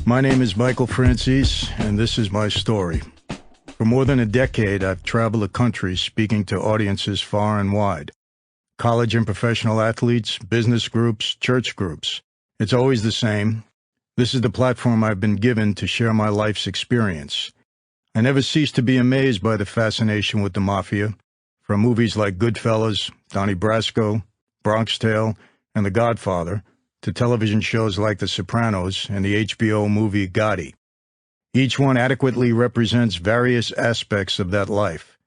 My name is Michael Franzese, and this is my story. For more than a decade, I've traveled the country speaking to audiences far and wide. College and professional athletes, business groups, church groups. It's always the same. This is the platform I've been given to share my life's experience. I never cease to be amazed by the fascination with the Mafia, from movies like Goodfellas, Donnie Brasco, Bronx Tale, and The Godfather, to television shows like The Sopranos and the HBO movie Gotti. Each one adequately represents various aspects of that life.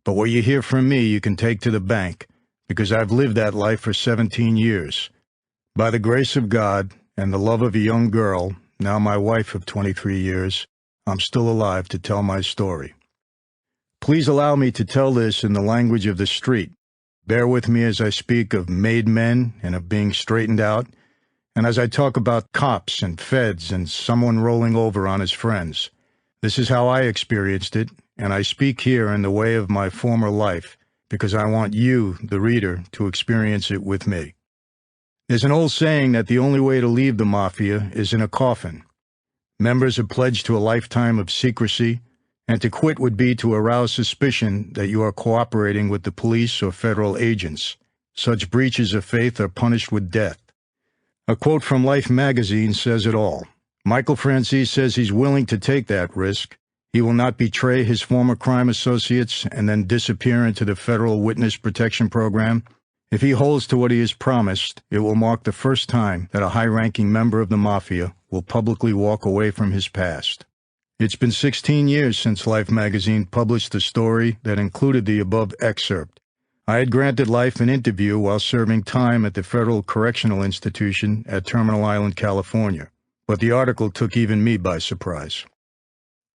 But what you hear from me you can take to the bank, because I've lived that life for 17 years. By the grace of God and the love of a young girl, now my wife of 23 years, I'm still alive to tell my story. Please allow me to tell this in the language of the street. Bear with me as I speak of made men and of being straightened out, and as I talk about cops and feds and someone rolling over on his friends. This is how I experienced it, and I speak here in the way of my former life, because I want you, the reader, to experience it with me. There's an old saying that the only way to leave the Mafia is in a coffin. Members are pledged to a lifetime of secrecy, and to quit would be to arouse suspicion that you are cooperating with the police or federal agents. Such breaches of faith are punished with death. A quote from Life magazine says it all. Michael Franzese says he's willing to take that risk. He will not betray his former crime associates and then disappear into the federal witness protection program. If he holds to what he has promised, it will mark the first time that a high-ranking member of the Mafia will publicly walk away from his past. It's been 16 years since Life magazine published a story that included the above excerpt. I had granted Life an interview while serving time at the Federal Correctional Institution at Terminal Island, California. But the article took even me by surprise.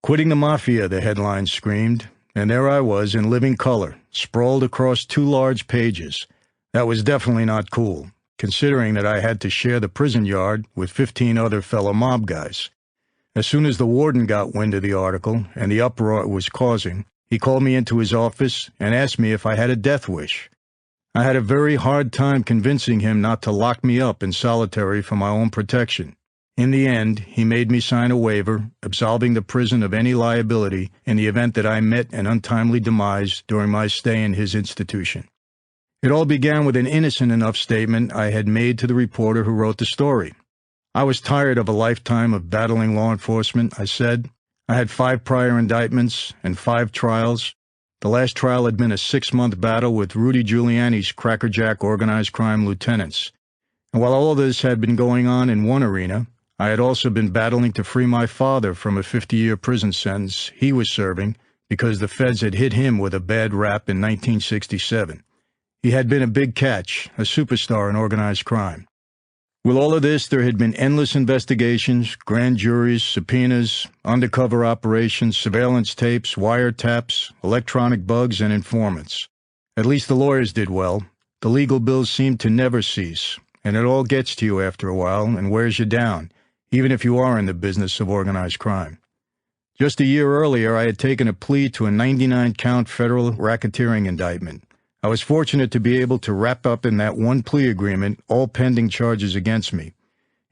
Quitting the Mafia, the headline screamed, and there I was in living color, sprawled across 2 large pages. That was definitely not cool, considering that I had to share the prison yard with 15 other fellow mob guys. As soon as the warden got wind of the article and the uproar it was causing, he called me into his office and asked me if I had a death wish. I had a very hard time convincing him not to lock me up in solitary for my own protection. In the end, he made me sign a waiver, absolving the prison of any liability in the event that I met an untimely demise during my stay in his institution. It all began with an innocent enough statement I had made to the reporter who wrote the story. I was tired of a lifetime of battling law enforcement, I said. I had 5 prior indictments and 5 trials. The last trial had been a 6-month battle with Rudy Giuliani's crackerjack organized crime lieutenants. And while all of this had been going on in one arena, I had also been battling to free my father from a 50-year prison sentence he was serving because the feds had hit him with a bad rap in 1967. He had been a big catch, a superstar in organized crime. With all of this, there had been endless investigations, grand juries, subpoenas, undercover operations, surveillance tapes, wiretaps, electronic bugs, and informants. At least the lawyers did well. The legal bills seemed to never cease, and it all gets to you after a while and wears you down, even if you are in the business of organized crime. Just a year earlier, I had taken a plea to a 99-count federal racketeering indictment. I was fortunate to be able to wrap up in that one plea agreement all pending charges against me.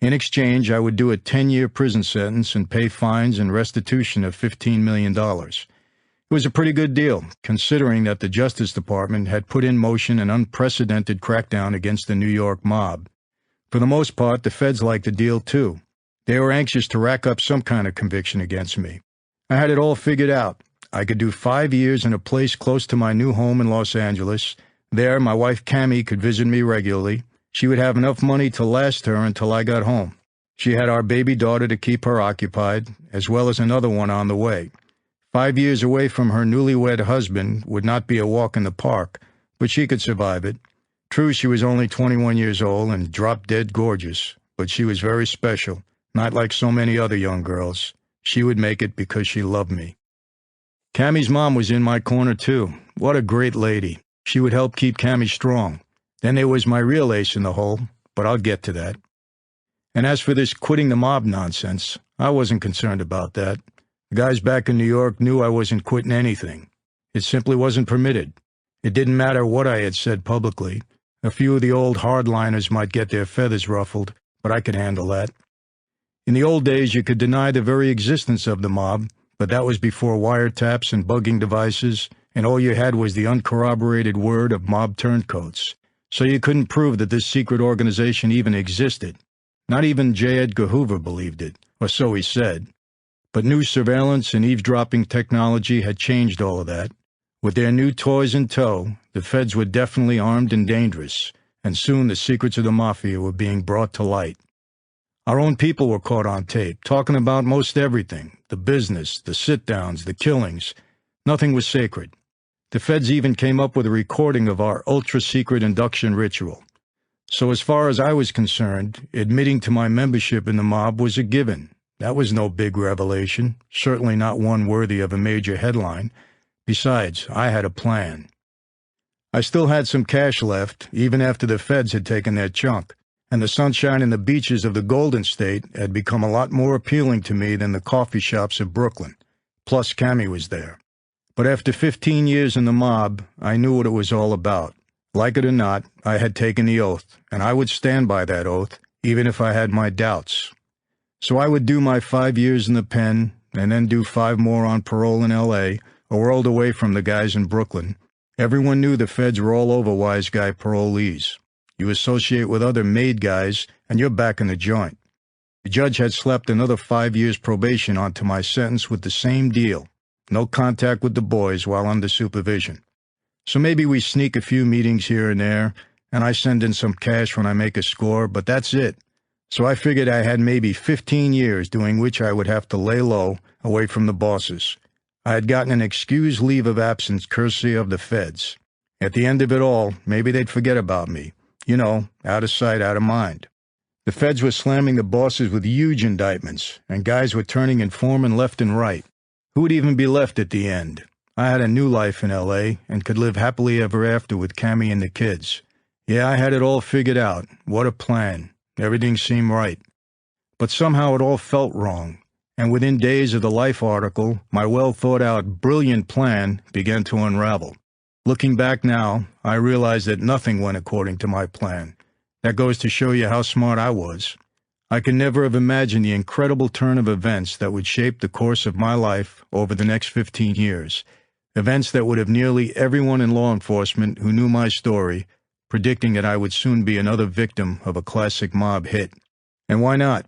In exchange, I would do a 10-year prison sentence and pay fines and restitution of $15 million. It was a pretty good deal, considering that the Justice Department had put in motion an unprecedented crackdown against the New York mob. For the most part, the feds liked the deal too. They were anxious to rack up some kind of conviction against me. I had it all figured out. I could do 5 years in a place close to my new home in Los Angeles. There, my wife Cammie could visit me regularly. She would have enough money to last her until I got home. She had our baby daughter to keep her occupied, as well as another one on the way. 5 years away from her newlywed husband would not be a walk in the park, but she could survive it. True, she was only 21 years old and drop-dead gorgeous, but she was very special, not like so many other young girls. She would make it because she loved me. Cammie's mom was in my corner, too. What a great lady. She would help keep Cammie strong. Then there was my real ace in the hole, but I'll get to that. And as for this quitting the mob nonsense, I wasn't concerned about that. The guys back in New York knew I wasn't quitting anything. It simply wasn't permitted. It didn't matter what I had said publicly. A few of the old hardliners might get their feathers ruffled, but I could handle that. In the old days, you could deny the very existence of the mob, but that was before wiretaps and bugging devices, and all you had was the uncorroborated word of mob turncoats. So you couldn't prove that this secret organization even existed. Not even J. Edgar Hoover believed it, or so he said. But new surveillance and eavesdropping technology had changed all of that. With their new toys in tow, the feds were definitely armed and dangerous, and soon the secrets of the mafia were being brought to light. Our own people were caught on tape, talking about most everything, the business, the sit-downs, the killings. Nothing was sacred. The feds even came up with a recording of our ultra-secret induction ritual. So as far as I was concerned, admitting to my membership in the mob was a given. That was no big revelation, certainly not one worthy of a major headline. Besides, I had a plan. I still had some cash left, even after the feds had taken their chunk, and the sunshine and the beaches of the Golden State had become a lot more appealing to me than the coffee shops of Brooklyn. Plus, Cammy was there. But after 15 years in the mob, I knew what it was all about. Like it or not, I had taken the oath, and I would stand by that oath, even if I had my doubts. So I would do my 5 years in the pen, and then do 5 more on parole in L.A., a world away from the guys in Brooklyn. Everyone knew the feds were all over wise guy parolees. You associate with other made guys, and you're back in the joint. The judge had slapped another 5 years probation onto my sentence with the same deal. No contact with the boys while under supervision. So maybe we sneak a few meetings here and there, and I send in some cash when I make a score, but that's it. So I figured I had maybe 15 years during which I would have to lay low, away from the bosses. I had gotten an excused leave of absence courtesy of the feds. At the end of it all, maybe they'd forget about me. You know, out of sight, out of mind. The feds were slamming the bosses with huge indictments, and guys were turning informant left and right. Who would even be left at the end? I had a new life in L.A. and could live happily ever after with Cammy and the kids. Yeah, I had it all figured out. What a plan. Everything seemed right. But somehow it all felt wrong, and within days of the Life article, my well-thought-out, brilliant plan began to unravel. Looking back now, I realize that nothing went according to my plan. That goes to show you how smart I was. I could never have imagined the incredible turn of events that would shape the course of my life over the next 15 years. Events that would have nearly everyone in law enforcement who knew my story predicting that I would soon be another victim of a classic mob hit. And why not?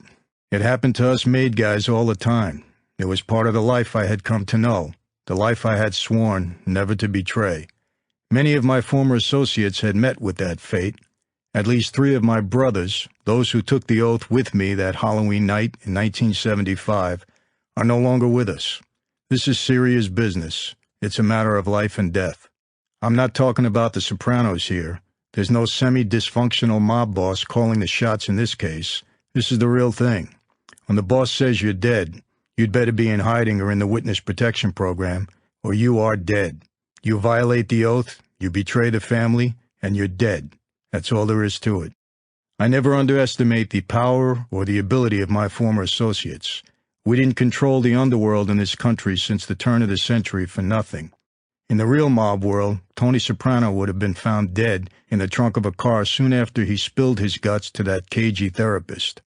It happened to us made guys all the time. It was part of the life I had come to know, the life I had sworn never to betray. Many of my former associates had met with that fate. At least 3 of my brothers, those who took the oath with me that Halloween night in 1975, are no longer with us. This is serious business. It's a matter of life and death. I'm not talking about the Sopranos here. There's no semi-dysfunctional mob boss calling the shots in this case. This is the real thing. When the boss says you're dead, you'd better be in hiding or in the witness protection program, or you are dead. You violate the oath, you betray the family, and you're dead. That's all there is to it. I never underestimate the power or the ability of my former associates. We didn't control the underworld in this country since the turn of the century for nothing. In the real mob world, Tony Soprano would have been found dead in the trunk of a car soon after he spilled his guts to that cagey therapist.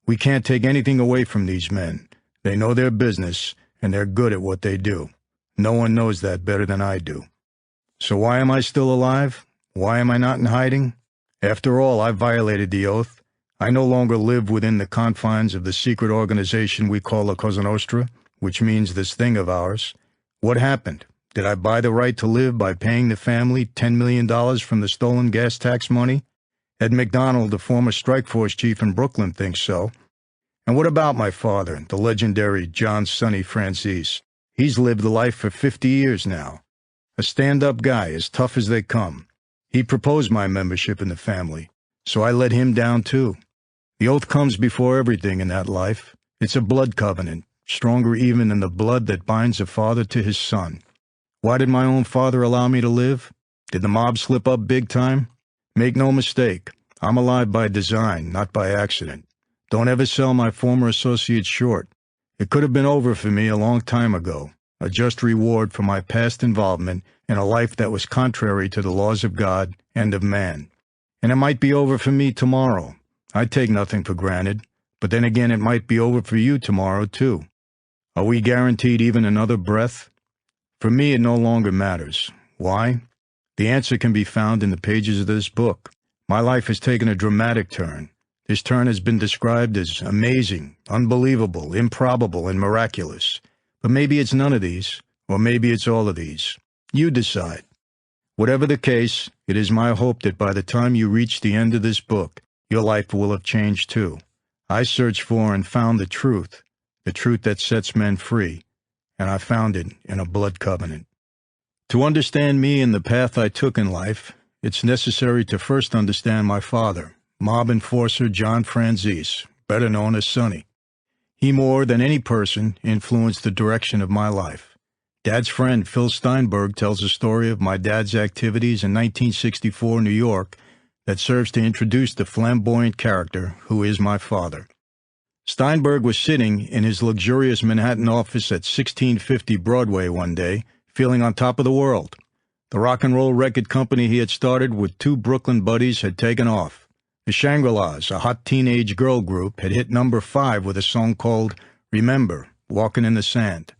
We can't take anything away from these men. They know their business, and they're good at what they do. No one knows that better than I do. So why am I still alive? Why am I not in hiding? After all, I violated the oath. I no longer live within the confines of the secret organization we call La Cosa Nostra, which means this thing of ours. What happened? Did I buy the right to live by paying the family $10 million from the stolen gas tax money? Ed McDonald, the former strike force chief in Brooklyn, thinks so. And what about my father, the legendary John Sonny Franzese? He's lived the life for 50 years now. A stand-up guy, as tough as they come. He proposed my membership in the family, so I let him down too. The oath comes before everything in that life. It's a blood covenant, stronger even than the blood that binds a father to his son. Why did my own father allow me to live? Did the mob slip up big time? Make no mistake, I'm alive by design, not by accident. Don't ever sell my former associates short. It could have been over for me a long time ago, a just reward for my past involvement in a life that was contrary to the laws of God and of man. And it might be over for me tomorrow. I take nothing for granted, But then again, it might be over for you tomorrow, too. Are we guaranteed even another breath? For me, it no longer matters. Why? The answer can be found in the pages of this book. My life has taken a dramatic turn. This turn has been described as amazing, unbelievable, improbable, and miraculous. But maybe it's none of these, or maybe it's all of these. You decide. Whatever the case, it is my hope that by the time you reach the end of this book, your life will have changed too. I searched for and found the truth that sets men free, and I found it in a blood covenant. To understand me and the path I took in life, it's necessary to first understand my father, mob enforcer John Franzese, better known as Sonny. He more than any person influenced the direction of my life. Dad's friend Phil Steinberg tells a story of my dad's activities in 1964 New York that serves to introduce the flamboyant character who is my father. Steinberg was sitting in his luxurious Manhattan office at 1650 Broadway one day, feeling on top of the world. The rock and roll record company he had started with two Brooklyn buddies had taken off. The Shangri-Las, a hot teenage girl group, had hit number 5 with a song called Remember, Walking in the Sand.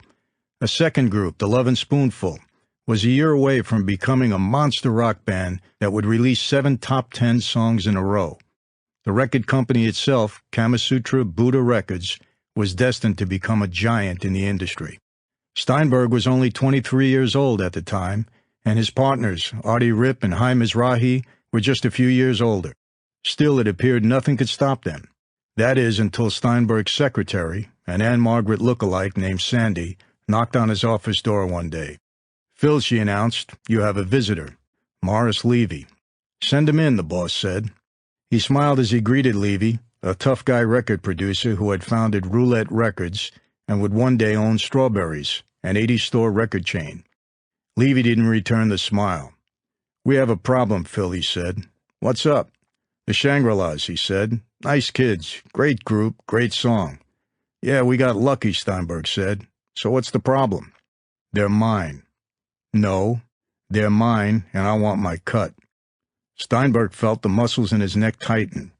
A second group, the Lovin' Spoonful, was a year away from becoming a monster rock band that would release 7 top 10 songs in a row. The record company itself, Kama Sutra Buddha Records, was destined to become a giant in the industry. Steinberg was only 23 years old at the time, and his partners, Artie Ripp and Haim Mizrahi, were just a few years older. Still, it appeared nothing could stop them. That is, until Steinberg's secretary, an Anne Margaret lookalike named Sandy, knocked on his office door one day. "Phil," she announced, "you have a visitor. Morris Levy." "Send him in," the boss said. He smiled as he greeted Levy, a tough guy record producer who had founded Roulette Records and would one day own Strawberries, an 80-store record chain. Levy didn't return the smile. "We have a problem, Phil," he said. "What's up?" "The Shangri-Las," he said. "Nice kids. Great group. Great song." "Yeah, we got lucky," Steinberg said. "So what's the problem?" "They're mine." "No, they're mine, and I want my cut." Steinberg felt the muscles in his neck tighten.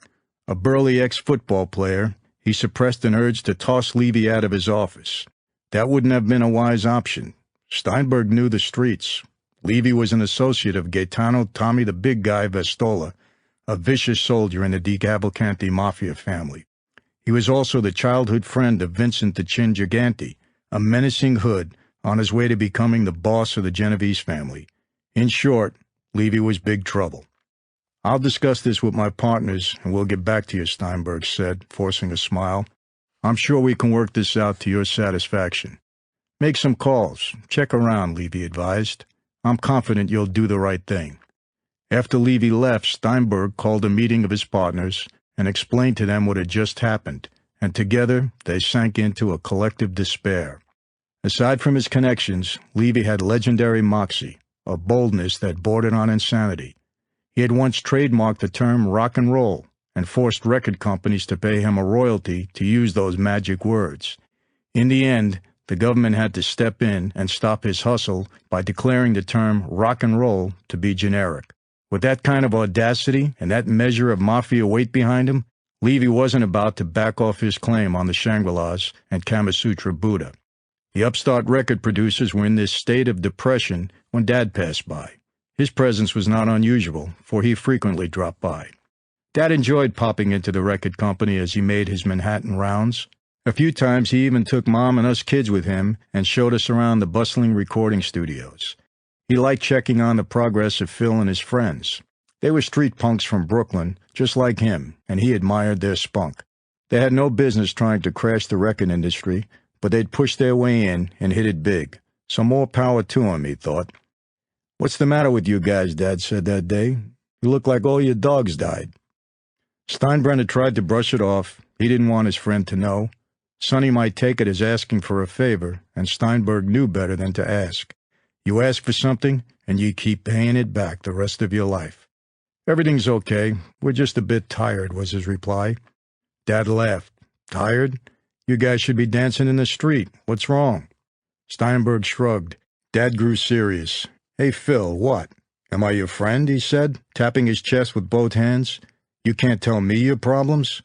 A burly ex-football player, he suppressed an urge to toss Levy out of his office. That wouldn't have been a wise option. Steinberg knew the streets. Levy was an associate of Gaetano Tommy the Big Guy Vestola, a vicious soldier in the DiCavalcanti mafia family. He was also the childhood friend of Vincent the Chin Gigante, a menacing hood on his way to becoming the boss of the Genovese family. In short, Levy was big trouble. "I'll discuss this with my partners, and we'll get back to you," Steinberg said, forcing a smile. "I'm sure we can work this out to your satisfaction." "Make some calls. Check around," Levy advised. "I'm confident you'll do the right thing." After Levy left, Steinberg called a meeting of his partners and explained to them what had just happened, and together they sank into a collective despair. Aside from his connections, Levy had legendary moxie, a boldness that bordered on insanity. He had once trademarked the term rock and roll and forced record companies to pay him a royalty to use those magic words. In the end, the government had to step in and stop his hustle by declaring the term rock and roll to be generic. With that kind of audacity and that measure of mafia weight behind him, Levy wasn't about to back off his claim on the Shangri-Las and Kama Sutra Buddha. The upstart record producers were in this state of depression when Dad passed by. His presence was not unusual, for he frequently dropped by. Dad enjoyed popping into the record company as he made his Manhattan rounds. A few times he even took Mom and us kids with him and showed us around the bustling recording studios. He liked checking on the progress of Phil and his friends. They were street punks from Brooklyn, just like him, and he admired their spunk. They had no business trying to crash the record industry, but they'd pushed their way in and hit it big. So more power to him, he thought. "What's the matter with you guys?" Dad said that day. "You look like all your dogs died." Steinbrenner tried to brush it off. He didn't want his friend to know. Sonny might take it as asking for a favor, and Steinberg knew better than to ask. You ask for something, and you keep paying it back the rest of your life. "Everything's okay. We're just a bit tired," was his reply. Dad laughed. "Tired? You guys should be dancing in the street. What's wrong?" Steinberg shrugged. Dad grew serious. "Hey, Phil, what? Am I your friend?" he said, tapping his chest with both hands. "You can't tell me your problems?"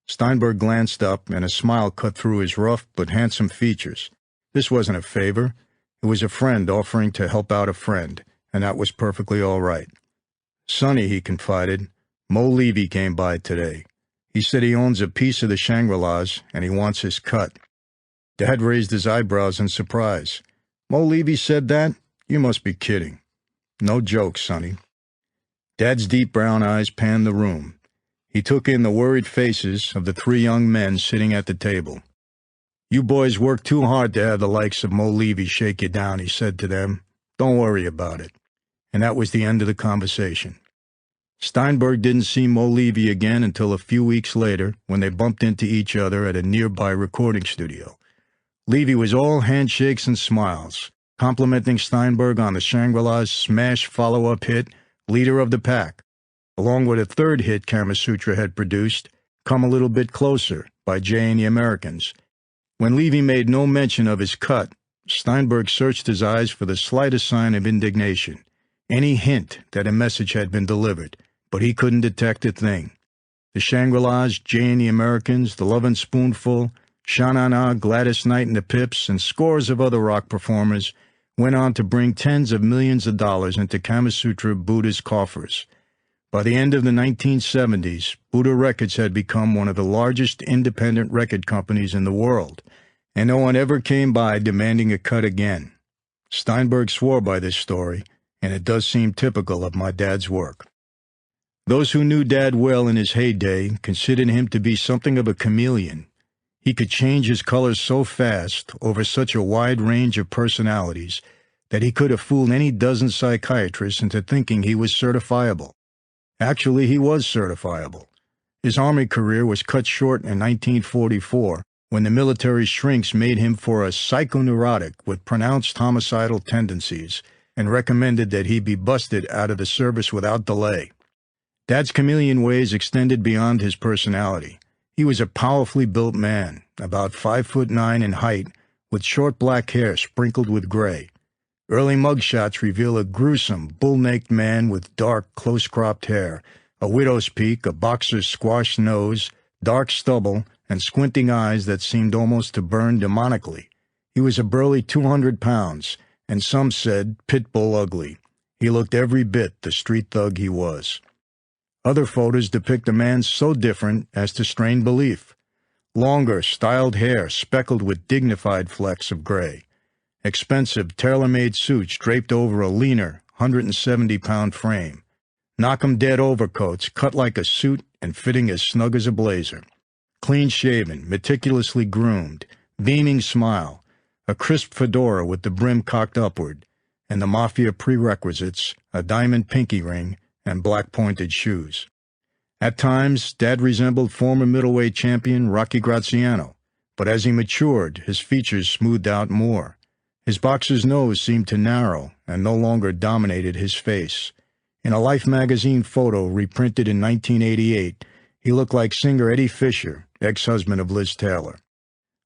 Steinberg glanced up, and a smile cut through his rough but handsome features. This wasn't a favor. It was a friend offering to help out a friend, and that was perfectly all right. "Sonny," he confided, "Mo Levy came by today. He said he owns a piece of the Shangri-Las, and he wants his cut." Dad raised his eyebrows in surprise. "Mo Levy said that? You must be kidding." "No joke, Sonny." Dad's deep brown eyes panned the room. He took in the worried faces of the three young men sitting at the table. "You boys work too hard to have the likes of Mo Levy shake you down," he said to them. "Don't worry about it." And that was the end of the conversation. Steinberg didn't see Mo Levy again until a few weeks later, when they bumped into each other at a nearby recording studio. Levy was all handshakes and smiles, complimenting Steinberg on the Shangri-La's smash follow-up hit, Leader of the Pack, along with a third hit Kamasutra had produced, Come a Little Bit Closer, by Jay and the Americans. When Levy made no mention of his cut, Steinberg searched his eyes for the slightest sign of indignation, any hint that a message had been delivered, but he couldn't detect a thing. The Shangri-Las, Jay and the Americans, The Lovin' Spoonful, Sha-Na-Na, Gladys Knight and the Pips, and scores of other rock performers went on to bring tens of millions of dollars into Kamasutra Buddha's coffers. By the end of the 1970s, Buddha Records had become one of the largest independent record companies in the world, and no one ever came by demanding a cut again. Steinberg swore by this story, and it does seem typical of my dad's work. Those who knew Dad well in his heyday considered him to be something of a chameleon. He could change his colors so fast over such a wide range of personalities that he could have fooled any dozen psychiatrists into thinking he was certifiable. Actually, he was certifiable. His Army career was cut short in 1944 when the military shrinks made him for a psychoneurotic with pronounced homicidal tendencies and recommended that he be busted out of the service without delay. Dad's chameleon ways extended beyond his personality. He was a powerfully built man, about 5'9" in height, with short black hair sprinkled with gray. Early mugshots reveal a gruesome, bull-necked man with dark, close-cropped hair, a widow's peak, a boxer's squashed nose, dark stubble, and squinting eyes that seemed almost to burn demonically. He was a burly 200 pounds, and some said pit bull ugly. He looked every bit the street thug he was. Other photos depict a man so different as to strain belief. Longer, styled hair speckled with dignified flecks of gray. Expensive, tailor-made suits draped over a leaner, 170-pound frame. Knock-'em-dead overcoats cut like a suit and fitting as snug as a blazer. Clean-shaven, meticulously groomed, beaming smile, a crisp fedora with the brim cocked upward, and the mafia prerequisites, a diamond pinky ring, and black-pointed shoes. At times, Dad resembled former middleweight champion Rocky Graziano, but as he matured, his features smoothed out more. His boxer's nose seemed to narrow and no longer dominated his face. In a Life magazine photo reprinted in 1988, he looked like singer Eddie Fisher, ex-husband of Liz Taylor.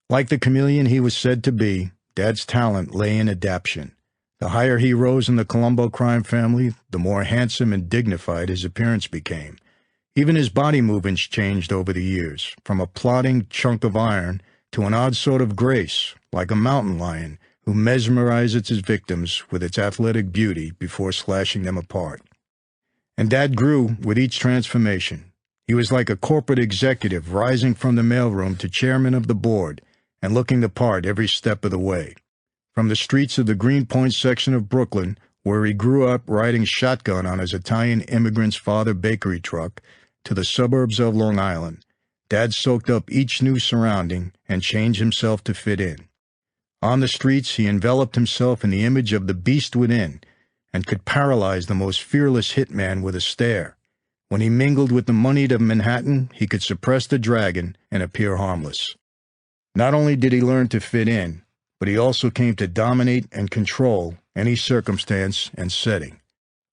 Like the chameleon he was said to be, Dad's talent lay in adaptation. The higher he rose in the Colombo crime family, the more handsome and dignified his appearance became. Even his body movements changed over the years, from a plodding chunk of iron to an odd sort of grace, like a mountain lion who mesmerizes its victims with its athletic beauty before slashing them apart. And Dad grew with each transformation. He was like a corporate executive rising from the mailroom to chairman of the board and looking the part every step of the way. From the streets of the Greenpoint section of Brooklyn, where he grew up riding shotgun on his Italian immigrant's father bakery truck, to the suburbs of Long Island, Dad soaked up each new surrounding and changed himself to fit in. On the streets, he enveloped himself in the image of the beast within and could paralyze the most fearless hitman with a stare. When he mingled with the moneyed of Manhattan, he could suppress the dragon and appear harmless. Not only did he learn to fit in, but he also came to dominate and control any circumstance and setting.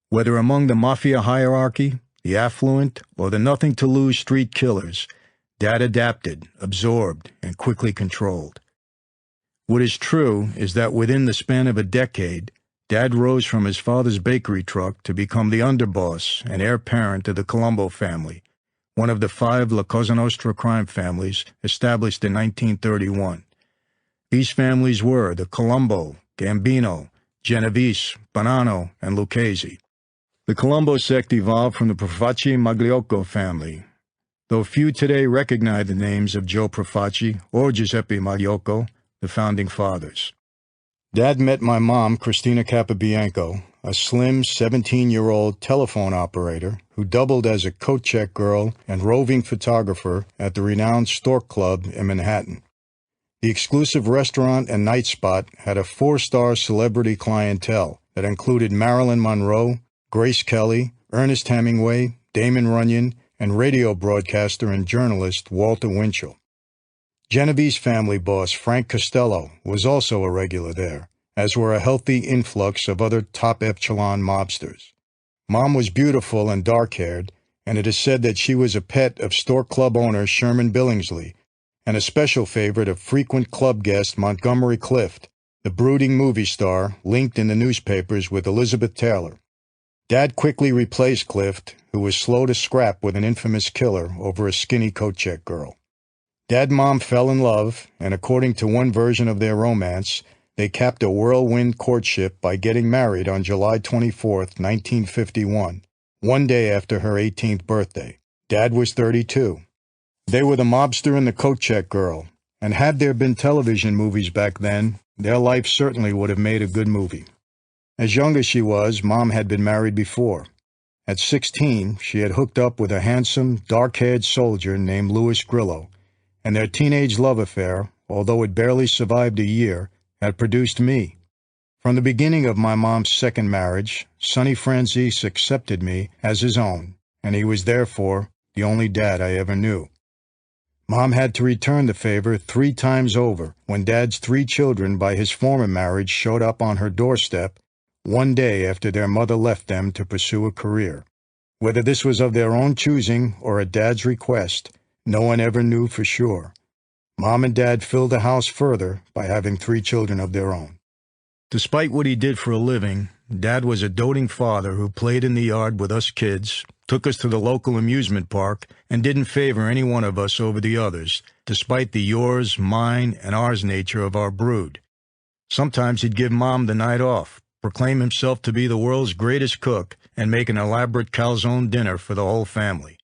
Whether among the mafia hierarchy, the affluent, or the nothing-to-lose street killers, Dad adapted, absorbed, and quickly controlled. What is true is that within the span of a decade, Dad rose from his father's bakery truck to become the underboss and heir apparent to the Colombo family, one of the 5 La Cosa Nostra crime families established in 1931. These families were the Colombo, Gambino, Genovese, Bonanno, and Lucchese. The Colombo sect evolved from the Profaci Magliocco family, though few today recognize the names of Joe Profaci or Giuseppe Magliocco, the founding fathers. Dad met my mom, Christina Capobianco, a slim 17-year-old telephone operator who doubled as a coat check girl and roving photographer at the renowned Stork Club in Manhattan. The exclusive restaurant and night spot had a 4-star celebrity clientele that included Marilyn Monroe, Grace Kelly, Ernest Hemingway, Damon Runyon, and radio broadcaster and journalist Walter Winchell. Genovese family boss Frank Costello was also a regular there, as were a healthy influx of other top-echelon mobsters. Mom was beautiful and dark-haired, and it is said that she was a pet of Stork Club owner Sherman Billingsley, and a special favorite of frequent club guest Montgomery Clift, the brooding movie star linked in the newspapers with Elizabeth Taylor. Dad quickly replaced Clift, who was slow to scrap with an infamous killer over a skinny coat check girl. Dad and Mom fell in love, and according to one version of their romance, they capped a whirlwind courtship by getting married on July 24, 1951, one day after her 18th birthday. Dad was 32. They were the mobster and the coat check girl, and had there been television movies back then, their life certainly would have made a good movie. As young as she was, Mom had been married before. At 16, she had hooked up with a handsome, dark-haired soldier named Louis Grillo, and their teenage love affair, although it barely survived a year, had produced me. From the beginning of my mom's second marriage, Sonny Franzese accepted me as his own, and he was therefore the only dad I ever knew. Mom had to return the favor 3 times over when Dad's 3 children by his former marriage showed up on her doorstep one day after their mother left them to pursue a career. Whether this was of their own choosing or at Dad's request, no one ever knew for sure. Mom and Dad filled the house further by having 3 children of their own. Despite what he did for a living, Dad was a doting father who played in the yard with us kids, took us to the local amusement park, and didn't favor any one of us over the others, despite the yours, mine, and ours nature of our brood. Sometimes he'd give Mom the night off, proclaim himself to be the world's greatest cook, and make an elaborate calzone dinner for the whole family.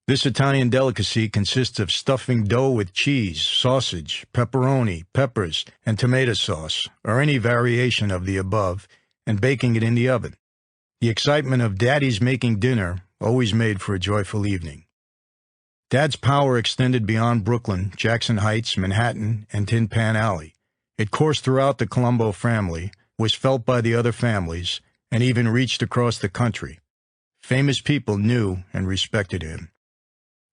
This Italian delicacy consists of stuffing dough with cheese, sausage, pepperoni, peppers, and tomato sauce, or any variation of the above, and baking it in the oven. The excitement of Daddy's making dinner always made for a joyful evening. Dad's power extended beyond Brooklyn, Jackson Heights, Manhattan, and Tin Pan Alley. It coursed throughout the Colombo family, was felt by the other families, and even reached across the country. Famous people knew and respected him.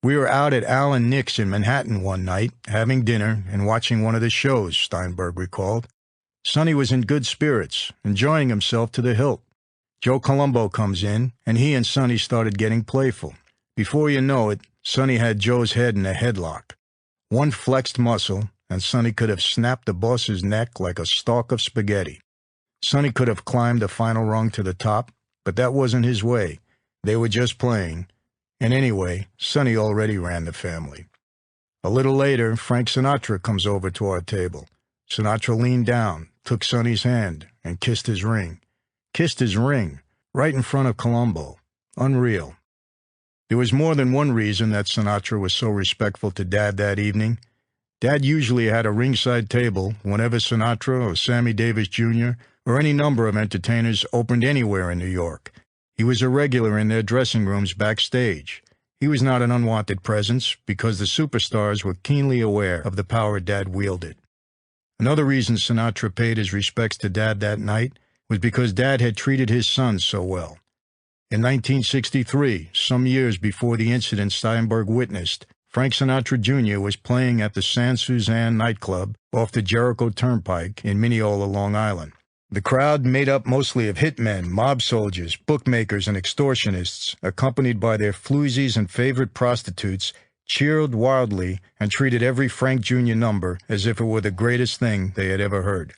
We were out at Al and Nick's in Manhattan one night, having dinner and watching one of the shows, Steinberg recalled. Sonny was in good spirits, enjoying himself to the hilt. Joe Colombo comes in, and he and Sonny started getting playful. Before you know it, Sonny had Joe's head in a headlock. One flexed muscle, and Sonny could have snapped the boss's neck like a stalk of spaghetti. Sonny could have climbed the final rung to the top, but that wasn't his way. They were just playing. And anyway, Sonny already ran the family. A little later, Frank Sinatra comes over to our table. Sinatra leaned down, took Sonny's hand, and kissed his ring. Kissed his ring, right in front of Colombo. Unreal. There was more than one reason that Sinatra was so respectful to Dad that evening. Dad usually had a ringside table whenever Sinatra or Sammy Davis Jr. or any number of entertainers opened anywhere in New York. He was a regular in their dressing rooms backstage. He was not an unwanted presence because the superstars were keenly aware of the power Dad wielded. Another reason Sinatra paid his respects to Dad that night was because Dad had treated his sons so well. In 1963, some years before the incident Steinberg witnessed, Frank Sinatra Jr. was playing at the San Suzanne nightclub off the Jericho Turnpike in Mineola, Long Island. The crowd, made up mostly of hitmen, mob soldiers, bookmakers, and extortionists, accompanied by their floozies and favorite prostitutes, cheered wildly and treated every Frank Jr. number as if it were the greatest thing they had ever heard.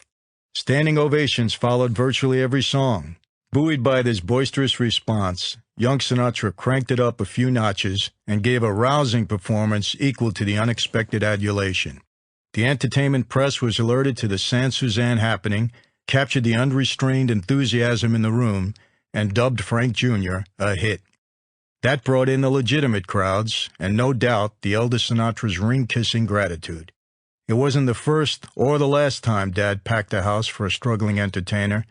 Standing ovations followed virtually every song. Buoyed by this boisterous response, young Sinatra cranked it up a few notches and gave a rousing performance equal to the unexpected adulation. The entertainment press was alerted to the San Suzanne happening, captured the unrestrained enthusiasm in the room, and dubbed Frank Jr. a hit. That brought in the legitimate crowds, and no doubt the elder Sinatra's ring-kissing gratitude. It wasn't the first or the last time Dad packed a house for a struggling entertainer,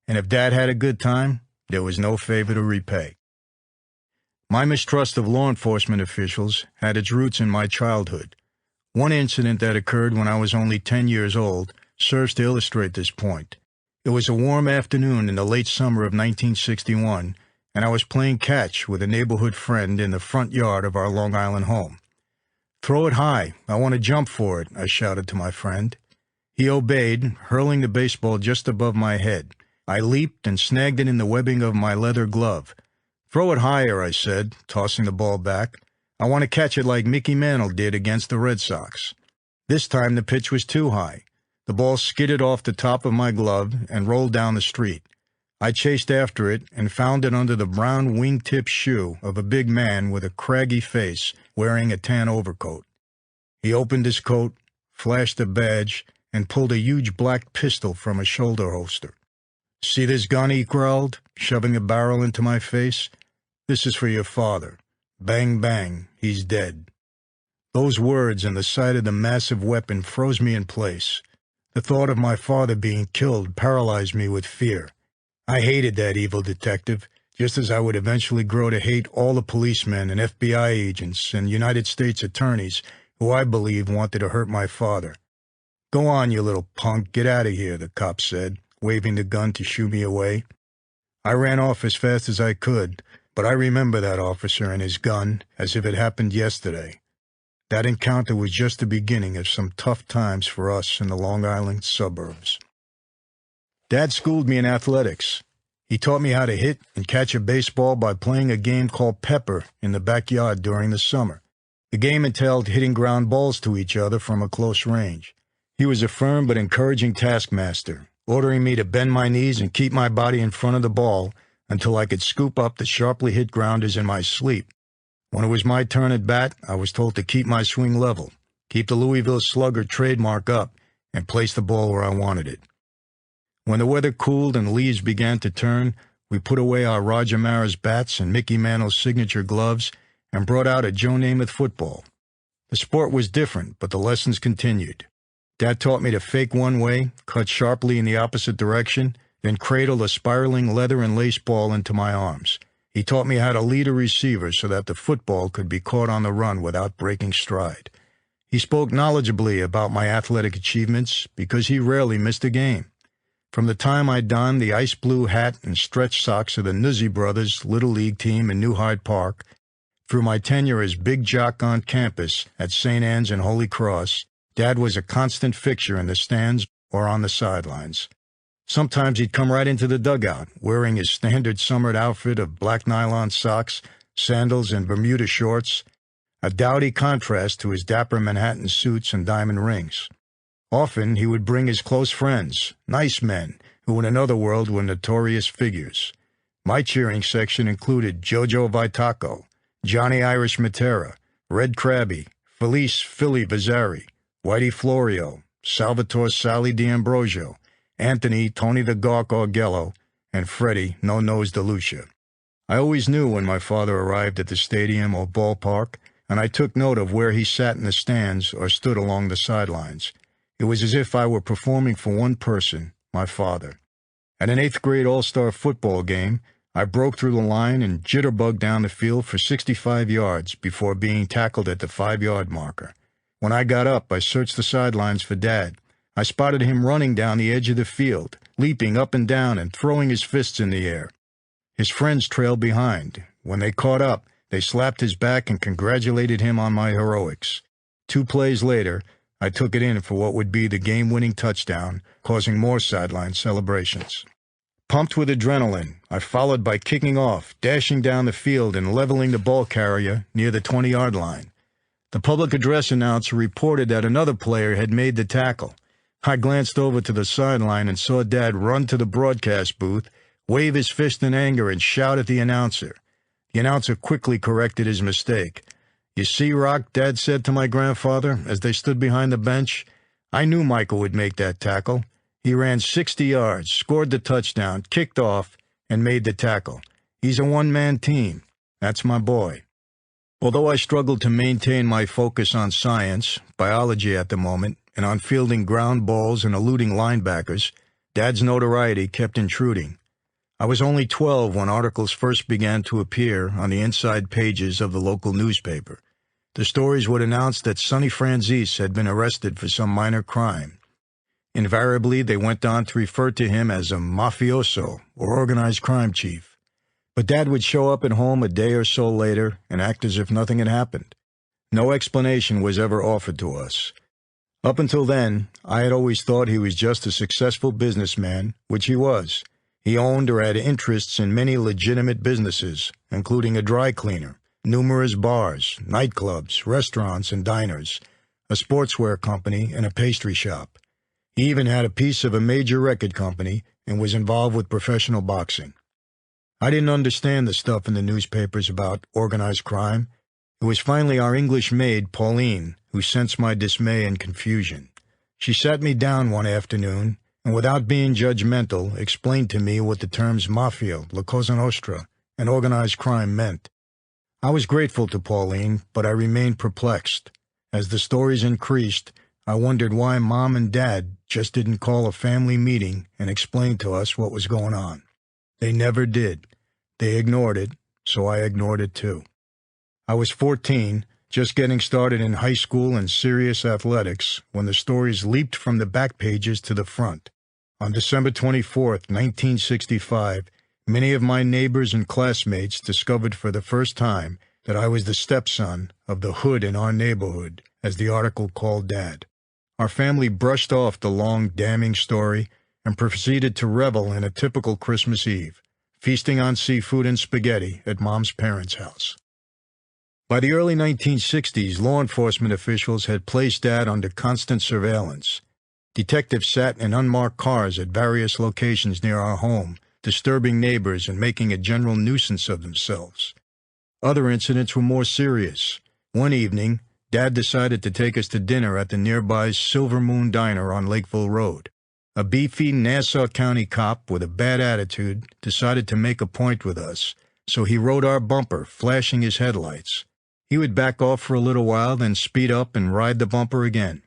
and if Dad had a good time, there was no favor to repay. My mistrust of law enforcement officials had its roots in my childhood. One incident that occurred when I was only 10 years old serves to illustrate this point. It was a warm afternoon in the late summer of 1961, and I was playing catch with a neighborhood friend in the front yard of our Long Island home. "Throw it high. I want to jump for it," I shouted to my friend. He obeyed, hurling the baseball just above my head. I leaped and snagged it in the webbing of my leather glove. "Throw it higher," I said, tossing the ball back. "I want to catch it like Mickey Mantle did against the Red Sox." This time the pitch was too high. The ball skidded off the top of my glove and rolled down the street. I chased after it and found it under the brown wingtip shoe of a big man with a craggy face wearing a tan overcoat. He opened his coat, flashed a badge, and pulled a huge black pistol from a shoulder holster. "See this gun?" he growled, shoving a barrel into my face. "This is for your father. Bang, bang, he's dead." Those words and the sight of the massive weapon froze me in place. The thought of my father being killed paralyzed me with fear. I hated that evil detective, just as I would eventually grow to hate all the policemen and FBI agents and United States attorneys who I believe wanted to hurt my father. "Go on, you little punk, get out of here," the cop said, waving the gun to shoo me away. I ran off as fast as I could, but I remember that officer and his gun as if it happened yesterday. That encounter was just the beginning of some tough times for us in the Long Island suburbs. Dad schooled me in athletics. He taught me how to hit and catch a baseball by playing a game called Pepper in the backyard during the summer. The game entailed hitting ground balls to each other from a close range. He was a firm but encouraging taskmaster, ordering me to bend my knees and keep my body in front of the ball until I could scoop up the sharply hit grounders in my sleep. When it was my turn at bat, I was told to keep my swing level, keep the Louisville Slugger trademark up, and place the ball where I wanted it. When the weather cooled and leaves began to turn, we put away our Roger Maris bats and Mickey Mantle's signature gloves and brought out a Joe Namath football. The sport was different, but the lessons continued. Dad taught me to fake one way, cut sharply in the opposite direction, then cradle a spiraling leather and lace ball into my arms. He taught me how to lead a receiver so that the football could be caught on the run without breaking stride. He spoke knowledgeably about my athletic achievements because he rarely missed a game. From the time I donned the ice blue hat and stretch socks of the Nuzzi Brothers Little League team in New Hyde Park, through my tenure as big jock on campus at St. Anne's and Holy Cross, Dad was a constant fixture in the stands or on the sidelines. Sometimes he'd come right into the dugout, wearing his standard summer outfit of black nylon socks, sandals, and Bermuda shorts, a dowdy contrast to his dapper Manhattan suits and diamond rings. Often he would bring his close friends, nice men, who in another world were notorious figures. My cheering section included Jojo Vitacco, Johnny Irish Matera, Red Krabby, Felice Philly Vazzari, Whitey Florio, Salvatore Sally D'Ambrosio, Anthony Tony the Gawk Augello, and Freddie No-Nose DeLucia. I always knew when my father arrived at the stadium or ballpark, and I took note of where he sat in the stands or stood along the sidelines. It was as if I were performing for one person, my father. At an 8th grade all-star football game, I broke through the line and jitterbugged down the field for 65 yards before being tackled at the 5-yard marker. When I got up, I searched the sidelines for Dad. I spotted him running down the edge of the field, leaping up and down and throwing his fists in the air. His friends trailed behind. When they caught up, they slapped his back and congratulated him on my heroics. 2 plays later, I took it in for what would be the game-winning touchdown, causing more sideline celebrations. Pumped with adrenaline, I followed by kicking off, dashing down the field and leveling the ball carrier near the 20-yard line. The public address announcer reported that another player had made the tackle. I glanced over to the sideline and saw Dad run to the broadcast booth, wave his fist in anger, and shout at the announcer. The announcer quickly corrected his mistake. "You see, Rock," Dad said to my grandfather as they stood behind the bench, "I knew Michael would make that tackle. He ran 60 yards, scored the touchdown, kicked off, and made the tackle. He's a one-man team. That's my boy." Although I struggled to maintain my focus on science, biology at the moment, and on fielding ground balls and eluding linebackers, Dad's notoriety kept intruding. I was only 12 when articles first began to appear on the inside pages of the local newspaper. The stories would announce that Sonny Franzese had been arrested for some minor crime. Invariably, they went on to refer to him as a mafioso, or organized crime chief. But Dad would show up at home a day or so later and act as if nothing had happened. No explanation was ever offered to us. Up until then, I had always thought he was just a successful businessman, which he was. He owned or had interests in many legitimate businesses, including a dry cleaner, numerous bars, nightclubs, restaurants, and diners, a sportswear company, and a pastry shop. He even had a piece of a major record company and was involved with professional boxing. I didn't understand the stuff in the newspapers about organized crime. It was finally our English maid, Pauline, who sensed my dismay and confusion. She sat me down one afternoon and, without being judgmental, explained to me what the terms mafia, la cosa nostra, and organized crime meant. I was grateful to Pauline, but I remained perplexed. As the stories increased, I wondered why Mom and Dad just didn't call a family meeting and explain to us what was going on. They never did. They ignored it, so I ignored it too. I was 14, just getting started in high school and serious athletics, when the stories leaped from the back pages to the front. On December 24th, 1965, many of my neighbors and classmates discovered for the first time that I was the stepson of the hood in our neighborhood, as the article called Dad. Our family brushed off the long, damning story and proceeded to revel in a typical Christmas Eve, feasting on seafood and spaghetti at Mom's parents' house. By the early 1960s, law enforcement officials had placed Dad under constant surveillance. Detectives sat in unmarked cars at various locations near our home, disturbing neighbors and making a general nuisance of themselves. Other incidents were more serious. One evening, Dad decided to take us to dinner at the nearby Silver Moon Diner on Lakeville Road. A beefy Nassau County cop with a bad attitude decided to make a point with us, so he rode our bumper, flashing his headlights. He would back off for a little while, then speed up and ride the bumper again.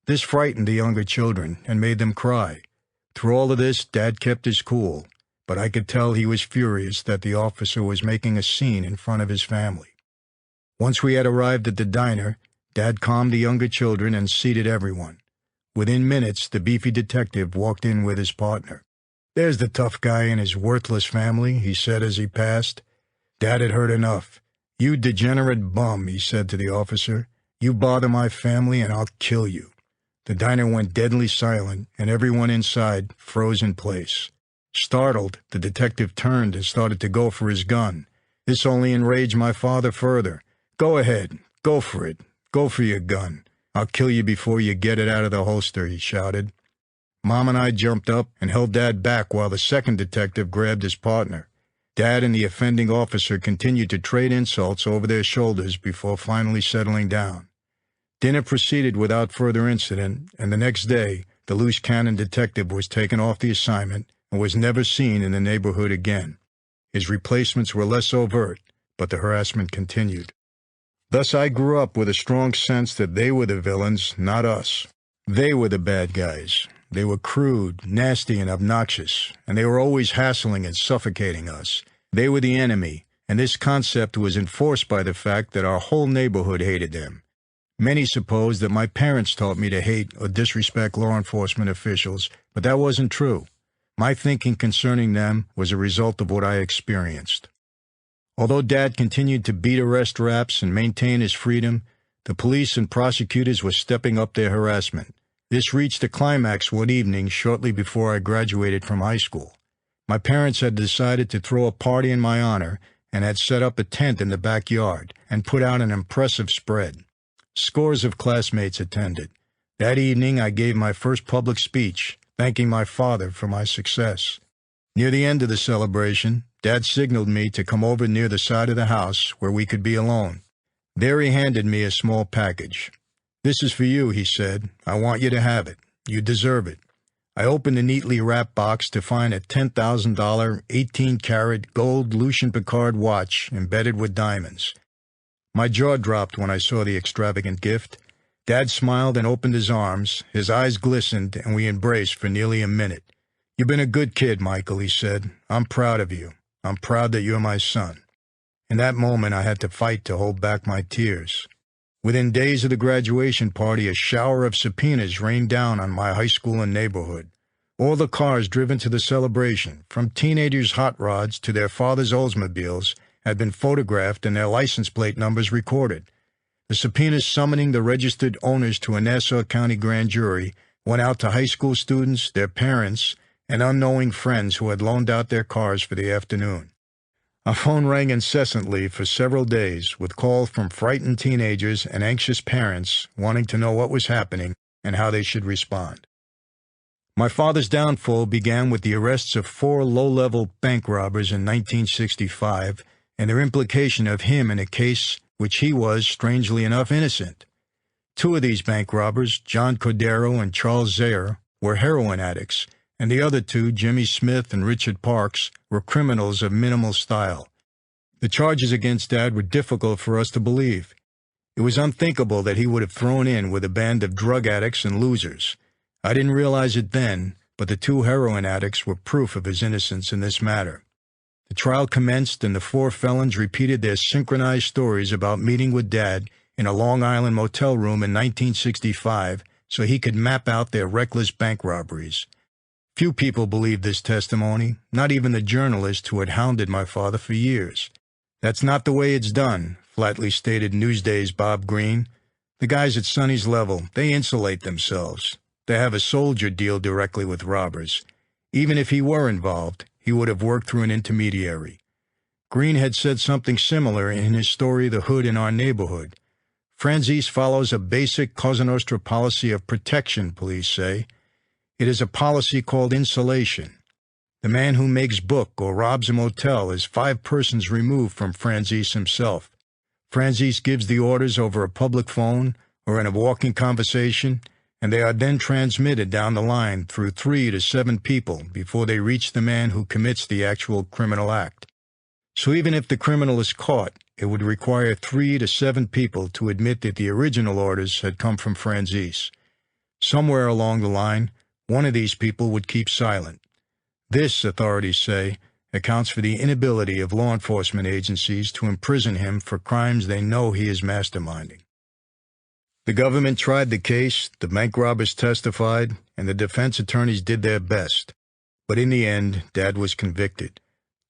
This frightened the younger children and made them cry. Through all of this, Dad kept his cool, but I could tell he was furious that the officer was making a scene in front of his family. Once we had arrived at the diner, Dad calmed the younger children and seated everyone. Within minutes, the beefy detective walked in with his partner. "There's the tough guy and his worthless family," he said as he passed. Dad had heard enough. "You degenerate bum," he said to the officer. "You bother my family and I'll kill you." The diner went deadly silent, and everyone inside froze in place. Startled, the detective turned and started to go for his gun. This only enraged my father further. "Go ahead. Go for it. Go for your gun. I'll kill you before you get it out of the holster," he shouted. Mom and I jumped up and held Dad back while the second detective grabbed his partner. Dad and the offending officer continued to trade insults over their shoulders before finally settling down. Dinner proceeded without further incident, and the next day, the loose cannon detective was taken off the assignment and was never seen in the neighborhood again. His replacements were less overt, but the harassment continued. Thus I grew up with a strong sense that they were the villains, not us. They were the bad guys. They were crude, nasty, and obnoxious, and they were always hassling and suffocating us. They were the enemy, and this concept was enforced by the fact that our whole neighborhood hated them. Many suppose that my parents taught me to hate or disrespect law enforcement officials, but that wasn't true. My thinking concerning them was a result of what I experienced. Although Dad continued to beat arrest raps and maintain his freedom, the police and prosecutors were stepping up their harassment. This reached a climax one evening shortly before I graduated from high school. My parents had decided to throw a party in my honor and had set up a tent in the backyard and put out an impressive spread. Scores of classmates attended. That evening, I gave my first public speech, thanking my father for my success. Near the end of the celebration, Dad signaled me to come over near the side of the house where we could be alone. There he handed me a small package. "This is for you," he said. "I want you to have it. You deserve it." I opened the neatly wrapped box to find a $10,000 18-karat gold Lucien Piccard watch embedded with diamonds. My jaw dropped when I saw the extravagant gift. Dad smiled and opened his arms. His eyes glistened, and we embraced for nearly a minute. "You've been a good kid, Michael," he said. "I'm proud of you. I'm proud that you're my son." In that moment, I had to fight to hold back my tears. Within days of the graduation party, a shower of subpoenas rained down on my high school and neighborhood. All the cars driven to the celebration, from teenagers' hot rods to their fathers' Oldsmobiles, had been photographed and their license plate numbers recorded. The subpoenas summoning the registered owners to a Nassau County grand jury went out to high school students, their parents, and unknowing friends who had loaned out their cars for the afternoon. Our phone rang incessantly for several days, with calls from frightened teenagers and anxious parents wanting to know what was happening and how they should respond. My father's downfall began with the arrests of 4 low-level bank robbers in 1965 and their implication of him in a case which he was, strangely enough, innocent. 2 of these bank robbers, John Cordero and Charles Zaire, were heroin addicts, and the other 2, Jimmy Smith and Richard Parks, were criminals of minimal style. The charges against Dad were difficult for us to believe. It was unthinkable that he would have thrown in with a band of drug addicts and losers. I didn't realize it then, but the 2 heroin addicts were proof of his innocence in this matter. The trial commenced, and the 4 felons repeated their synchronized stories about meeting with Dad in a Long Island motel room in 1965 so he could map out their reckless bank robberies. Few people believed this testimony, not even the journalist who had hounded my father for years. "That's not the way it's done," flatly stated Newsday's Bob Green. "The guys at Sonny's level, they insulate themselves. They have a soldier deal directly with robbers. Even if he were involved, he would have worked through an intermediary." Green had said something similar in his story The Hood in Our Neighborhood. Franzese follows a basic Cosa Nostra policy of protection, police say. It is a policy called insulation. The man who makes book or robs a motel is 5 persons removed from Franzese himself. Franzese gives the orders over a public phone or in a walking conversation, and they are then transmitted down the line through 3 to 7 people before they reach the man who commits the actual criminal act. So even if the criminal is caught, it would require 3 to 7 people to admit that the original orders had come from Franzese. Somewhere along the line, one of these people would keep silent. This, authorities say, accounts for the inability of law enforcement agencies to imprison him for crimes they know he is masterminding. The government tried the case, the bank robbers testified, and the defense attorneys did their best. But in the end, Dad was convicted.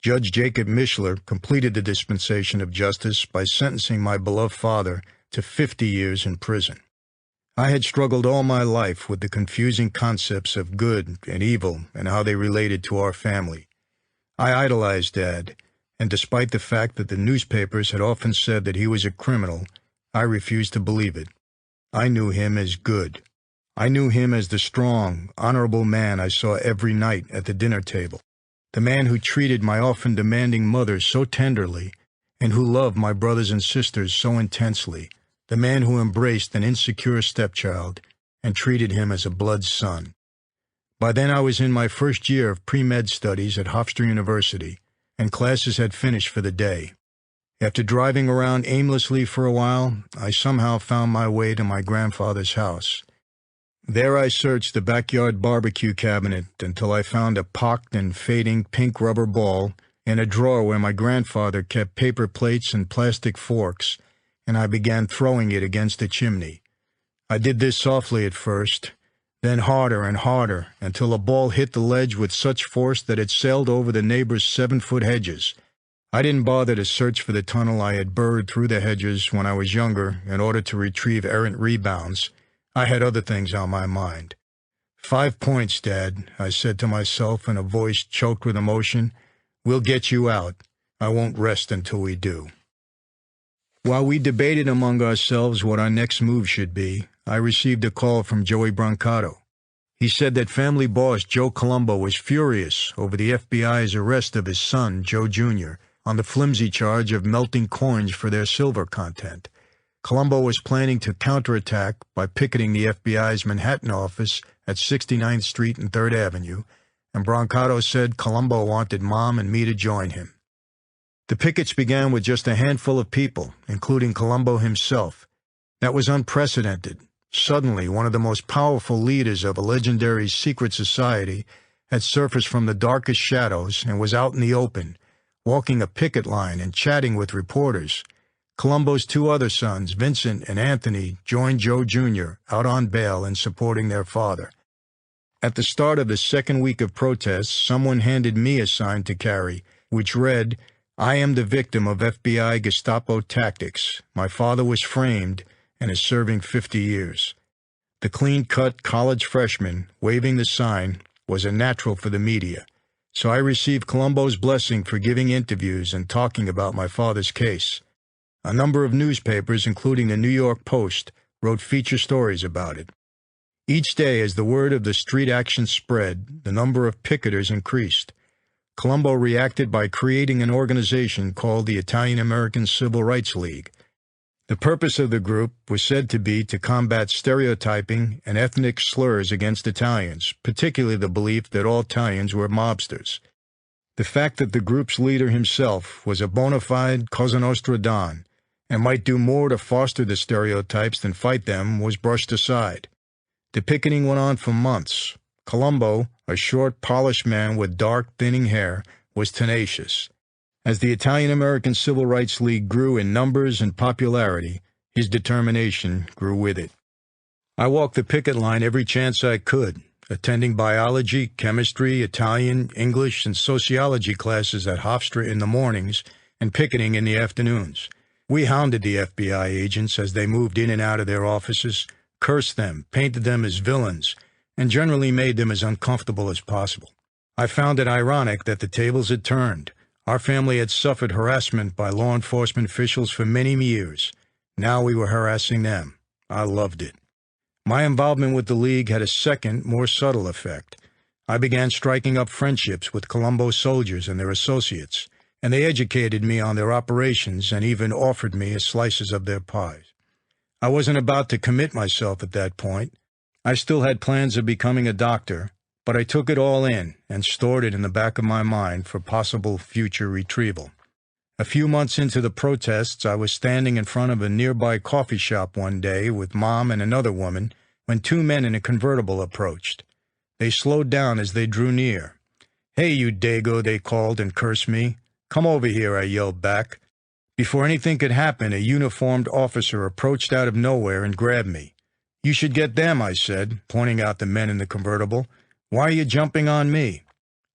Judge Jacob Mishler completed the dispensation of justice by sentencing my beloved father to 50 years in prison. I had struggled all my life with the confusing concepts of good and evil and how they related to our family. I idolized Dad, and despite the fact that the newspapers had often said that he was a criminal, I refused to believe it. I knew him as good. I knew him as the strong, honorable man I saw every night at the dinner table, the man who treated my often demanding mother so tenderly and who loved my brothers and sisters so intensely, the man who embraced an insecure stepchild and treated him as a blood son. By then I was in my first year of pre-med studies at Hofstra University, and classes had finished for the day. After driving around aimlessly for a while, I somehow found my way to my grandfather's house. There I searched the backyard barbecue cabinet until I found a pocked and fading pink rubber ball in a drawer where my grandfather kept paper plates and plastic forks, and I began throwing it against the chimney. I did this softly at first, then harder and harder, until the ball hit the ledge with such force that it sailed over the neighbor's 7-foot hedges. I didn't bother to search for the tunnel I had burrowed through the hedges when I was younger in order to retrieve errant rebounds. I had other things on my mind. 5 points, Dad, I said to myself in a voice choked with emotion. We'll get you out. I won't rest until we do. While we debated among ourselves what our next move should be, I received a call from Joey Brancato. He said that family boss Joe Colombo was furious over the FBI's arrest of his son, Joe Jr., on the flimsy charge of melting coins for their silver content. Colombo was planning to counterattack by picketing the FBI's Manhattan office at 69th Street and 3rd Avenue, and Brancato said Colombo wanted Mom and me to join him. The pickets began with just a handful of people, including Colombo himself. That was unprecedented. Suddenly, one of the most powerful leaders of a legendary secret society had surfaced from the darkest shadows and was out in the open, walking a picket line and chatting with reporters. Colombo's two other sons, Vincent and Anthony, joined Joe Jr. out on bail and supporting their father. At the start of the second week of protests, someone handed me a sign to carry, which read, "I am the victim of FBI Gestapo tactics. My father was framed and is serving 50 years. The clean-cut college freshman waving the sign was a natural for the media, so I received Colombo's blessing for giving interviews and talking about my father's case. A number of newspapers, including the New York Post, wrote feature stories about it. Each day, as the word of the street action spread, the number of picketers increased. Colombo reacted by creating an organization called the Italian-American Civil Rights League. The purpose of the group was said to be to combat stereotyping and ethnic slurs against Italians, particularly the belief that all Italians were mobsters. The fact that the group's leader himself was a bona fide Cosa Nostra Don and might do more to foster the stereotypes than fight them was brushed aside. The picketing went on for months. Colombo, a short, polished man with dark, thinning hair, was tenacious. As the Italian-American Civil Rights League grew in numbers and popularity, his determination grew with it. I walked the picket line every chance I could, attending biology, chemistry, Italian, English, and sociology classes at Hofstra in the mornings and picketing in the afternoons. We hounded the FBI agents as they moved in and out of their offices, cursed them, painted them as villains, and generally made them as uncomfortable as possible. I found it ironic that the tables had turned. Our family had suffered harassment by law enforcement officials for many years. Now we were harassing them. I loved it. My involvement with the League had a second, more subtle effect. I began striking up friendships with Colombo soldiers and their associates, and they educated me on their operations and even offered me slices of their pies. I wasn't about to commit myself at that point. I still had plans of becoming a doctor, but I took it all in and stored it in the back of my mind for possible future retrieval. A few months into the protests, I was standing in front of a nearby coffee shop one day with Mom and another woman when two men in a convertible approached. They slowed down as they drew near. "Hey, you Dago," they called and cursed me. "Come over here," I yelled back. Before anything could happen, a uniformed officer approached out of nowhere and grabbed me. "You should get them," I said, pointing out the men in the convertible. "Why are you jumping on me?"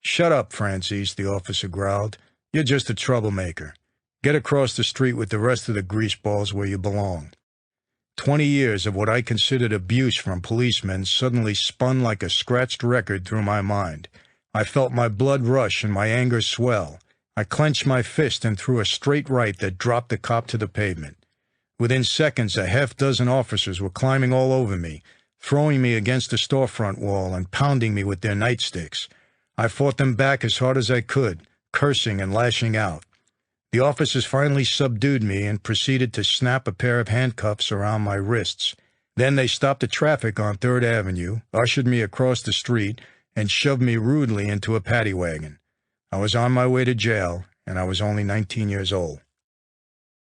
"Shut up, Franzese," the officer growled. "You're just a troublemaker. Get across the street with the rest of the greaseballs where you belong." 20 years of what I considered abuse from policemen suddenly spun like a scratched record through my mind. I felt my blood rush and my anger swell. I clenched my fist and threw a straight right that dropped the cop to the pavement. Within seconds, a half-dozen officers were climbing all over me, throwing me against a storefront wall and pounding me with their nightsticks. I fought them back as hard as I could, cursing and lashing out. The officers finally subdued me and proceeded to snap a pair of handcuffs around my wrists. Then they stopped the traffic on 3rd Avenue, ushered me across the street, and shoved me rudely into a paddy wagon. I was on my way to jail, and I was only 19 years old.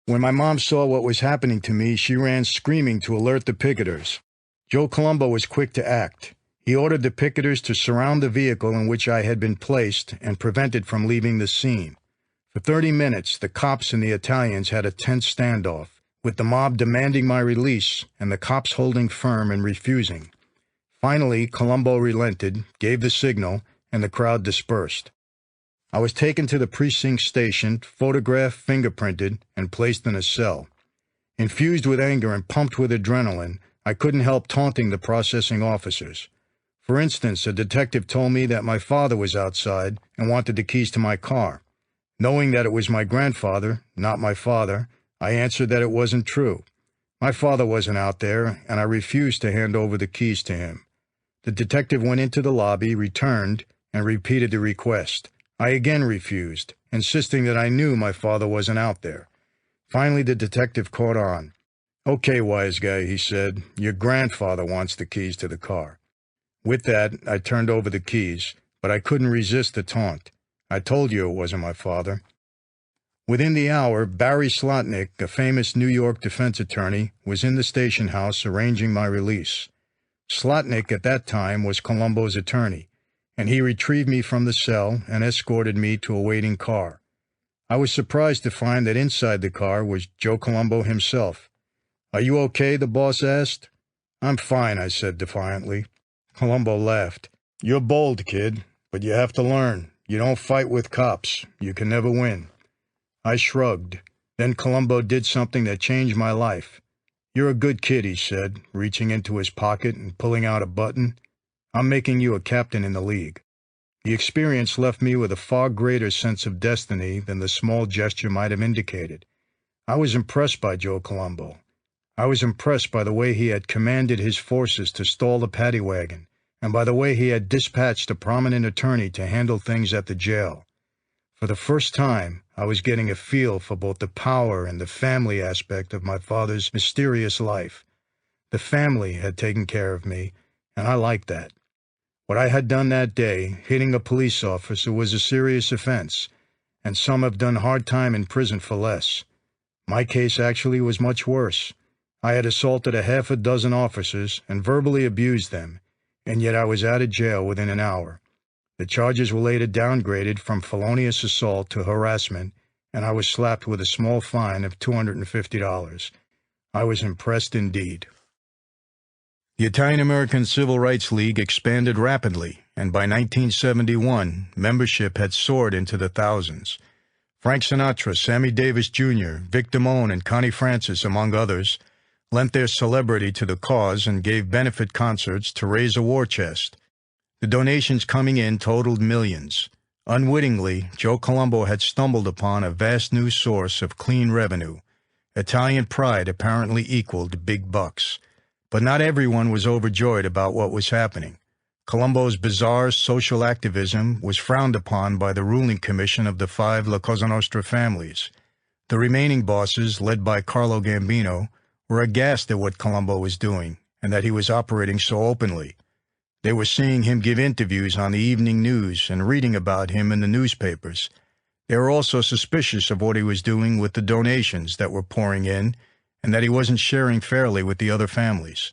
When my mom saw what was happening to me, she ran screaming to alert the picketers. Joe Colombo was quick to act. He ordered the picketers to surround the vehicle in which I had been placed and prevent it from leaving the scene. For 30 minutes, the cops and the Italians had a tense standoff, with the mob demanding my release and the cops holding firm and refusing. Finally, Colombo relented, gave the signal, and the crowd dispersed. I was taken to the precinct station, photographed, fingerprinted, and placed in a cell. Infused with anger and pumped with adrenaline, I couldn't help taunting the processing officers. For instance, a detective told me that my father was outside and wanted the keys to my car. Knowing that it was my grandfather, not my father, I answered that it wasn't true. My father wasn't out there, and I refused to hand over the keys to him. The detective went into the lobby, returned, and repeated the request. I again refused, insisting that I knew my father wasn't out there. Finally, the detective caught on. "Okay, wise guy," he said, "your grandfather wants the keys to the car." With that, I turned over the keys, but I couldn't resist the taunt. "I told you it wasn't my father." Within the hour, Barry Slotnick, a famous New York defense attorney, was in the station house arranging my release. Slotnick at that time was Colombo's attorney, and he retrieved me from the cell and escorted me to a waiting car. I was surprised to find that inside the car was Joe Colombo himself. "Are you okay?" the boss asked. "I'm fine," I said defiantly. Colombo laughed. "You're bold, kid, but you have to learn. You don't fight with cops. You can never win." I shrugged. Then Colombo did something that changed my life. "You're a good kid," he said, reaching into his pocket and pulling out a button. "I'm making you a captain in the league." The experience left me with a far greater sense of destiny than the small gesture might have indicated. I was impressed by Joe Colombo. I was impressed by the way he had commanded his forces to stall the paddy wagon, and by the way he had dispatched a prominent attorney to handle things at the jail. For the first time, I was getting a feel for both the power and the family aspect of my father's mysterious life. The family had taken care of me, and I liked that. What I had done that day, hitting a police officer, was a serious offense, and some have done hard time in prison for less. My case actually was much worse. I had assaulted a half a dozen officers and verbally abused them, and yet I was out of jail within an hour. The charges were later downgraded from felonious assault to harassment, and I was slapped with a small fine of $250. I was impressed indeed. The Italian-American Civil Rights League expanded rapidly, and by 1971, membership had soared into the thousands. Frank Sinatra, Sammy Davis Jr., Vic Damone, and Connie Francis, among others, lent their celebrity to the cause and gave benefit concerts to raise a war chest. The donations coming in totaled millions. Unwittingly, Joe Colombo had stumbled upon a vast new source of clean revenue. Italian pride apparently equaled big bucks. But not everyone was overjoyed about what was happening. Colombo's bizarre social activism was frowned upon by the ruling commission of the 5 La Cosa Nostra families. The remaining bosses, led by Carlo Gambino, were aghast at what Colombo was doing and that he was operating so openly. They were seeing him give interviews on the evening news and reading about him in the newspapers. They were also suspicious of what he was doing with the donations that were pouring in and that he wasn't sharing fairly with the other families.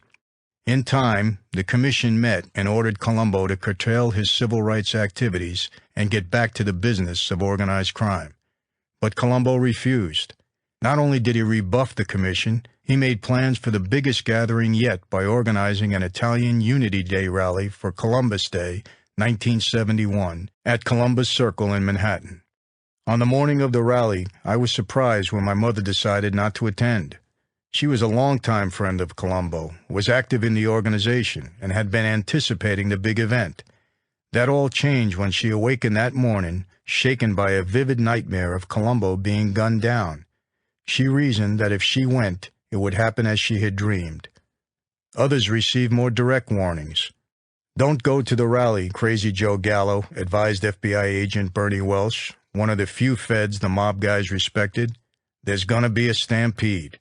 In time, the commission met and ordered Colombo to curtail his civil rights activities and get back to the business of organized crime. But Colombo refused. Not only did he rebuff the commission, he made plans for the biggest gathering yet by organizing an Italian Unity Day rally for Columbus Day, 1971, at Columbus Circle in Manhattan. On the morning of the rally, I was surprised when my mother decided not to attend. She was a longtime friend of Colombo, was active in the organization, and had been anticipating the big event. That all changed when she awakened that morning, shaken by a vivid nightmare of Colombo being gunned down. She reasoned that if she went, it would happen as she had dreamed. Others received more direct warnings. "Don't go to the rally, Crazy Joe Gallo," advised FBI agent Bernie Welsh, one of the few feds the mob guys respected. "There's gonna be a stampede."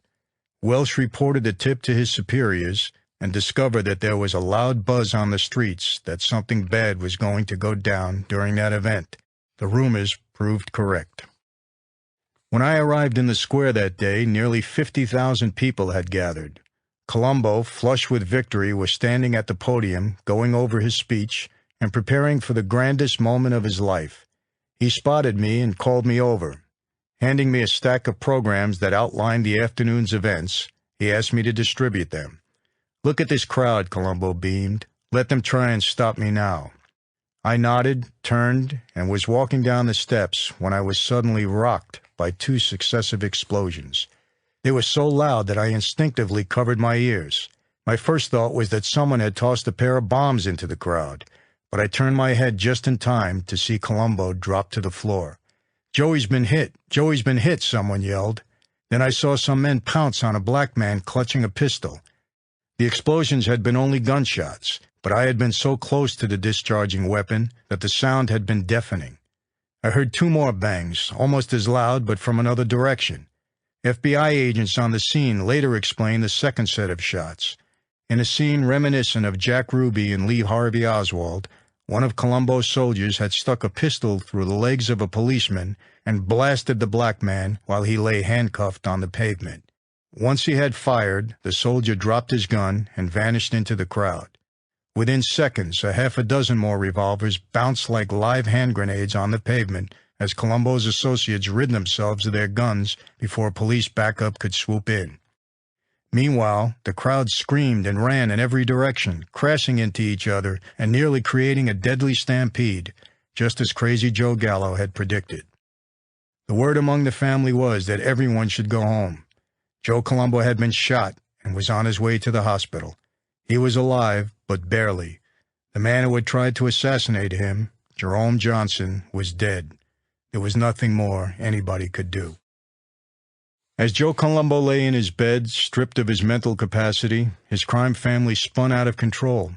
Welsh reported the tip to his superiors and discovered that there was a loud buzz on the streets that something bad was going to go down during that event. The rumors proved correct. When I arrived in the square that day, nearly 50,000 people had gathered. Colombo, flush with victory, was standing at the podium, going over his speech and preparing for the grandest moment of his life. He spotted me and called me over. Handing me a stack of programs that outlined the afternoon's events, he asked me to distribute them. "Look at this crowd," Colombo beamed. "Let them try and stop me now." I nodded, turned, and was walking down the steps when I was suddenly rocked by 2 successive explosions. They were so loud that I instinctively covered my ears. My first thought was that someone had tossed a pair of bombs into the crowd, but I turned my head just in time to see Colombo drop to the floor. "Joey's been hit! Joey's been hit!" someone yelled. Then I saw some men pounce on a black man clutching a pistol. The explosions had been only gunshots, but I had been so close to the discharging weapon that the sound had been deafening. I heard two more bangs, almost as loud but from another direction. FBI agents on the scene later explained the second set of shots. In a scene reminiscent of Jack Ruby and Lee Harvey Oswald, one of Colombo's soldiers had stuck a pistol through the legs of a policeman and blasted the black man while he lay handcuffed on the pavement. Once he had fired, the soldier dropped his gun and vanished into the crowd. Within seconds, a half a dozen more revolvers bounced like live hand grenades on the pavement as Colombo's associates rid themselves of their guns before police backup could swoop in. Meanwhile, the crowd screamed and ran in every direction, crashing into each other and nearly creating a deadly stampede, just as Crazy Joe Gallo had predicted. The word among the family was that everyone should go home. Joe Colombo had been shot and was on his way to the hospital. He was alive, but barely. The man who had tried to assassinate him, Jerome Johnson, was dead. There was nothing more anybody could do. As Joe Colombo lay in his bed, stripped of his mental capacity, his crime family spun out of control.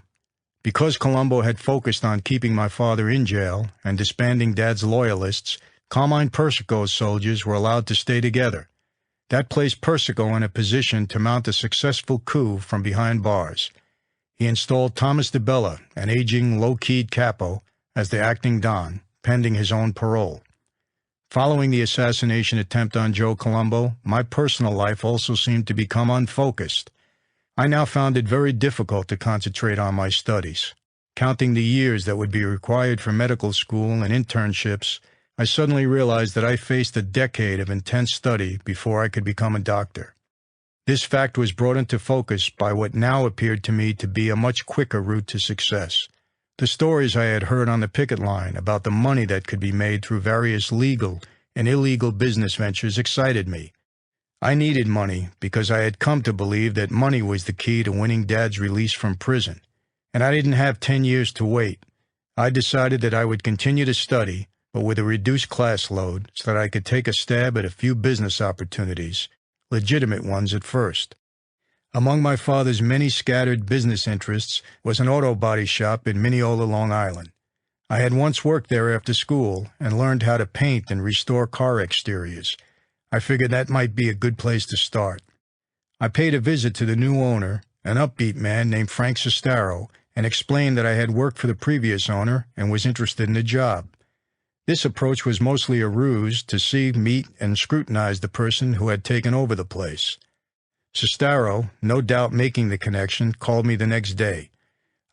Because Colombo had focused on keeping my father in jail and disbanding Dad's loyalists, Carmine Persico's soldiers were allowed to stay together. That placed Persico in a position to mount a successful coup from behind bars. He installed Thomas DeBella, an aging, low-keyed capo, as the acting Don, pending his own parole. Following the assassination attempt on Joe Colombo, my personal life also seemed to become unfocused. I now found it very difficult to concentrate on my studies. Counting the years that would be required for medical school and internships, I suddenly realized that I faced a decade of intense study before I could become a doctor. This fact was brought into focus by what now appeared to me to be a much quicker route to success. The stories I had heard on the picket line about the money that could be made through various legal and illegal business ventures excited me. I needed money because I had come to believe that money was the key to winning Dad's release from prison, and I didn't have 10 years to wait. I decided that I would continue to study, but with a reduced class load so that I could take a stab at a few business opportunities, legitimate ones at first. Among my father's many scattered business interests was an auto body shop in Mineola, Long Island. I had once worked there after school and learned how to paint and restore car exteriors. I figured that might be a good place to start. I paid a visit to the new owner, an upbeat man named Frank Sestaro, and explained that I had worked for the previous owner and was interested in the job. This approach was mostly a ruse to see, meet, and scrutinize the person who had taken over the place. Sestaro, no doubt making the connection, called me the next day.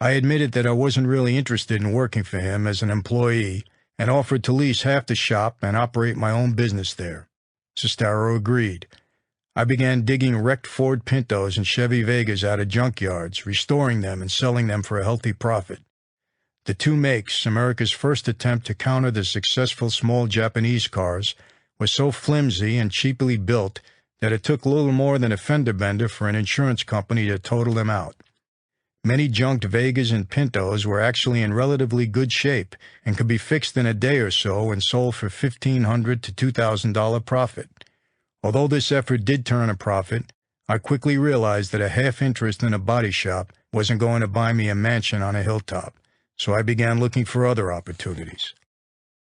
I admitted that I wasn't really interested in working for him as an employee and offered to lease half the shop and operate my own business there. Sestaro agreed. I began digging wrecked Ford Pintos and Chevy Vegas out of junkyards, restoring them and selling them for a healthy profit. The two makes, America's first attempt to counter the successful small Japanese cars, was so flimsy and cheaply built that it took little more than a fender bender for an insurance company to total them out. Many junked Vegas and Pintos were actually in relatively good shape and could be fixed in a day or so and sold for $1,500 to $2,000 profit. Although this effort did turn a profit, I quickly realized that a half interest in a body shop wasn't going to buy me a mansion on a hilltop, so I began looking for other opportunities.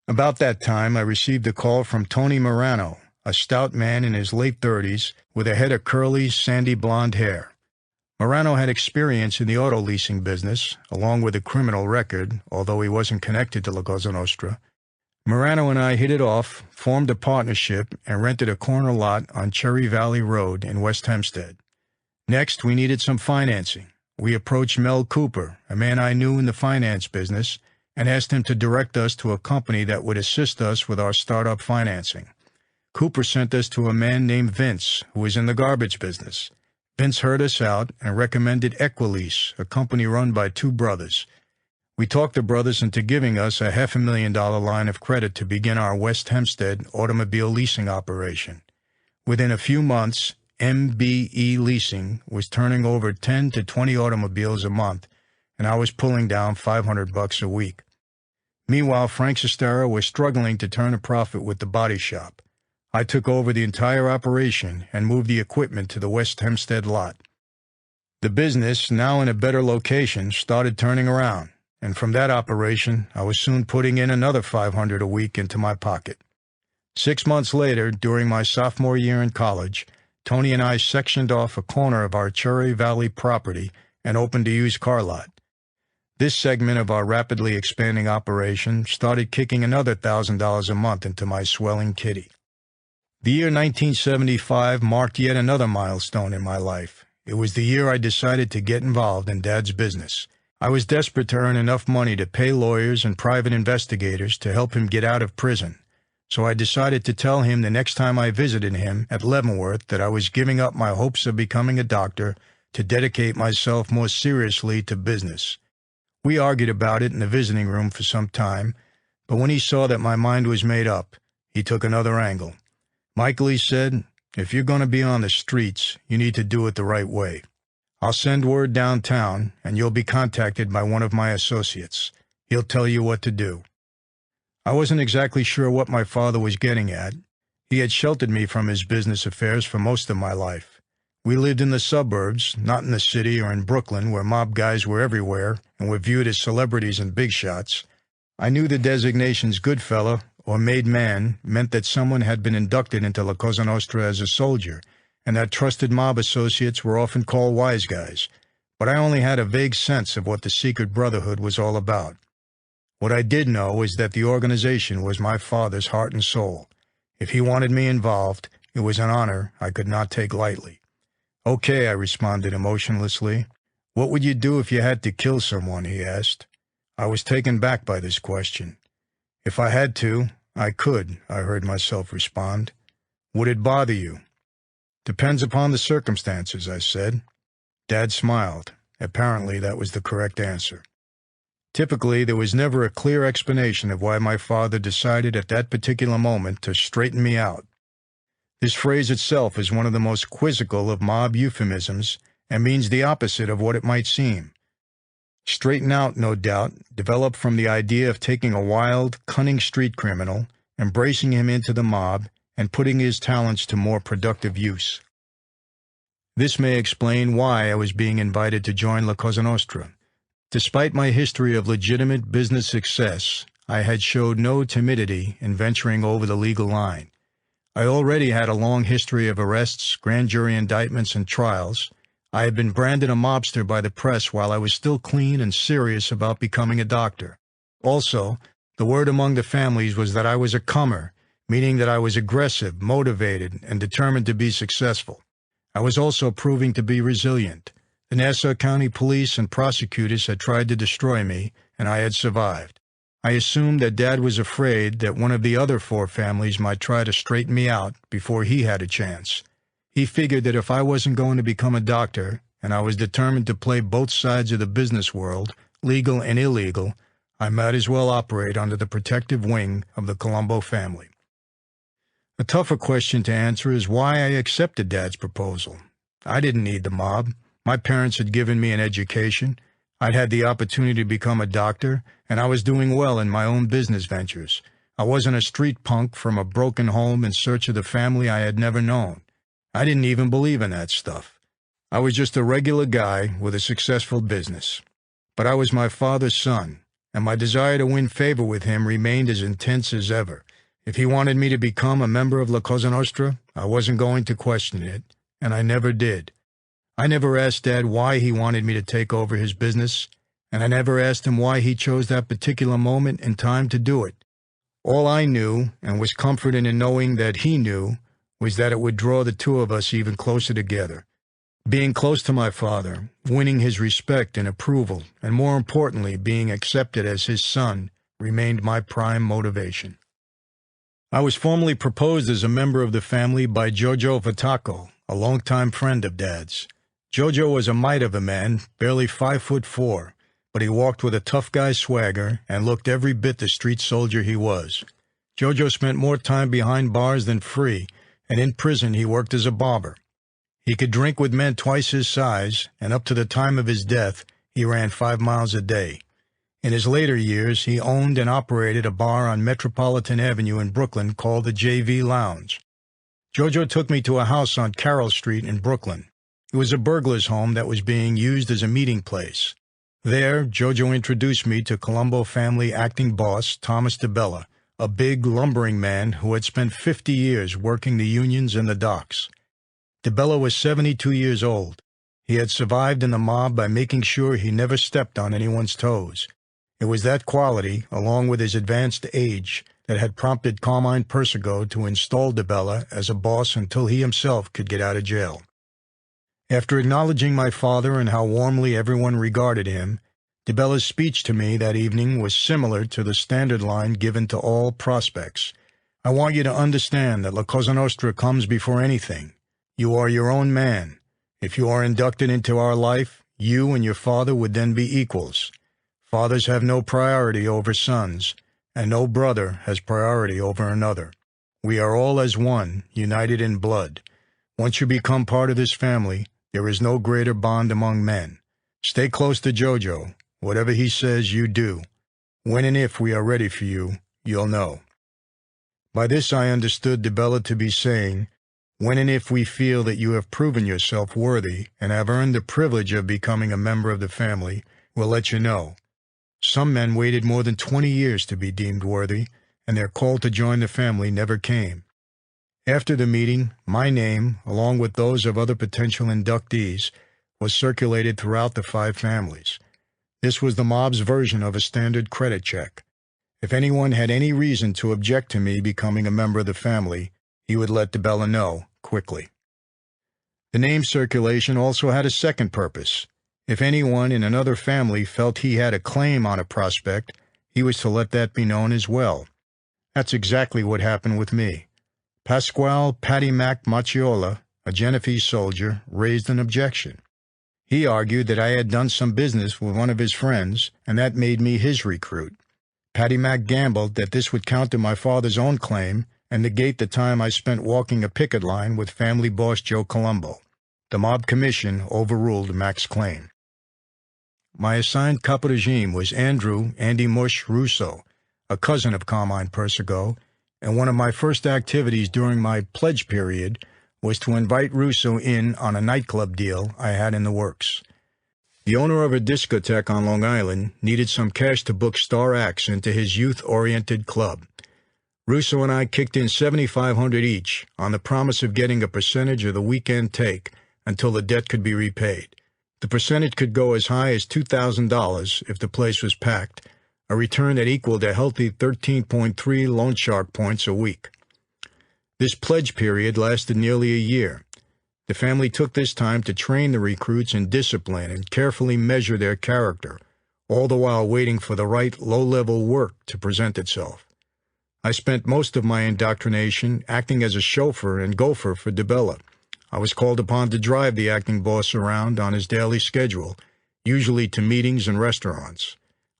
About that time, I received a call from Tony Morano, a stout man in his late 30s with a head of curly, sandy blonde hair. Morano had experience in the auto leasing business, along with a criminal record, although he wasn't connected to La Cosa Nostra. Morano and I hit it off, formed a partnership, and rented a corner lot on Cherry Valley Road in West Hempstead. Next, we needed some financing. We approached Mel Cooper, a man I knew in the finance business, and asked him to direct us to a company that would assist us with our startup financing. Cooper sent us to a man named Vince, who was in the garbage business. Vince heard us out and recommended Equilease, a company run by two brothers. We talked the brothers into giving us a $500,000 line of credit to begin our West Hempstead automobile leasing operation. Within a few months, MBE Leasing was turning over 10 to 20 automobiles a month, and I was pulling down $500 a week. Meanwhile, Frank Sestaro was struggling to turn a profit with the body shop. I took over the entire operation and moved the equipment to the West Hempstead lot. The business, now in a better location, started turning around, and from that operation, I was soon putting in another $500 a week into my pocket. 6 months later, during my sophomore year in college, Tony and I sectioned off a corner of our Cherry Valley property and opened a used car lot. This segment of our rapidly expanding operation started kicking another $1,000 a month into my swelling kitty. The year 1975 marked yet another milestone in my life. It was the year I decided to get involved in Dad's business. I was desperate to earn enough money to pay lawyers and private investigators to help him get out of prison. So I decided to tell him the next time I visited him at Leavenworth that I was giving up my hopes of becoming a doctor to dedicate myself more seriously to business. We argued about it in the visiting room for some time, but when he saw that my mind was made up, he took another angle. "Michael," he said, "if you're going to be on the streets, you need to do it the right way. I'll send word downtown, and you'll be contacted by one of my associates. He'll tell you what to do." I wasn't exactly sure what my father was getting at. He had sheltered me from his business affairs for most of my life. We lived in the suburbs, not in the city or in Brooklyn, where mob guys were everywhere and were viewed as celebrities and big shots. I knew the designations good fella or made man meant that someone had been inducted into La Cosa Nostra as a soldier, and that trusted mob associates were often called wise guys. But I only had a vague sense of what the secret brotherhood was all about. What I did know is that the organization was my father's heart and soul. If he wanted me involved, it was an honor I could not take lightly. "Okay," I responded emotionlessly. "What would you do if you had to kill someone?" he asked. I was taken back by this question. "If I had to, I could," I heard myself respond. "Would it bother you?" "Depends upon the circumstances," I said. Dad smiled. Apparently that was the correct answer. Typically, there was never a clear explanation of why my father decided at that particular moment to straighten me out. This phrase itself is one of the most quizzical of mob euphemisms and means the opposite of what it might seem. Straighten out, no doubt, developed from the idea of taking a wild, cunning street criminal, embracing him into the mob, and putting his talents to more productive use. This may explain why I was being invited to join La Cosa Nostra. Despite my history of legitimate business success, I had showed no timidity in venturing over the legal line. I already had a long history of arrests, grand jury indictments, and trials. I had been branded a mobster by the press while I was still clean and serious about becoming a doctor. Also, the word among the families was that I was a comer, meaning that I was aggressive, motivated, and determined to be successful. I was also proving to be resilient. The Nassau County police and prosecutors had tried to destroy me, and I had survived. I assumed that Dad was afraid that one of the other 4 families might try to straighten me out before he had a chance. He figured that if I wasn't going to become a doctor, and I was determined to play both sides of the business world, legal and illegal, I might as well operate under the protective wing of the Colombo family. A tougher question to answer is why I accepted Dad's proposal. I didn't need the mob. My parents had given me an education. I'd had the opportunity to become a doctor, and I was doing well in my own business ventures. I wasn't a street punk from a broken home in search of the family I had never known. I didn't even believe in that stuff. I was just a regular guy with a successful business. But I was my father's son, and my desire to win favor with him remained as intense as ever. If he wanted me to become a member of La Cosa Nostra, I wasn't going to question it, and I never did. I never asked Dad why he wanted me to take over his business, and I never asked him why he chose that particular moment in time to do it. All I knew, and was comforted in knowing that he knew, was that it would draw the 2 of us even closer together. Being close to my father, winning his respect and approval, and more importantly, being accepted as his son, remained my prime motivation. I was formally proposed as a member of the family by Jojo Vataco, a longtime friend of Dad's. Jojo was a mite of a man, barely 5'4", but he walked with a tough guy swagger and looked every bit the street soldier he was. Jojo spent more time behind bars than free, and in prison he worked as a barber. He could drink with men twice his size, and up to the time of his death, he ran 5 miles a day. In his later years, he owned and operated a bar on Metropolitan Avenue in Brooklyn called the JV Lounge. Jojo took me to a house on Carroll Street in Brooklyn. It was a burglar's home that was being used as a meeting place. There, Jojo introduced me to Colombo family acting boss Thomas DeBella, a big, lumbering man who had spent 50 years working the unions and the docks. DeBella was 72 years old. He had survived in the mob by making sure he never stepped on anyone's toes. It was that quality, along with his advanced age, that had prompted Carmine Persico to install DeBella as a boss until he himself could get out of jail. After acknowledging my father and how warmly everyone regarded him, DeBella's speech to me that evening was similar to the standard line given to all prospects. I want you to understand that La Cosa Nostra comes before anything. You are your own man. If you are inducted into our life, you and your father would then be equals. Fathers have no priority over sons, and no brother has priority over another. We are all as one, united in blood. Once you become part of this family, there is no greater bond among men. Stay close to Jojo. Whatever he says, you do. When and if we are ready for you, you'll know. By this I understood DeBella to be saying, when and if we feel that you have proven yourself worthy and have earned the privilege of becoming a member of the family, we'll let you know. Some men waited more than 20 years to be deemed worthy, and their call to join the family never came. After the meeting, my name, along with those of other potential inductees, was circulated throughout the 5 families. This was the mob's version of a standard credit check. If anyone had any reason to object to me becoming a member of the family, he would let DeBella know quickly. The name circulation also had a second purpose. If anyone in another family felt he had a claim on a prospect, he was to let that be known as well. That's exactly what happened with me. Pasquale Patty Mac Macchiola, a Genovese soldier, raised an objection. He argued that I had done some business with one of his friends, and that made me his recruit. Patty Mac gambled that this would counter my father's own claim and negate the time I spent walking a picket line with family boss Joe Colombo. The mob commission overruled Mac's claim. My assigned caporegime was Andy Mush Russo, a cousin of Carmine Persico, and one of my first activities during my pledge period was to invite Russo in on a nightclub deal I had in the works. The owner of a discotheque on Long Island needed some cash to book star acts into his youth-oriented club. Russo and I kicked in $7,500 each on the promise of getting a percentage of the weekend take until the debt could be repaid. The percentage could go as high as $2,000 if the place was packed, a return that equaled a healthy 13.3 loan shark points a week. This pledge period lasted nearly a year. The family took this time to train the recruits in discipline and carefully measure their character, all the while waiting for the right low-level work to present itself. I spent most of my indoctrination acting as a chauffeur and gopher for DeBella. I was called upon to drive the acting boss around on his daily schedule, usually to meetings and restaurants.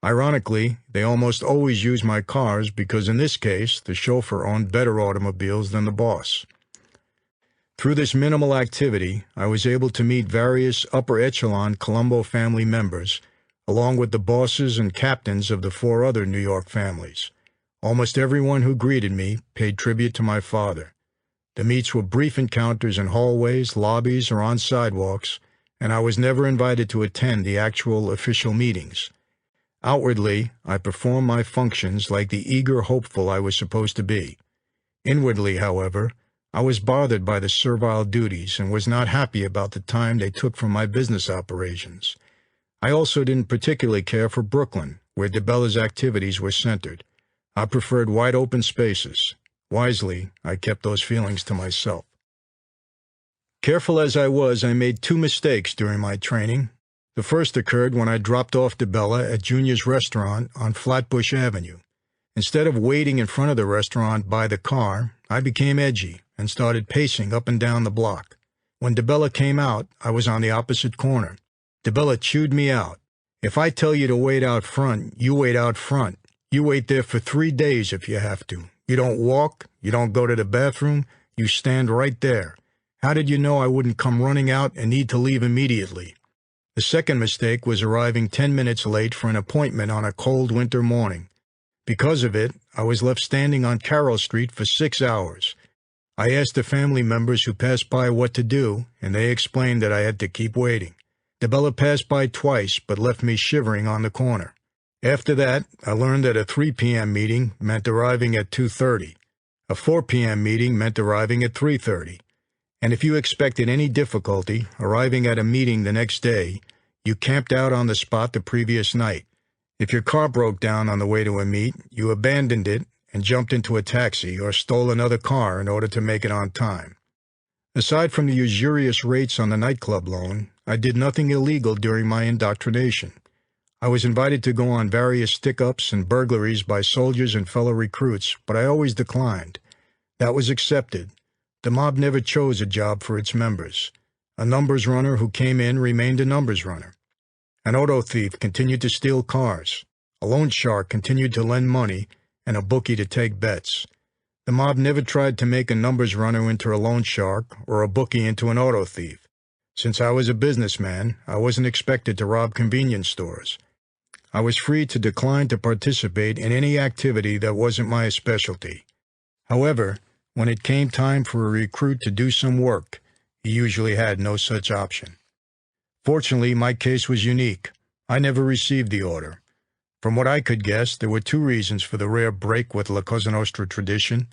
Ironically, they almost always used my cars because in this case, the chauffeur owned better automobiles than the boss. Through this minimal activity, I was able to meet various upper-echelon Colombo family members, along with the bosses and captains of the 4 other New York families. Almost everyone who greeted me paid tribute to my father. The meets were brief encounters in hallways, lobbies, or on sidewalks, and I was never invited to attend the actual official meetings. Outwardly, I performed my functions like the eager hopeful I was supposed to be. Inwardly, however, I was bothered by the servile duties and was not happy about the time they took from my business operations. I also didn't particularly care for Brooklyn, where DeBella's activities were centered. I preferred wide-open spaces. Wisely, I kept those feelings to myself. Careful as I was, I made 2 mistakes during my training. The first occurred when I dropped off DeBella at Junior's restaurant on Flatbush Avenue. Instead of waiting in front of the restaurant by the car, I became edgy and started pacing up and down the block. When DeBella came out, I was on the opposite corner. DeBella chewed me out. If I tell you to wait out front, you wait out front. You wait there for 3 days if you have to. You don't walk, you don't go to the bathroom, you stand right there. How did you know I wouldn't come running out and need to leave immediately? The second mistake was arriving 10 minutes late for an appointment on a cold winter morning. Because of it, I was left standing on Carroll Street for 6 hours. I asked the family members who passed by what to do, and they explained that I had to keep waiting. DeBella passed by twice, but left me shivering on the corner. After that, I learned that a 3 p.m. meeting meant arriving at 2:30. A 4 p.m. meeting meant arriving at 3:30. And if you expected any difficulty arriving at a meeting the next day, you camped out on the spot the previous night. If your car broke down on the way to a meet, you abandoned it and jumped into a taxi or stole another car in order to make it on time. Aside from the usurious rates on the nightclub loan, I did nothing illegal during my indoctrination. I was invited to go on various stick-ups and burglaries by soldiers and fellow recruits, but I always declined. That was accepted. The mob never chose a job for its members. A numbers runner who came in remained a numbers runner. An auto thief continued to steal cars. A loan shark continued to lend money, and a bookie to take bets. The mob never tried to make a numbers runner into a loan shark or a bookie into an auto thief. Since I was a businessman, I wasn't expected to rob convenience stores. I was free to decline to participate in any activity that wasn't my specialty. However, when it came time for a recruit to do some work, he usually had no such option. Fortunately, my case was unique. I never received the order. From what I could guess, there were two reasons for the rare break with La Cosa Nostra tradition.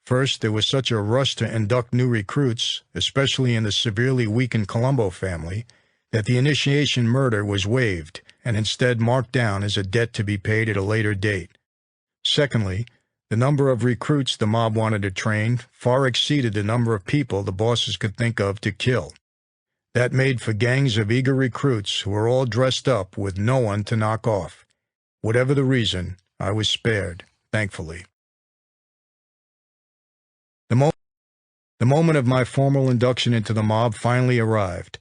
First, there was such a rush to induct new recruits, especially in the severely weakened Colombo family, that the initiation murder was waived and instead marked down as a debt to be paid at a later date. Secondly, the number of recruits the mob wanted to train far exceeded the number of people the bosses could think of to kill. That made for gangs of eager recruits who were all dressed up with no one to knock off. Whatever the reason, I was spared, thankfully. The moment of my formal induction into the mob finally arrived.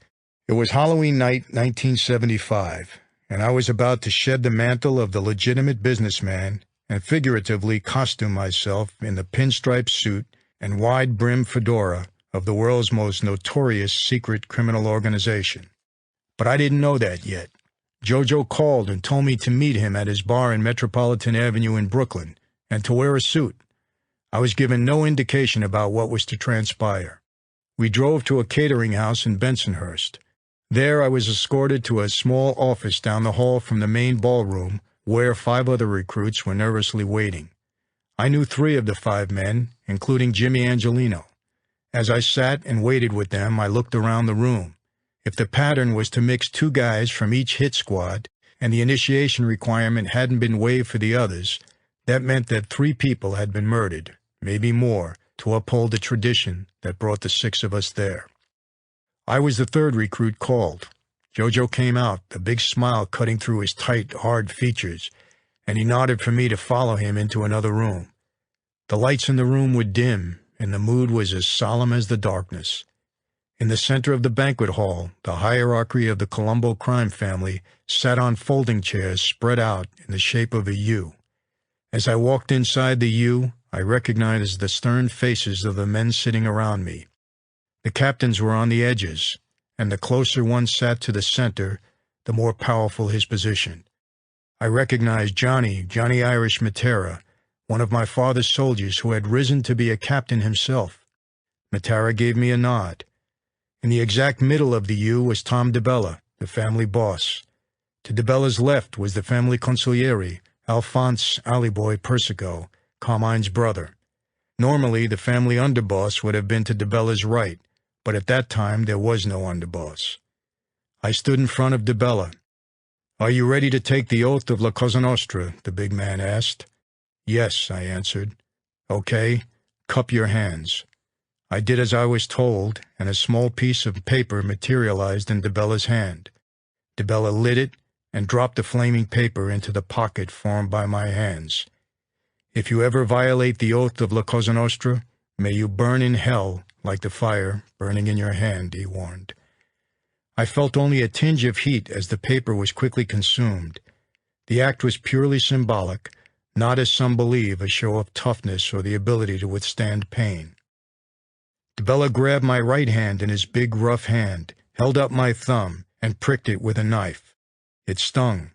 It was Halloween night, 1975, and I was about to shed the mantle of the legitimate businessman and figuratively costume myself in the pinstripe suit and wide-brimmed fedora of the world's most notorious secret criminal organization. But I didn't know that yet. Jojo called and told me to meet him at his bar in Metropolitan Avenue in Brooklyn, and to wear a suit. I was given no indication about what was to transpire. We drove to a catering house in Bensonhurst. There I was escorted to a small office down the hall from the main ballroom, where 5 other recruits were nervously waiting. I knew 3 of the 5 men, including Jimmy Angelino. As I sat and waited with them, I looked around the room. If the pattern was to mix 2 guys from each hit squad, and the initiation requirement hadn't been waived for the others, that meant that 3 people had been murdered, maybe more, to uphold the tradition that brought the 6 of us there. I was the 3rd recruit called. Jojo came out, a big smile cutting through his tight, hard features, and he nodded for me to follow him into another room. The lights in the room were dim, and the mood was as solemn as the darkness. In the center of the banquet hall, the hierarchy of the Colombo crime family sat on folding chairs spread out in the shape of a U. As I walked inside the U, I recognized the stern faces of the men sitting around me. The captains were on the edges, and the closer one sat to the center, the more powerful his position. I recognized Johnny Irish Matera, one of my father's soldiers who had risen to be a captain himself. Matera gave me a nod. In the exact middle of the U was Tom DeBella, the family boss. To DeBella's left was the family consigliere, Alphonse Aliboy Persico, Carmine's brother. Normally, the family underboss would have been to DeBella's right, but at that time there was no underboss. I stood in front of DeBella. "Are you ready to take the oath of La Cosa Nostra?" the big man asked. "Yes," I answered. "Okay, cup your hands." I did as I was told, and a small piece of paper materialized in DeBella's hand. DeBella lit it and dropped the flaming paper into the pocket formed by my hands. "If you ever violate the oath of La Cosa Nostra, may you burn in hell like the fire burning in your hand," he warned. I felt only a tinge of heat as the paper was quickly consumed. The act was purely symbolic, not, as some believe, a show of toughness or the ability to withstand pain. DeBella grabbed my right hand in his big, rough hand, held up my thumb, and pricked it with a knife. It stung.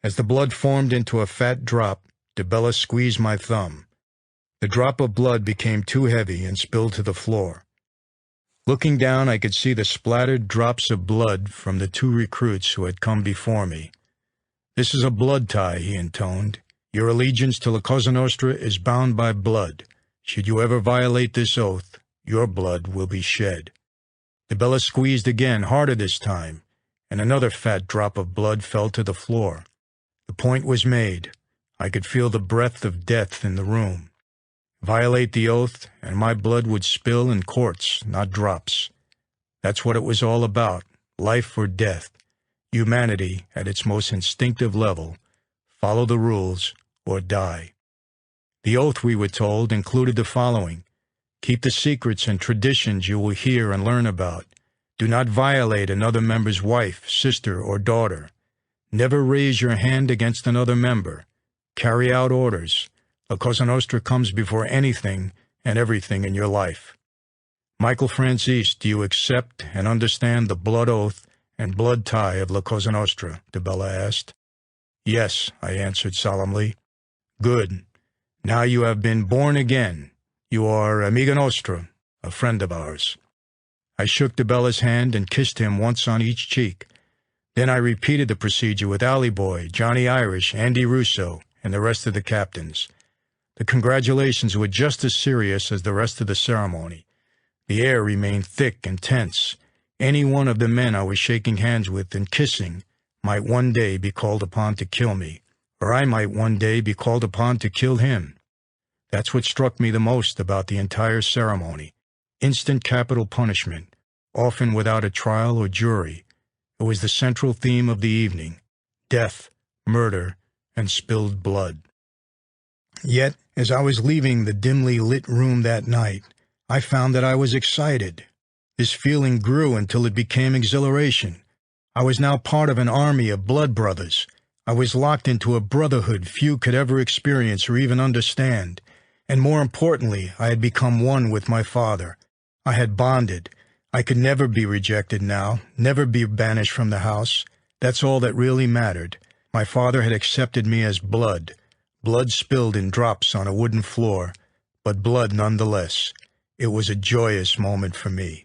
As the blood formed into a fat drop, DeBella squeezed my thumb. The drop of blood became too heavy and spilled to the floor. Looking down, I could see the splattered drops of blood from the 2 recruits who had come before me. "This is a blood tie," he intoned. "Your allegiance to La Cosa Nostra is bound by blood. Should you ever violate this oath, your blood will be shed." The Bella squeezed again, harder this time, and another fat drop of blood fell to the floor. The point was made. I could feel the breath of death in the room. Violate the oath, and my blood would spill in quarts, not drops. That's what it was all about, life or death. Humanity at its most instinctive level. Follow the rules or die. The oath, we were told, included the following: keep the secrets and traditions you will hear and learn about. Do not violate another member's wife, sister, or daughter. Never raise your hand against another member. Carry out orders. La Cosa Nostra comes before anything and everything in your life. Michael Franzese, do you accept and understand the blood oath and blood tie of La Cosa Nostra? DeBella asked. Yes, I answered solemnly. Good. Now you have been born again. You are Amiga Nostra, a friend of ours. I shook DeBella's hand and kissed him once on each cheek. Then I repeated the procedure with Allie Boy, Johnny Irish, Andy Russo, and the rest of the captains. The congratulations were just as serious as the rest of the ceremony. The air remained thick and tense. Any one of the men I was shaking hands with and kissing might one day be called upon to kill me, or I might one day be called upon to kill him. That's what struck me the most about the entire ceremony. Instant capital punishment, often without a trial or jury. It was the central theme of the evening: death, murder, and spilled blood. Yet, as I was leaving the dimly lit room that night, I found that I was excited. This feeling grew until it became exhilaration. I was now part of an army of blood brothers. I was locked into a brotherhood few could ever experience or even understand. And more importantly, I had become one with my father. I had bonded. I could never be rejected now, never be banished from the house. That's all that really mattered. My father had accepted me as blood. Blood spilled in drops on a wooden floor, but blood nonetheless. It was a joyous moment for me.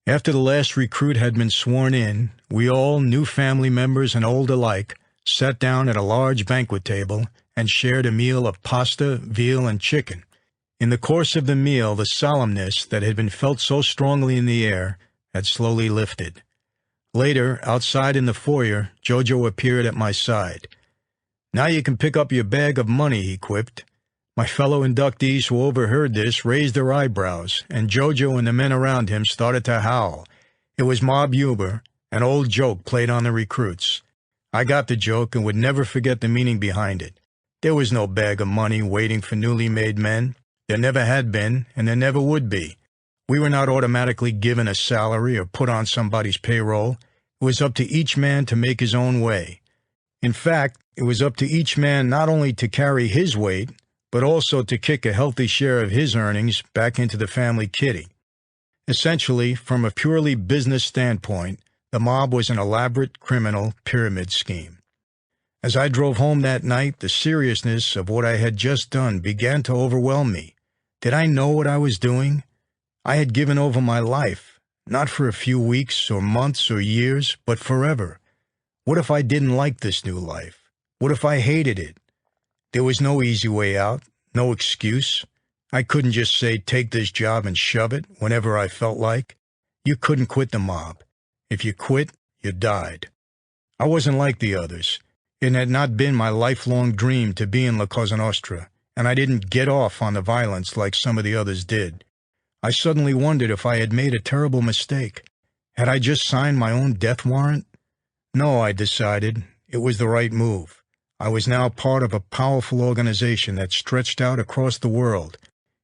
After the last recruit had been sworn in, we all, new family members and old alike, sat down at a large banquet table and shared a meal of pasta, veal, and chicken. In the course of the meal, the solemnness that had been felt so strongly in the air had slowly lifted. Later, outside in the foyer, Jojo appeared at my side. "Now you can pick up your bag of money," he quipped. My fellow inductees who overheard this raised their eyebrows, and Jojo and the men around him started to howl. It was mob humor, an old joke played on the recruits. I got the joke and would never forget the meaning behind it. There was no bag of money waiting for newly made men. There never had been, and there never would be. We were not automatically given a salary or put on somebody's payroll. It was up to each man to make his own way. In fact, it was up to each man not only to carry his weight, but also to kick a healthy share of his earnings back into the family kitty. Essentially, from a purely business standpoint, the mob was an elaborate criminal pyramid scheme. As I drove home that night, the seriousness of what I had just done began to overwhelm me. Did I know what I was doing? I had given over my life, not for a few weeks or months or years, but forever. What if I didn't like this new life? What if I hated it? There was no easy way out, no excuse. I couldn't just say, take this job and shove it whenever I felt like. You couldn't quit the mob. If you quit, you died. I wasn't like the others. It had not been my lifelong dream to be in La Cosa Nostra, and I didn't get off on the violence like some of the others did. I suddenly wondered if I had made a terrible mistake. Had I just signed my own death warrant? No, I decided. It was the right move. I was now part of a powerful organization that stretched out across the world.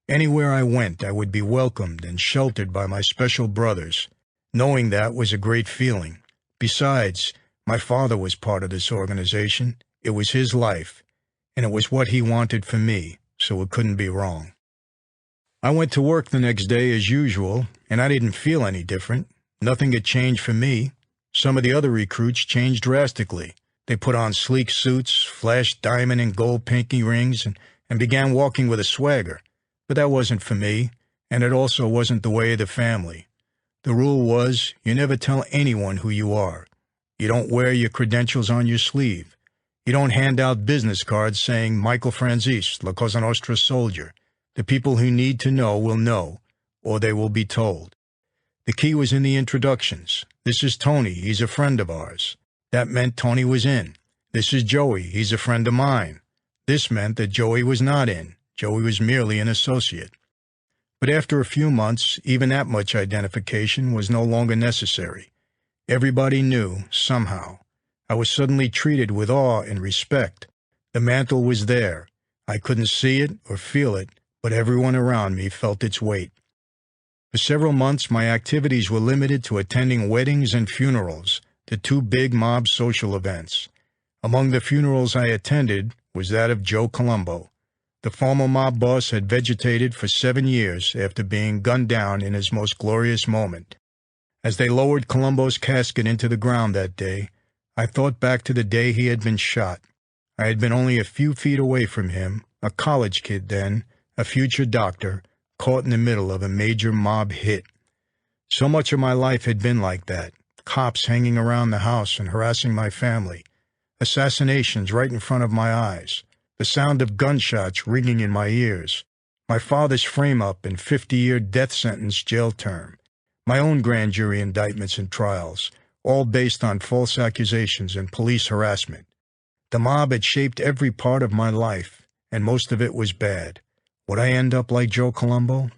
Anywhere I went, I would be welcomed and sheltered by my special brothers. Knowing that was a great feeling. Besides, my father was part of this organization. It was his life, and it was what he wanted for me, so it couldn't be wrong. I went to work the next day as usual, and I didn't feel any different. Nothing had changed for me. Some of the other recruits changed drastically. They put on sleek suits, flashed diamond and gold pinky rings, and began walking with a swagger, but that wasn't for me, and it also wasn't the way of the family. The rule was, you never tell anyone who you are. You don't wear your credentials on your sleeve. You don't hand out business cards saying Michael Franzese, La Cosa Nostra soldier. The people who need to know will know, or they will be told. The key was in the introductions. This is Tony, he's a friend of ours. That meant Tony was in. This is Joey, he's a friend of mine. This meant that Joey was not in. Joey was merely an associate. But after a few months, even that much identification was no longer necessary. Everybody knew, somehow. I was suddenly treated with awe and respect. The mantle was there. I couldn't see it or feel it, but everyone around me felt its weight. For several months, my activities were limited to attending weddings and funerals, the two big mob social events. Among the funerals I attended was that of Joe Colombo. The former mob boss had vegetated for 7 years after being gunned down in his most glorious moment. As they lowered Colombo's casket into the ground that day, I thought back to the day he had been shot. I had been only a few feet away from him, a college kid then, a future doctor, caught in the middle of a major mob hit. So much of my life had been like that, cops hanging around the house and harassing my family, assassinations right in front of my eyes, the sound of gunshots ringing in my ears, my father's frame-up and 50-year death sentence jail term, my own grand jury indictments and trials, all based on false accusations and police harassment. The mob had shaped every part of my life, and most of it was bad. Would I end up like Joe Colombo?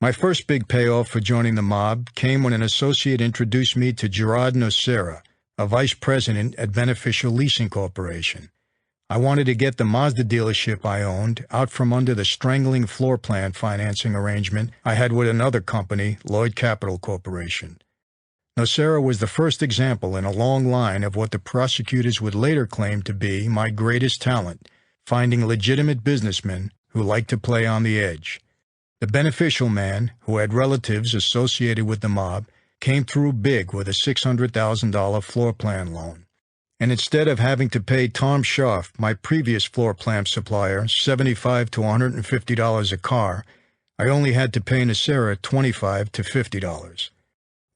My first big payoff for joining the mob came when an associate introduced me to Gerard Nocera, a vice president at Beneficial Leasing Corporation. I wanted to get the Mazda dealership I owned out from under the strangling floor plan financing arrangement I had with another company, Lloyd Capital Corporation. Nocera was the first example in a long line of what the prosecutors would later claim to be my greatest talent, finding legitimate businessmen who liked to play on the edge. The beneficial man, who had relatives associated with the mob, came through big with a $600,000 floor plan loan. And instead of having to pay Tom Scharf, my previous floor plan supplier, $75 to $150 a car, I only had to pay Nocera $25 to $50.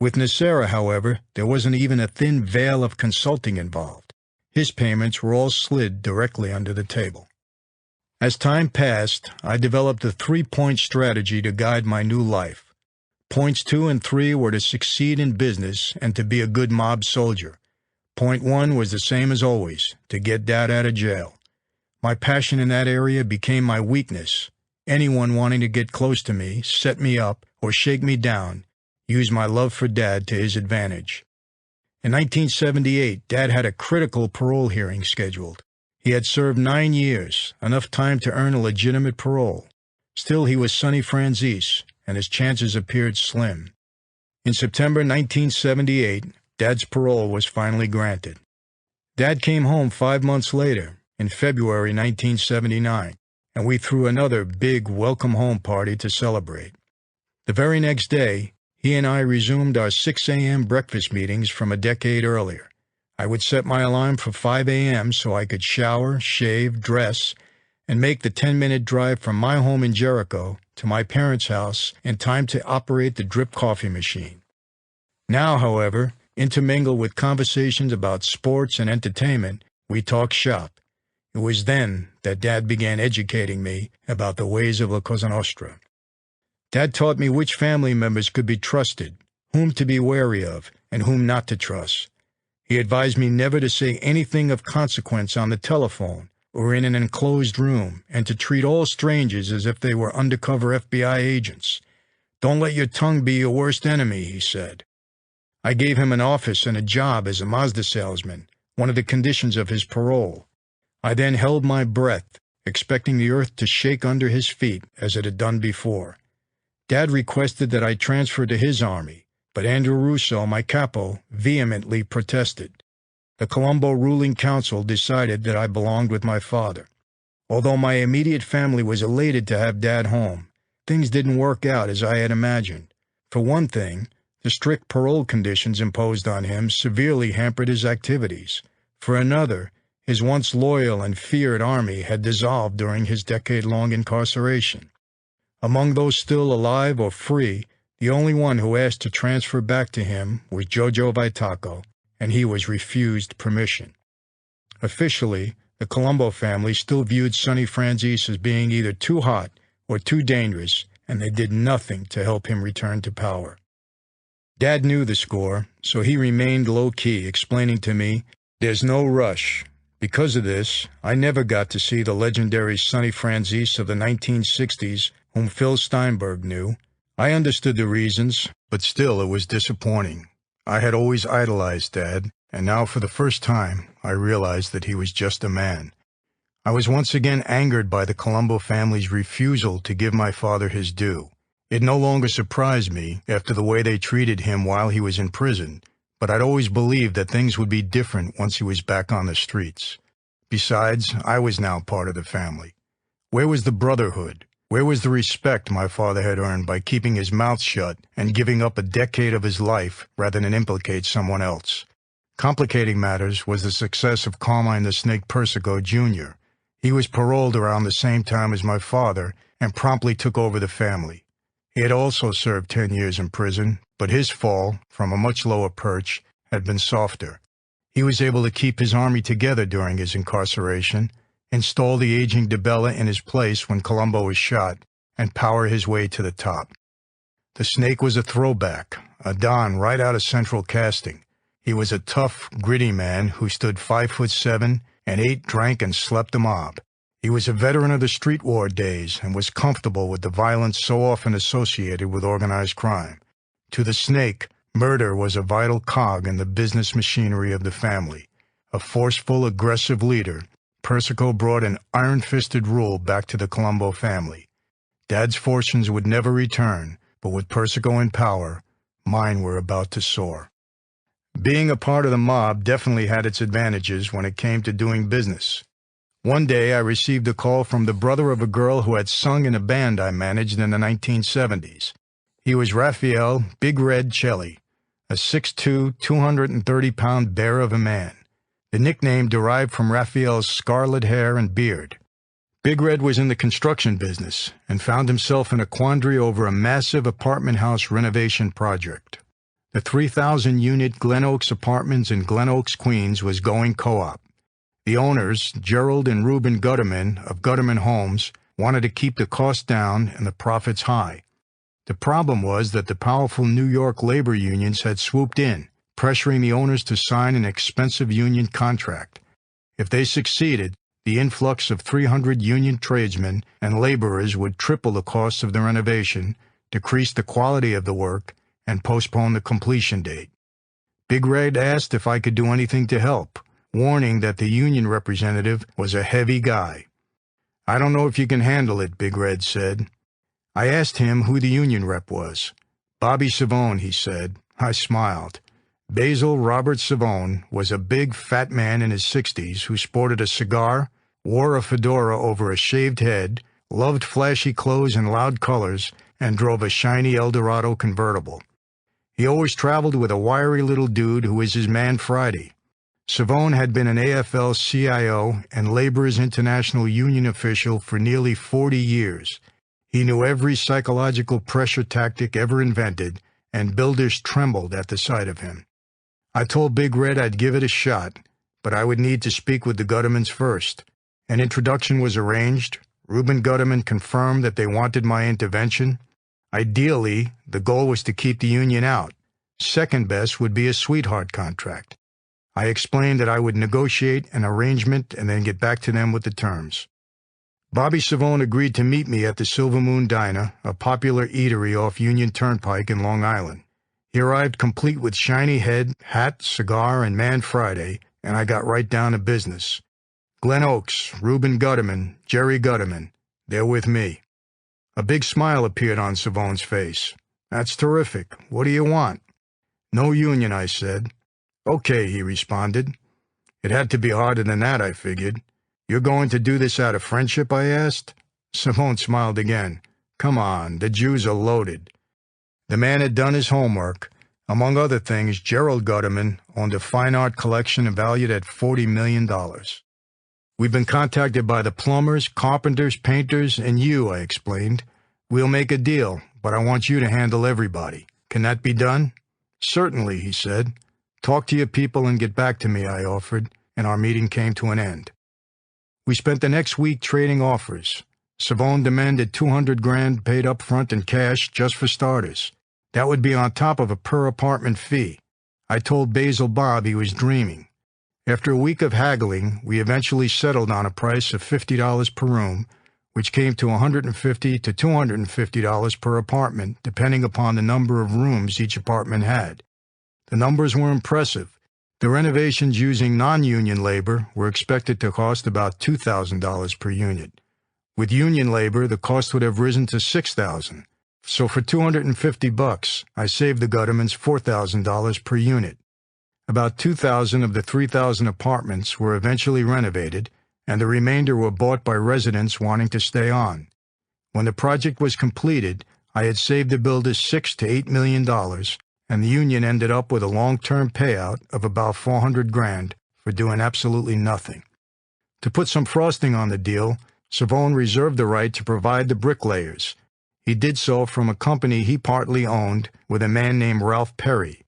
With Nocera, however, there wasn't even a thin veil of consulting involved. His payments were all slid directly under the table. As time passed, I developed a 3-point strategy to guide my new life. Points 2 and 3 were to succeed in business and to be a good mob soldier. Point 1 was the same as always, to get Dad out of jail. My passion in that area became my weakness. Anyone wanting to get close to me, set me up, or shake me down, used my love for Dad to his advantage. In 1978, Dad had a critical parole hearing scheduled. He had served 9 years, enough time to earn a legitimate parole. Still, he was Sonny Franzese, and his chances appeared slim. In September 1978, Dad's parole was finally granted. Dad came home 5 months later, in February 1979, and we threw another big welcome-home party to celebrate. The very next day, he and I resumed our 6 a.m. breakfast meetings from a decade earlier. I would set my alarm for 5 a.m. so I could shower, shave, dress, and make the 10-minute drive from my home in Jericho to my parents' house in time to operate the drip coffee machine. Now, however, intermingled with conversations about sports and entertainment, we talked shop. It was then that Dad began educating me about the ways of La Cosa Nostra. Dad taught me which family members could be trusted, whom to be wary of, and whom not to trust. He advised me never to say anything of consequence on the telephone or in an enclosed room, and to treat all strangers as if they were undercover FBI agents. Don't let your tongue be your worst enemy, he said. I gave him an office and a job as a Mazda salesman, one of the conditions of his parole. I then held my breath, expecting the earth to shake under his feet as it had done before. Dad requested that I transfer to his army, but Andrew Russo, my capo, vehemently protested. The Colombo ruling council decided that I belonged with my father. Although my immediate family was elated to have Dad home, things didn't work out as I had imagined. For one thing, the strict parole conditions imposed on him severely hampered his activities. For another, His once loyal and feared army had dissolved during his decade-long incarceration. Among those still alive or free, the only one who asked to transfer back to him was Jojo Vaitaco, and he was refused permission. Officially, the Colombo family still viewed Sonny Franzese as being either too hot or too dangerous, and they did nothing to help him return to power. Dad knew the score, so he remained low-key, explaining to me, "There's no rush." Because of this, I never got to see the legendary Sonny Franzese of the 1960s, whom Phil Steinberg knew. I understood the reasons, but still it was disappointing. I had always idolized Dad, and now for the first time, I realized that he was just a man. I was once again angered by the Colombo family's refusal to give my father his due. It no longer surprised me after the way they treated him while he was in prison, but I'd always believed that things would be different once he was back on the streets. Besides, I was now part of the family. Where was the brotherhood? Where was the respect my father had earned by keeping his mouth shut and giving up a decade of his life rather than implicate someone else? Complicating matters was the success of Carmine the Snake Persico, Jr. He was paroled around the same time as my father and promptly took over the family. He had also served 10 years in prison, but his fall, from a much lower perch, had been softer. He was able to keep his army together during his incarceration, install the aging DeBella in his place when Colombo was shot, and power his way to the top. The Snake was a throwback, a Don right out of central casting. He was a tough, gritty man who stood 5'7" and ate, drank, and slept the mob. He was a veteran of the street war days and was comfortable with the violence so often associated with organized crime. To the Snake, murder was a vital cog in the business machinery of the family. A forceful, aggressive leader, Persico brought an iron-fisted rule back to the Colombo family. Dad's fortunes would never return, but with Persico in power, mine were about to soar. Being a part of the mob definitely had its advantages when it came to doing business. One day I received a call from the brother of a girl who had sung in a band I managed in the 1970s. He was Raphael Big Red Celli, a 6'2", 230-pound bear of a man. The nickname derived from Raphael's scarlet hair and beard. Big Red was in the construction business and found himself in a quandary over a massive apartment house renovation project. The 3,000-unit Glen Oaks Apartments in Glen Oaks, Queens was going co-op. The owners, Gerald and Reuben Gutterman of Gutterman Homes, wanted to keep the cost down and the profits high. The problem was that the powerful New York labor unions had swooped in, pressuring the owners to sign an expensive union contract. If they succeeded, the influx of 300 union tradesmen and laborers would triple the cost of the renovation, decrease the quality of the work, and postpone the completion date. Big Red asked if I could do anything to help, warning that the union representative was a heavy guy. "I don't know if you can handle it," Big Red said. I asked him who the union rep was. "Bobby Savone," he said. I smiled. Basil Robert Savone was a big, fat man in his 60s who sported a cigar, wore a fedora over a shaved head, loved flashy clothes and loud colors, and drove a shiny Eldorado convertible. He always traveled with a wiry little dude who was his man Friday. Savone had been an AFL-CIO and Laborers International Union official for nearly 40 years. He knew every psychological pressure tactic ever invented, and builders trembled at the sight of him. I told Big Red I'd give it a shot, but I would need to speak with the Guttermans first. An introduction was arranged. Reuben Gutterman confirmed that they wanted my intervention. Ideally, the goal was to keep the union out. Second best would be a sweetheart contract. I explained that I would negotiate an arrangement and then get back to them with the terms. Bobby Savone agreed to meet me at the Silver Moon Diner, a popular eatery off Union Turnpike in Long Island. He arrived complete with shiny head, hat, cigar, and Man Friday, and I got right down to business. Glen Oaks, Reuben Gutterman, Jerry Gutterman, they're with me. A big smile appeared on Savone's face. "That's terrific. What do you want?" "No union," I said. "Okay," he responded. It had to be harder than that, I figured. "You're going to do this out of friendship?" I asked. Savone smiled again. "Come on, the Jews are loaded." The man had done his homework. Among other things, Gerald Gutterman owned a fine art collection valued at $40 million. "We've been contacted by the plumbers, carpenters, painters, and you," I explained. "We'll make a deal, but I want you to handle everybody. Can that be done?" "Certainly," he said. "Talk to your people and get back to me," I offered, and our meeting came to an end. We spent the next week trading offers. Savone demanded $200,000 paid up front in cash just for starters. That would be on top of a per-apartment fee. I told Basil Bob he was dreaming. After a week of haggling, we eventually settled on a price of $50 per room, which came to $150 to $250 per apartment, depending upon the number of rooms each apartment had. The numbers were impressive. The renovations using non-union labor were expected to cost about $2,000 per unit. With union labor, the cost would have risen to $6,000. So for $250, I saved the Guttermans $4,000 per unit. About 2,000 of the 3,000 apartments were eventually renovated, and the remainder were bought by residents wanting to stay on. When the project was completed, I had saved the builders $6 to $8 million, and the union ended up with a long-term payout of about $400,000 for doing absolutely nothing. To put some frosting on the deal, Savone reserved the right to provide the bricklayers. He did so from a company he partly owned with a man named Ralph Perry.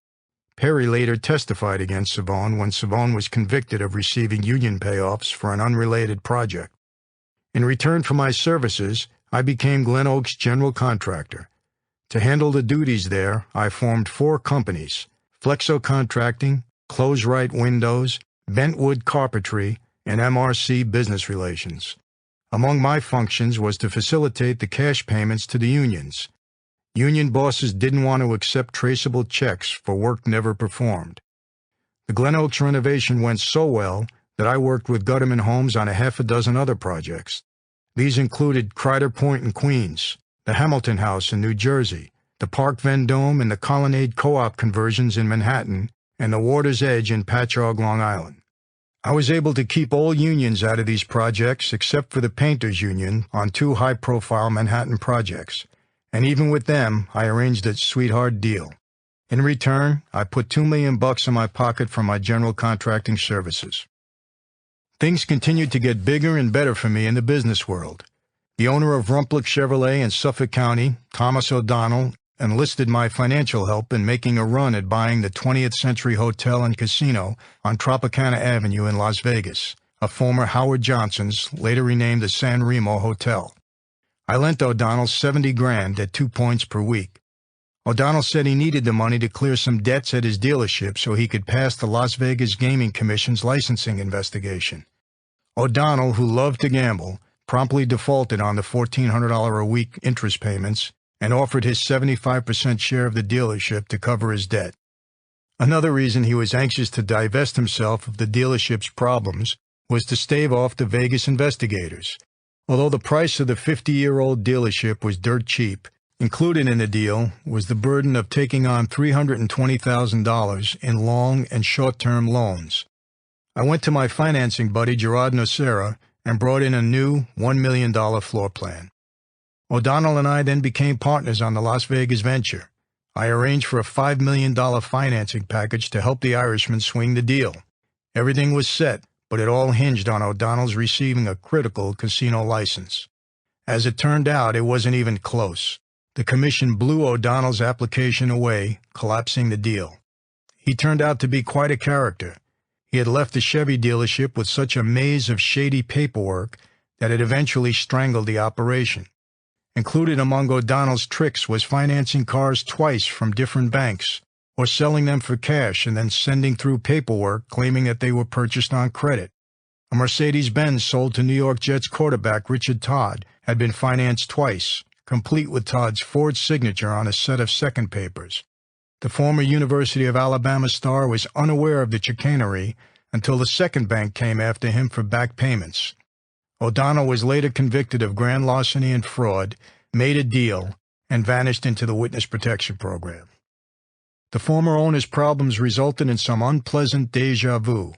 Perry later testified against Savone when Savone was convicted of receiving union payoffs for an unrelated project. In return for my services, I became Glen Oaks' general contractor. To handle the duties there, I formed 4 companies: Flexo Contracting, Close-Right Windows, Bentwood Carpentry, and MRC Business Relations. Among my functions was to facilitate the cash payments to the unions. Union bosses didn't want to accept traceable checks for work never performed. The Glen Oaks renovation went so well that I worked with Gutterman Homes on a half a dozen other projects. These included Crider Point in Queens, the Hamilton House in New Jersey, the Park Vendome and the Colonnade Co-op conversions in Manhattan, and the Water's Edge in Patchogue, Long Island. I was able to keep all unions out of these projects except for the Painters Union on 2 high-profile Manhattan projects, and even with them, I arranged a sweetheart deal. In return, I put $2 million in my pocket for my general contracting services. Things continued to get bigger and better for me in the business world. The owner of Rumplick Chevrolet in Suffolk County, Thomas O'Donnell, enlisted my financial help in making a run at buying the 20th Century Hotel and Casino on Tropicana Avenue in Las Vegas, a former Howard Johnson's, later renamed the San Remo Hotel. I lent O'Donnell $70,000 at 2 points per week. O'Donnell said he needed the money to clear some debts at his dealership so he could pass the Las Vegas Gaming Commission's licensing investigation. O'Donnell, who loved to gamble, promptly defaulted on the $1,400 a week interest payments and offered his 75% share of the dealership to cover his debt. Another reason he was anxious to divest himself of the dealership's problems was to stave off the Vegas investigators. Although the price of the 50-year-old dealership was dirt cheap, included in the deal was the burden of taking on $320,000 in long and short-term loans. I went to my financing buddy Gerard Nocera and brought in a new $1 million floor plan. O'Donnell and I then became partners on the Las Vegas venture. I arranged for a $5 million financing package to help the Irishman swing the deal. Everything was set, but it all hinged on O'Donnell's receiving a critical casino license. As it turned out, it wasn't even close. The commission blew O'Donnell's application away, collapsing the deal. He turned out to be quite a character. He had left the Chevy dealership with such a maze of shady paperwork that it eventually strangled the operation. Included among O'Donnell's tricks was financing cars twice from different banks, or selling them for cash and then sending through paperwork claiming that they were purchased on credit. A Mercedes-Benz sold to New York Jets quarterback Richard Todd had been financed twice, complete with Todd's forged signature on a set of second papers. The former University of Alabama star was unaware of the chicanery until the second bank came after him for back payments. O'Donnell was later convicted of grand larceny and fraud, made a deal, and vanished into the witness protection program. The former owner's problems resulted in some unpleasant déjà vu.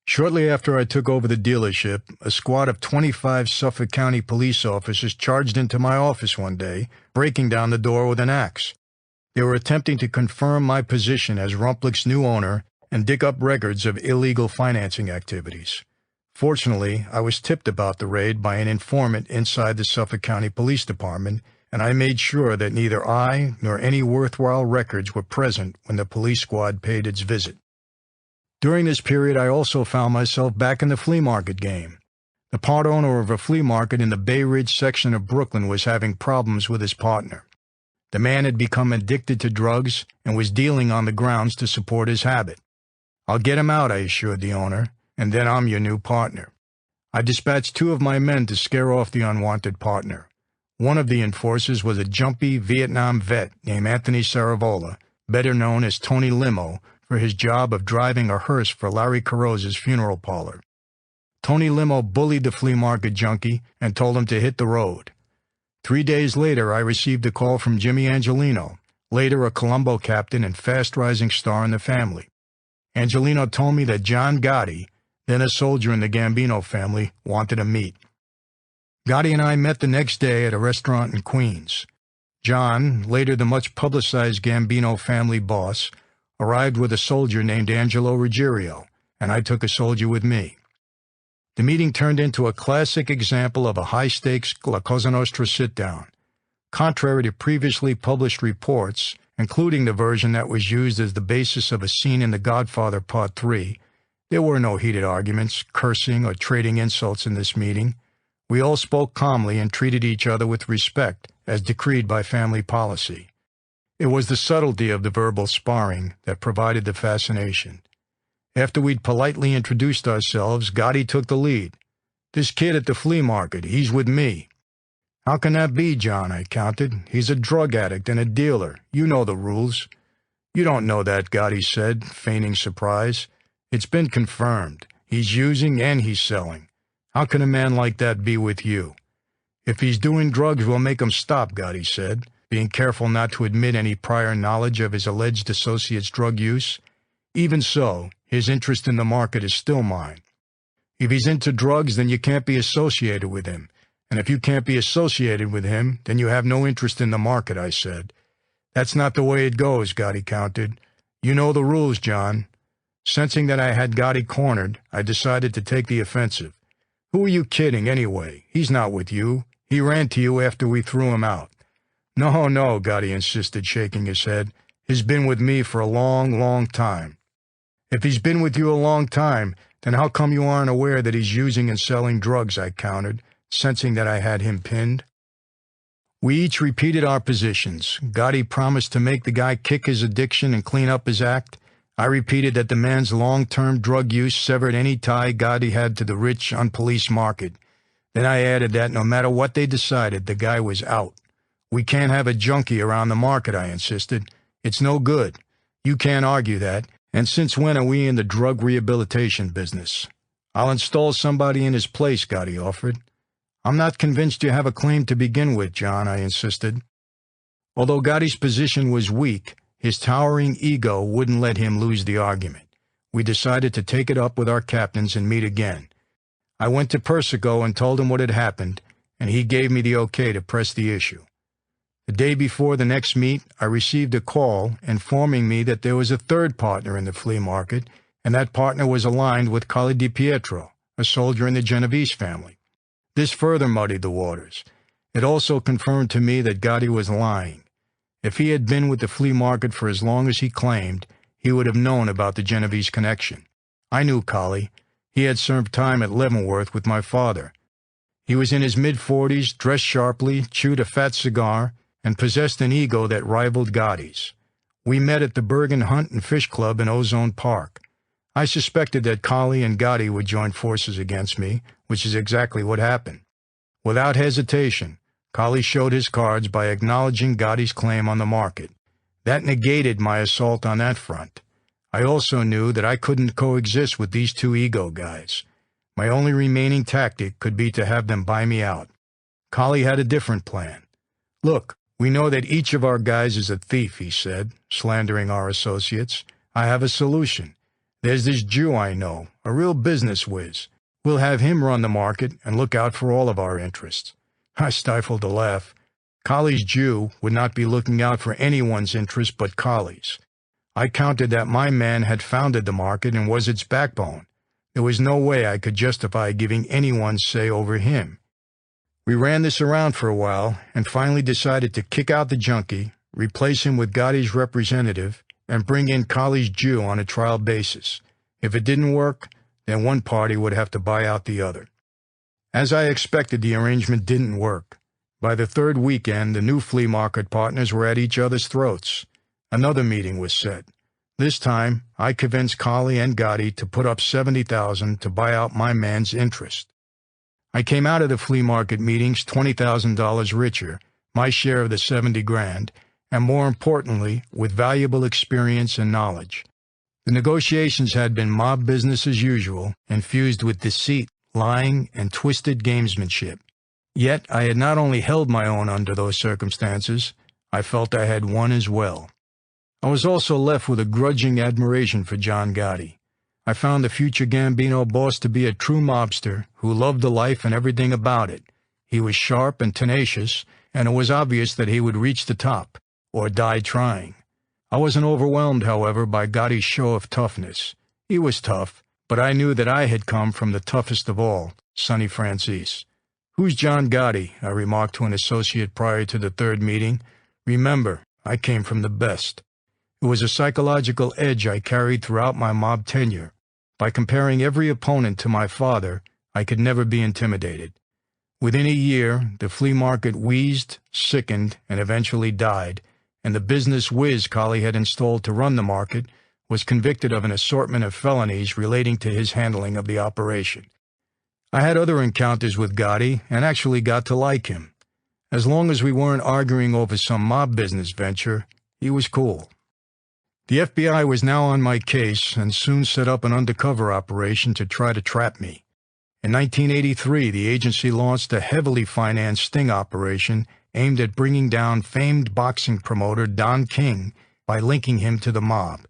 Shortly after I took over the dealership, a squad of 25 Suffolk County police officers charged into my office one day, breaking down the door with an axe. They were attempting to confirm my position as Rumplick's new owner and dig up records of illegal financing activities. Fortunately, I was tipped about the raid by an informant inside the Suffolk County Police Department, and I made sure that neither I nor any worthwhile records were present when the police squad paid its visit. During this period, I also found myself back in the flea market game. The part owner of a flea market in the Bay Ridge section of Brooklyn was having problems with his partner. The man had become addicted to drugs and was dealing on the grounds to support his habit. "I'll get him out," I assured the owner, "and then I'm your new partner." I dispatched 2 of my men to scare off the unwanted partner. One of the enforcers was a jumpy Vietnam vet named Anthony Saravola, better known as Tony Limo, for his job of driving a hearse for Larry Carroza's funeral parlor. Tony Limo bullied the flea market junkie and told him to hit the road. 3 days later, I received a call from Jimmy Angelino, later a Colombo captain and fast-rising star in the family. Angelino told me that John Gotti, then a soldier in the Gambino family, wanted to meet. Gotti and I met the next day at a restaurant in Queens. John, later the much-publicized Gambino family boss, arrived with a soldier named Angelo Ruggiero, and I took a soldier with me. The meeting turned into a classic example of a high-stakes La Cosa Nostra sit-down. Contrary to previously published reports, including the version that was used as the basis of a scene in The Godfather Part 3, there were no heated arguments, cursing, or trading insults in this meeting. We all spoke calmly and treated each other with respect, as decreed by family policy. It was the subtlety of the verbal sparring that provided the fascination. After we'd politely introduced ourselves, Gotti took the lead. "This kid at the flea market, he's with me." "How can that be, John?" I countered. "He's a drug addict and a dealer. You know the rules." "You don't know that," Gotti said, feigning surprise. "It's been confirmed. He's using and he's selling. How can a man like that be with you?" "If he's doing drugs, we'll make him stop," Gotti said, being careful not to admit any prior knowledge of his alleged associate's drug use. "Even so, his interest in the market is still mine. If he's into drugs, then you can't be associated with him. And if you can't be associated with him, then you have no interest in the market," I said. "That's not the way it goes," Gotti countered. "You know the rules, John." Sensing that I had Gotti cornered, I decided to take the offensive. "Who are you kidding, anyway? He's not with you. He ran to you after we threw him out." "No, no," Gotti insisted, shaking his head. "He's been with me for a long, long time." "If he's been with you a long time, then how come you aren't aware that he's using and selling drugs?" I countered, sensing that I had him pinned. We each repeated our positions. Gotti promised to make the guy kick his addiction and clean up his act. I repeated that the man's long-term drug use severed any tie Gotti had to the rich, unpoliced market. Then I added that no matter what they decided, the guy was out. "We can't have a junkie around the market," I insisted. "It's no good. You can't argue that. And since when are we in the drug rehabilitation business?" "I'll install somebody in his place," Gotti offered. "I'm not convinced you have a claim to begin with, John," I insisted. Although Gotti's position was weak, his towering ego wouldn't let him lose the argument. We decided to take it up with our captains and meet again. I went to Persico and told him what had happened, and he gave me the okay to press the issue. The day before the next meet, I received a call informing me that there was a third partner in the flea market, and that partner was aligned with Colli Di Pietro, a soldier in the Genovese family. This further muddied the waters. It also confirmed to me that Gotti was lying. If he had been with the flea market for as long as he claimed, he would have known about the Genovese connection. I knew Colli. He had served time at Leavenworth with my father. He was in his mid-40s, dressed sharply, chewed a fat cigar, and possessed an ego that rivaled Gotti's. We met at the Bergen Hunt and Fish Club in Ozone Park. I suspected that Colli and Gotti would join forces against me, which is exactly what happened. Without hesitation, Colli showed his cards by acknowledging Gotti's claim on the market. That negated my assault on that front. I also knew that I couldn't coexist with these two ego guys. My only remaining tactic could be to have them buy me out. Colli had a different plan. "Look, we know that each of our guys is a thief," he said, slandering our associates. "I have a solution. There's this Jew I know, a real business whiz. We'll have him run the market and look out for all of our interests." I stifled a laugh. Colli's Jew would not be looking out for anyone's interest but Colli's. I counted that my man had founded the market and was its backbone. There was no way I could justify giving anyone say over him. We ran this around for a while and finally decided to kick out the junkie, replace him with Gotti's representative, and bring in Kali's Jew on a trial basis. If it didn't work, then one party would have to buy out the other. As I expected, the arrangement didn't work. By the third weekend, the new flea market partners were at each other's throats. Another meeting was set. This time, I convinced Kali and Gotti to put up $70,000 to buy out my man's interest. I came out of the flea market meetings $20,000 richer, my share of the $70,000, and more importantly, with valuable experience and knowledge. The negotiations had been mob business as usual, infused with deceit, lying, and twisted gamesmanship. Yet I had not only held my own under those circumstances, I felt I had won as well. I was also left with a grudging admiration for John Gotti. I found the future Gambino boss to be a true mobster who loved the life and everything about it. He was sharp and tenacious, and it was obvious that he would reach the top, or die trying. I wasn't overwhelmed, however, by Gotti's show of toughness. He was tough, but I knew that I had come from the toughest of all, Sonny Franzese. "Who's John Gotti?" I remarked to an associate prior to the third meeting. "Remember, I came from the best." It was a psychological edge I carried throughout my mob tenure. By comparing every opponent to my father, I could never be intimidated. Within a year, the flea market wheezed, sickened, and eventually died, and the business whiz Kali had installed to run the market was convicted of an assortment of felonies relating to his handling of the operation. I had other encounters with Gotti and actually got to like him. As long as we weren't arguing over some mob business venture, he was cool. The FBI was now on my case and soon set up an undercover operation to try to trap me. In 1983, the agency launched a heavily financed sting operation aimed at bringing down famed boxing promoter Don King by linking him to the mob.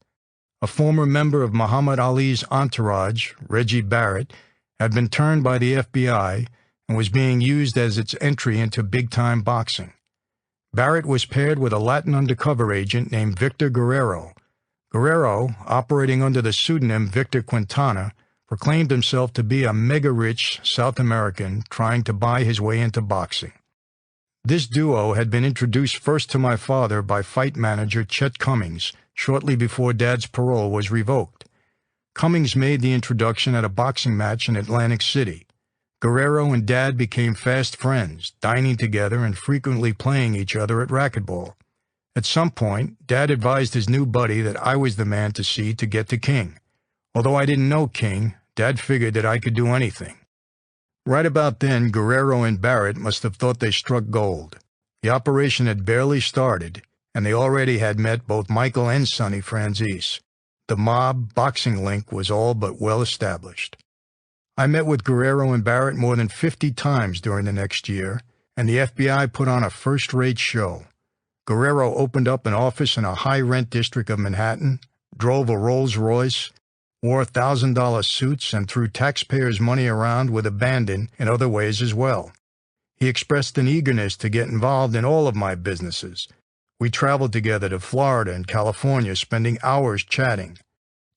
A former member of Muhammad Ali's entourage, Reggie Barrett, had been turned by the FBI and was being used as its entry into big-time boxing. Barrett was paired with a Latin undercover agent named Victor Guerrero. Guerrero, operating under the pseudonym Victor Quintana, proclaimed himself to be a mega-rich South American trying to buy his way into boxing. This duo had been introduced first to my father by fight manager Chet Cummings shortly before Dad's parole was revoked. Cummings made the introduction at a boxing match in Atlantic City. Guerrero and Dad became fast friends, dining together and frequently playing each other at racquetball. At some point, Dad advised his new buddy that I was the man to see to get to King. Although I didn't know King, Dad figured that I could do anything. Right about then, Guerrero and Barrett must have thought they struck gold. The operation had barely started, and they already had met both Michael and Sonny Franzese. The mob boxing link was all but well established. I met with Guerrero and Barrett more than 50 times during the next year, and the FBI put on a first-rate show. Guerrero opened up an office in a high-rent district of Manhattan, drove a Rolls-Royce, wore $1,000 suits, and threw taxpayers' money around with abandon in other ways as well. He expressed an eagerness to get involved in all of my businesses. We traveled together to Florida and California, spending hours chatting.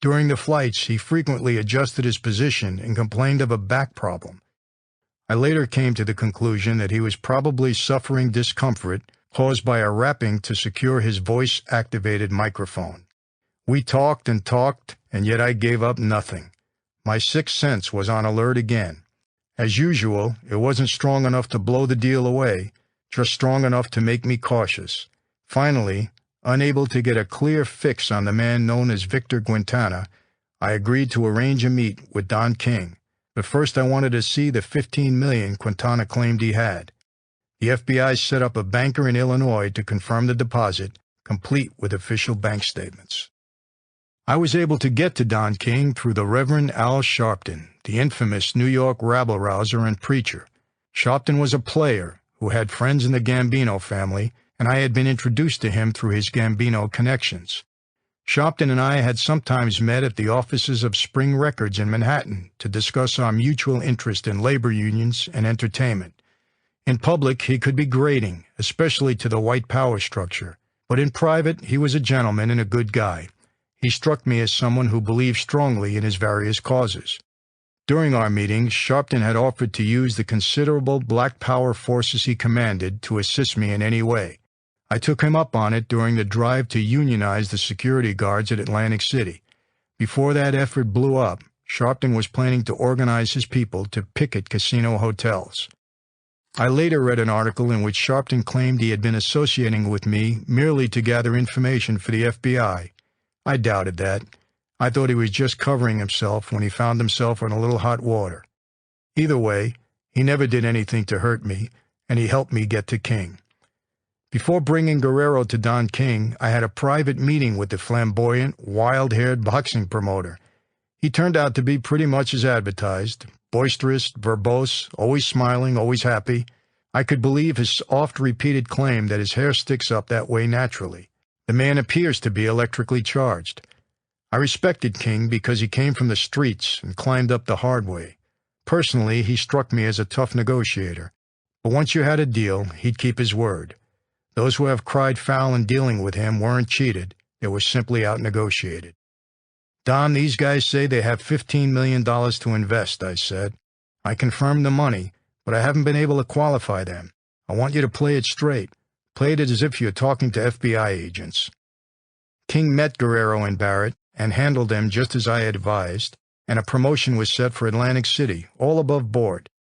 During the flights, he frequently adjusted his position and complained of a back problem. I later came to the conclusion that he was probably suffering discomfort caused by a wrapping to secure his voice-activated microphone. We talked, and yet I gave up nothing. My sixth sense was on alert again. As usual, it wasn't strong enough to blow the deal away, just strong enough to make me cautious. Finally, unable to get a clear fix on the man known as Victor Quintana, I agreed to arrange a meet with Don King. But first I wanted to see the $15 million Quintana claimed he had. The FBI set up a banker in Illinois to confirm the deposit, complete with official bank statements. I was able to get to Don King through the Reverend Al Sharpton, the infamous New York rabble-rouser and preacher. Sharpton was a player who had friends in the Gambino family, and I had been introduced to him through his Gambino connections. Sharpton and I had sometimes met at the offices of Spring Records in Manhattan to discuss our mutual interest in labor unions and entertainment. In public, he could be grating, especially to the white power structure, but in private, he was a gentleman and a good guy. He struck me as someone who believed strongly in his various causes. During our meeting, Sharpton had offered to use the considerable black power forces he commanded to assist me in any way. I took him up on it during the drive to unionize the security guards at Atlantic City. Before that effort blew up, Sharpton was planning to organize his people to picket casino hotels. I later read an article in which Sharpton claimed he had been associating with me merely to gather information for the FBI. I doubted that. I thought he was just covering himself when he found himself in a little hot water. Either way, he never did anything to hurt me, and he helped me get to King. Before bringing Guerrero to Don King, I had a private meeting with the flamboyant, wild-haired boxing promoter. He turned out to be pretty much as advertised, boisterous, verbose, always smiling, always happy. I could believe his oft-repeated claim that his hair sticks up that way naturally. The man appears to be electrically charged. I respected King because he came from the streets and climbed up the hard way. Personally, he struck me as a tough negotiator. But once you had a deal, he'd keep his word. Those who have cried foul in dealing with him weren't cheated. They were simply out-negotiated. "Don, these guys say they have $15 million to invest," I said. "I confirmed the money, but I haven't been able to qualify them. I want you to play it straight. Play it as if you're talking to FBI agents." King met Guerrero and Barrett and handled them just as I had advised, and a promotion was set for Atlantic City, all above board.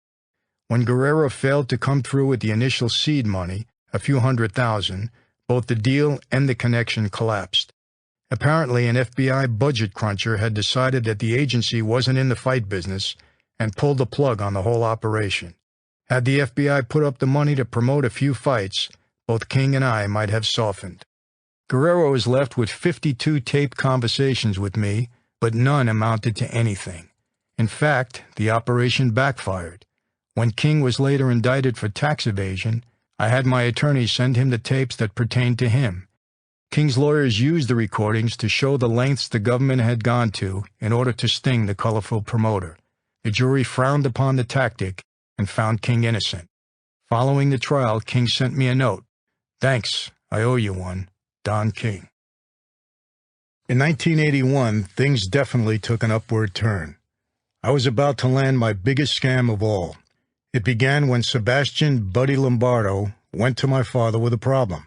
When Guerrero failed to come through with the initial seed money, a few $100,000, both the deal and the connection collapsed. Apparently, an FBI budget cruncher had decided that the agency wasn't in the fight business and pulled the plug on the whole operation. Had the FBI put up the money to promote a few fights, both King and I might have softened. Guerrero was left with 52 taped conversations with me, but none amounted to anything. In fact, the operation backfired. When King was later indicted for tax evasion, I had my attorney send him the tapes that pertained to him. King's lawyers used the recordings to show the lengths the government had gone to in order to sting the colorful promoter. The jury frowned upon the tactic and found King innocent. Following the trial, King sent me a note. "Thanks, I owe you one. Don King." In 1981, things definitely took an upward turn. I was about to land my biggest scam of all. It began when Sebastian "Buddy" Lombardo went to my father with a problem.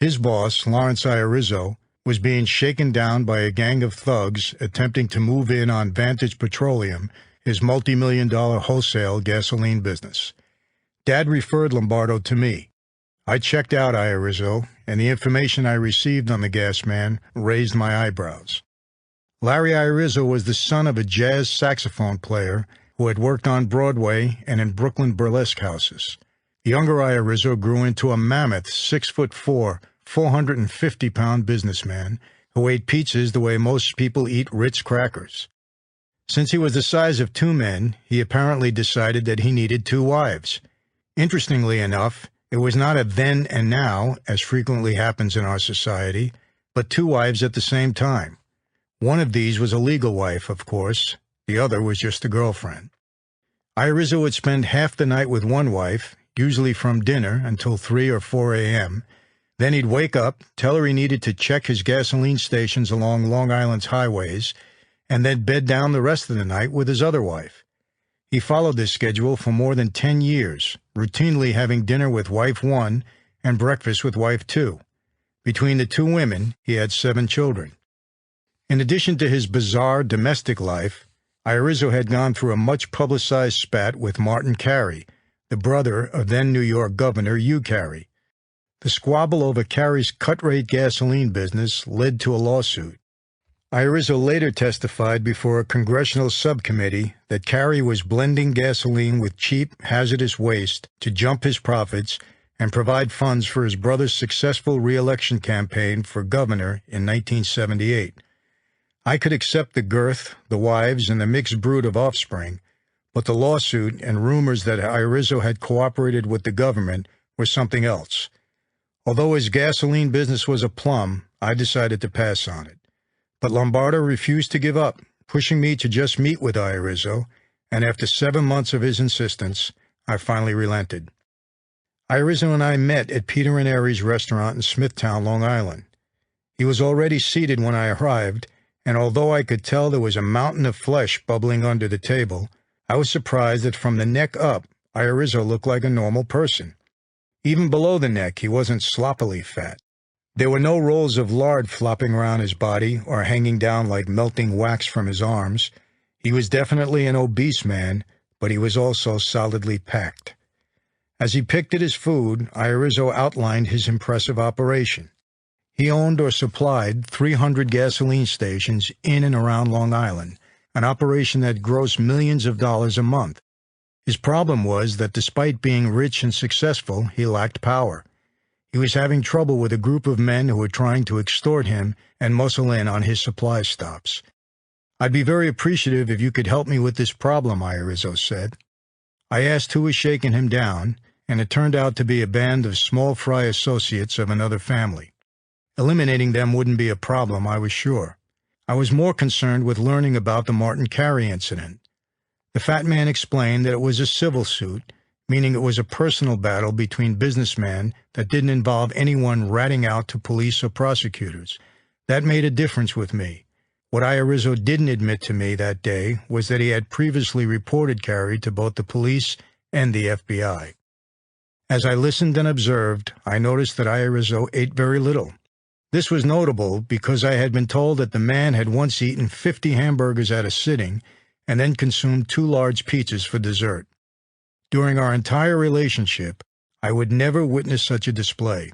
His boss, Lawrence Irizzo, was being shaken down by a gang of thugs attempting to move in on Vantage Petroleum, his multi-million-dollar wholesale gasoline business. Dad referred Lombardo to me. I checked out Irizzo, and the information I received on the gas man raised my eyebrows. Larry Irizzo was the son of a jazz saxophone player who had worked on Broadway and in Brooklyn burlesque houses. The younger Irizzo grew into a mammoth 6'4", 450-pound businessman who ate pizzas the way most people eat Ritz crackers. Since he was the size of two men, he apparently decided that he needed two wives. Interestingly enough, it was not a then and now, as frequently happens in our society, but two wives at the same time. One of these was a legal wife, of course. The other was just a girlfriend. Irizzo would spend half the night with one wife, usually from dinner until 3 or 4 a.m., Then he'd wake up, tell her he needed to check his gasoline stations along Long Island's highways, and then bed down the rest of the night with his other wife. He followed this schedule for more than 10 years, routinely having dinner with wife 1 and breakfast with wife 2. Between the two women, he had 7 children. In addition to his bizarre domestic life, Irizzo had gone through a much-publicized spat with Martin Carey, the brother of then New York Governor Hugh Carey. The squabble over Carey's cut-rate gasoline business led to a lawsuit. Irizzo later testified before a congressional subcommittee that Carey was blending gasoline with cheap, hazardous waste to jump his profits and provide funds for his brother's successful re-election campaign for governor in 1978. I could accept the girth, the wives, and the mixed brood of offspring, but the lawsuit and rumors that Irizzo had cooperated with the government were something else. Although his gasoline business was a plum, I decided to pass on it. But Lombardo refused to give up, pushing me to just meet with Irizzo, and after 7 months of his insistence, I finally relented. Irizzo and I met at Peter and Aries restaurant in Smithtown, Long Island. He was already seated when I arrived, and although I could tell there was a mountain of flesh bubbling under the table, I was surprised that from the neck up, Iorizzo looked like a normal person. Even below the neck, he wasn't sloppily fat. There were no rolls of lard flopping around his body or hanging down like melting wax from his arms. He was definitely an obese man, but he was also solidly packed. As he picked at his food, Iorizzo outlined his impressive operation. He owned or supplied 300 gasoline stations in and around Long Island, an operation that grossed millions of dollars a month. His problem was that despite being rich and successful, he lacked power. He was having trouble with a group of men who were trying to extort him and muscle in on his supply stops. "I'd be very appreciative if you could help me with this problem," Iorizzo said. I asked who was shaking him down, and it turned out to be a band of small fry associates of another family. Eliminating them wouldn't be a problem, I was sure. I was more concerned with learning about the Martin Carey incident. The fat man explained that it was a civil suit, meaning it was a personal battle between businessmen that didn't involve anyone ratting out to police or prosecutors. That made a difference with me. What Iorizzo didn't admit to me that day was that he had previously reported Carey to both the police and the FBI. As I listened and observed, I noticed that Iorizzo ate very little. This was notable because I had been told that the man had once eaten 50 hamburgers at a sitting and then consumed 2 large pizzas for dessert. During our entire relationship, I would never witness such a display.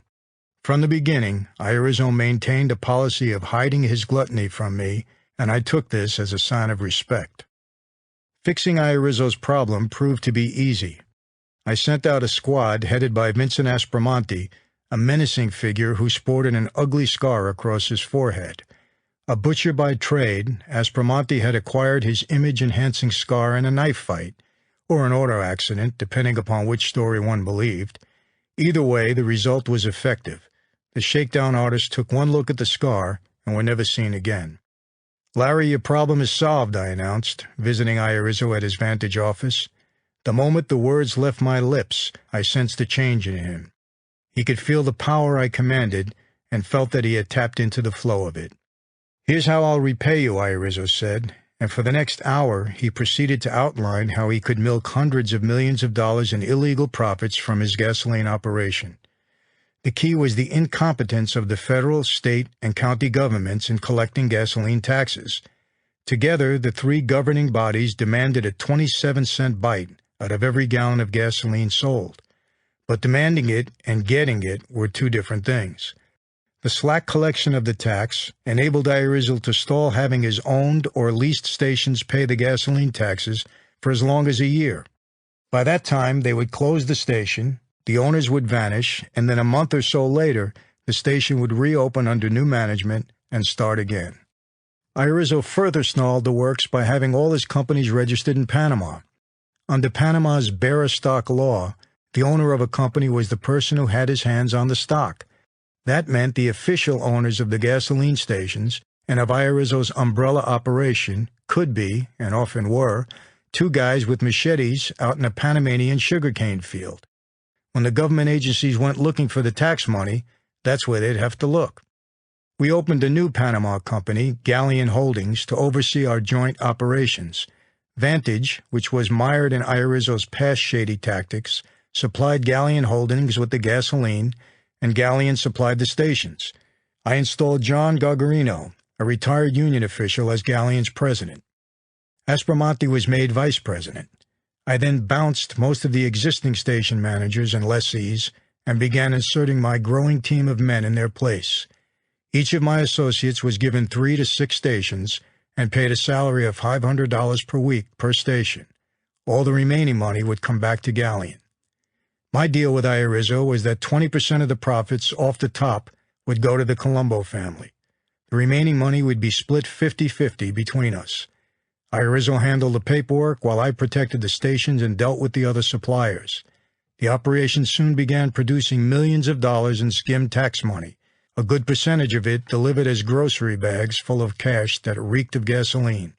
From the beginning, Iorizzo maintained a policy of hiding his gluttony from me, and I took this as a sign of respect. Fixing Iorizzo's problem proved to be easy. I sent out a squad headed by Vincent Aspromonte, a menacing figure who sported an ugly scar across his forehead. A butcher by trade, Aspromonte had acquired his image-enhancing scar in a knife fight, or an auto accident, depending upon which story one believed. Either way, the result was effective. The shakedown artist took one look at the scar and were never seen again. "Larry, your problem is solved," I announced, visiting Iorizzo at his Vantage office. The moment the words left my lips, I sensed a change in him. He could feel the power I commanded and felt that he had tapped into the flow of it. "Here's how I'll repay you," Iorizzo said, and for the next hour he proceeded to outline how he could milk hundreds of millions of dollars in illegal profits from his gasoline operation. The key was the incompetence of the federal, state, and county governments in collecting gasoline taxes. Together, the 3 governing bodies demanded a 27-cent bite out of every gallon of gasoline sold. But demanding it and getting it were 2 different things. The slack collection of the tax enabled Iorizzo to stall having his owned or leased stations pay the gasoline taxes for as long as a year. By that time, they would close the station, the owners would vanish, and then a month or so later, the station would reopen under new management and start again. Iorizzo further snarled the works by having all his companies registered in Panama. Under Panama's bearer stock law, the owner of a company was the person who had his hands on the stock. That meant the official owners of the gasoline stations and of Iorizzo's umbrella operation could be, and often were, 2 guys with machetes out in a Panamanian sugarcane field. When the government agencies went looking for the tax money, that's where they'd have to look. We opened a new Panama company, Galleon Holdings, to oversee our joint operations. Vantage, which was mired in Iorizzo's past shady tactics, supplied Galleon Holdings with the gasoline, and Galleon supplied the stations. I installed John Gargarino, a retired union official, as Galleon's president. Aspromonte was made vice president. I then bounced most of the existing station managers and lessees and began inserting my growing team of men in their place. Each of my associates was given 3 to 6 stations and paid a salary of $500 per week per station. All the remaining money would come back to Galleon. My deal with Iorizzo was that 20% of the profits off the top would go to the Colombo family. The remaining money would be split 50-50 between us. Iorizzo handled the paperwork while I protected the stations and dealt with the other suppliers. The operation soon began producing millions of dollars in skimmed tax money, a good percentage of it delivered as grocery bags full of cash that reeked of gasoline.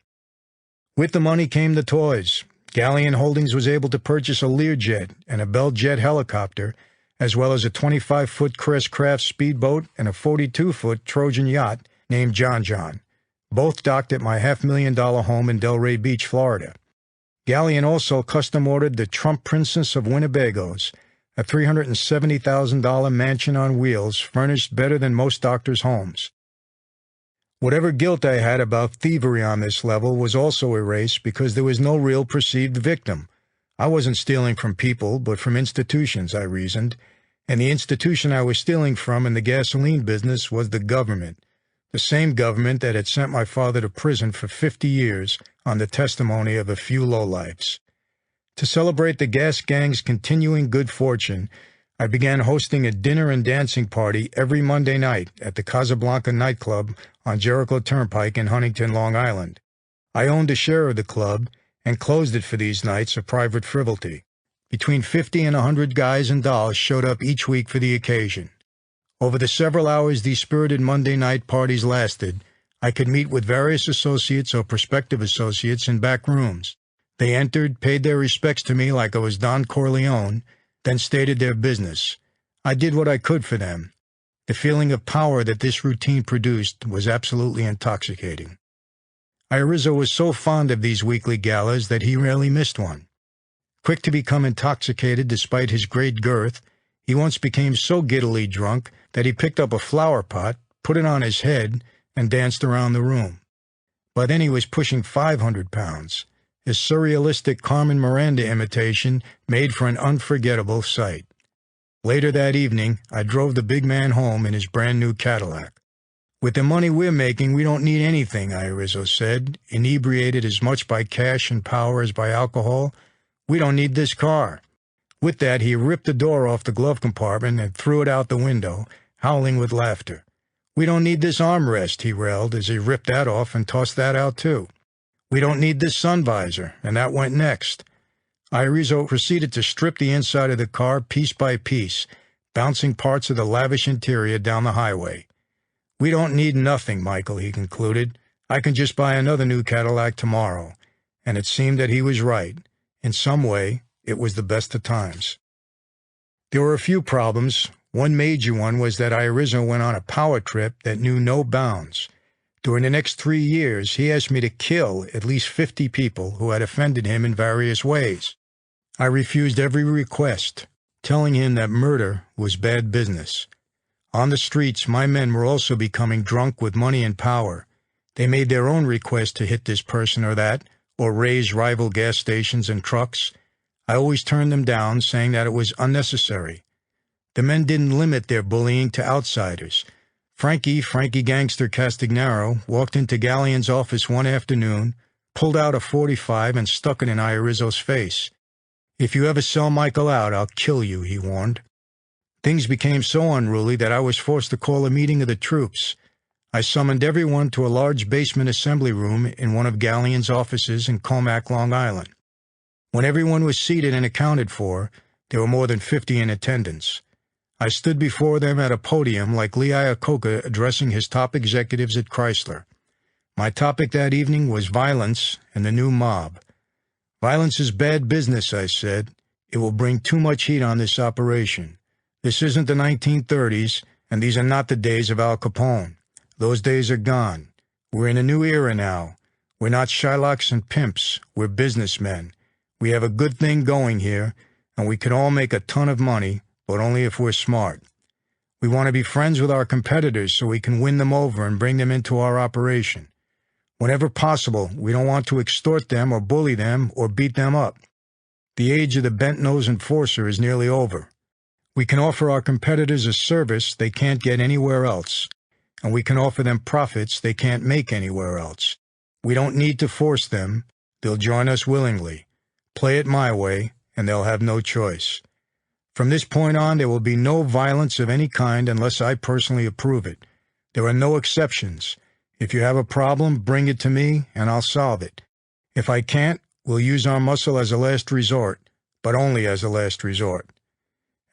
With the money came the toys. Galleon Holdings was able to purchase a Learjet and a Bell Jet helicopter, as well as a 25-foot Crest Craft speedboat and a 42-foot Trojan yacht named John John. both docked at my $500,000 home in Delray Beach, Florida. Galleon also custom-ordered the Trump Princess of Winnebago's, a $370,000 mansion on wheels furnished better than most doctors' homes. Whatever guilt I had about thievery on this level was also erased because there was no real perceived victim. I wasn't stealing from people, but from institutions, I reasoned, and the institution I was stealing from in the gasoline business was the government, the same government that had sent my father to prison for 50 years on the testimony of a few lowlifes. To celebrate the gas gang's continuing good fortune, I began hosting a dinner and dancing party every Monday night at the Casablanca nightclub on Jericho Turnpike in Huntington, Long Island. I owned a share of the club and closed it for these nights of private frivolity. Between 50 and 100 guys and dolls showed up each week for the occasion. Over the several hours these spirited Monday night parties lasted, I could meet with various associates or prospective associates in back rooms. They entered, paid their respects to me like I was Don Corleone, then stated their business. I did what I could for them. The feeling of power that this routine produced was absolutely intoxicating. Irizzo was so fond of these weekly galas that he rarely missed one. Quick to become intoxicated despite his great girth, he once became so giddily drunk that he picked up a flower pot, put it on his head, and danced around the room. By then he was pushing 500 pounds. His surrealistic Carmen Miranda imitation made for an unforgettable sight. Later that evening, I drove the big man home in his brand-new Cadillac. "With the money we're making, we don't need anything," Irizzo said, inebriated as much by cash and power as by alcohol. "We don't need this car." With that, he ripped the door off the glove compartment and threw it out the window, howling with laughter. "We don't need this armrest," he railed as he ripped that off and tossed that out too. "We don't need this sun visor," and that went next. Irizzo proceeded to strip the inside of the car piece by piece, bouncing parts of the lavish interior down the highway. "We don't need nothing, Michael," he concluded. "I can just buy another new Cadillac tomorrow." And it seemed that he was right. In some way, it was the best of times. There were a few problems. One major one was that Irizzo went on a power trip that knew no bounds. During the next 3 years, he asked me to kill at least 50 people who had offended him in various ways. I refused every request, telling him that murder was bad business. On the streets, my men were also becoming drunk with money and power. They made their own requests to hit this person or that, or raise rival gas stations and trucks. I always turned them down, saying that it was unnecessary. The men didn't limit their bullying to outsiders. Frankie Gangster Castagnaro, walked into Galleon's office one afternoon, pulled out a .45 and stuck it in Irizzo's face. "If you ever sell Michael out, I'll kill you," he warned. Things became so unruly that I was forced to call a meeting of the troops. I summoned everyone to a large basement assembly room in one of Galleon's offices in Comac, Long Island. When everyone was seated and accounted for, there were more than 50 in attendance. I stood before them at a podium like Lee Iacocca addressing his top executives at Chrysler. My topic that evening was violence and the new mob. "Violence is bad business," I said. "It will bring too much heat on this operation. This isn't the 1930s, and these are not the days of Al Capone. Those days are gone. We're in a new era now. We're not Shylocks and pimps. We're businessmen. We have a good thing going here, and we can all make a ton of money, but only if we're smart. We want to be friends with our competitors so we can win them over and bring them into our operation. Whenever possible, we don't want to extort them or bully them or beat them up. The age of the bent-nosed enforcer is nearly over. We can offer our competitors a service they can't get anywhere else, and we can offer them profits they can't make anywhere else. We don't need to force them. They'll join us willingly. Play it my way, and they'll have no choice. From this point on, there will be no violence of any kind unless I personally approve it. There are no exceptions. If you have a problem, bring it to me, and I'll solve it. If I can't, we'll use our muscle as a last resort, but only as a last resort."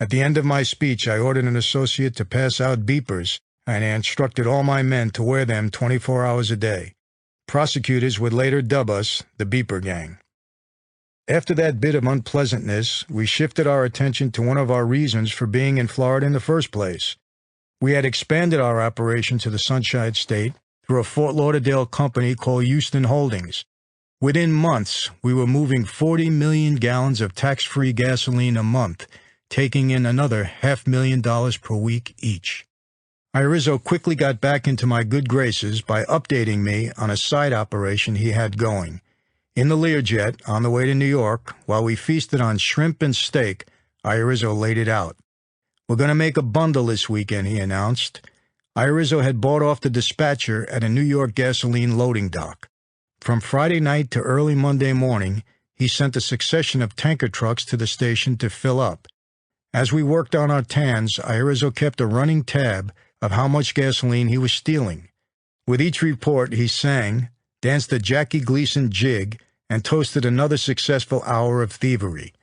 At the end of my speech, I ordered an associate to pass out beepers, and I instructed all my men to wear them 24 hours a day. Prosecutors would later dub us the Beeper Gang. After that bit of unpleasantness, we shifted our attention to one of our reasons for being in Florida in the first place. We had expanded our operation to the Sunshine State, through a Fort Lauderdale company called Houston Holdings. Within months, we were moving 40 million gallons of tax-free gasoline a month, taking in another $500,000 per week each. Irizzo quickly got back into my good graces by updating me on a side operation he had going. In the Learjet, on the way to New York, while we feasted on shrimp and steak, Irizzo laid it out. "We're going to make a bundle this weekend," he announced. Irizzo had bought off the dispatcher at a New York gasoline loading dock. From Friday night to early Monday morning, he sent a succession of tanker trucks to the station to fill up. As we worked on our tans, Irizzo kept a running tab of how much gasoline he was stealing. With each report, he sang, danced a Jackie Gleason jig, and toasted another successful hour of thievery.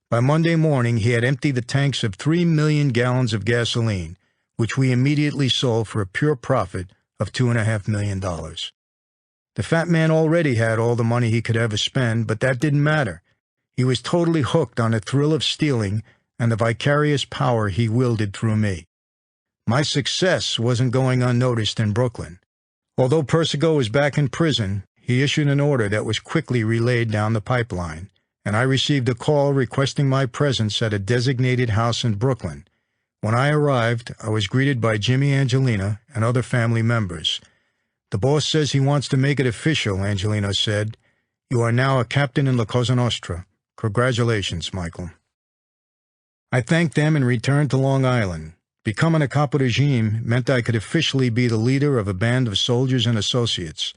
By Monday morning, he had emptied the tanks of 3 million gallons of gasoline, which we immediately sold for a pure profit of $2.5 million. The fat man already had all the money he could ever spend, but that didn't matter. He was totally hooked on the thrill of stealing and the vicarious power he wielded through me. My success wasn't going unnoticed in Brooklyn. Although Persico was back in prison, he issued an order that was quickly relayed down the pipeline, and I received a call requesting my presence at a designated house in Brooklyn. When I arrived, I was greeted by Jimmy Angelina and other family members. "The boss says he wants to make it official," Angelino said. "You are now a captain in La Cosa Nostra. Congratulations, Michael." I thanked them and returned to Long Island. Becoming a capo regime meant I could officially be the leader of a band of soldiers and associates.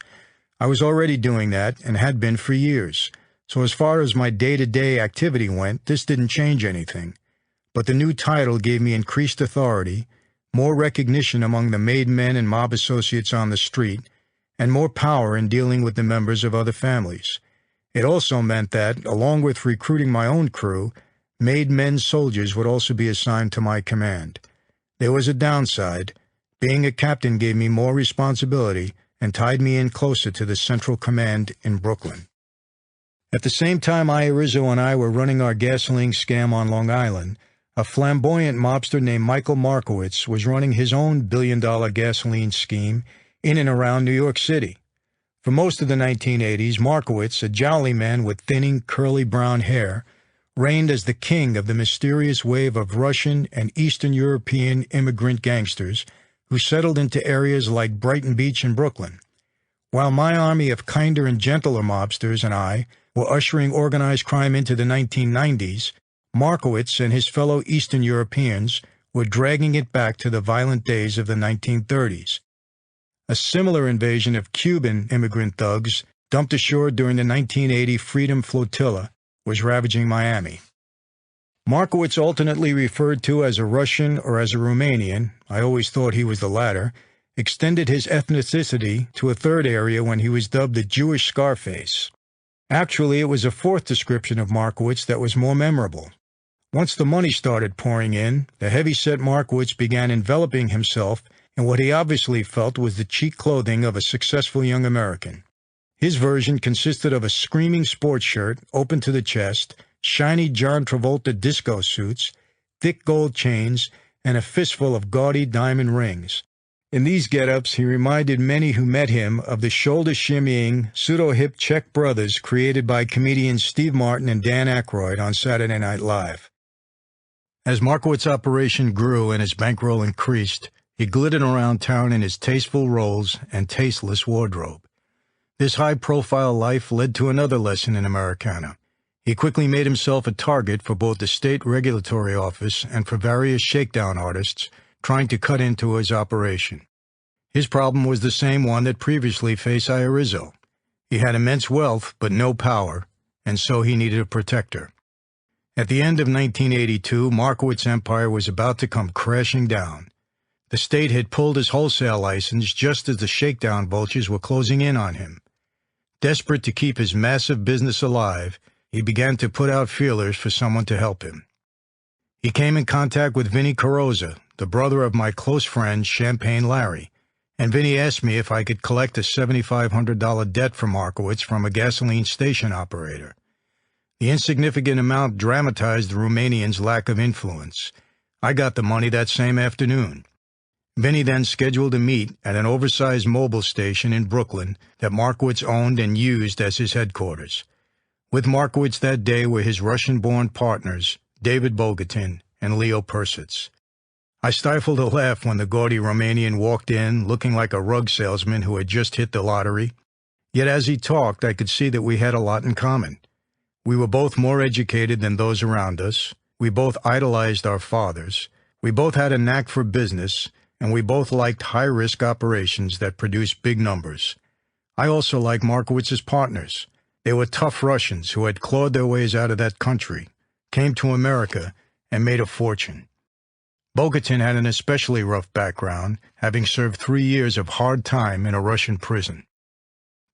I was already doing that and had been for years, so as far as my day-to-day activity went, this didn't change anything. But the new title gave me increased authority, more recognition among the made men and mob associates on the street, and more power in dealing with the members of other families. It also meant that, along with recruiting my own crew, made men soldiers would also be assigned to my command. There was a downside. Being a captain gave me more responsibility and tied me in closer to the Central Command in Brooklyn. At the same time Irizzo and I were running our gasoline scam on Long Island, a flamboyant mobster named Michael Markowitz was running his own billion-dollar gasoline scheme in and around New York City. For most of the 1980s, Markowitz, a jolly man with thinning, curly brown hair, reigned as the king of the mysterious wave of Russian and Eastern European immigrant gangsters who settled into areas like Brighton Beach and Brooklyn. While my army of kinder and gentler mobsters and I were ushering organized crime into the 1990s, Markowitz and his fellow Eastern Europeans were dragging it back to the violent days of the 1930s. A similar invasion of Cuban immigrant thugs dumped ashore during the 1980 Freedom Flotilla was ravaging Miami. Markowitz, alternately referred to as a Russian or as a Romanian, I always thought he was the latter, extended his ethnicity to a third area when he was dubbed the Jewish Scarface. Actually, it was a fourth description of Markowitz that was more memorable. Once the money started pouring in, the heavy-set Markowitz began enveloping himself in what he obviously felt was the cheap clothing of a successful young American. His version consisted of a screaming sports shirt, open to the chest, shiny John Travolta disco suits, thick gold chains, and a fistful of gaudy diamond rings. In these get-ups, he reminded many who met him of the shoulder-shimmying, pseudo-hip Czech brothers created by comedians Steve Martin and Dan Aykroyd on Saturday Night Live. As Markowitz's operation grew and his bankroll increased, he glittered around town in his tasteful rolls and tasteless wardrobe. This high-profile life led to another lesson in Americana. He quickly made himself a target for both the state regulatory office and for various shakedown artists trying to cut into his operation. His problem was the same one that previously faced Irizzo. He had immense wealth but no power, and so he needed a protector. At the end of 1982, Markowitz's empire was about to come crashing down. The state had pulled his wholesale license just as the shakedown vultures were closing in on him. Desperate to keep his massive business alive, he began to put out feelers for someone to help him. He came in contact with Vinnie Carrozza, the brother of my close friend Champagne Larry, and Vinnie asked me if I could collect a $7,500 debt from Markowitz from a gasoline station operator. The insignificant amount dramatized the Romanian's lack of influence. I got the money that same afternoon. Vinny then scheduled a meet at an oversized mobile station in Brooklyn that Markowitz owned and used as his headquarters. With Markowitz that day were his Russian-born partners, David Bogatin and Leo Persitz. I stifled a laugh when the gaudy Romanian walked in, looking like a rug salesman who had just hit the lottery. Yet as he talked, I could see that we had a lot in common. We were both more educated than those around us. We both idolized our fathers. We both had a knack for business, and we both liked high-risk operations that produced big numbers. I also liked Markowitz's partners. They were tough Russians who had clawed their ways out of that country, came to America, and made a fortune. Bogatin had an especially rough background, having served 3 years of hard time in a Russian prison.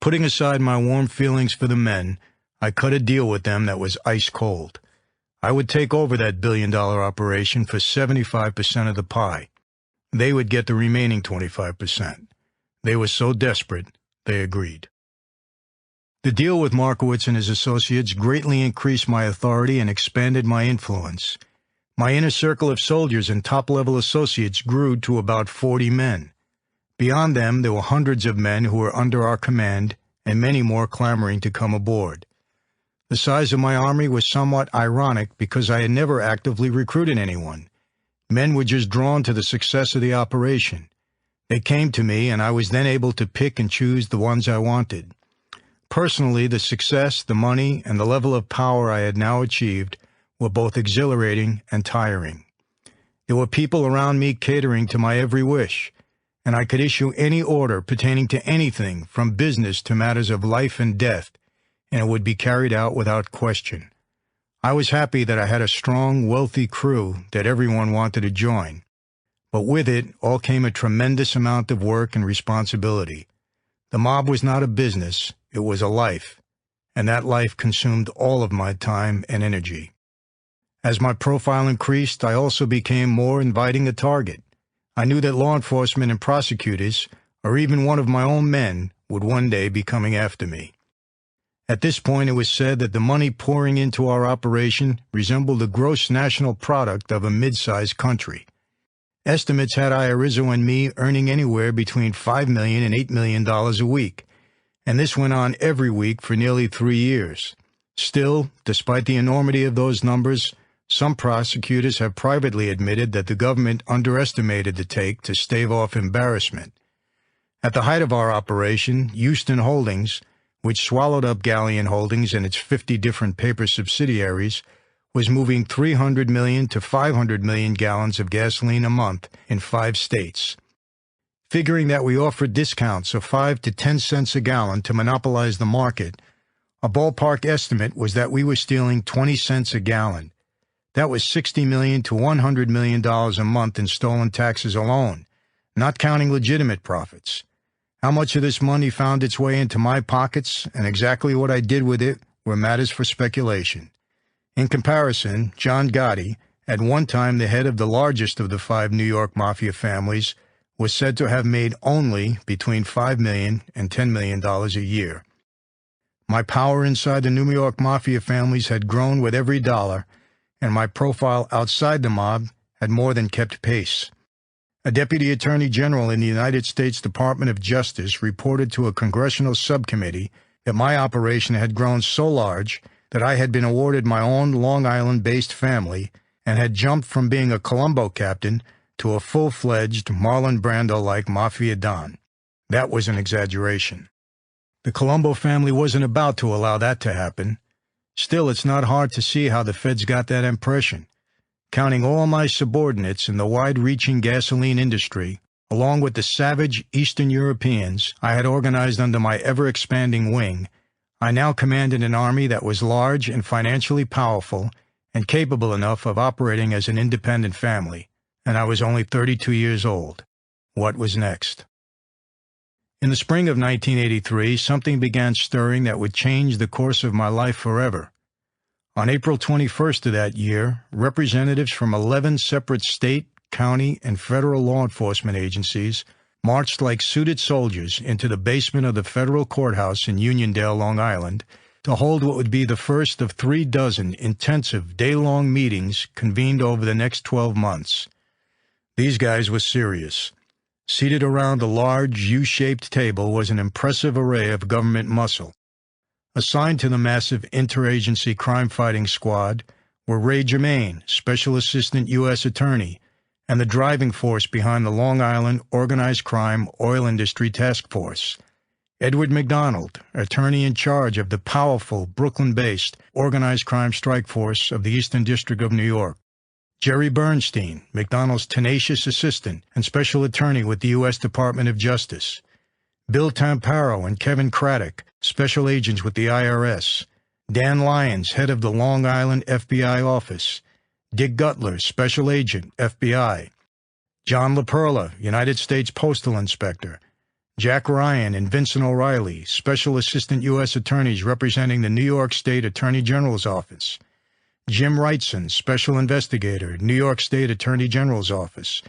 Putting aside my warm feelings for the men, I cut a deal with them that was ice cold. I would take over that billion-dollar operation for 75% of the pie. They would get the remaining 25%. They were so desperate, they agreed. The deal with Markowitz and his associates greatly increased my authority and expanded my influence. My inner circle of soldiers and top-level associates grew to about 40 men. Beyond them, there were hundreds of men who were under our command and many more clamoring to come aboard. The size of my army was somewhat ironic because I had never actively recruited anyone. Men were just drawn to the success of the operation. They came to me, and I was then able to pick and choose the ones I wanted. Personally, the success, the money, and the level of power I had now achieved were both exhilarating and tiring. There were people around me catering to my every wish, and I could issue any order pertaining to anything from business to matters of life and death, and it would be carried out without question. I was happy that I had a strong, wealthy crew that everyone wanted to join. But with it all came a tremendous amount of work and responsibility. The mob was not a business, it was a life, and that life consumed all of my time and energy. As my profile increased, I also became more inviting a target. I knew that law enforcement and prosecutors, or even one of my own men, would one day be coming after me. At this point, it was said that the money pouring into our operation resembled the gross national product of a mid-sized country. Estimates had Irizzo and me earning anywhere between $5 million and $8 million a week, and this went on every week for nearly 3 years. Still, despite the enormity of those numbers, some prosecutors have privately admitted that the government underestimated the take to stave off embarrassment. At the height of our operation, Houston Holdings, which swallowed up Galleon Holdings and its 50 different paper subsidiaries, was moving 300 million to 500 million gallons of gasoline a month in 5 states. Figuring that we offered discounts of 5 to 10 cents a gallon to monopolize the market, a ballpark estimate was that we were stealing 20 cents a gallon. That was $60 million to $100 million a month in stolen taxes alone, not counting legitimate profits. How much of this money found its way into my pockets and exactly what I did with it were matters for speculation. In comparison, John Gotti, at one time the head of the largest of the 5 New York mafia families, was said to have made only between $5 million and $10 million a year. My power inside the New York mafia families had grown with every dollar, and my profile outside the mob had more than kept pace. A deputy attorney general in the United States Department of Justice reported to a congressional subcommittee that my operation had grown so large that I had been awarded my own Long Island-based family and had jumped from being a Colombo captain to a full-fledged Marlon Brando-like mafia don. That was an exaggeration. The Colombo family wasn't about to allow that to happen. Still, it's not hard to see how the feds got that impression. Counting all my subordinates in the wide-reaching gasoline industry, along with the savage Eastern Europeans I had organized under my ever-expanding wing, I now commanded an army that was large and financially powerful and capable enough of operating as an independent family, and I was only 32 years old. What was next? In the spring of 1983, something began stirring that would change the course of my life forever. On April 21st of that year, representatives from 11 separate state, county, and federal law enforcement agencies marched like suited soldiers into the basement of the federal courthouse in Uniondale, Long Island, to hold what would be the first of 36 intensive day-long meetings convened over the next 12 months. These guys were serious. Seated around a large U-shaped table was an impressive array of government muscle. Assigned to the massive interagency crime-fighting squad were Ray Germain, Special Assistant U.S. Attorney, and the driving force behind the Long Island Organized Crime Oil Industry Task Force, Edward McDonald, attorney in charge of the powerful Brooklyn-based Organized Crime Strike Force of the Eastern District of New York, Jerry Bernstein, McDonald's tenacious assistant and special attorney with the U.S. Department of Justice, Bill Tamparo and Kevin Craddock, special agents with the IRS, Dan Lyons, head of the Long Island FBI office, Dick Gutler, special agent, FBI, John LaPerla, United States Postal Inspector, Jack Ryan and Vincent O'Reilly, special assistant U.S. attorneys representing the New York State Attorney General's office, Jim Wrightson, special investigator, New York State Attorney General's office,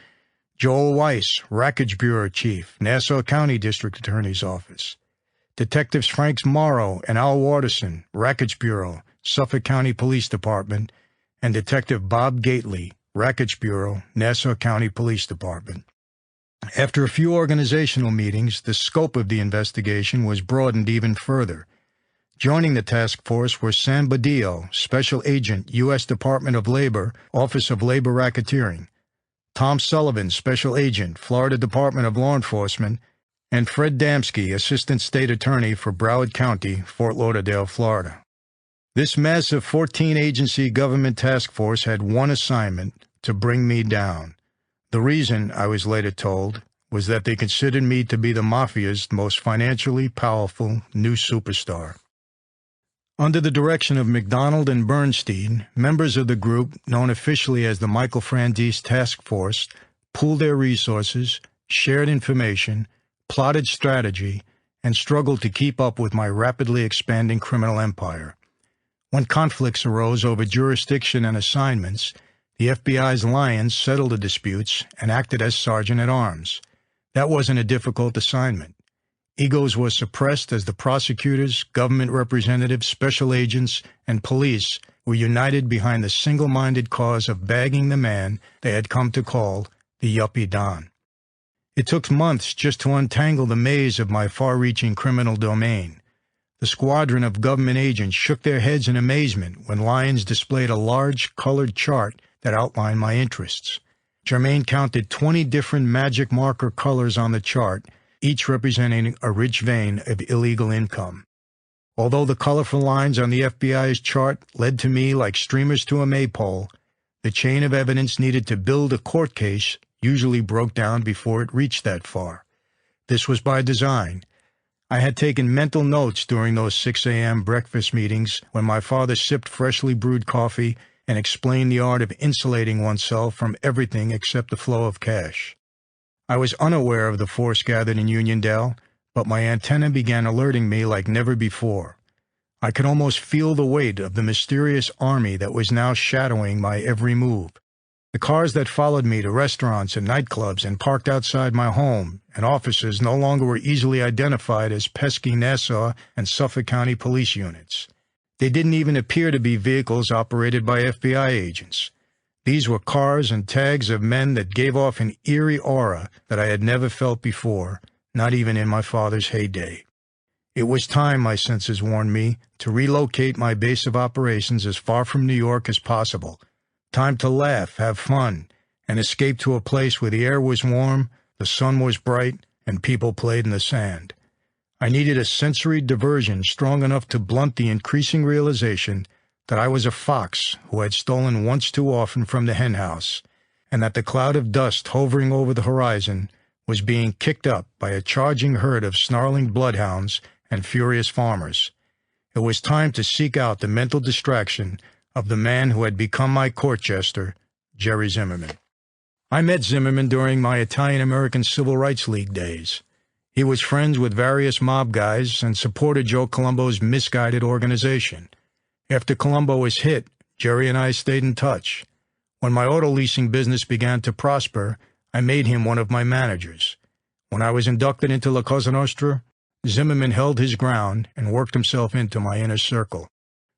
Joel Weiss, Rackage Bureau Chief, Nassau County District Attorney's Office, Detectives Frank Morrow and Al Watterson, Rackage Bureau, Suffolk County Police Department, and Detective Bob Gately, Rackage Bureau, Nassau County Police Department. After a few organizational meetings, the scope of the investigation was broadened even further. Joining the task force were Sam Badillo, Special Agent, U.S. Department of Labor, Office of Labor Racketeering, Tom Sullivan, Special Agent, Florida Department of Law Enforcement, and Fred Damsky, Assistant State Attorney for Broward County, Fort Lauderdale, Florida. This massive 14-agency government task force had one assignment: to bring me down. The reason, I was later told, was that they considered me to be the Mafia's most financially powerful new superstar. Under the direction of McDonald and Bernstein, members of the group, known officially as the Michael Franzese Task Force, pooled their resources, shared information, plotted strategy, and struggled to keep up with my rapidly expanding criminal empire. When conflicts arose over jurisdiction and assignments, the FBI's Lions settled the disputes and acted as sergeant-at-arms. That wasn't a difficult assignment. Egos were suppressed as the prosecutors, government representatives, special agents, and police were united behind the single-minded cause of bagging the man they had come to call the Yuppie Don. It took months just to untangle the maze of my far-reaching criminal domain. The squadron of government agents shook their heads in amazement when Lyons displayed a large, colored chart that outlined my interests. Germain counted 20 different magic marker colors on the chart, each representing a rich vein of illegal income. Although the colorful lines on the FBI's chart led to me like streamers to a maypole, the chain of evidence needed to build a court case usually broke down before it reached that far. This was by design. I had taken mental notes during those 6 a.m. breakfast meetings when my father sipped freshly brewed coffee and explained the art of insulating oneself from everything except the flow of cash. I was unaware of the force gathered in Uniondale, but my antenna began alerting me like never before. I could almost feel the weight of the mysterious army that was now shadowing my every move. The cars that followed me to restaurants and nightclubs and parked outside my home, and officers no longer were easily identified as pesky Nassau and Suffolk County police units. They didn't even appear to be vehicles operated by FBI agents. These were cars and tags of men that gave off an eerie aura that I had never felt before, not even in my father's heyday. It was time, my senses warned me, to relocate my base of operations as far from New York as possible. Time to laugh, have fun, and escape to a place where the air was warm, the sun was bright, and people played in the sand. I needed a sensory diversion strong enough to blunt the increasing realization that I was a fox who had stolen once too often from the henhouse, and that the cloud of dust hovering over the horizon was being kicked up by a charging herd of snarling bloodhounds and furious farmers. It was time to seek out the mental distraction of the man who had become my court jester, Jerry Zimmerman. I met Zimmerman during my Italian-American Civil Rights League days. He was friends with various mob guys and supported Joe Colombo's misguided organization. After Colombo was hit, Jerry and I stayed in touch. When my auto leasing business began to prosper, I made him one of my managers. When I was inducted into La Cosa Nostra, Zimmerman held his ground and worked himself into my inner circle.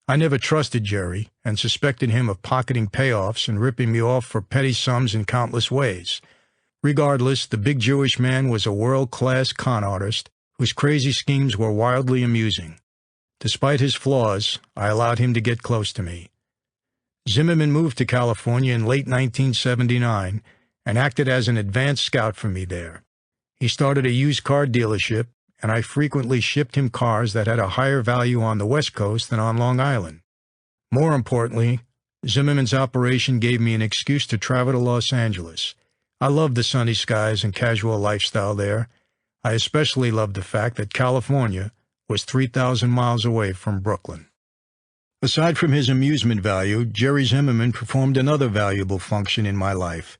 I never trusted Jerry and suspected him of pocketing payoffs and ripping me off for petty sums in countless ways. Regardless, the big Jewish man was a world-class con artist whose crazy schemes were wildly amusing. Despite his flaws, I allowed him to get close to me. Zimmerman moved to California in late 1979 and acted as an advance scout for me there. He started a used car dealership, and I frequently shipped him cars that had a higher value on the West Coast than on Long Island. More importantly, Zimmerman's operation gave me an excuse to travel to Los Angeles. I loved the sunny skies and casual lifestyle there. I especially loved the fact that California was 3,000 miles away from Brooklyn. Aside from his amusement value, Jerry Zimmerman performed another valuable function in my life.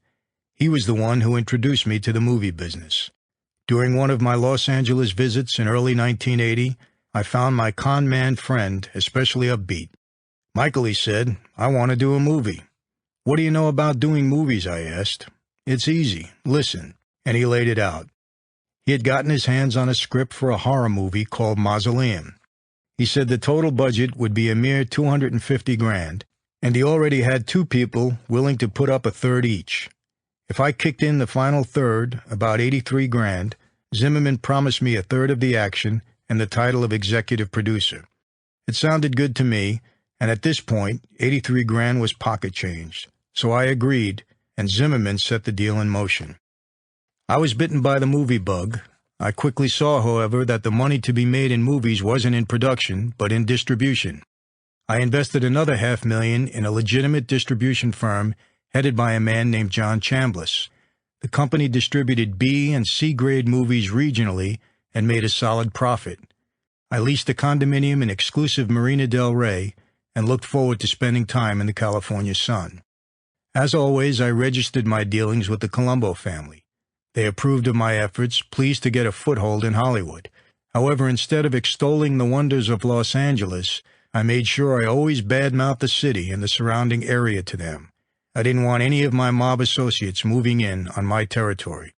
He was the one who introduced me to the movie business. During one of my Los Angeles visits in early 1980, I found my con man friend especially upbeat. "Michael," he said, "I want to do a movie." "What do you know about doing movies?" I asked. "It's easy. Listen." And he laid it out. He had gotten his hands on a script for a horror movie called Mausoleum. He said the total budget would be a mere $250,000, and he already had 2 people willing to put up a third each. If I kicked in the final third, about $83,000, Zimmerman promised me a third of the action and the title of executive producer. It sounded good to me, and at this point, $83,000 was pocket change. So I agreed, and Zimmerman set the deal in motion. I was bitten by the movie bug. I quickly saw, however, that the money to be made in movies wasn't in production, but in distribution. I invested another $500,000 in a legitimate distribution firm headed by a man named John Chambliss. The company distributed B and C grade movies regionally and made a solid profit. I leased a condominium in exclusive Marina del Rey and looked forward to spending time in the California sun. As always, I registered my dealings with the Colombo family. They approved of my efforts, pleased to get a foothold in Hollywood. However, instead of extolling the wonders of Los Angeles, I made sure I always badmouthed the city and the surrounding area to them. I didn't want any of my mob associates moving in on my territory.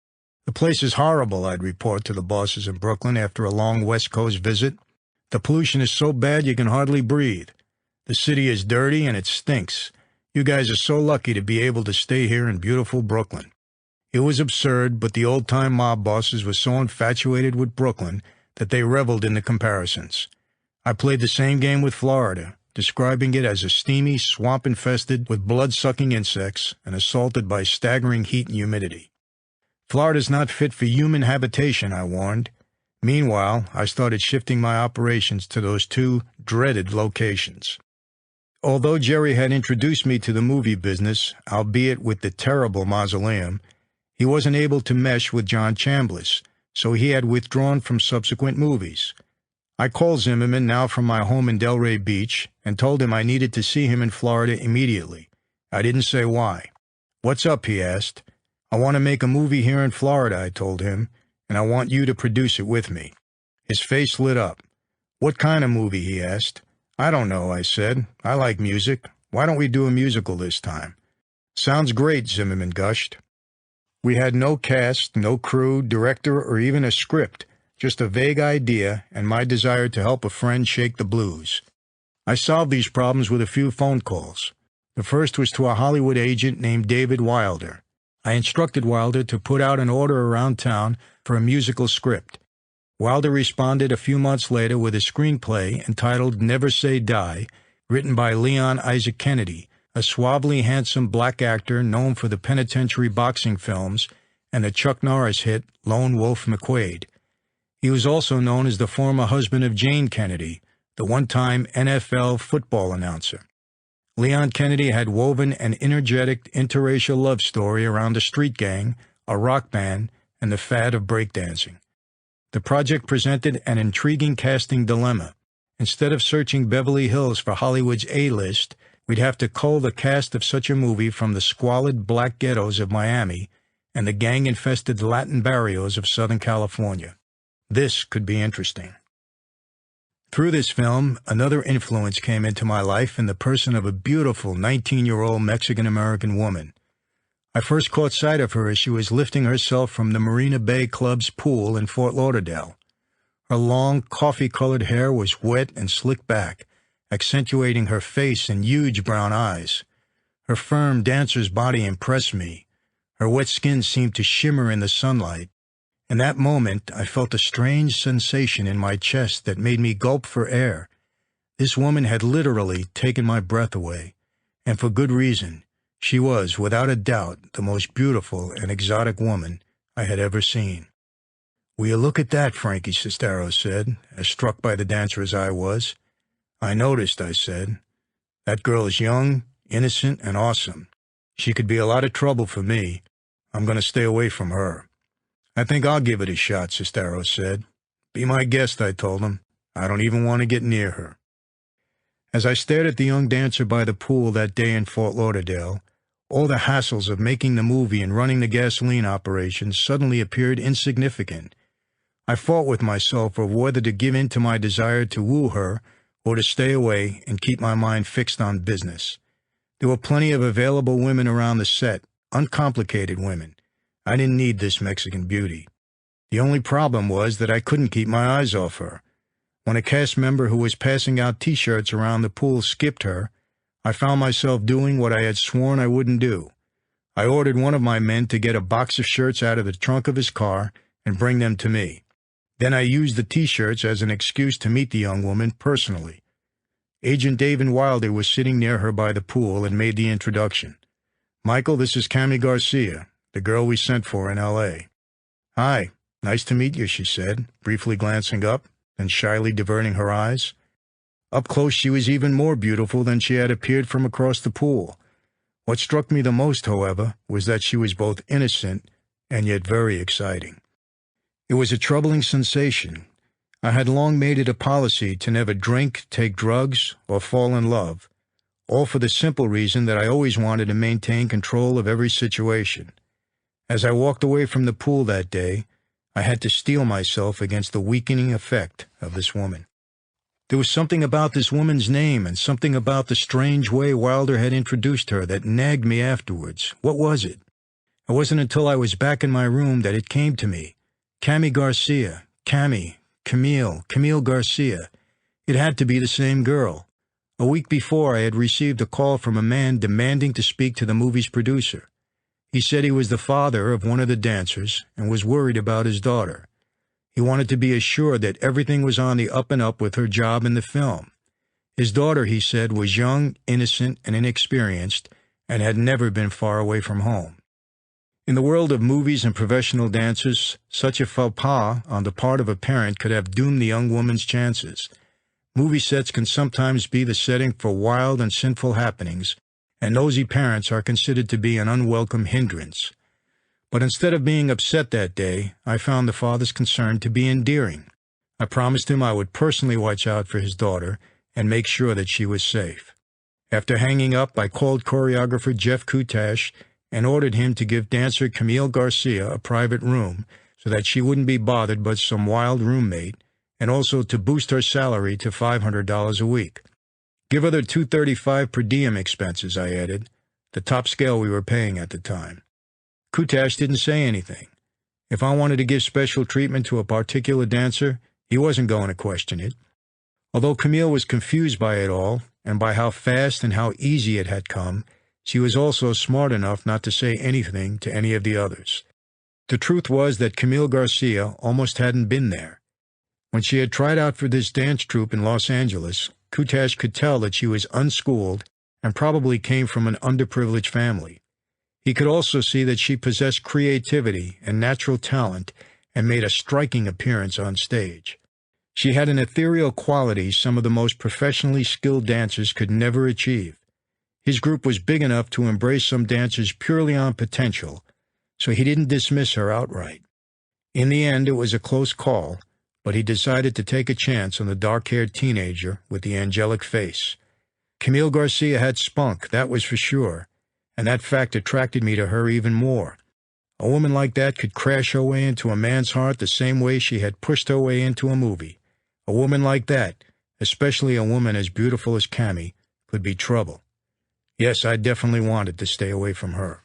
"The place is horrible," I'd report to the bosses in Brooklyn after a long West Coast visit. "The pollution is so bad you can hardly breathe. The city is dirty and it stinks. You guys are so lucky to be able to stay here in beautiful Brooklyn." It was absurd, but the old-time mob bosses were so infatuated with Brooklyn that they reveled in the comparisons. I played the same game with Florida, describing it as a steamy swamp infested with blood-sucking insects and assaulted by staggering heat and humidity. "Florida's not fit for human habitation," I warned. Meanwhile, I started shifting my operations to those 2 dreaded locations. Although Jerry had introduced me to the movie business, albeit with the terrible Mausoleum, he wasn't able to mesh with John Chambliss, so he had withdrawn from subsequent movies. I called Zimmerman, now from my home in Delray Beach, and told him I needed to see him in Florida immediately. I didn't say why. "What's up?" he asked. "I want to make a movie here in Florida," I told him, "and I want you to produce it with me." His face lit up. "What kind of movie?" he asked. "I don't know," I said. "I like music. Why don't we do a musical this time?" "Sounds great," Zimmerman gushed. We had no cast, no crew, director, or even a script, just a vague idea and my desire to help a friend shake the blues. I solved these problems with a few phone calls. The first was to a Hollywood agent named David Wilder. I instructed Wilder to put out an order around town for a musical script. Wilder responded a few months later with a screenplay entitled Never Say Die, written by Leon Isaac Kennedy, a suavely handsome black actor known for the penitentiary boxing films and the Chuck Norris hit Lone Wolf McQuade. He was also known as the former husband of Jane Kennedy, the one-time NFL football announcer. Leon Kennedy had woven an energetic interracial love story around a street gang, a rock band, and the fad of breakdancing. The project presented an intriguing casting dilemma. Instead of searching Beverly Hills for Hollywood's A-list, we'd have to cull the cast of such a movie from the squalid black ghettos of Miami and the gang-infested Latin barrios of Southern California. This could be interesting. Through this film, another influence came into my life in the person of a beautiful 19-year-old Mexican-American woman. I first caught sight of her as she was lifting herself from the Marina Bay Club's pool in Fort Lauderdale. Her long, coffee-colored hair was wet and slicked back, accentuating her face and huge brown eyes. Her firm dancer's body impressed me. Her wet skin seemed to shimmer in the sunlight. In that moment, I felt a strange sensation in my chest that made me gulp for air. This woman had literally taken my breath away, and for good reason. She was, without a doubt, the most beautiful and exotic woman I had ever seen. "Will you look at that?" Frankie Sestero said, as struck by the dancer as I was. "I noticed," I said. "That girl is young, innocent, and awesome. She could be a lot of trouble for me. I'm going to stay away from her." "I think I'll give it a shot," Sestero said. "Be my guest," I told him. "I don't even want to get near her." As I stared at the young dancer by the pool that day in Fort Lauderdale, all the hassles of making the movie and running the gasoline operation suddenly appeared insignificant. I fought with myself over whether to give in to my desire to woo her or to stay away and keep my mind fixed on business. There were plenty of available women around the set, uncomplicated women. I didn't need this Mexican beauty. The only problem was that I couldn't keep my eyes off her. When a cast member who was passing out T-shirts around the pool skipped her, I found myself doing what I had sworn I wouldn't do. I ordered one of my men to get a box of shirts out of the trunk of his car and bring them to me. Then I used the T-shirts as an excuse to meet the young woman personally. Agent David Wilder was sitting near her by the pool and made the introduction. "Michael, this is Cami Garcia, the girl we sent for in L.A. "Hi, nice to meet you," she said, briefly glancing up, then shyly diverting her eyes. Up close she was even more beautiful than she had appeared from across the pool. What struck me the most, however, was that she was both innocent and yet very exciting. It was a troubling sensation. I had long made it a policy to never drink, take drugs, or fall in love, all for the simple reason that I always wanted to maintain control of every situation. As I walked away from the pool that day, I had to steel myself against the weakening effect of this woman. There was something about this woman's name and something about the strange way Wilder had introduced her that nagged me afterwards. What was it? It wasn't until I was back in my room that it came to me. Cami Garcia. Camille Garcia. It had to be the same girl. A week before, I had received a call from a man demanding to speak to the movie's producer. He said he was the father of one of the dancers and was worried about his daughter. He wanted to be assured that everything was on the up and up with her job in the film. His daughter, he said, was young, innocent, and inexperienced, and had never been far away from home. In the world of movies and professional dancers, such a faux pas on the part of a parent could have doomed the young woman's chances. Movie sets can sometimes be the setting for wild and sinful happenings, and nosy parents are considered to be an unwelcome hindrance. But instead of being upset that day, I found the father's concern to be endearing. I promised him I would personally watch out for his daughter and make sure that she was safe. After hanging up, I called choreographer Jeff Kutash and ordered him to give dancer Camille Garcia a private room so that she wouldn't be bothered by some wild roommate, and also to boost her salary to $500 a week. "Give her the $235 per diem expenses," I added, the top scale we were paying at the time. Kutash didn't say anything. If I wanted to give special treatment to a particular dancer, he wasn't going to question it. Although Camille was confused by it all, and by how fast and how easy it had come, she was also smart enough not to say anything to any of the others. The truth was that Camille Garcia almost hadn't been there. When she had tried out for this dance troupe in Los Angeles, Kutash could tell that she was unschooled and probably came from an underprivileged family. He could also see that she possessed creativity and natural talent and made a striking appearance on stage. She had an ethereal quality some of the most professionally skilled dancers could never achieve. His group was big enough to embrace some dancers purely on potential, so he didn't dismiss her outright. In the end, it was a close call, but he decided to take a chance on the dark-haired teenager with the angelic face. Camille Garcia had spunk, that was for sure, and that fact attracted me to her even more. A woman like that could crash her way into a man's heart the same way she had pushed her way into a movie. A woman like that, especially a woman as beautiful as Cami, could be trouble. Yes, I definitely wanted to stay away from her.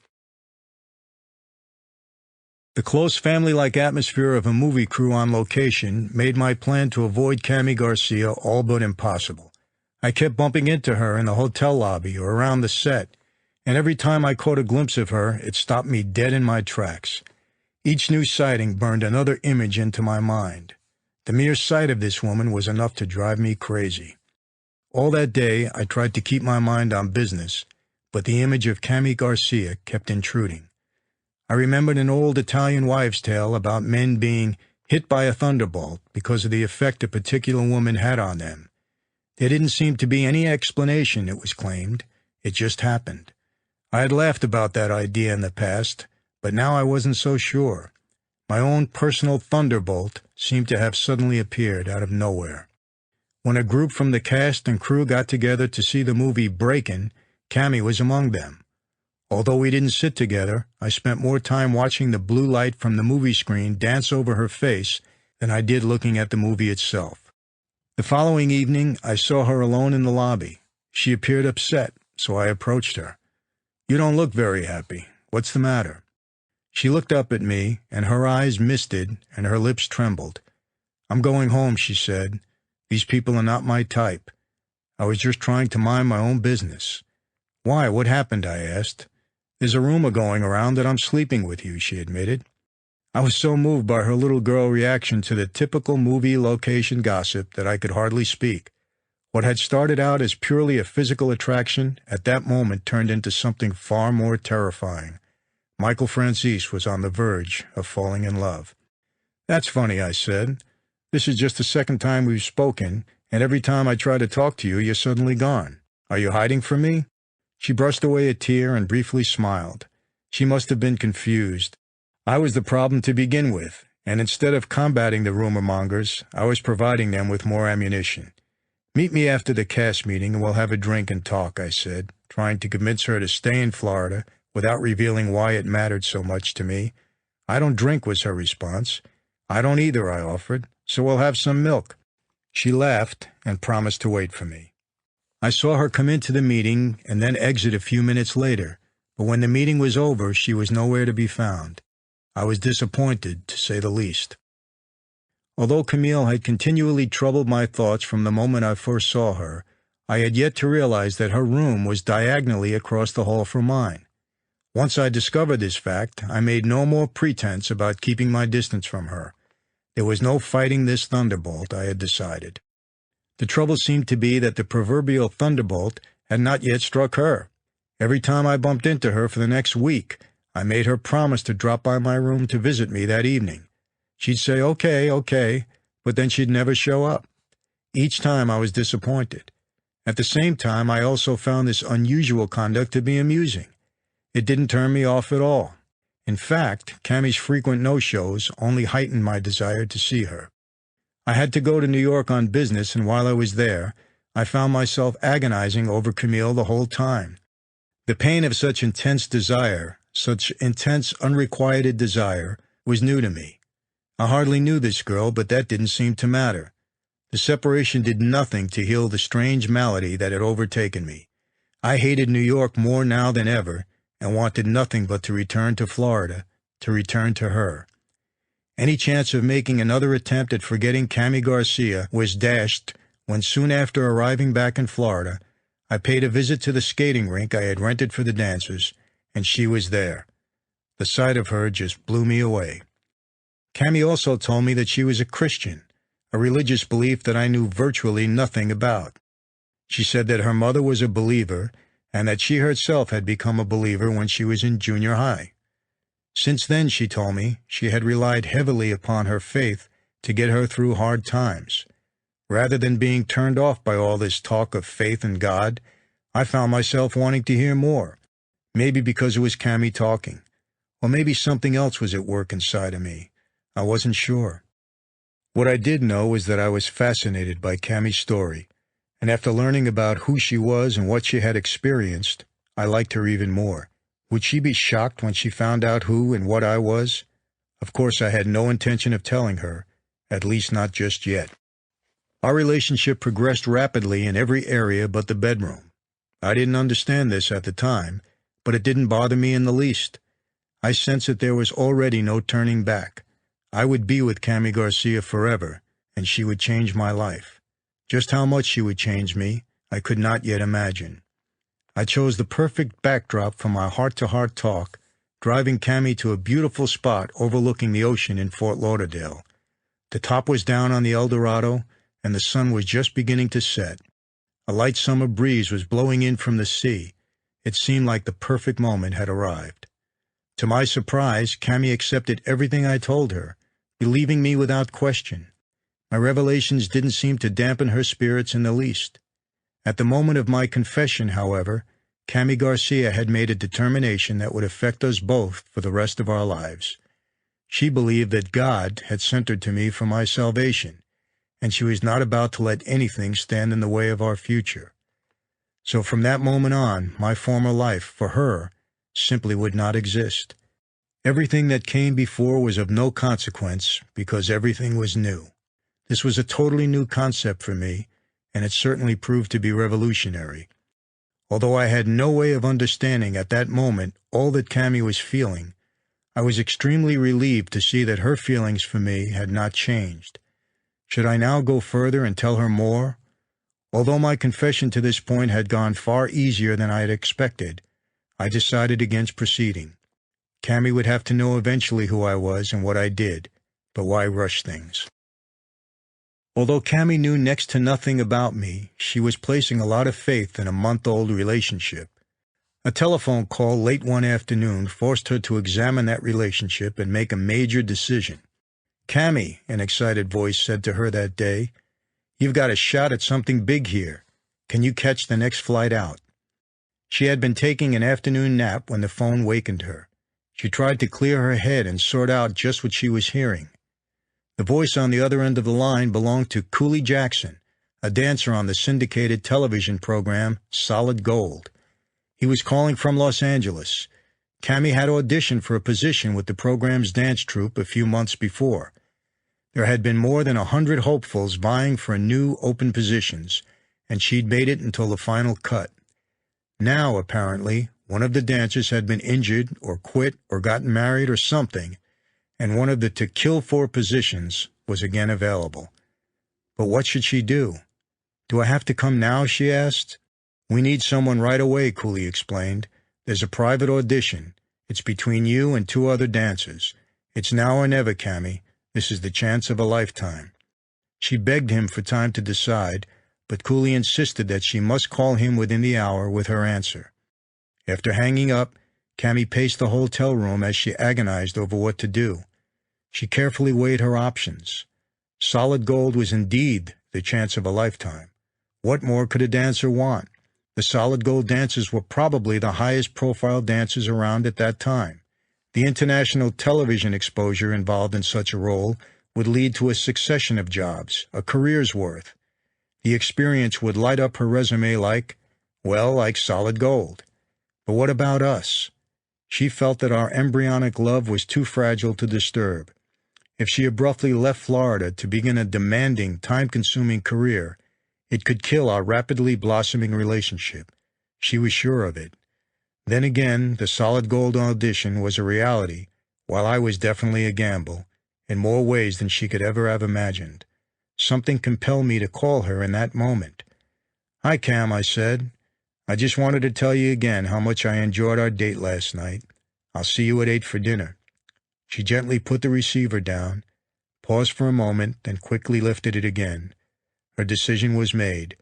The close family-like atmosphere of a movie crew on location made my plan to avoid Cami Garcia all but impossible. I kept bumping into her in the hotel lobby or around the set, and every time I caught a glimpse of her, it stopped me dead in my tracks. Each new sighting burned another image into my mind. The mere sight of this woman was enough to drive me crazy. All that day, I tried to keep my mind on business, but the image of Cami Garcia kept intruding. I remembered an old Italian wives' tale about men being hit by a thunderbolt because of the effect a particular woman had on them. There didn't seem to be any explanation, it was claimed. It just happened. I had laughed about that idea in the past, but now I wasn't so sure. My own personal thunderbolt seemed to have suddenly appeared out of nowhere. When a group from the cast and crew got together to see the movie Breakin', Cami was among them. Although we didn't sit together, I spent more time watching the blue light from the movie screen dance over her face than I did looking at the movie itself. The following evening, I saw her alone in the lobby. She appeared upset, so I approached her. "You don't look very happy. What's the matter?" She looked up at me, and her eyes misted, and her lips trembled. "I'm going home," she said. "These people are not my type. I was just trying to mind my own business." "Why, what happened?" I asked. "There's a rumor going around that I'm sleeping with you," she admitted. I was so moved by her little girl reaction to the typical movie location gossip that I could hardly speak. What had started out as purely a physical attraction at that moment turned into something far more terrifying. Michael Franzese was on the verge of falling in love. "That's funny," I said. "This is just the second time we've spoken, and every time I try to talk to you, you're suddenly gone. Are you hiding from me?" She brushed away a tear and briefly smiled. She must have been confused. I was the problem to begin with, and instead of combating the rumor mongers, I was providing them with more ammunition. "Meet me after the cast meeting and we'll have a drink and talk," I said, trying to convince her to stay in Florida without revealing why it mattered so much to me. "I don't drink," was her response. "I don't either," I offered, "so we'll have some milk." She laughed and promised to wait for me. I saw her come into the meeting and then exit a few minutes later, but when the meeting was over, she was nowhere to be found. I was disappointed, to say the least. Although Camille had continually troubled my thoughts from the moment I first saw her, I had yet to realize that her room was diagonally across the hall from mine. Once I discovered this fact, I made no more pretense about keeping my distance from her. There was no fighting this thunderbolt, I had decided. The trouble seemed to be that the proverbial thunderbolt had not yet struck her. Every time I bumped into her for the next week, I made her promise to drop by my room to visit me that evening. She'd say, okay, but then she'd never show up. Each time I was disappointed. At the same time, I also found this unusual conduct to be amusing. It didn't turn me off at all. In fact, Cami's frequent no-shows only heightened my desire to see her. I had to go to New York on business, and while I was there, I found myself agonizing over Camille the whole time. The pain of such intense desire, such intense unrequited desire, was new to me. I hardly knew this girl, but that didn't seem to matter. The separation did nothing to heal the strange malady that had overtaken me. I hated New York more now than ever, and wanted nothing but to return to Florida, to return to her. Any chance of making another attempt at forgetting Cami Garcia was dashed when, soon after arriving back in Florida, I paid a visit to the skating rink I had rented for the dancers, and she was there. The sight of her just blew me away. Cami also told me that she was a Christian, a religious belief that I knew virtually nothing about. She said that her mother was a believer, and that she herself had become a believer when she was in junior high. Since then, she told me, she had relied heavily upon her faith to get her through hard times. Rather than being turned off by all this talk of faith and God, I found myself wanting to hear more, maybe because it was Cami talking, or maybe something else was at work inside of me. I wasn't sure. What I did know was that I was fascinated by Cami's story, and after learning about who she was and what she had experienced, I liked her even more. Would she be shocked when she found out who and what I was? Of course, I had no intention of telling her, at least not just yet. Our relationship progressed rapidly in every area but the bedroom. I didn't understand this at the time, but it didn't bother me in the least. I sensed that there was already no turning back. I would be with Cami Garcia forever, and she would change my life. Just how much she would change me, I could not yet imagine. I chose the perfect backdrop for my heart-to-heart talk, driving Cammy to a beautiful spot overlooking the ocean in Fort Lauderdale. The top was down on the El Dorado, and the sun was just beginning to set. A light summer breeze was blowing in from the sea. It seemed like the perfect moment had arrived. To my surprise, Cammy accepted everything I told her, believing me without question. My revelations didn't seem to dampen her spirits in the least. At the moment of my confession, however, Cammy Garcia had made a determination that would affect us both for the rest of our lives. She believed that God had sent her to me for my salvation, and she was not about to let anything stand in the way of our future. So from that moment on, my former life, for her, simply would not exist. Everything that came before was of no consequence because everything was new. This was a totally new concept for me, and it certainly proved to be revolutionary. Although I had no way of understanding at that moment all that Cammy was feeling, I was extremely relieved to see that her feelings for me had not changed. Should I now go further and tell her more? Although my confession to this point had gone far easier than I had expected, I decided against proceeding. Cammy would have to know eventually who I was and what I did, but why rush things? Although Cammy knew next to nothing about me, she was placing a lot of faith in a month-old relationship. A telephone call late one afternoon forced her to examine that relationship and make a major decision. "Cammy," an excited voice said to her that day, "you've got a shot at something big here. Can you catch the next flight out?" She had been taking an afternoon nap when the phone wakened her. She tried to clear her head and sort out just what she was hearing. The voice on the other end of the line belonged to Cooley Jackson, a dancer on the syndicated television program Solid Gold. He was calling from Los Angeles. Cammy had auditioned for a position with the program's dance troupe a few months before. There had been more than 100 hopefuls vying for new open positions, and she'd made it until the final cut. Now, apparently, one of the dancers had been injured or quit or gotten married or something, and one of the to-kill-for positions was again available. But what should she do? "Do I have to come now?" she asked. "We need someone right away," Cooley explained. "There's a private audition. It's between you and 2 other dancers. It's now or never, Cammy. This is the chance of a lifetime." She begged him for time to decide, but Cooley insisted that she must call him within the hour with her answer. After hanging up, Cammy paced the hotel room as she agonized over what to do. She carefully weighed her options. Solid Gold was indeed the chance of a lifetime. What more could a dancer want? The Solid Gold dancers were probably the highest-profile dancers around at that time. The international television exposure involved in such a role would lead to a succession of jobs, a career's worth. The experience would light up her resume like solid gold. But what about us? She felt that our embryonic love was too fragile to disturb. If she abruptly left Florida to begin a demanding, time-consuming career, it could kill our rapidly blossoming relationship. She was sure of it. Then again, the Solid Gold audition was a reality, while I was definitely a gamble, in more ways than she could ever have imagined. Something compelled me to call her in that moment. "Hi, Cam," I said. "I just wanted to tell you again how much I enjoyed our date last night. I'll see you at 8 for dinner." She gently put the receiver down, paused for a moment, then quickly lifted it again. Her decision was made.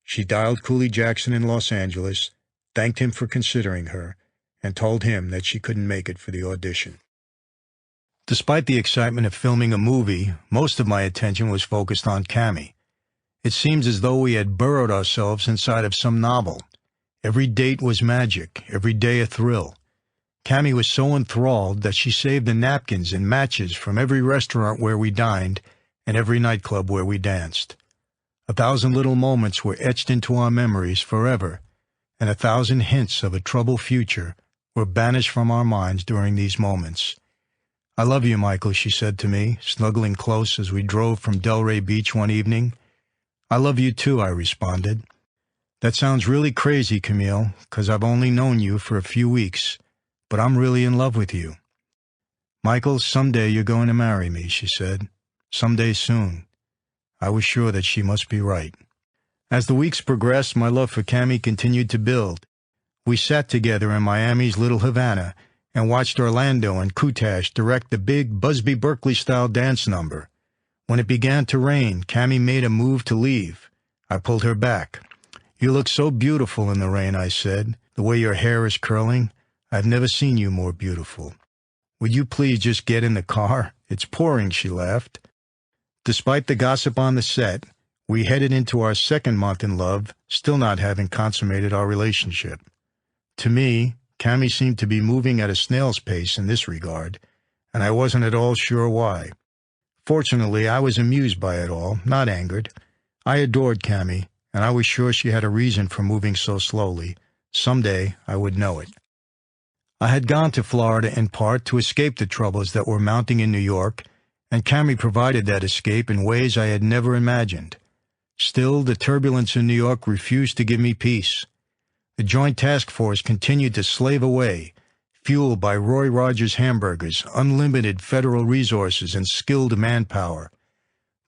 She dialed Cooley Jackson in Los Angeles, thanked him for considering her, and told him that she couldn't make it for the audition. Despite the excitement of filming a movie, most of my attention was focused on Cammy. It seems as though we had burrowed ourselves inside of some novel. Every date was magic, every day a thrill. Cammy was so enthralled that she saved the napkins and matches from every restaurant where we dined and every nightclub where we danced. 1,000 little moments were etched into our memories forever, and 1,000 hints of a troubled future were banished from our minds during these moments. "I love you, Michael," she said to me, snuggling close as we drove from Delray Beach one evening. "I love you too," I responded. "That sounds really crazy, Camille, 'cause I've only known you for a few weeks, but I'm really in love with you." "Michael, someday you're going to marry me," she said. "Someday soon." I was sure that she must be right. As the weeks progressed, my love for Cammy continued to build. We sat together in Miami's Little Havana and watched Orlando and Kutash direct the big Busby Berkeley-style dance number. When it began to rain, Cammy made a move to leave. I pulled her back. "You look so beautiful in the rain," I said. "The way your hair is curling. I've never seen you more beautiful." "Would you please just get in the car? It's pouring," she laughed. Despite the gossip on the set, we headed into our second month in love, still not having consummated our relationship. To me, Cammy seemed to be moving at a snail's pace in this regard, and I wasn't at all sure why. Fortunately, I was amused by it all, not angered. I adored Cammy, and I was sure she had a reason for moving so slowly. Someday I would know it. I had gone to Florida in part to escape the troubles that were mounting in New York, and Cammy provided that escape in ways I had never imagined. Still, the turbulence in New York refused to give me peace. The Joint Task Force continued to slave away, fueled by Roy Rogers hamburgers, unlimited federal resources, and skilled manpower.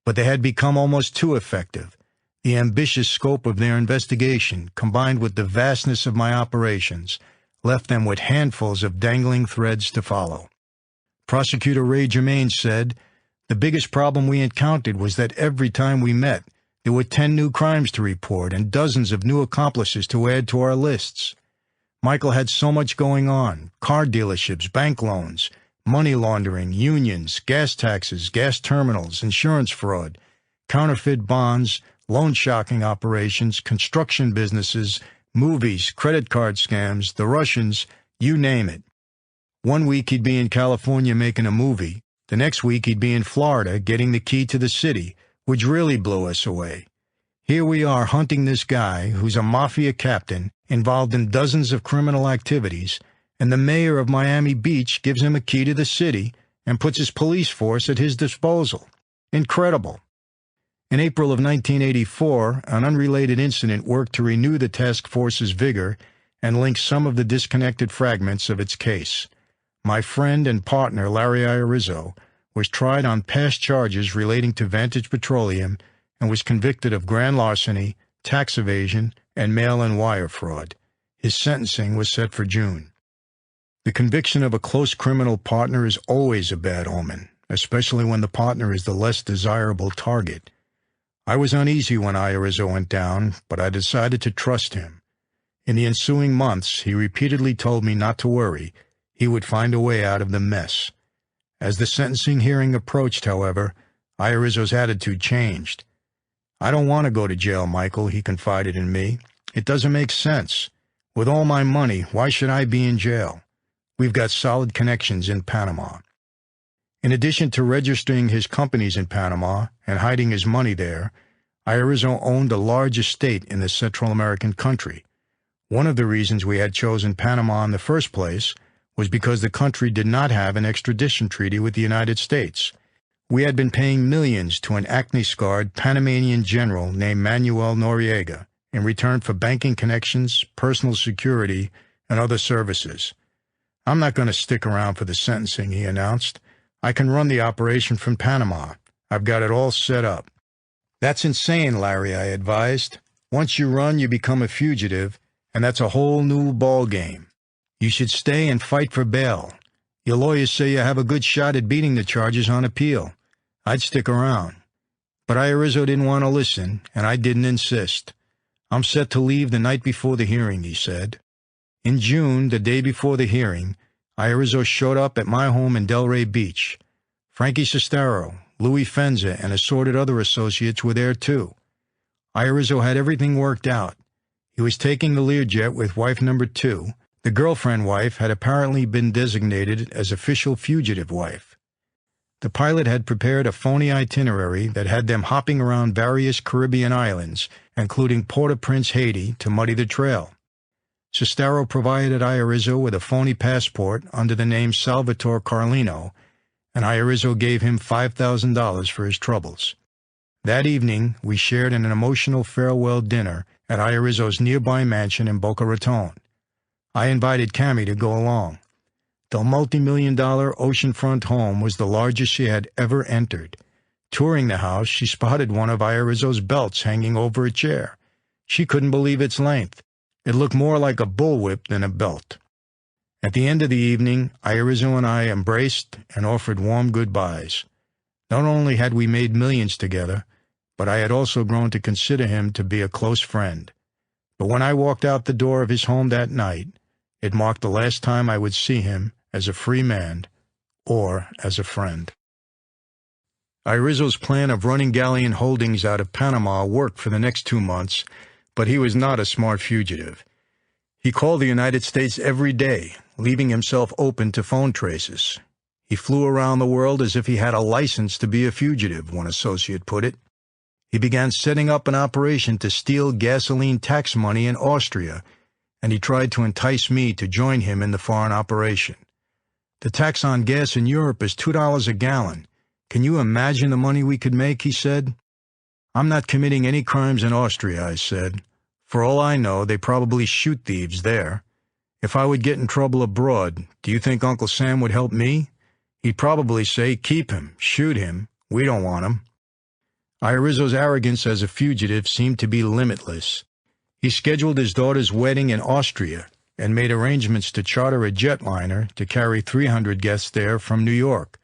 But they had become almost too effective. The ambitious scope of their investigation, combined with the vastness of my operations, left them with handfuls of dangling threads to follow. Prosecutor Ray Germain said, "The biggest problem we encountered was that every time we met, there were 10 new crimes to report and dozens of new accomplices to add to our lists. Michael had so much going on: car dealerships, bank loans, money laundering, unions, gas taxes, gas terminals, insurance fraud, counterfeit bonds, loan sharking operations, construction businesses, movies, credit card scams, the Russians, you name it. One week he'd be in California making a movie. The next week he'd be in Florida getting the key to the city, which really blew us away. Here we are hunting this guy who's a mafia captain involved in dozens of criminal activities, and the mayor of Miami Beach gives him a key to the city and puts his police force at his disposal. Incredible." In April of 1984, an unrelated incident worked to renew the task force's vigor and link some of the disconnected fragments of its case. My friend and partner, Larry Irizzo, was tried on past charges relating to Vantage Petroleum and was convicted of grand larceny, tax evasion, and mail-in wire fraud. His sentencing was set for June. The conviction of a close criminal partner is always a bad omen, especially when the partner is the less desirable target. I was uneasy when Irizzo went down, but I decided to trust him. In the ensuing months, he repeatedly told me not to worry. He would find a way out of the mess. As the sentencing hearing approached, however, Irizzo's attitude changed. "I don't want to go to jail, Michael," he confided in me. "It doesn't make sense. With all my money, why should I be in jail? We've got solid connections in Panama." In addition to registering his companies in Panama and hiding his money there, Irizzo owned a large estate in the Central American country. One of the reasons we had chosen Panama in the first place was because the country did not have an extradition treaty with the United States. We had been paying millions to an acne-scarred Panamanian general named Manuel Noriega in return for banking connections, personal security, and other services. "I'm not going to stick around for the sentencing," he announced. "I can run the operation from Panama. I've got it all set up." "That's insane, Larry," I advised. "Once you run, you become a fugitive, and that's a whole new ball game. You should stay and fight for bail. Your lawyers say you have a good shot at beating the charges on appeal. I'd stick around." But Irizzo didn't want to listen, and I didn't insist. "I'm set to leave the night before the hearing," he said. In June, the day before the hearing, Irizzo showed up at my home in Delray Beach. Frankie Sestaro, Louis Fenza, and assorted other associates were there too. Irizzo had everything worked out. He was taking the Learjet with wife number 2. The girlfriend wife had apparently been designated as official fugitive wife. The pilot had prepared a phony itinerary that had them hopping around various Caribbean islands, including Port-au-Prince, Haiti, to muddy the trail. Sestaro provided Irizzo with a phony passport under the name Salvatore Carlino, and Irizzo gave him $5,000 for his troubles. That evening, we shared in an emotional farewell dinner at Irizzo's nearby mansion in Boca Raton. I invited Cammy to go along. The multi-million-dollar oceanfront home was the largest she had ever entered. Touring the house, she spotted one of Irizzo's belts hanging over a chair. She couldn't believe its length. It looked more like a bullwhip than a belt. At the end of the evening, Irizzo and I embraced and offered warm goodbyes. Not only had we made millions together, but I had also grown to consider him to be a close friend. But when I walked out the door of his home that night, it marked the last time I would see him as a free man or as a friend. Irizzo's plan of running Galleon Holdings out of Panama worked for the next 2 months, but he was not a smart fugitive. He called the United States every day, leaving himself open to phone traces. He flew around the world as if he had a license to be a fugitive, one associate put it. He began setting up an operation to steal gasoline tax money in Austria, and he tried to entice me to join him in the foreign operation. The tax on gas in Europe is $2 a gallon. Can you imagine the money we could make, he said. I'm not committing any crimes in Austria, I said. For all I know, they probably shoot thieves there. If I would get in trouble abroad, do you think Uncle Sam would help me? He'd probably say, keep him, shoot him, we don't want him. Irizzo's arrogance as a fugitive seemed to be limitless. He scheduled his daughter's wedding in Austria and made arrangements to charter a jetliner to carry 300 guests there from New York.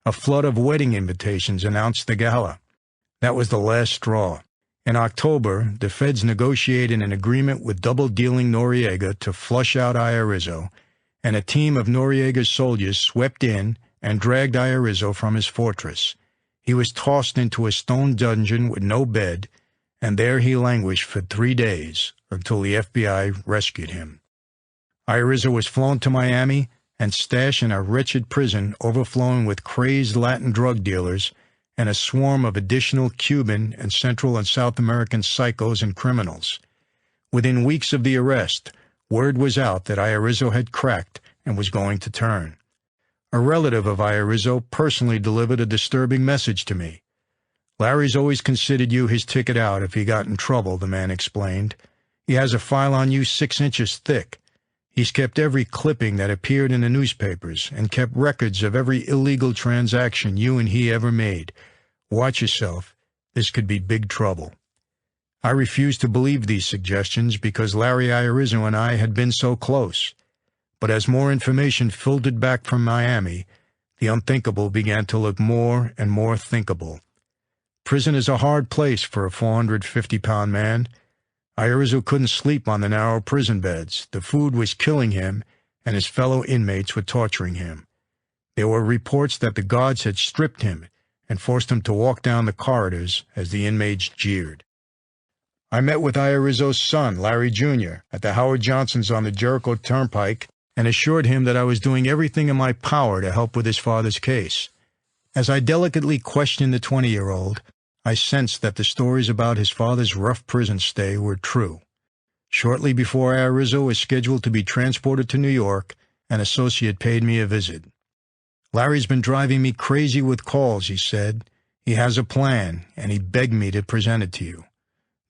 A flood of wedding invitations announced the gala. That was the last straw. In October, the feds negotiated an agreement with double-dealing Noriega to flush out Irizzo, and a team of Noriega's soldiers swept in and dragged Irizzo from his fortress. He was tossed into a stone dungeon with no bed, and there he languished for 3 days until the FBI rescued him. Irizzo was flown to Miami and stashed in a wretched prison overflowing with crazed Latin drug dealers and a swarm of additional Cuban and Central and South American psychos and criminals. Within weeks of the arrest, word was out that Irizzo had cracked and was going to turn. A relative of Irizzo personally delivered a disturbing message to me. Larry's always considered you his ticket out if he got in trouble, the man explained. He has a file on you 6 inches thick. He's kept every clipping that appeared in the newspapers and kept records of every illegal transaction you and he ever made. Watch yourself. This could be big trouble. I refused to believe these suggestions because Larry Irizzo and I had been so close. But as more information filtered back from Miami, the unthinkable began to look more and more thinkable. Prison is a hard place for a 450-pound man. Irizzo couldn't sleep on the narrow prison beds. The food was killing him, and his fellow inmates were torturing him. There were reports that the guards had stripped him and forced him to walk down the corridors as the inmates jeered. I met with Irizzo's son, Larry Jr., at the Howard Johnson's on the Jericho Turnpike and assured him that I was doing everything in my power to help with his father's case. As I delicately questioned the 20-year-old, I sensed that the stories about his father's rough prison stay were true. Shortly before Irizzo was scheduled to be transported to New York, an associate paid me a visit. Larry's been driving me crazy with calls, he said. He has a plan, and he begged me to present it to you.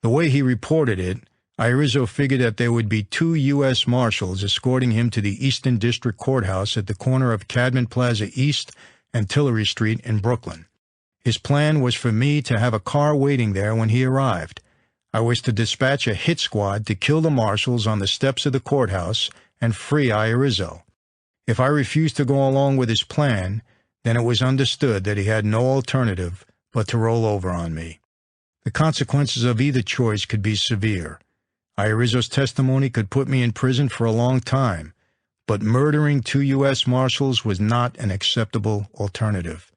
The way he reported it, Irizzo figured that there would be 2 U.S. Marshals escorting him to the Eastern District Courthouse at the corner of Cadman Plaza East and Tillery Street in Brooklyn. His plan was for me to have a car waiting there when he arrived. I was to dispatch a hit squad to kill the marshals on the steps of the courthouse and free Irizzo. If I refused to go along with his plan, then it was understood that he had no alternative but to roll over on me. The consequences of either choice could be severe. Irizzo's testimony could put me in prison for a long time, but murdering 2 U.S. Marshals was not an acceptable alternative.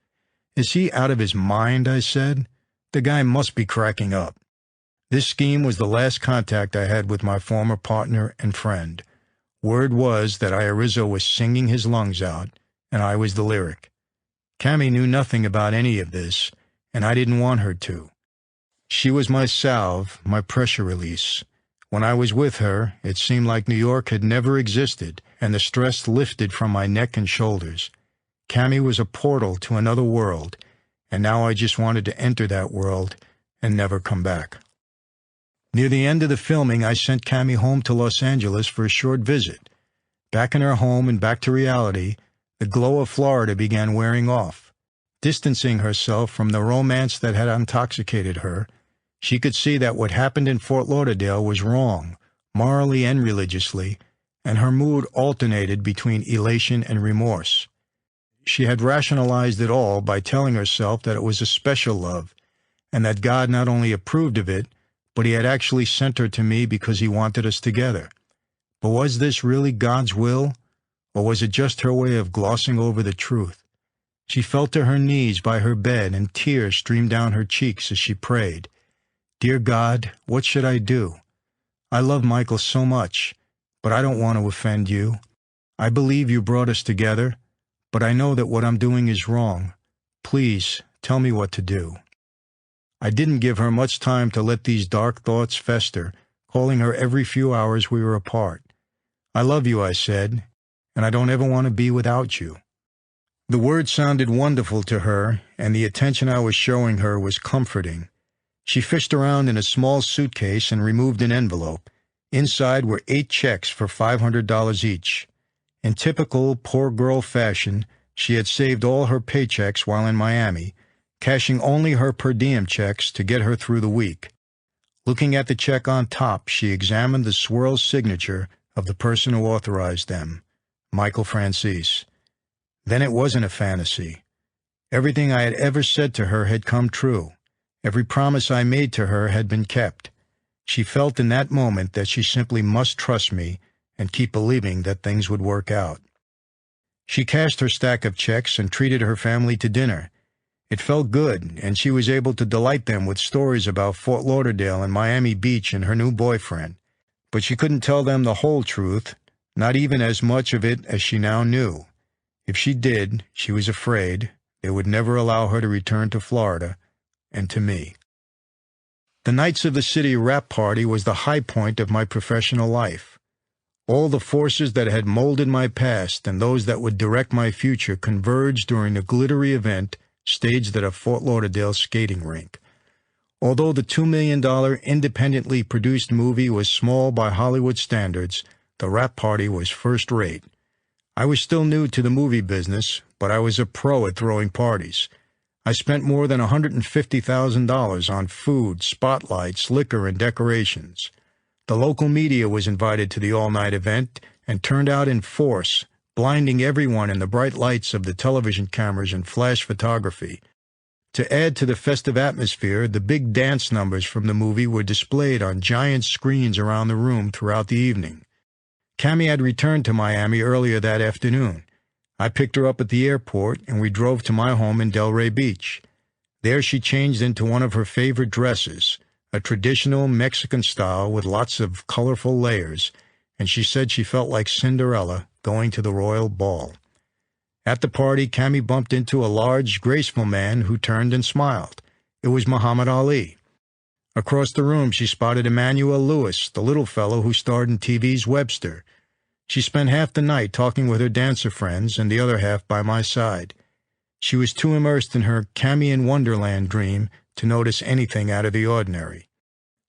Is he out of his mind, I said. The guy must be cracking up. This scheme was the last contact I had with my former partner and friend. Word was that Irizzo was singing his lungs out, and I was the lyric. Cammy knew nothing about any of this, and I didn't want her to. She was my salve, my pressure release. When I was with her, it seemed like New York had never existed, and the stress lifted from my neck and shoulders. Cammy was a portal to another world, and now I just wanted to enter that world and never come back. Near the end of the filming, I sent Cammy home to Los Angeles for a short visit. Back in her home and back to reality, the glow of Florida began wearing off. Distancing herself from the romance that had intoxicated her, she could see that what happened in Fort Lauderdale was wrong, morally and religiously, and her mood alternated between elation and remorse. She had rationalized it all by telling herself that it was a special love, and that God not only approved of it, but he had actually sent her to me because he wanted us together. But was this really God's will, or was it just her way of glossing over the truth? She fell to her knees by her bed, and tears streamed down her cheeks as she prayed. "Dear God, what should I do? I love Michael so much, but I don't want to offend you. I believe you brought us together, but I know that what I'm doing is wrong. Please, tell me what to do." I didn't give her much time to let these dark thoughts fester, calling her every few hours we were apart. "I love you," I said, "and I don't ever want to be without you." The words sounded wonderful to her, and the attention I was showing her was comforting. She fished around in a small suitcase and removed an envelope. Inside were 8 checks for $500 each. In typical poor girl fashion, she had saved all her paychecks while in Miami, cashing only her per diem checks to get her through the week. Looking at the check on top, she examined the swirl signature of the person who authorized them, Michael Franzese. Then it wasn't a fantasy. Everything I had ever said to her had come true. Every promise I made to her had been kept. She felt in that moment that she simply must trust me and keep believing that things would work out. She cashed her stack of checks and treated her family to dinner. It felt good, and she was able to delight them with stories about Fort Lauderdale and Miami Beach and her new boyfriend. But she couldn't tell them the whole truth, not even as much of it as she now knew. If she did, she was afraid they would never allow her to return to Florida and to me. The Nights of the City rap party was the high point of my professional life. All the forces that had molded my past and those that would direct my future converged during the glittery event staged at a Fort Lauderdale skating rink. Although the $2 million independently produced movie was small by Hollywood standards, the rap party was first-rate. I was still new to the movie business, but I was a pro at throwing parties. I spent more than $150,000 on food, spotlights, liquor, and decorations. The local media was invited to the all-night event and turned out in force, blinding everyone in the bright lights of the television cameras and flash photography. To add to the festive atmosphere, the big dance numbers from the movie were displayed on giant screens around the room throughout the evening. Cammie had returned to Miami earlier that afternoon. I picked her up at the airport, and we drove to my home in Delray Beach. There she changed into one of her favorite dresses, a traditional Mexican style with lots of colorful layers, and she said she felt like Cinderella going to the royal ball. At the party, Cammie bumped into a large, graceful man who turned and smiled. It was Muhammad Ali. Across the room, she spotted Emmanuel Lewis, the little fellow who starred in TV's Webster. She spent half the night talking with her dancer friends and the other half by my side. She was too immersed in her Cammie in Wonderland dream to notice anything out of the ordinary.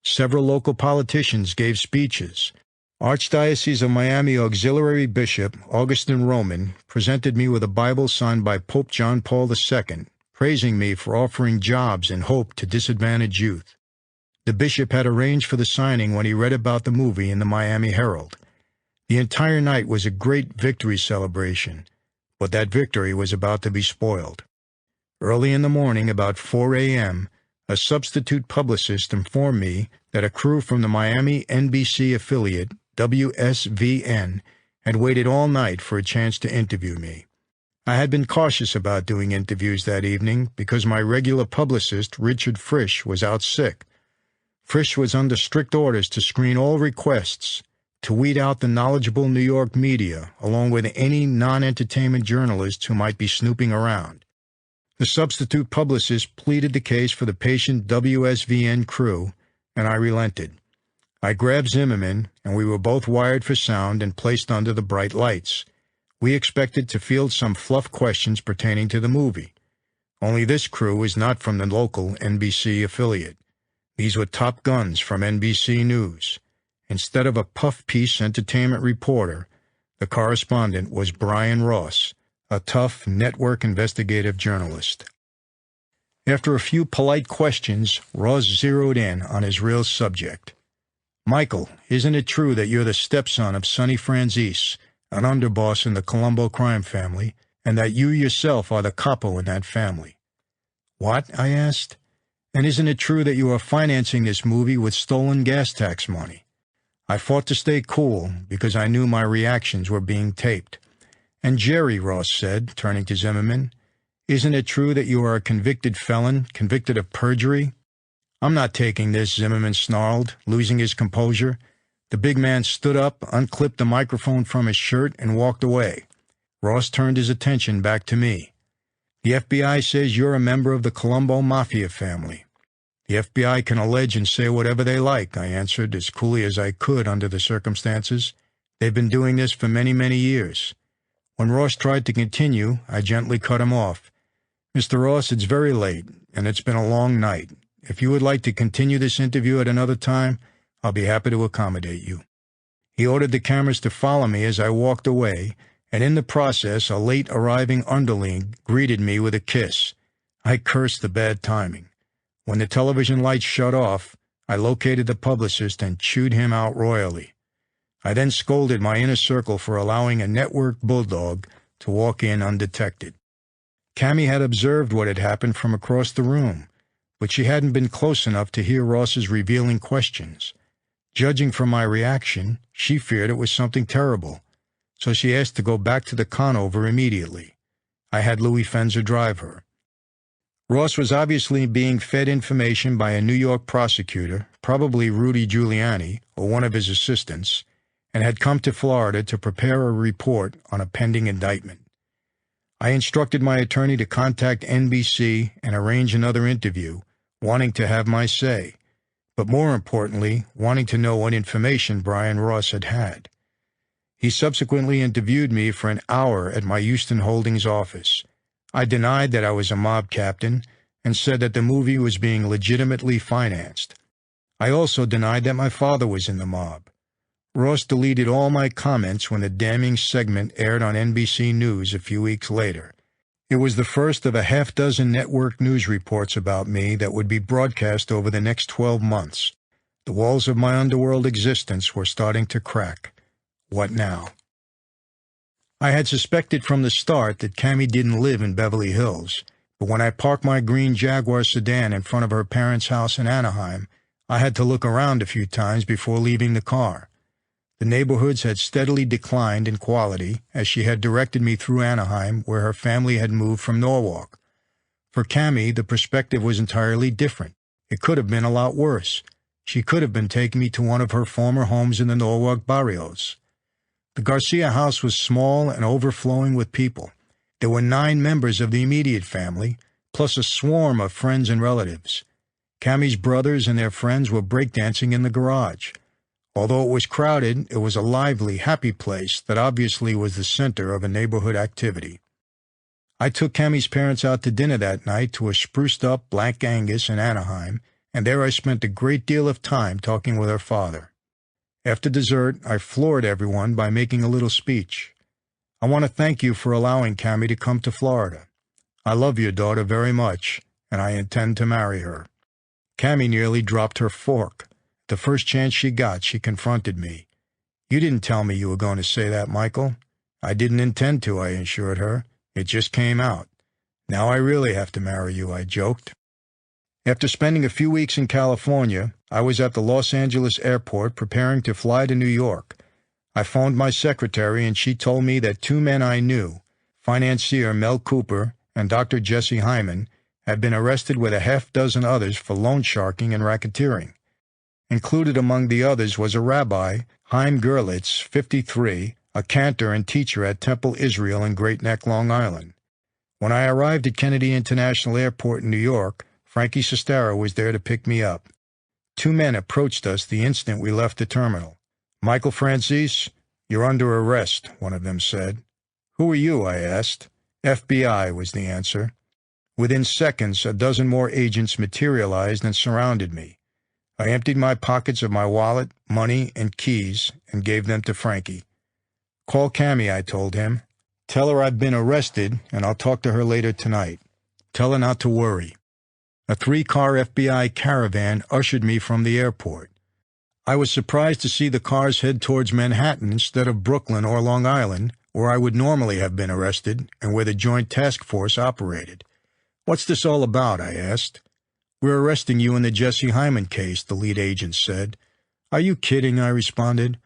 Several local politicians gave speeches. Archdiocese of Miami Auxiliary Bishop Augustin Roman presented me with a Bible signed by Pope John Paul II, praising me for offering jobs and hope to disadvantaged youth. The bishop had arranged for the signing when he read about the movie in the Miami Herald. The entire night was a great victory celebration, but that victory was about to be spoiled. Early in the morning, about 4 a.m., a substitute publicist informed me that a crew from the Miami NBC affiliate, WSVN, had waited all night for a chance to interview me. I had been cautious about doing interviews that evening because my regular publicist, Richard Frisch, was out sick. Frisch was under strict orders to screen all requests, to weed out the knowledgeable New York media, along with any non-entertainment journalists who might be snooping around. The substitute publicist pleaded the case for the patient WSVN crew, and I relented. I grabbed Zimmerman, and we were both wired for sound and placed under the bright lights. We expected to field some fluff questions pertaining to the movie. Only this crew was not from the local NBC affiliate. These were top guns from NBC News. Instead of a puff-piece entertainment reporter, the correspondent was Brian Ross, a tough network investigative journalist. After a few polite questions, Ross zeroed in on his real subject. Michael, isn't it true that you're the stepson of Sonny Franzese, an underboss in the Colombo crime family, and that you yourself are the capo in that family?" "What?" I asked. "And isn't it true that you are financing this movie with stolen gas tax money?" I fought to stay cool because I knew my reactions were being taped. "And Jerry," Ross said, turning to Zimmerman, "isn't it true that you are a convicted felon, convicted of perjury?" "I'm not taking this," Zimmerman snarled, losing his composure. The big man stood up, unclipped the microphone from his shirt, and walked away. Ross turned his attention back to me. "The FBI says you're a member of the Colombo Mafia family." "The FBI can allege and say whatever they like," I answered as coolly as I could under the circumstances. "They've been doing this for many, many years." When Ross tried to continue, I gently cut him off. "Mr. Ross, it's very late, and it's been a long night. If you would like to continue this interview at another time, I'll be happy to accommodate you." He ordered the cameras to follow me as I walked away, and in the process, a late-arriving underling greeted me with a kiss. I cursed the bad timing. When the television lights shut off, I located the publicist and chewed him out royally. I then scolded my inner circle for allowing a network bulldog to walk in undetected. Cammy had observed what had happened from across the room, but she hadn't been close enough to hear Ross's revealing questions. Judging from my reaction, she feared it was something terrible, so she asked to go back to the Conover immediately. I had Louis Fenzer drive her. Ross was obviously being fed information by a New York prosecutor, probably Rudy Giuliani or one of his assistants, and had come to Florida to prepare a report on a pending indictment. I instructed my attorney to contact NBC and arrange another interview, wanting to have my say, but more importantly, wanting to know what information Brian Ross had had. He subsequently interviewed me for an hour at my Houston Holdings office. I denied that I was a mob captain and said that the movie was being legitimately financed. I also denied that my father was in the mob. Ross deleted all my comments when the damning segment aired on NBC News a few weeks later. It was the first of a half-dozen network news reports about me that would be broadcast over the next 12 months. The walls of my underworld existence were starting to crack. What now? I had suspected from the start that Cammy didn't live in Beverly Hills, but when I parked my green Jaguar sedan in front of her parents' house in Anaheim, I had to look around a few times before leaving the car. The neighborhoods had steadily declined in quality as she had directed me through Anaheim, where her family had moved from Norwalk. For Cammy, the perspective was entirely different. It could have been a lot worse. She could have been taking me to one of her former homes in the Norwalk barrios. The Garcia house was small and overflowing with people. There were 9 members of the immediate family, plus a swarm of friends and relatives. Cammy's brothers and their friends were breakdancing in the garage. Although it was crowded, it was a lively, happy place that obviously was the center of a neighborhood activity. I took Cammy's parents out to dinner that night to a spruced-up Black Angus in Anaheim, and there I spent a great deal of time talking with her father. After dessert, I floored everyone by making a little speech. "I want to thank you for allowing Cammy to come to Florida. I love your daughter very much, and I intend to marry her." Cammy nearly dropped her fork. The first chance she got, she confronted me. "You didn't tell me you were going to say that, Michael." "I didn't intend to," I assured her. "It just came out. Now I really have to marry you," I joked. After spending a few weeks in California, I was at the Los Angeles airport preparing to fly to New York. I phoned my secretary and she told me that 2 men I knew, financier Mel Cooper and Dr. Jesse Hyman, had been arrested with a half-dozen others for loan sharking and racketeering. Included among the others was a rabbi, Chaim Gerlitz, 53, a cantor and teacher at Temple Israel in Great Neck, Long Island. When I arrived at Kennedy International Airport in New York, Frankie Sestero was there to pick me up. 2 men approached us the instant we left the terminal. "Michael Franzese, you're under arrest," one of them said. "Who are you?" I asked. "FBI," was the answer. Within seconds, a dozen more agents materialized and surrounded me. I emptied my pockets of my wallet, money, and keys and gave them to Frankie. "Call Cammy," I told him. "Tell her I've been arrested, and I'll talk to her later tonight. Tell her not to worry." A 3-car FBI caravan ushered me from the airport. I was surprised to see the cars head towards Manhattan instead of Brooklyn or Long Island, where I would normally have been arrested and where the Joint Task Force operated. "What's this all about?" I asked. "We're arresting you in the Jesse Hyman case," the lead agent said. "Are you kidding?" I responded.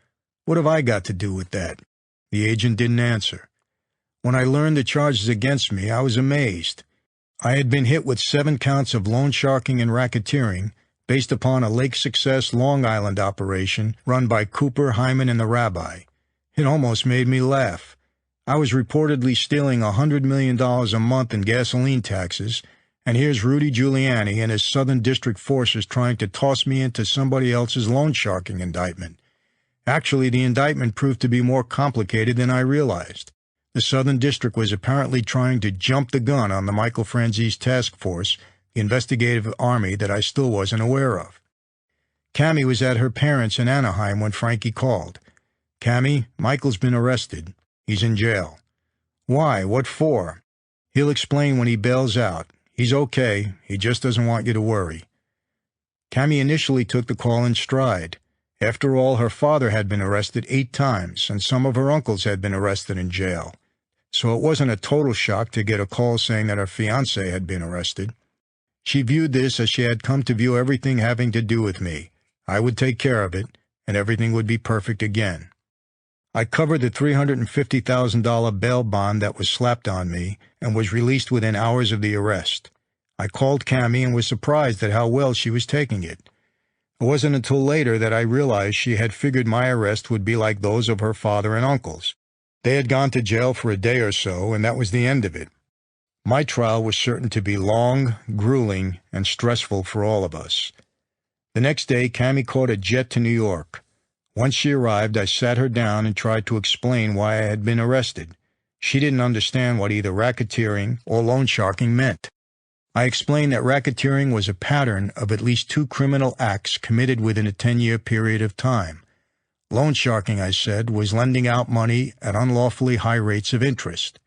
"What have I got to do with that?" The agent didn't answer. When I learned the charges against me, I was amazed. I had been hit with 7 counts of loan sharking and racketeering based upon a Lake Success, Long Island operation run by Cooper, Hyman, and the rabbi. It almost made me laugh. I was reportedly stealing $100 million a month in gasoline taxes, and here's Rudy Giuliani and his Southern District forces trying to toss me into somebody else's loan sharking indictment. Actually, the indictment proved to be more complicated than I realized. The Southern District was apparently trying to jump the gun on the Michael Franzese task force, the investigative army that I still wasn't aware of. Cammie was at her parents' in Anaheim when Frankie called. "Cammie, Michael's been arrested. He's in jail." "Why? What for?" "He'll explain when he bails out. He's okay. He just doesn't want you to worry." Cammie initially took the call in stride. After all, her father had been arrested 8 times, and some of her uncles had been arrested in jail. So it wasn't a total shock to get a call saying that her fiancé had been arrested. She viewed this as she had come to view everything having to do with me. I would take care of it, and everything would be perfect again. I covered the $350,000 bail bond that was slapped on me and was released within hours of the arrest. I called Cammie and was surprised at how well she was taking it. It wasn't until later that I realized she had figured my arrest would be like those of her father and uncles. They had gone to jail for a day or so, and that was the end of it. My trial was certain to be long, grueling, and stressful for all of us. The next day, Cammie caught a jet to New York. Once she arrived, I sat her down and tried to explain why I had been arrested. She didn't understand what either racketeering or loan sharking meant. I explained that racketeering was a pattern of at least 2 criminal acts committed within a 10-year period of time. Loan sharking, I said, was lending out money at unlawfully high rates of interest.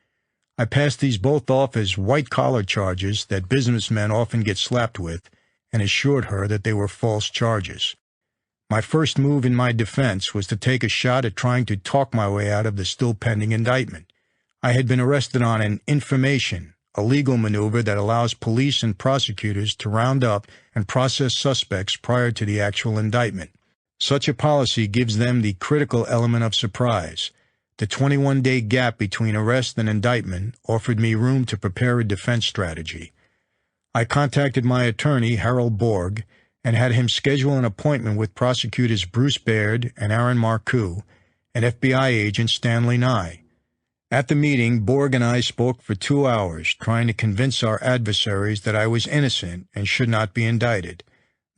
I passed these both off as white-collar charges that businessmen often get slapped with, and assured her that they were false charges. My first move in my defense was to take a shot at trying to talk my way out of the still-pending indictment. I had been arrested on an information, a legal maneuver that allows police and prosecutors to round up and process suspects prior to the actual indictment. Such a policy gives them the critical element of surprise. The 21-day gap between arrest and indictment offered me room to prepare a defense strategy. I contacted my attorney, Harold Borg, and had him schedule an appointment with prosecutors Bruce Baird and Aaron Marcoux and FBI agent Stanley Nye. At the meeting, Borg and I spoke for 2 hours, trying to convince our adversaries that I was innocent and should not be indicted.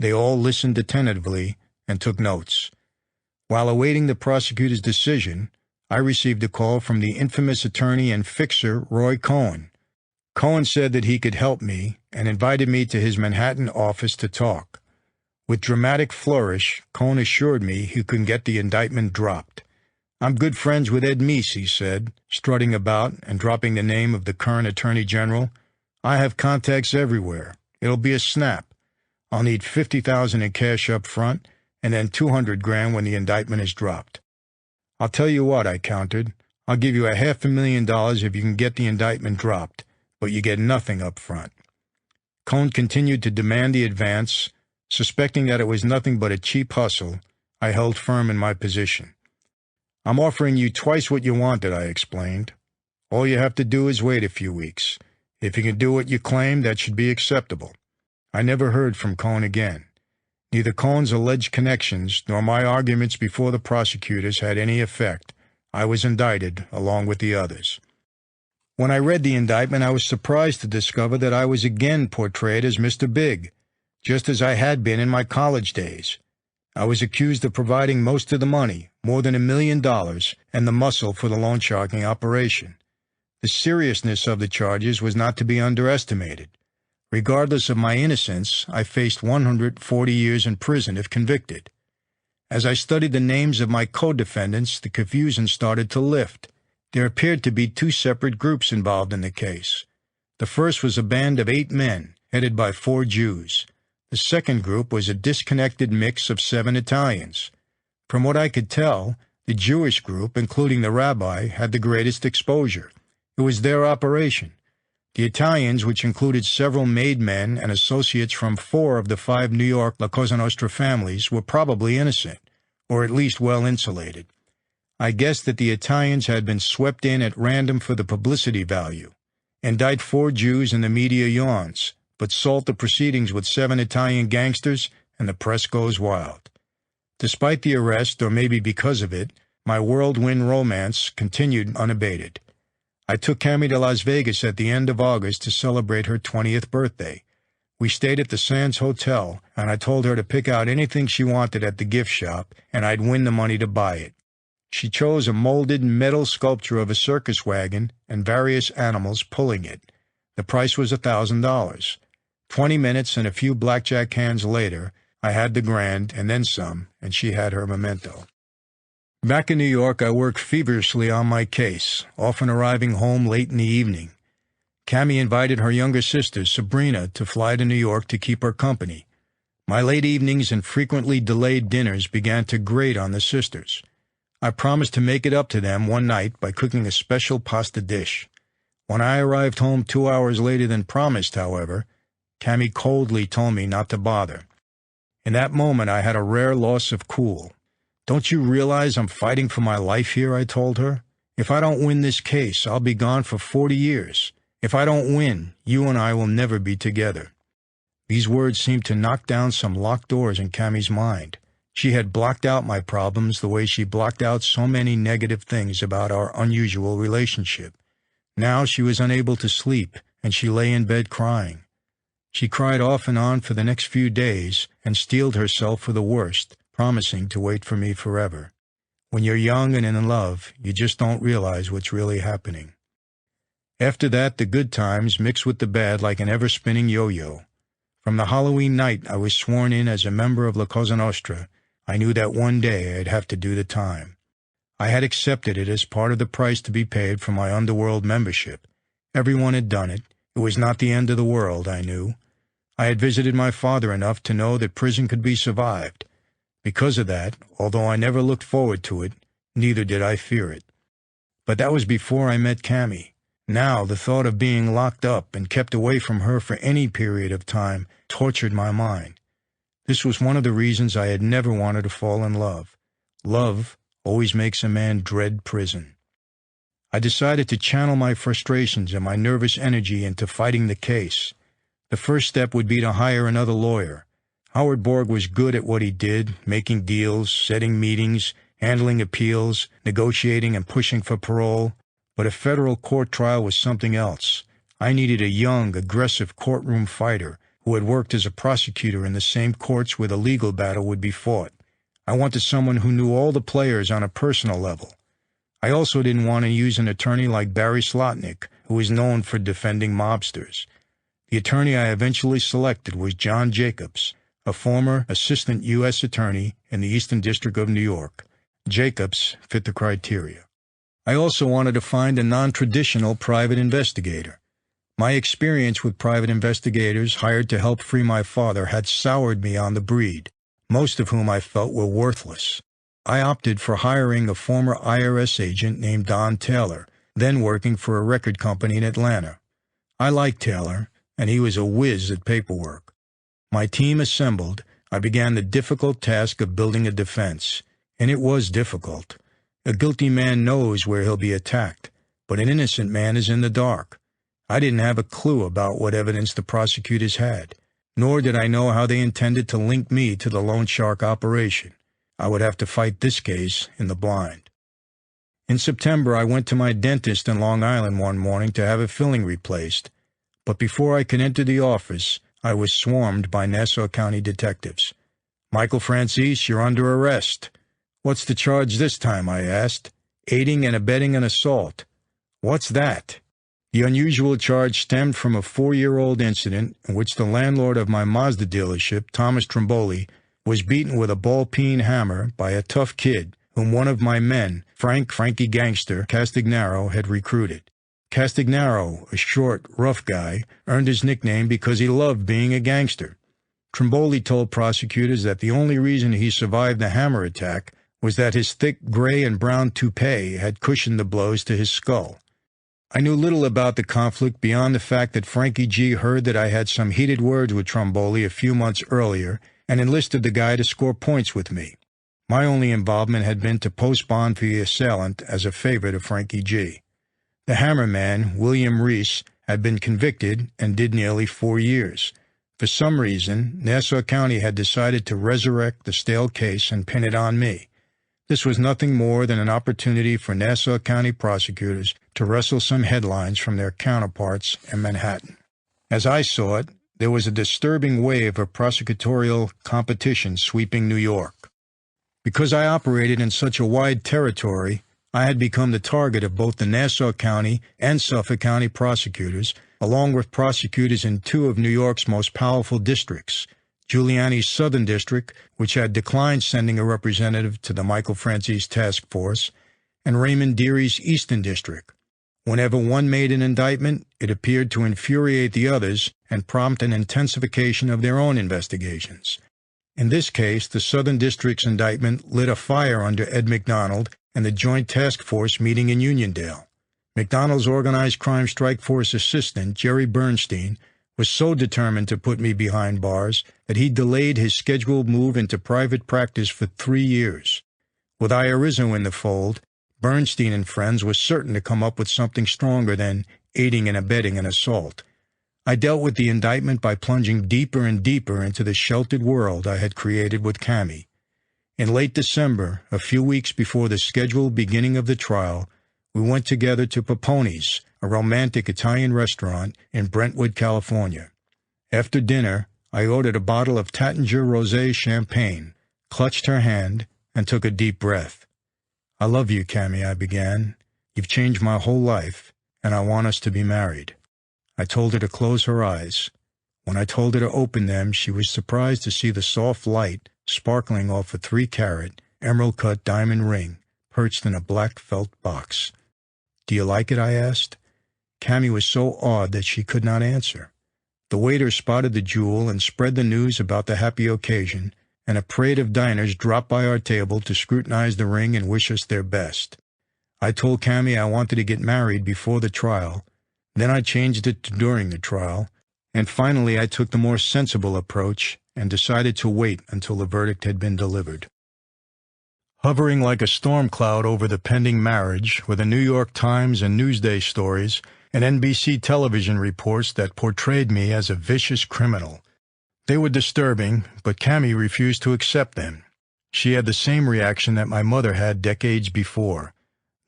They all listened attentively and took notes. While awaiting the prosecutor's decision, I received a call from the infamous attorney and fixer Roy Cohen. Cohen said that he could help me and invited me to his Manhattan office to talk. With dramatic flourish, Cohen assured me he could get the indictment dropped. "I'm good friends with Ed Meese," he said, strutting about and dropping the name of the current Attorney General. "I have contacts everywhere. It'll be a snap. I'll need $50,000 in cash up front, and then $200,000 when the indictment is dropped." "I'll tell you what," I countered. "I'll give you $500,000 if you can get the indictment dropped, but you get nothing up front." Cohen continued to demand the advance. Suspecting that it was nothing but a cheap hustle, I held firm in my position. "I'm offering you twice what you wanted," I explained. "All you have to do is wait a few weeks. If you can do what you claim, that should be acceptable." I never heard from Cohen again. Neither Cohen's alleged connections nor my arguments before the prosecutors had any effect. I was indicted, along with the others. When I read the indictment, I was surprised to discover that I was again portrayed as Mr. Big, just as I had been in my college days. I was accused of providing most of the money, more than $1 million, and the muscle for the loan sharking operation. The seriousness of the charges was not to be underestimated. Regardless of my innocence, I faced 140 years in prison if convicted. As I studied the names of my co-defendants, the confusion started to lift. There appeared to be 2 separate groups involved in the case. The first was a band of 8 men, headed by 4 Jews. The second group was a disconnected mix of 7 Italians. From what I could tell, the Jewish group, including the rabbi, had the greatest exposure. It was their operation. The Italians, which included several made men and associates from 4 of the 5 New York La Cosa Nostra families, were probably innocent, or at least well insulated. I guessed that the Italians had been swept in at random for the publicity value. Indict 4 Jews and the media yawns, but salt the proceedings with 7 Italian gangsters and the press goes wild. Despite the arrest, or maybe because of it, my whirlwind romance continued unabated. I took Cammy to Las Vegas at the end of August to celebrate her 20th birthday. We stayed at the Sands Hotel, and I told her to pick out anything she wanted at the gift shop, and I'd win the money to buy it. She chose a molded metal sculpture of a circus wagon and various animals pulling it. The price was $1,000. 20 minutes and a few blackjack hands later, I had the grand and then some, and she had her memento. Back in New York, I worked feverishly on my case, often arriving home late in the evening. Cammy invited her younger sister, Sabrina, to fly to New York to keep her company. My late evenings and frequently delayed dinners began to grate on the sisters. I promised to make it up to them one night by cooking a special pasta dish. When I arrived home 2 hours later than promised, however, Cammy coldly told me not to bother. In that moment, I had a rare loss of cool. "Don't you realize I'm fighting for my life here?" I told her. "If I don't win this case, I'll be gone for 40 years. If I don't win, you and I will never be together." These words seemed to knock down some locked doors in Cammy's mind. She had blocked out my problems the way she blocked out so many negative things about our unusual relationship. Now she was unable to sleep, and she lay in bed crying. She cried off and on for the next few days and steeled herself for the worst, promising to wait for me forever. When you're young and in love, you just don't realize what's really happening. After that, the good times mixed with the bad like an ever-spinning yo-yo. From the Halloween night I was sworn in as a member of La Cosa Nostra, I knew that one day I'd have to do the time. I had accepted it as part of the price to be paid for my underworld membership. Everyone had done it. It was not the end of the world, I knew. I had visited my father enough to know that prison could be survived. Because of that, although I never looked forward to it, neither did I fear it. But that was before I met Cammy. Now the thought of being locked up and kept away from her for any period of time tortured my mind. This was one of the reasons I had never wanted to fall in love. Love always makes a man dread prison. I decided to channel my frustrations and my nervous energy into fighting the case. The first step would be to hire another lawyer. Howard Borg was good at what he did, making deals, setting meetings, handling appeals, negotiating and pushing for parole. But a federal court trial was something else. I needed a young, aggressive courtroom fighter who had worked as a prosecutor in the same courts where the legal battle would be fought. I wanted someone who knew all the players on a personal level. I also didn't want to use an attorney like Barry Slotnick, who was known for defending mobsters. The attorney I eventually selected was John Jacobs, a former assistant U.S. attorney in the Eastern District of New York. Jacobs fit the criteria. I also wanted to find a non-traditional private investigator. My experience with private investigators hired to help free my father had soured me on the breed, most of whom I felt were worthless. I opted for hiring a former IRS agent named Don Taylor, then working for a record company in Atlanta. I liked Taylor, and he was a whiz at paperwork. My team assembled, I began the difficult task of building a defense, and it was difficult. A guilty man knows where he'll be attacked, but an innocent man is in the dark. I didn't have a clue about what evidence the prosecutors had, nor did I know how they intended to link me to the Loan Shark operation. I would have to fight this case in the blind. In September, I went to my dentist in Long Island one morning to have a filling replaced, but before I could enter the office, I was swarmed by Nassau County detectives. "Michael Franzese, you're under arrest." "What's the charge this time?" I asked. "Aiding and abetting an assault." "What's that?" The unusual charge stemmed from a 4-year-old incident in which the landlord of my Mazda dealership, Thomas Trimboli, was beaten with a ball-peen hammer by a tough kid whom one of my men, Frankie Gangster Castagnaro, had recruited. Castagnaro, a short, rough guy, earned his nickname because he loved being a gangster. Trimboli told prosecutors that the only reason he survived the hammer attack was that his thick gray and brown toupee had cushioned the blows to his skull. I knew little about the conflict beyond the fact that Frankie G heard that I had some heated words with Trimboli a few months earlier and enlisted the guy to score points with me. My only involvement had been to post bond for the assailant as a favor to Frankie G. The hammerman, William Reese, had been convicted and did nearly 4 years. For some reason, Nassau County had decided to resurrect the stale case and pin it on me. This was nothing more than an opportunity for Nassau County prosecutors to wrestle some headlines from their counterparts in Manhattan. As I saw it, there was a disturbing wave of prosecutorial competition sweeping New York. Because I operated in such a wide territory, I had become the target of both the Nassau County and Suffolk County prosecutors, along with prosecutors in 2 of New York's most powerful districts, Giuliani's Southern District, which had declined sending a representative to the Michael Franzese task force, and Raymond Deary's Eastern District. Whenever one made an indictment, it appeared to infuriate the others and prompt an intensification of their own investigations. In this case, the Southern District's indictment lit a fire under Ed McDonald and the Joint Task Force meeting in Uniondale. McDonald's Organized Crime Strike Force assistant, Jerry Bernstein, was so determined to put me behind bars that he delayed his scheduled move into private practice for 3 years. With Iorizzo in the fold, Bernstein and friends were certain to come up with something stronger than aiding and abetting an assault. I dealt with the indictment by plunging deeper and deeper into the sheltered world I had created with Cammy. In late December, a few weeks before the scheduled beginning of the trial, we went together to Paponi's, a romantic Italian restaurant in Brentwood, California. After dinner, I ordered a bottle of Taittinger Rosé champagne, clutched her hand, and took a deep breath. "I love you, Cammy," I began. "You've changed my whole life, and I want us to be married." I told her to close her eyes. When I told her to open them, she was surprised to see the soft light sparkling off a 3-carat, emerald-cut diamond ring perched in a black felt box. "Do you like it?" I asked. Cammy was so awed that she could not answer. The waiter spotted the jewel and spread the news about the happy occasion, and a parade of diners dropped by our table to scrutinize the ring and wish us their best. I told Cammy I wanted to get married before the trial, then I changed it to during the trial, and finally I took the more sensible approach and decided to wait until the verdict had been delivered. Hovering like a storm cloud over the pending marriage were the New York Times and Newsday stories and NBC television reports that portrayed me as a vicious criminal. They were disturbing, but Cammy refused to accept them. She had the same reaction that my mother had decades before.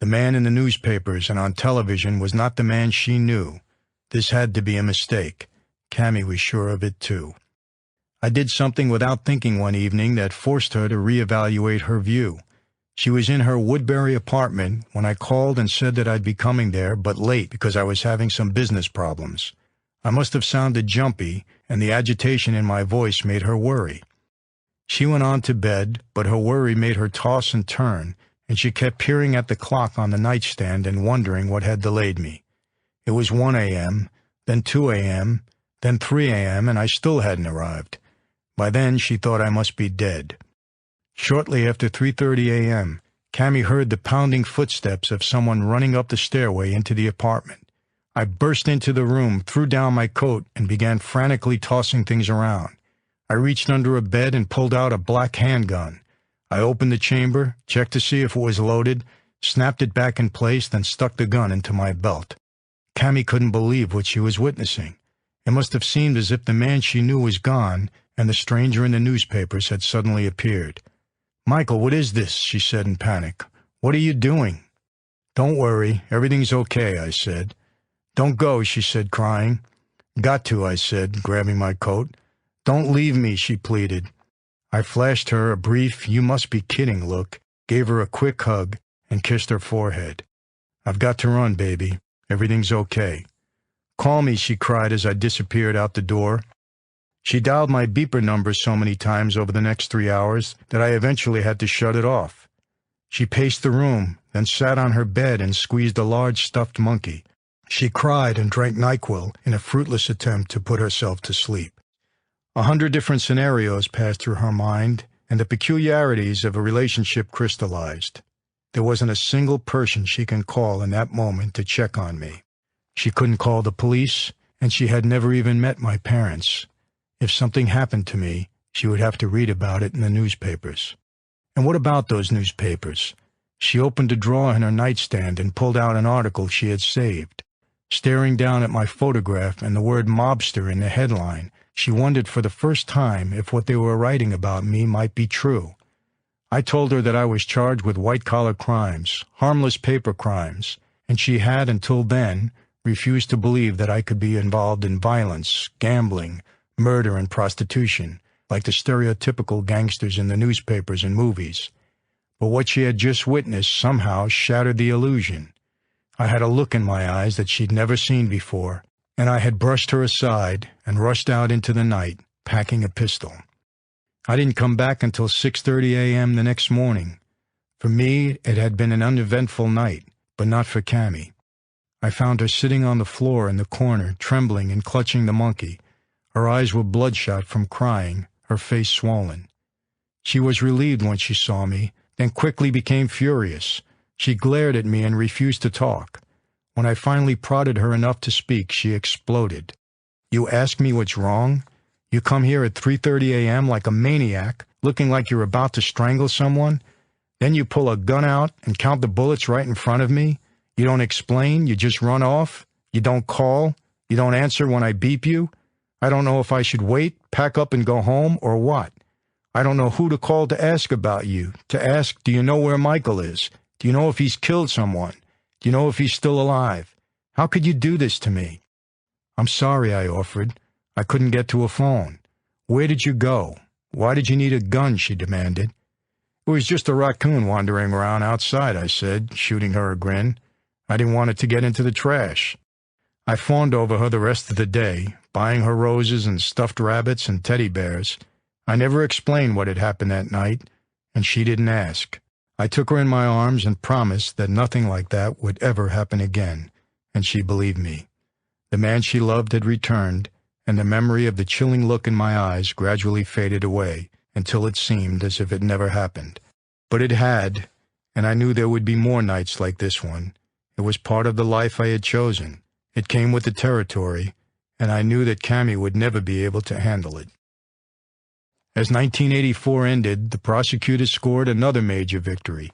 The man in the newspapers and on television was not the man she knew. This had to be a mistake. Cammy was sure of it too. I did something without thinking one evening that forced her to reevaluate her view. She was in her Woodbury apartment when I called and said that I'd be coming there, but late because I was having some business problems. I must have sounded jumpy, and the agitation in my voice made her worry. She went on to bed, but her worry made her toss and turn, and she kept peering at the clock on the nightstand and wondering what had delayed me. It was 1 a.m., then 2 a.m., then 3 a.m., and I still hadn't arrived. By then, she thought I must be dead. Shortly after 3:30 a.m., Cammy heard the pounding footsteps of someone running up the stairway into the apartment. I burst into the room, threw down my coat, and began frantically tossing things around. I reached under a bed and pulled out a black handgun. I opened the chamber, checked to see if it was loaded, snapped it back in place, then stuck the gun into my belt. Cammy couldn't believe what she was witnessing. It must have seemed as if the man she knew was gone, and the stranger in the newspapers had suddenly appeared. "Michael, what is this?" she said in panic. "What are you doing?" "Don't worry, everything's okay," I said. "Don't go," she said, crying. "Got to," I said, grabbing my coat. "Don't leave me," she pleaded. I flashed her a brief, "you must be kidding" look, gave her a quick hug, and kissed her forehead. "I've got to run, baby. Everything's okay." "Call me," she cried as I disappeared out the door. She dialed my beeper number so many times over the next 3 hours that I eventually had to shut it off. She paced the room, then sat on her bed and squeezed a large stuffed monkey. She cried and drank NyQuil in a fruitless attempt to put herself to sleep. 100 different scenarios passed through her mind, and the peculiarities of a relationship crystallized. There wasn't a single person she can call in that moment to check on me. She couldn't call the police, and she had never even met my parents. If something happened to me, she would have to read about it in the newspapers. And what about those newspapers? She opened a drawer in her nightstand and pulled out an article she had saved. Staring down at my photograph and the word mobster in the headline, she wondered for the first time if what they were writing about me might be true. I told her that I was charged with white-collar crimes, harmless paper crimes, and she had, until then, refused to believe that I could be involved in violence, gambling, murder, and prostitution, like the stereotypical gangsters in the newspapers and movies. But what she had just witnessed somehow shattered the illusion. I had a look in my eyes that she'd never seen before, and I had brushed her aside and rushed out into the night, packing a pistol. I didn't come back until 6:30 a.m. the next morning. For me, it had been an uneventful night, but not for Cammie. I found her sitting on the floor in the corner, trembling and clutching the monkey. Her eyes were bloodshot from crying, her face swollen. She was relieved when she saw me, then quickly became furious. She glared at me and refused to talk. When I finally prodded her enough to speak, she exploded. "You ask me what's wrong? You come here at 3:30 a.m. like a maniac, looking like you're about to strangle someone? Then you pull a gun out and count the bullets right in front of me? You don't explain, you just run off? You don't call? You don't answer when I beep you? I don't know if I should wait, pack up and go home, or what. I don't know who to call to ask about you, to ask, do you know where Michael is? Do you know if he's killed someone? Do you know if he's still alive? How could you do this to me?" "I'm sorry," I offered. "I couldn't get to a phone." "Where did you go? Why did you need a gun?" she demanded. "It was just a raccoon wandering around outside," I said, shooting her a grin. "I didn't want it to get into the trash." I fawned over her the rest of the day, buying her roses and stuffed rabbits and teddy bears. I never explained what had happened that night, and she didn't ask. I took her in my arms and promised that nothing like that would ever happen again, and she believed me. The man she loved had returned, and the memory of the chilling look in my eyes gradually faded away until it seemed as if it never happened. But it had, and I knew there would be more nights like this one. It was part of the life I had chosen. It came with the territory, and I knew that Cammie would never be able to handle it. As 1984 ended, the prosecutors scored another major victory.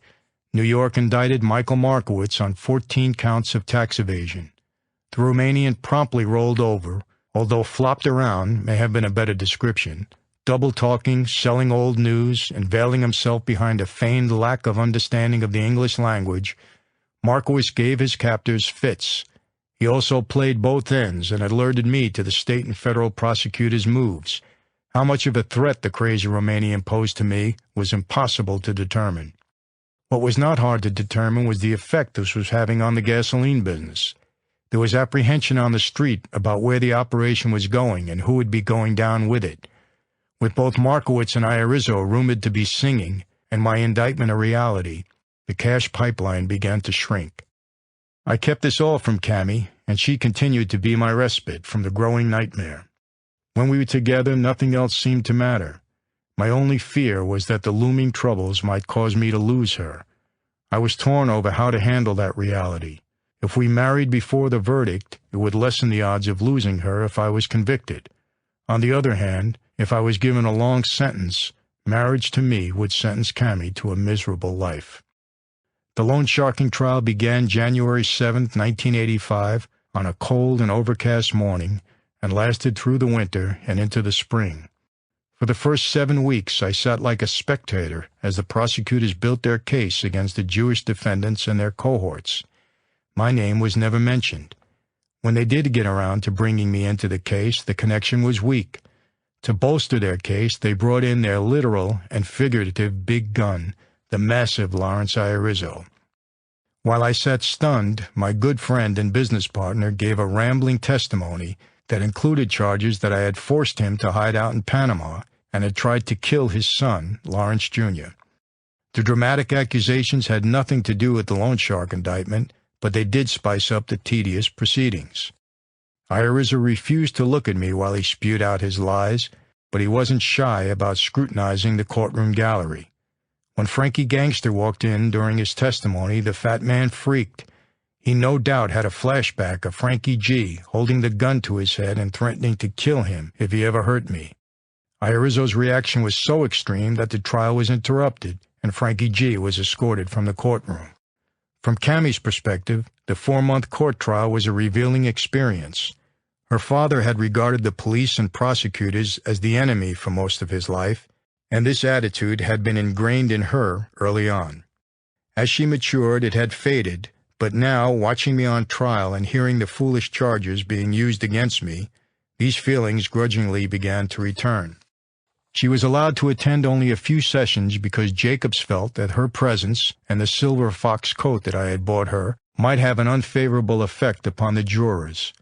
New York indicted Michael Markowitz on 14 counts of tax evasion. The Romanian promptly rolled over, although flopped around may have been a better description, double-talking, selling old news, and veiling himself behind a feigned lack of understanding of the English language. Markowitz gave his captors fits. He also played both ends and alerted me to the state and federal prosecutors' moves. How much of a threat the crazy Romanian posed to me was impossible to determine. What was not hard to determine was the effect this was having on the gasoline business. There was apprehension on the street about where the operation was going and who would be going down with it. With both Markowitz and Irizzo rumored to be singing, and my indictment a reality, the cash pipeline began to shrink. I kept this all from Cammie, and she continued to be my respite from the growing nightmare. When we were together, nothing else seemed to matter. My only fear was that the looming troubles might cause me to lose her. I was torn over how to handle that reality. If we married before the verdict, it would lessen the odds of losing her if I was convicted. On the other hand, if I was given a long sentence, marriage to me would sentence Cammie to a miserable life. The loan sharking trial began January 7, 1985, on a cold and overcast morning, and lasted through the winter and into the spring. For the first 7 weeks, I sat like a spectator as the prosecutors built their case against the Jewish defendants and their cohorts. My name was never mentioned. When they did get around to bringing me into the case, the connection was weak. To bolster their case, they brought in their literal and figurative big gun, the massive Lawrence Irizzo. While I sat stunned, my good friend and business partner gave a rambling testimony that included charges that I had forced him to hide out in Panama and had tried to kill his son, Lawrence Jr. The dramatic accusations had nothing to do with the loan shark indictment, but they did spice up the tedious proceedings. Irizzo refused to look at me while he spewed out his lies, but he wasn't shy about scrutinizing the courtroom gallery. When Frankie Gangster walked in during his testimony, the fat man freaked. He no doubt had a flashback of Frankie G holding the gun to his head and threatening to kill him if he ever hurt me. Rizzo's reaction was so extreme that the trial was interrupted, and Frankie G was escorted from the courtroom. From Cammie's perspective, the 4-month court trial was a revealing experience. Her father had regarded the police and prosecutors as the enemy for most of his life, and this attitude had been ingrained in her early on. As she matured, it had faded, but now, watching me on trial and hearing the foolish charges being used against me, these feelings grudgingly began to return. She was allowed to attend only a few sessions because Jacobs felt that her presence and the silver fox coat that I had bought her might have an unfavorable effect upon the jurors.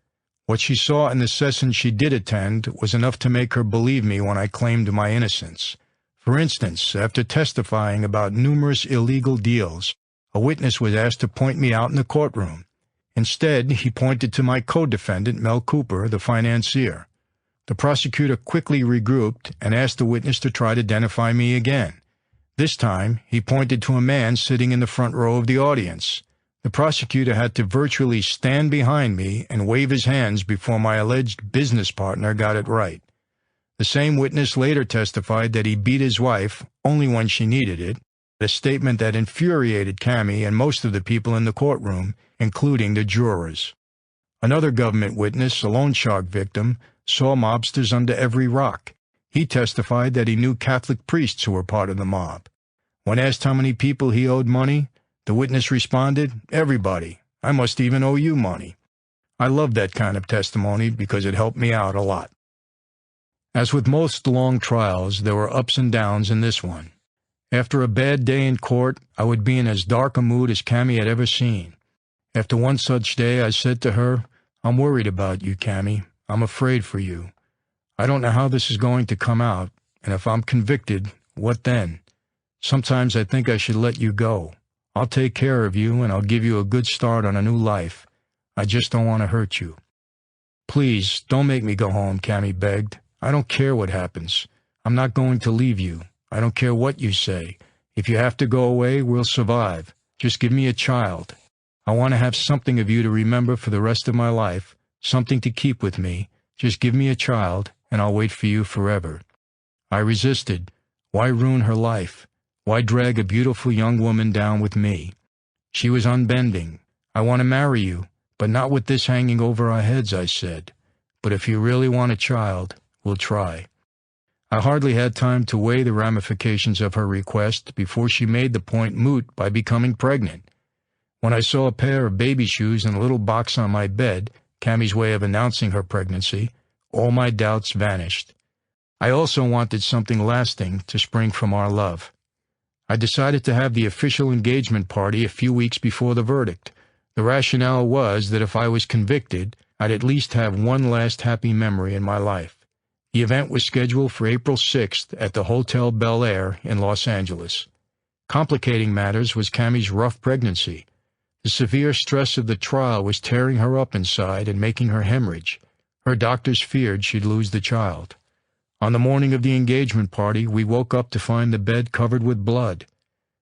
What she saw in the sessions she did attend was enough to make her believe me when I claimed my innocence. For instance, after testifying about numerous illegal deals, a witness was asked to point me out in the courtroom. Instead, he pointed to my co-defendant, Mel Cooper, the financier. The prosecutor quickly regrouped and asked the witness to try to identify me again. This time, he pointed to a man sitting in the front row of the audience. The prosecutor had to virtually stand behind me and wave his hands before my alleged business partner got it right. The same witness later testified that he beat his wife only when she needed it, a statement that infuriated Cammie and most of the people in the courtroom, including the jurors. Another government witness, a loan shark victim, saw mobsters under every rock. He testified that he knew Catholic priests who were part of the mob. When asked how many people he owed money, the witness responded, "Everybody. I must even owe you money." I loved that kind of testimony because it helped me out a lot. As with most long trials, there were ups and downs in this one. After a bad day in court, I would be in as dark a mood as Cammie had ever seen. After one such day, I said to her, "I'm worried about you, Cammie. I'm afraid for you. I don't know how this is going to come out, and if I'm convicted, what then? Sometimes I think I should let you go. I'll take care of you, and I'll give you a good start on a new life. I just don't want to hurt you." "Please, don't make me go home," Cammie begged. "I don't care what happens. I'm not going to leave you. I don't care what you say. If you have to go away, we'll survive. Just give me a child. I want to have something of you to remember for the rest of my life, something to keep with me. Just give me a child, and I'll wait for you forever." I resisted. Why ruin her life? Why drag a beautiful young woman down with me? She was unbending. "I want to marry you, but not with this hanging over our heads," I said. "But if you really want a child, we'll try." I hardly had time to weigh the ramifications of her request before she made the point moot by becoming pregnant. When I saw a pair of baby shoes in a little box on my bed, Cammie's way of announcing her pregnancy, all my doubts vanished. I also wanted something lasting to spring from our love. I decided to have the official engagement party a few weeks before the verdict. The rationale was that if I was convicted, I'd at least have one last happy memory in my life. The event was scheduled for April 6th at the Hotel Bel Air in Los Angeles. Complicating matters was Cammie's rough pregnancy. The severe stress of the trial was tearing her up inside and making her hemorrhage. Her doctors feared she'd lose the child. On the morning of the engagement party, we woke up to find the bed covered with blood.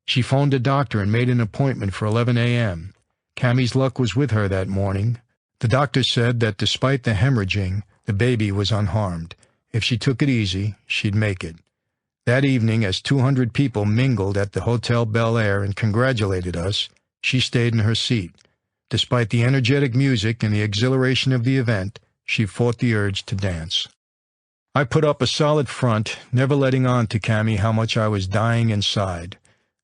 She phoned a doctor and made an appointment for 11 a.m. Cammie's luck was with her that morning. The doctor said that despite the hemorrhaging, the baby was unharmed. If she took it easy, she'd make it. That evening, as 200 people mingled at the Hotel Bel Air and congratulated us, she stayed in her seat. Despite the energetic music and the exhilaration of the event, she fought the urge to dance. I put up a solid front, never letting on to Cammie how much I was dying inside.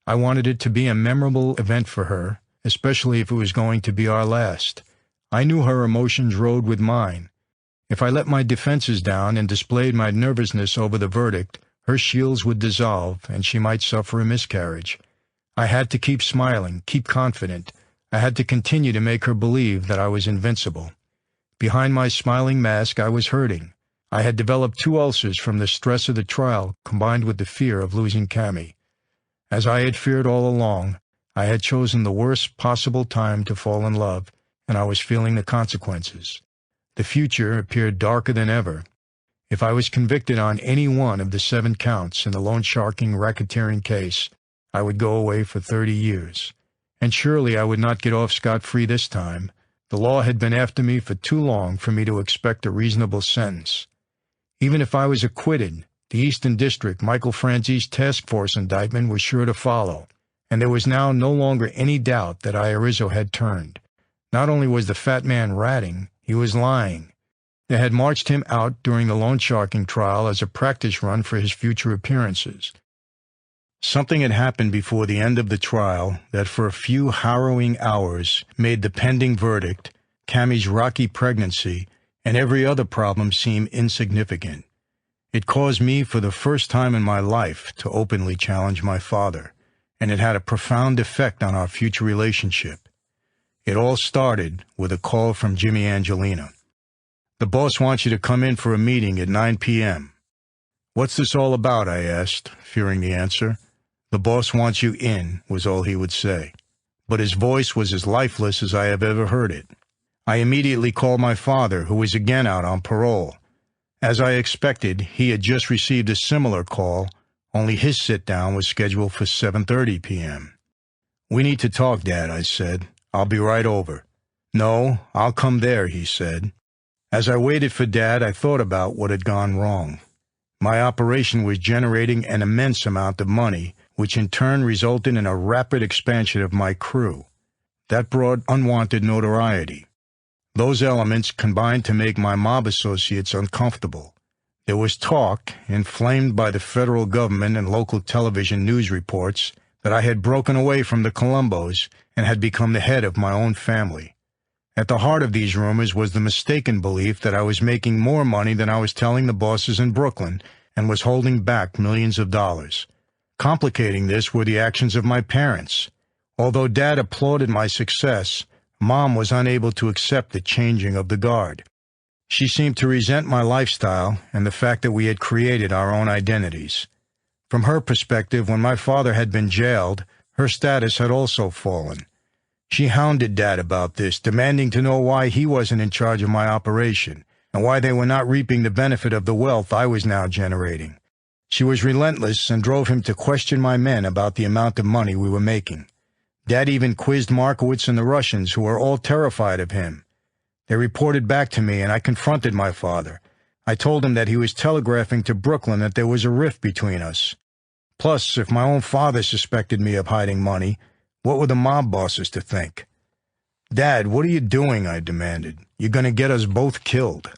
I wanted it to be a memorable event for her, especially if it was going to be our last. I knew her emotions rode with mine. If I let my defenses down and displayed my nervousness over the verdict, her shields would dissolve and she might suffer a miscarriage. I had to keep smiling, keep confident. I had to continue to make her believe that I was invincible. Behind my smiling mask, I was hurting. I had developed 2 ulcers from the stress of the trial, combined with the fear of losing Cammie. As I had feared all along, I had chosen the worst possible time to fall in love, and I was feeling the consequences. The future appeared darker than ever. If I was convicted on any one of the 7 counts in the loan sharking racketeering case, I would go away for 30 years. And surely I would not get off scot-free this time. The law had been after me for too long for me to expect a reasonable sentence. Even if I was acquitted, the Eastern District Michael Franzese task force indictment was sure to follow, and there was now no longer any doubt that Irizzo had turned. Not only was the fat man ratting, he was lying. They had marched him out during the loan sharking trial as a practice run for his future appearances. Something had happened before the end of the trial that for a few harrowing hours made the pending verdict, Cammie's rocky pregnancy, and every other problem seem insignificant. It caused me for the first time in my life to openly challenge my father, and it had a profound effect on our future relationship. It all started with a call from Jimmy Angelina. "The boss wants you to come in for a meeting at 9 p.m. "What's this all about?" I asked, fearing the answer. "The boss wants you in," was all he would say. But his voice was as lifeless as I have ever heard it. I immediately called my father, who was again out on parole. As I expected, he had just received a similar call, only his sit-down was scheduled for 7:30 p.m. "We need to talk, Dad," I said. "I'll be right over." "No, I'll come there," he said. As I waited for Dad, I thought about what had gone wrong. My operation was generating an immense amount of money, which in turn resulted in a rapid expansion of my crew. That brought unwanted notoriety. Those elements combined to make my mob associates uncomfortable. There was talk, inflamed by the federal government and local television news reports, that I had broken away from the Colombos and had become the head of my own family. At the heart of these rumors was the mistaken belief that I was making more money than I was telling the bosses in Brooklyn and was holding back millions of dollars. Complicating this were the actions of my parents. Although Dad applauded my success, Mom was unable to accept the changing of the guard. She seemed to resent my lifestyle and the fact that we had created our own identities. From her perspective, when my father had been jailed, her status had also fallen. She hounded Dad about this, demanding to know why he wasn't in charge of my operation, and why they were not reaping the benefit of the wealth I was now generating. She was relentless and drove him to question my men about the amount of money we were making. Dad even quizzed Markowitz and the Russians, who were all terrified of him. They reported back to me, and I confronted my father. I told him that he was telegraphing to Brooklyn that there was a rift between us. Plus, if my own father suspected me of hiding money, what were the mob bosses to think? "Dad, what are you doing?" I demanded. "You're going to get us both killed."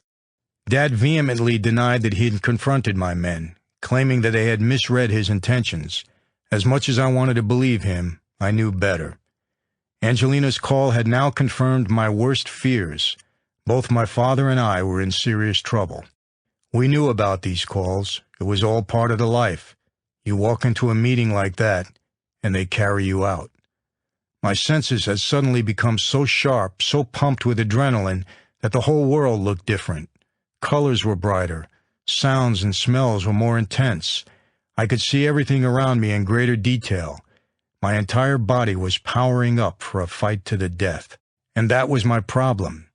Dad vehemently denied that he had confronted my men, claiming that they had misread his intentions. As much as I wanted to believe him, I knew better. Angelina's call had now confirmed my worst fears. Both my father and I were in serious trouble. We knew about these calls. It was all part of the life. You walk into a meeting like that, and they carry you out. My senses had suddenly become so sharp, so pumped with adrenaline, that the whole world looked different. Colors were brighter. Sounds and smells were more intense. I could see everything around me in greater detail. My entire body was powering up for a fight to the death. And that was my problem.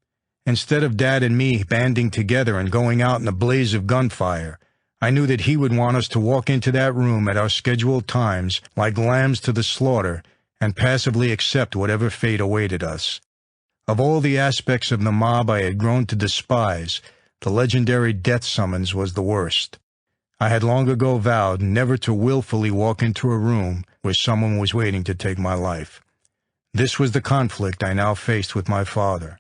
Instead of Dad and me banding together and going out in a blaze of gunfire, I knew that he would want us to walk into that room at our scheduled times like lambs to the slaughter and passively accept whatever fate awaited us. Of all the aspects of the mob I had grown to despise, the legendary death summons was the worst. I had long ago vowed never to willfully walk into a room where someone was waiting to take my life. This was the conflict I now faced with my father.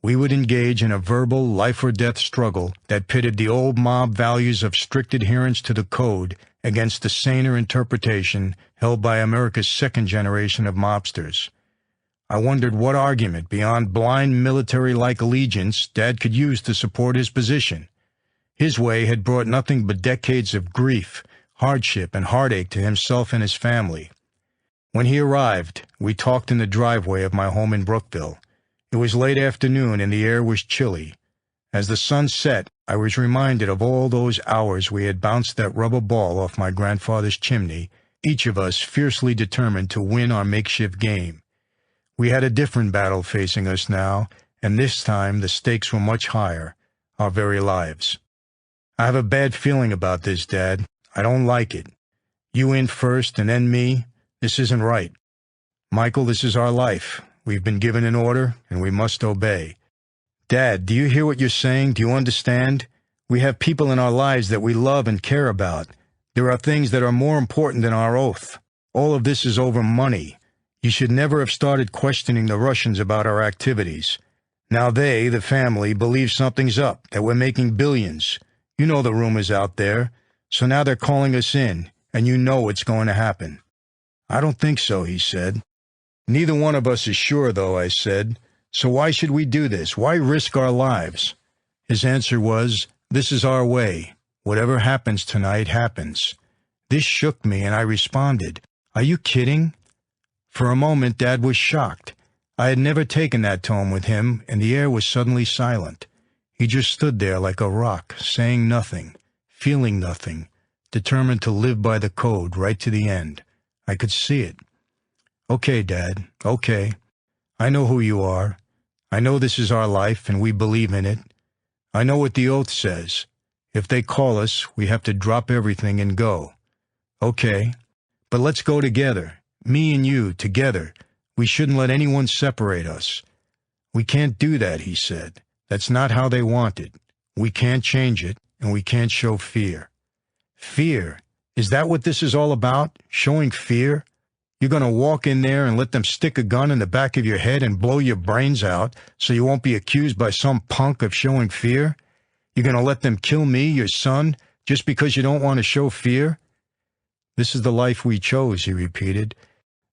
We would engage in a verbal life-or-death struggle that pitted the old mob values of strict adherence to the code against the saner interpretation held by America's second generation of mobsters. I wondered what argument, beyond blind military-like allegiance, Dad could use to support his position. His way had brought nothing but decades of grief, hardship, and heartache to himself and his family. When he arrived, we talked in the driveway of my home in Brookville. It was late afternoon and the air was chilly. As the sun set, I was reminded of all those hours we had bounced that rubber ball off my grandfather's chimney, each of us fiercely determined to win our makeshift game. We had a different battle facing us now, and this time the stakes were much higher, our very lives. I have a bad feeling about this, Dad. I don't like it. You in first and then me? This isn't right. Michael, this is our life. We've been given an order, and we must obey. Dad, do you hear what you're saying? Do you understand? We have people in our lives that we love and care about. There are things that are more important than our oath. All of this is over money. You should never have started questioning the Russians about our activities. Now they, the family, believe something's up, that we're making billions. You know the rumors out there. So now they're calling us in, and you know it's going to happen. I don't think so, he said. Neither one of us is sure, though, I said. So why should we do this? Why risk our lives? His answer was, this is our way. Whatever happens tonight happens. This shook me, and I responded, are you kidding? For a moment, Dad was shocked. I had never taken that tone with him, and the air was suddenly silent. He just stood there like a rock, saying nothing, feeling nothing, determined to live by the code right to the end. I could see it. Okay, Dad, okay. I know who you are. I know this is our life, and we believe in it. I know what the oath says. If they call us, we have to drop everything and go. Okay, but let's go together. Me and you, together. We shouldn't let anyone separate us. We can't do that, he said. That's not how they want it. We can't change it, and we can't show fear. Fear? Is that what this is all about? Showing fear? You're going to walk in there and let them stick a gun in the back of your head and blow your brains out so you won't be accused by some punk of showing fear? You're going to let them kill me, your son, just because you don't want to show fear? This is the life we chose, he repeated.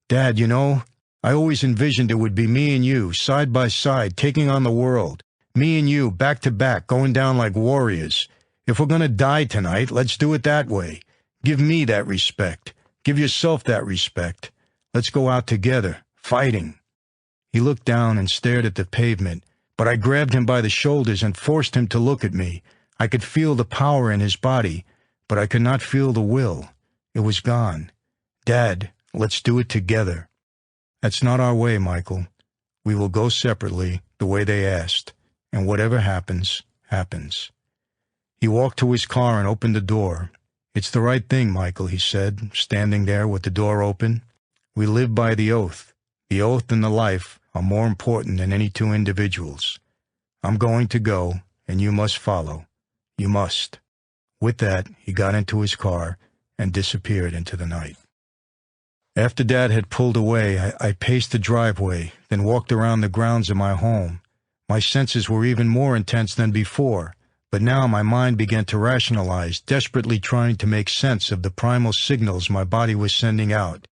Dad, you know, I always envisioned it would be me and you, side by side, taking on the world. Me and you, back to back, going down like warriors. If we're going to die tonight, let's do it that way. Give me that respect. Give yourself that respect. Let's go out together, fighting. He looked down and stared at the pavement, but I grabbed him by the shoulders and forced him to look at me. I could feel the power in his body, but I could not feel the will. It was gone. Dad, let's do it together. That's not our way, Michael. We will go separately, the way they asked, and whatever happens, happens. He walked to his car and opened the door. It's the right thing, Michael, he said, standing there with the door open. We live by the oath. The oath and the life are more important than any two individuals. I'm going to go, and you must follow. You must. With that, he got into his car and disappeared into the night. After Dad had pulled away, I paced the driveway, then walked around the grounds of my home. My senses were even more intense than before, but now my mind began to rationalize, desperately trying to make sense of the primal signals my body was sending out.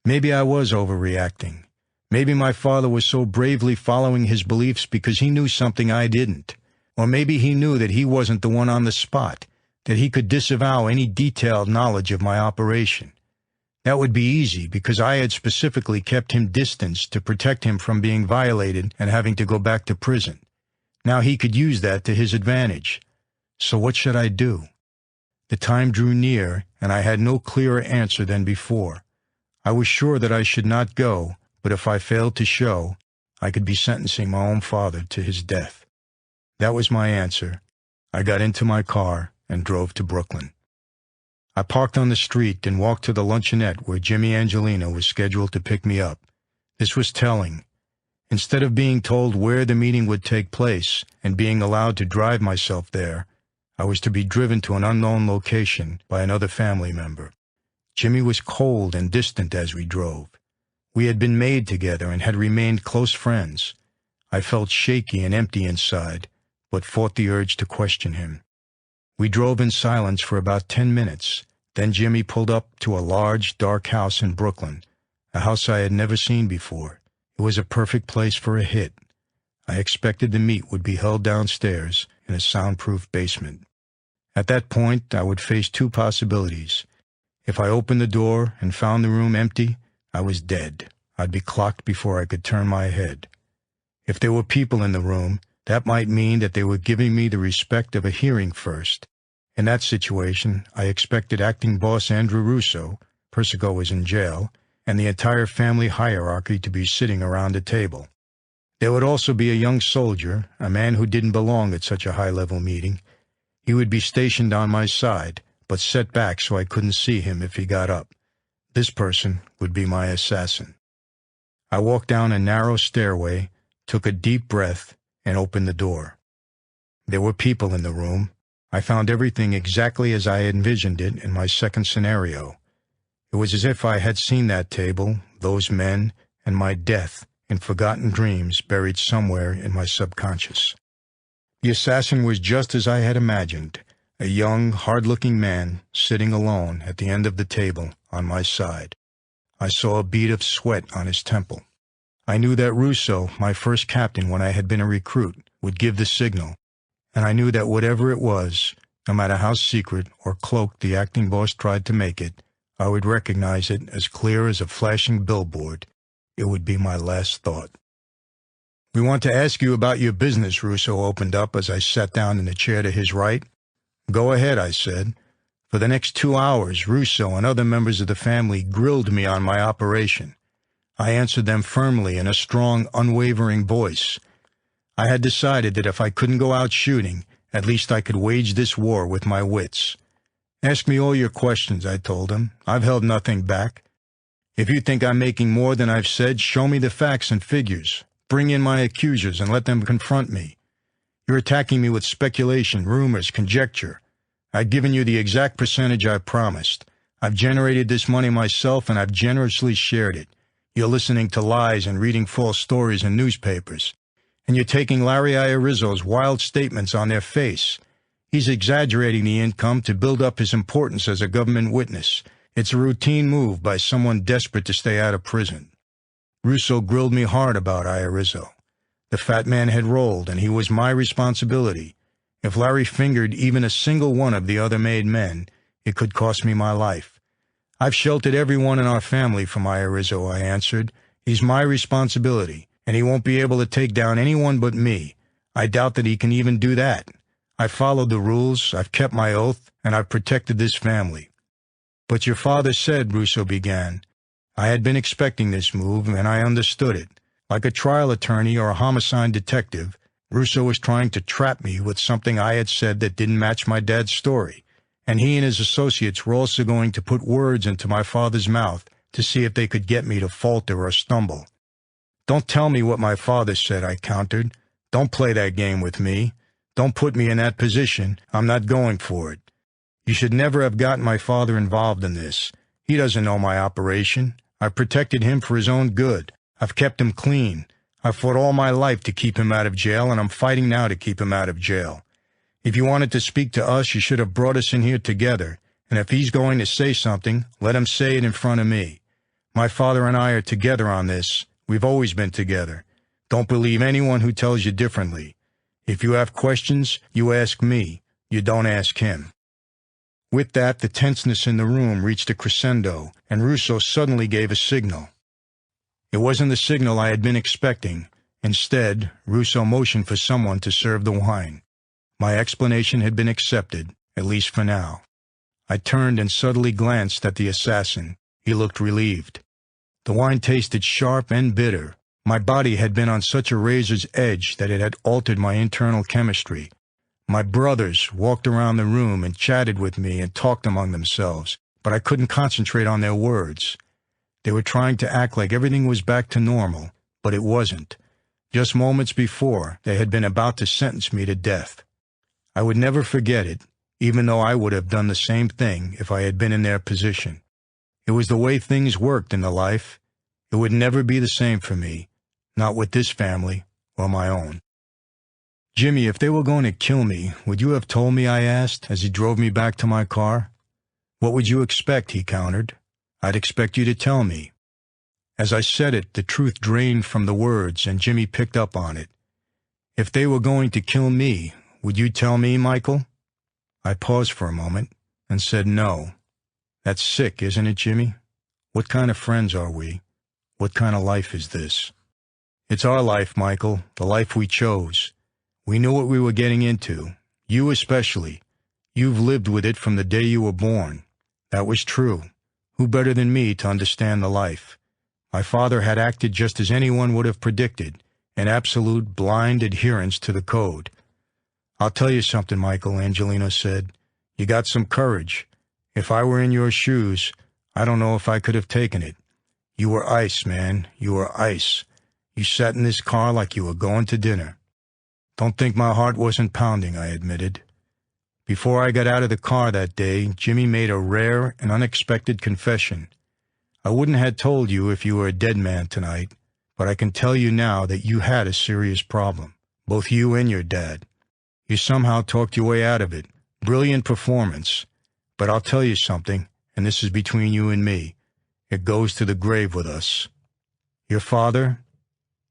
Maybe I was overreacting. Maybe my father was so bravely following his beliefs because he knew something I didn't. Or maybe he knew that he wasn't the one on the spot, that he could disavow any detailed knowledge of my operation. That would be easy because I had specifically kept him distanced to protect him from being violated and having to go back to prison. Now he could use that to his advantage. So what should I do? The time drew near, and I had no clearer answer than before. I was sure that I should not go, but if I failed to show, I could be sentencing my own father to his death. That was my answer. I got into my car and drove to Brooklyn. I parked on the street and walked to the luncheonette where Jimmy Angelino was scheduled to pick me up. This was telling. Instead of being told where the meeting would take place and being allowed to drive myself there, I was to be driven to an unknown location by another family member. Jimmy was cold and distant as we drove. We had been made together and had remained close friends. I felt shaky and empty inside, but fought the urge to question him. We drove in silence for about 10 minutes. Then Jimmy pulled up to a large, dark house in Brooklyn, a house I had never seen before. It was a perfect place for a hit. I expected the meet would be held downstairs in a soundproof basement. At that point, I would face two possibilities. If I opened the door and found the room empty, I was dead. I'd be clocked before I could turn my head. If there were people in the room, that might mean that they were giving me the respect of a hearing first. In that situation, I expected acting boss Andrew Russo, Persico was in jail, and the entire family hierarchy to be sitting around a table. There would also be a young soldier, a man who didn't belong at such a high-level meeting. He would be stationed on my side, but set back so I couldn't see him if he got up. This person would be my assassin. I walked down a narrow stairway, took a deep breath, and opened the door. There were people in the room. I found everything exactly as I envisioned it in my second scenario. It was as if I had seen that table, those men, and my death in forgotten dreams buried somewhere in my subconscious. The assassin was just as I had imagined, a young, hard-looking man sitting alone at the end of the table on my side. I saw a bead of sweat on his temple. I knew that Russo, my first captain when I had been a recruit, would give the signal, and I knew that whatever it was, no matter how secret or cloaked the acting boss tried to make it, I would recognize it as clear as a flashing billboard. It would be my last thought. "We want to ask you about your business," Russo opened up as I sat down in the chair to his right. "Go ahead," I said. For the next 2 hours, Russo and other members of the family grilled me on my operation. I answered them firmly in a strong, unwavering voice. I had decided that if I couldn't go out shooting, at least I could wage this war with my wits. "Ask me all your questions," I told him. "I've held nothing back. If you think I'm making more than I've said, show me the facts and figures. Bring in my accusers and let them confront me. You're attacking me with speculation, rumors, conjecture. I've given you the exact percentage I promised. I've generated this money myself, and I've generously shared it. You're listening to lies and reading false stories in newspapers. And you're taking Larry Iarizzo's wild statements on their face. He's exaggerating the income to build up his importance as a government witness. It's a routine move by someone desperate to stay out of prison." Russo grilled me hard about Iarizzo. The fat man had rolled, and he was my responsibility. If Larry fingered even a single one of the other made men, it could cost me my life. "I've sheltered everyone in our family from Iarizzo," I answered. "He's my responsibility, and he won't be able to take down anyone but me. I doubt that he can even do that. I've followed the rules, I've kept my oath, and I've protected this family." "But your father said," Russo began. I had been expecting this move, and I understood it. Like a trial attorney or a homicide detective, Russo was trying to trap me with something I had said that didn't match my dad's story, and he and his associates were also going to put words into my father's mouth to see if they could get me to falter or stumble. "Don't tell me what my father said," I countered. "Don't play that game with me. Don't put me in that position. I'm not going for it. You should never have gotten my father involved in this. He doesn't know my operation. I've protected him for his own good. I've kept him clean. I've fought all my life to keep him out of jail, and I'm fighting now to keep him out of jail. If you wanted to speak to us, you should have brought us in here together, and if he's going to say something, let him say it in front of me. My father and I are together on this. We've always been together. Don't believe anyone who tells you differently. If you have questions, you ask me. You don't ask him." With that, the tenseness in the room reached a crescendo, and Russo suddenly gave a signal. It wasn't the signal I had been expecting. Instead, Russo motioned for someone to serve the wine. My explanation had been accepted, at least for now. I turned and subtly glanced at the assassin. He looked relieved. The wine tasted sharp and bitter. My body had been on such a razor's edge that it had altered my internal chemistry. My brothers walked around the room and chatted with me and talked among themselves, but I couldn't concentrate on their words. They were trying to act like everything was back to normal, but it wasn't. Just moments before, they had been about to sentence me to death. I would never forget it, even though I would have done the same thing if I had been in their position. It was the way things worked in the life. It would never be the same for me, not with this family or my own. "Jimmy, if they were going to kill me, would you have told me?" I asked as he drove me back to my car. "What would you expect?" he countered. "I'd expect you to tell me." As I said it, the truth drained from the words, and Jimmy picked up on it. "If they were going to kill me, would you tell me, Michael?" I paused for a moment and said no. "That's sick, isn't it, Jimmy? What kind of friends are we? What kind of life is this?" "It's our life, Michael, the life we chose. We knew what we were getting into, you especially. You've lived with it from the day you were born. That was true. Who better than me to understand the life? My father had acted just as anyone would have predicted, in absolute blind adherence to the code. "I'll tell you something, Michael," Angelino said. "You got some courage. If I were in your shoes, I don't know if I could have taken it. You were ice, man. You were ice. You sat in this car like you were going to dinner." "Don't think my heart wasn't pounding," I admitted. Before I got out of the car that day, Jimmy made a rare and unexpected confession. "I wouldn't have told you if you were a dead man tonight, but I can tell you now that you had a serious problem, both you and your dad. You somehow talked your way out of it. Brilliant performance. But I'll tell you something, and this is between you and me. It goes to the grave with us. Your father,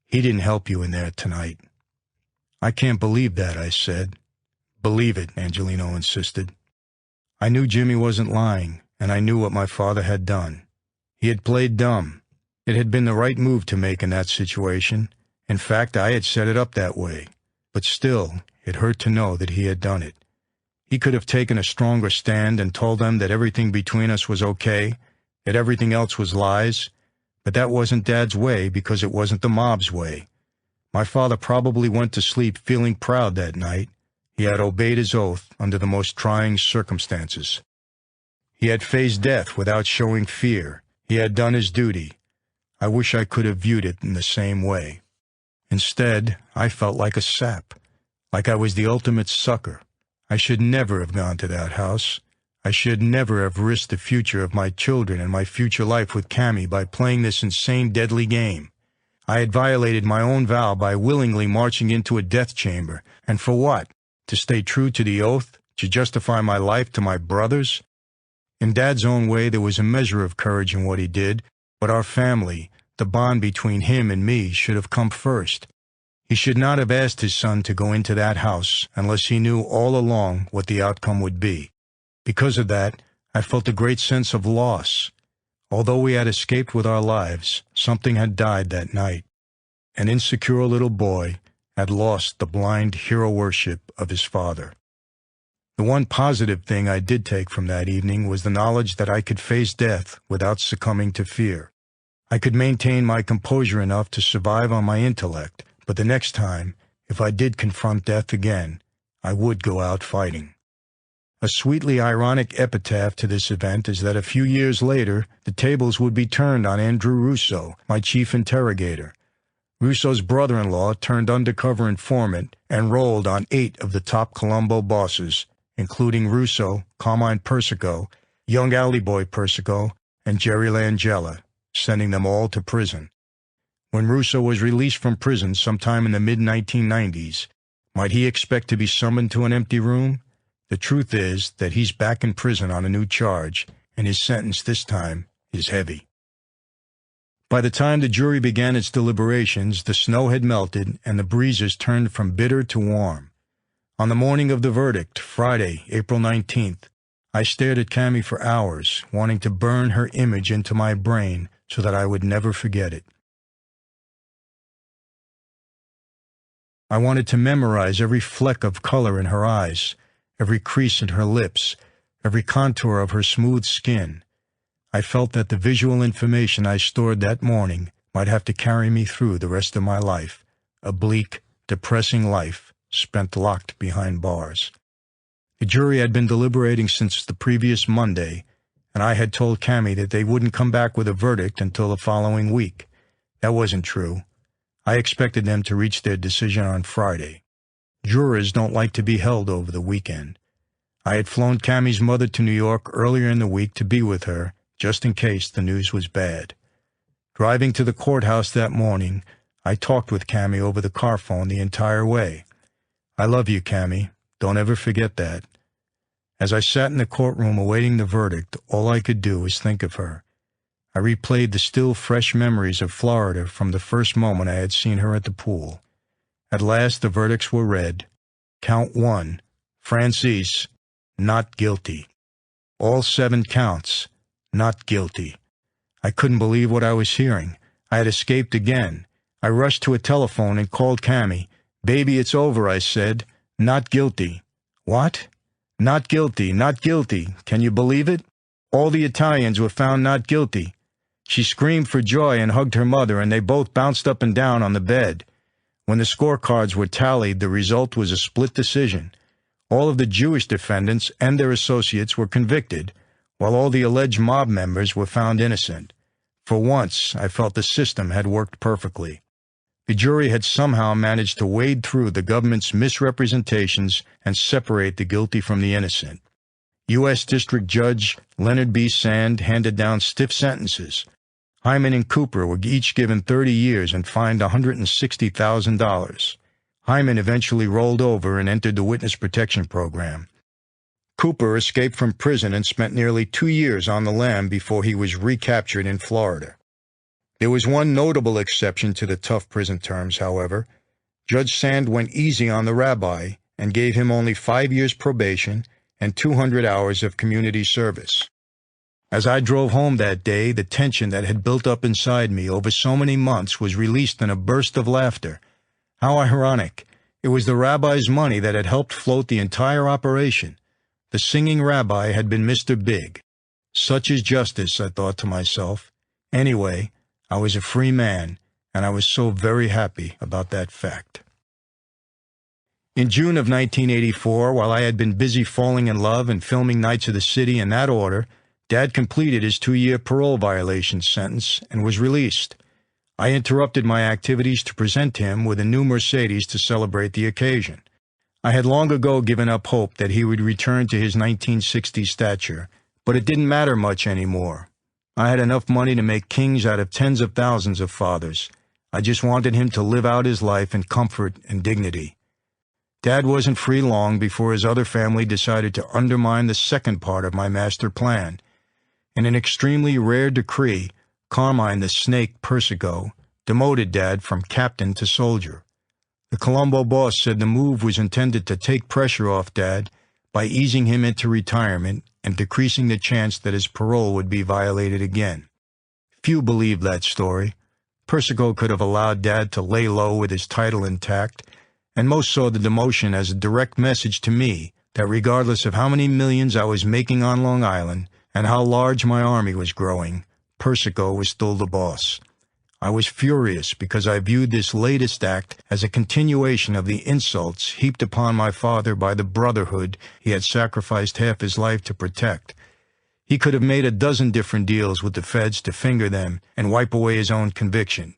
he didn't help you in there tonight." "I can't believe that," I said. "Believe it," Angelino insisted. I knew Jimmy wasn't lying, and I knew what my father had done. He had played dumb. It had been the right move to make in that situation. In fact, I had set it up that way. But still, it hurt to know that he had done it. He could have taken a stronger stand and told them that everything between us was okay, that everything else was lies, but that wasn't Dad's way because it wasn't the mob's way. My father probably went to sleep feeling proud that night. He had obeyed his oath under the most trying circumstances. He had faced death without showing fear. He had done his duty. I wish I could have viewed it in the same way. Instead, I felt like a sap, like I was the ultimate sucker. I should never have gone to that house. I should never have risked the future of my children and my future life with Cammy by playing this insane, deadly game. I had violated my own vow by willingly marching into a death chamber. And for what? To stay true to the oath? To justify my life to my brothers? In Dad's own way, there was a measure of courage in what he did, but our family, the bond between him and me, should have come first. He should not have asked his son to go into that house unless he knew all along what the outcome would be. Because of that, I felt a great sense of loss. Although we had escaped with our lives, something had died that night. An insecure little boy had lost the blind hero worship of his father. The one positive thing I did take from that evening was the knowledge that I could face death without succumbing to fear. I could maintain my composure enough to survive on my intellect, but the next time, if I did confront death again, I would go out fighting. A sweetly ironic epitaph to this event is that a few years later, the tables would be turned on Andrew Russo, my chief interrogator. Russo's brother-in-law turned undercover informant and rolled on 8 of the top Colombo bosses, including Russo, Carmine Persico, young Alley Boy Persico, and Jerry Langella, sending them all to prison. When Russo was released from prison sometime in the mid-1990s, might he expect to be summoned to an empty room? The truth is that he's back in prison on a new charge, and his sentence this time is heavy. By the time the jury began its deliberations, the snow had melted and the breezes turned from bitter to warm. On the morning of the verdict, Friday, April 19th, I stared at Cammy for hours, wanting to burn her image into my brain so that I would never forget it. I wanted to memorize every fleck of color in her eyes, every crease in her lips, every contour of her smooth skin. I felt that the visual information I stored that morning might have to carry me through the rest of my life, a bleak, depressing life spent locked behind bars. The jury had been deliberating since the previous Monday, and I had told Cammy that they wouldn't come back with a verdict until the following week. That wasn't true. I expected them to reach their decision on Friday. Jurors don't like to be held over the weekend. I had flown Cammy's mother to New York earlier in the week to be with her, just in case the news was bad. Driving to the courthouse that morning, I talked with Cammy over the car phone the entire way. "I love you, Cammy. Don't ever forget that." As I sat in the courtroom awaiting the verdict, all I could do was think of her. I replayed the still fresh memories of Florida from the first moment I had seen her at the pool. At last the verdicts were read. Count 1, Franzese, not guilty. All 7 counts, not guilty. I couldn't believe what I was hearing. I had escaped again. I rushed to a telephone and called Cammy. "Baby, it's over," I said. "Not guilty." "What?" "Not guilty, not guilty. Can you believe it? All the Italians were found not guilty." She screamed for joy and hugged her mother, and they both bounced up and down on the bed. When the scorecards were tallied, the result was a split decision. All of the Jewish defendants and their associates were convicted, while all the alleged mob members were found innocent. For once, I felt the system had worked perfectly. The jury had somehow managed to wade through the government's misrepresentations and separate the guilty from the innocent. U.S. District Judge Leonard B. Sand handed down stiff sentences. Hyman and Cooper were each given 30 years and fined $160,000. Hyman eventually rolled over and entered the Witness Protection Program. Cooper escaped from prison and spent nearly 2 years on the lam before he was recaptured in Florida. There was one notable exception to the tough prison terms, however. Judge Sand went easy on the rabbi and gave him only 5 years probation and 200 hours of community service. As I drove home that day, the tension that had built up inside me over so many months was released in a burst of laughter. How ironic. It was the rabbi's money that had helped float the entire operation. The singing rabbi had been Mr. Big. Such is justice, I thought to myself. Anyway, I was a free man, and I was so very happy about that fact. In June of 1984, while I had been busy falling in love and filming Nights of the City in that order, Dad completed his 2-year parole violation sentence and was released. I interrupted my activities to present him with a new Mercedes to celebrate the occasion. I had long ago given up hope that he would return to his 1960s stature, but it didn't matter much anymore. I had enough money to make kings out of tens of thousands of fathers. I just wanted him to live out his life in comfort and dignity. Dad wasn't free long before his other family decided to undermine the second part of my master plan. In an extremely rare decree, Carmine the Snake Persico demoted Dad from captain to soldier. The Colombo boss said the move was intended to take pressure off Dad by easing him into retirement and decreasing the chance that his parole would be violated again. Few believed that story. Persico could have allowed Dad to lay low with his title intact, and most saw the demotion as a direct message to me that regardless of how many millions I was making on Long Island and how large my army was growing, Persico was still the boss. I was furious because I viewed this latest act as a continuation of the insults heaped upon my father by the brotherhood he had sacrificed half his life to protect. He could have made a dozen different deals with the feds to finger them and wipe away his own conviction,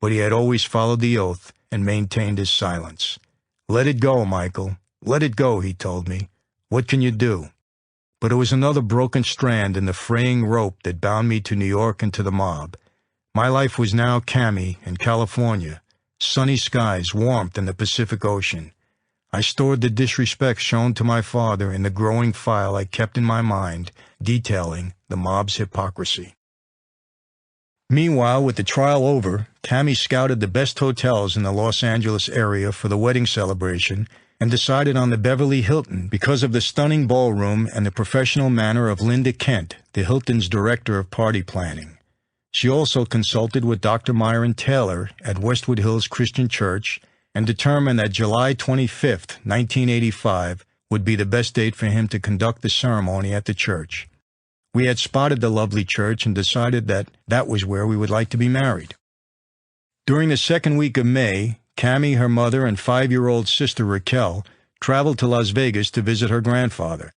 but he had always followed the oath and maintained his silence. "Let it go, Michael. Let it go," he told me. "What can you do?" But it was another broken strand in the fraying rope that bound me to New York and to the mob. My life was now Cami in California, sunny skies, warmth in the Pacific Ocean. I stored the disrespect shown to my father in the growing file I kept in my mind, detailing the mob's hypocrisy. Meanwhile, with the trial over, Cami scouted the best hotels in the Los Angeles area for the wedding celebration and decided on the Beverly Hilton because of the stunning ballroom and the professional manner of Linda Kent, the Hilton's director of party planning. She also consulted with Dr. Myron Taylor at Westwood Hills Christian Church and determined that July 25, 1985, would be the best date for him to conduct the ceremony at the church. We had spotted the lovely church and decided that that was where we would like to be married. During the second week of May, Cami, her mother, and 5-year-old sister Raquel traveled to Las Vegas to visit her grandfather.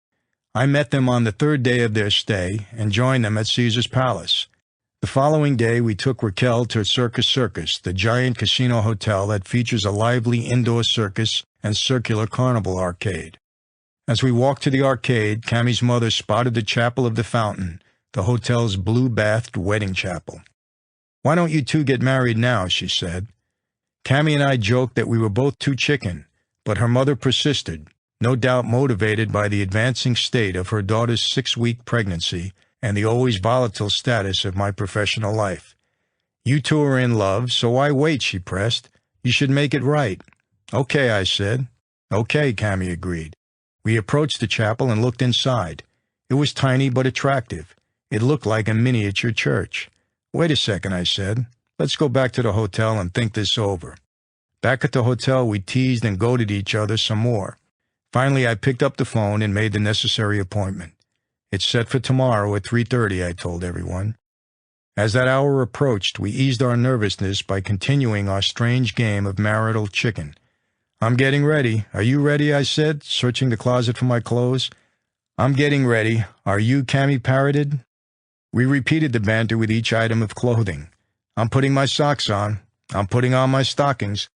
I met them on the third day of their stay and joined them at Caesar's Palace. The following day, we took Raquel to Circus, the giant casino hotel that features a lively indoor circus and circular carnival arcade. As we walked to the arcade, Cami's mother spotted the Chapel of the Fountain, the hotel's blue-bathed wedding chapel. "Why don't you two get married now?" she said. Cami and I joked that we were both too chicken, but her mother persisted, no doubt motivated by the advancing state of her daughter's 6-week pregnancy and the always volatile status of my professional life. "You two are in love, so why wait?" she pressed. "You should make it right." "Okay," I said. "Okay," Cami agreed. We approached the chapel and looked inside. It was tiny but attractive. It looked like a miniature church. "Wait a second," I said. "Let's go back to the hotel and think this over." Back at the hotel, we teased and goaded each other some more. Finally, I picked up the phone and made the necessary appointment. "It's set for tomorrow at 3:30, I told everyone. As that hour approached, we eased our nervousness by continuing our strange game of marital chicken. "I'm getting ready. Are you ready?" I said, searching the closet for my clothes. "I'm getting ready. Are you?" Cammy parroted. We repeated the banter with each item of clothing. "I'm putting my socks on. I'm putting on my stockings."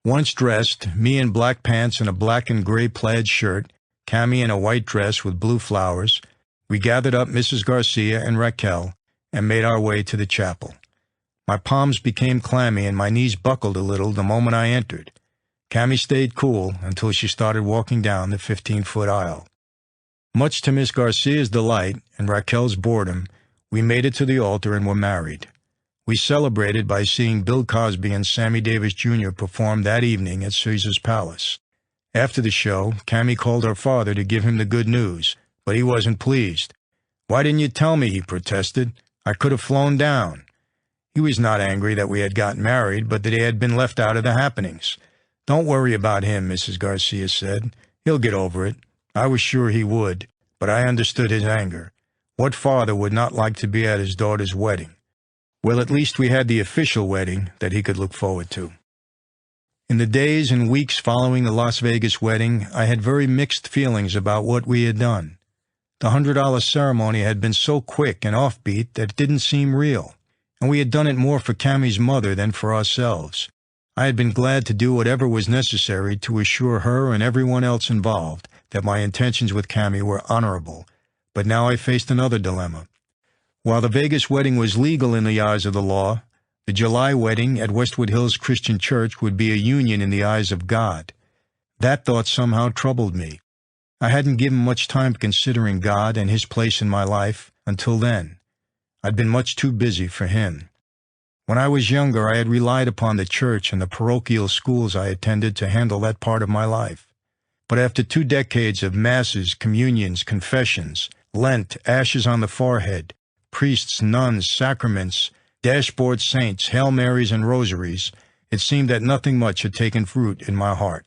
Once dressed, me in black pants and a black and gray plaid shirt, Cammy in a white dress with blue flowers, we gathered up Mrs. Garcia and Raquel and made our way to the chapel. My palms became clammy and my knees buckled a little the moment I entered. Cammy stayed cool until she started walking down the 15-foot aisle. Much to Miss Garcia's delight and Raquel's boredom, we made it to the altar and were married. We celebrated by seeing Bill Cosby and Sammy Davis Jr. perform that evening at Caesar's Palace. After the show, Cammy called her father to give him the good news, but he wasn't pleased. "Why didn't you tell me?" he protested. "I could have flown down." He was not angry that we had gotten married, but that he had been left out of the happenings. "Don't worry about him," Mrs. Garcia said. "He'll get over it." I was sure he would, but I understood his anger. What father would not like to be at his daughter's wedding? Well, at least we had the official wedding that he could look forward to. In the days and weeks following the Las Vegas wedding, I had very mixed feelings about what we had done. The $100 ceremony had been so quick and offbeat that it didn't seem real, and we had done it more for Cammy's mother than for ourselves. I had been glad to do whatever was necessary to assure her and everyone else involved that my intentions with Cammy were honorable, but now I faced another dilemma. While the Vegas wedding was legal in the eyes of the law, the July wedding at Westwood Hills Christian Church would be a union in the eyes of God. That thought somehow troubled me. I hadn't given much time considering God and His place in my life until then. I'd been much too busy for Him. When I was younger, I had relied upon the church and the parochial schools I attended to handle that part of my life. But after 2 decades of masses, communions, confessions, Lent, ashes on the forehead, priests, nuns, sacraments, dashboard saints, Hail Marys, and rosaries, it seemed that nothing much had taken root in my heart.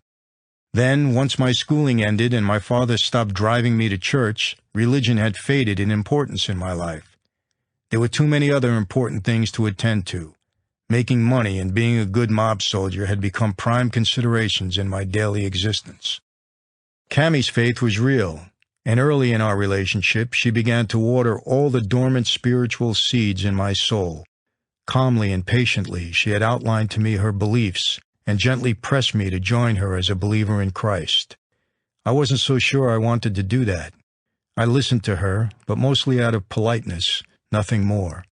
Then, once my schooling ended and my father stopped driving me to church, religion had faded in importance in my life. There were too many other important things to attend to. Making money and being a good mob soldier had become prime considerations in my daily existence. Cammy's faith was real, and early in our relationship she began to water all the dormant spiritual seeds in my soul. Calmly and patiently she had outlined to me her beliefs and gently pressed me to join her as a believer in Christ. I wasn't so sure I wanted to do that. I listened to her, but mostly out of politeness, nothing more.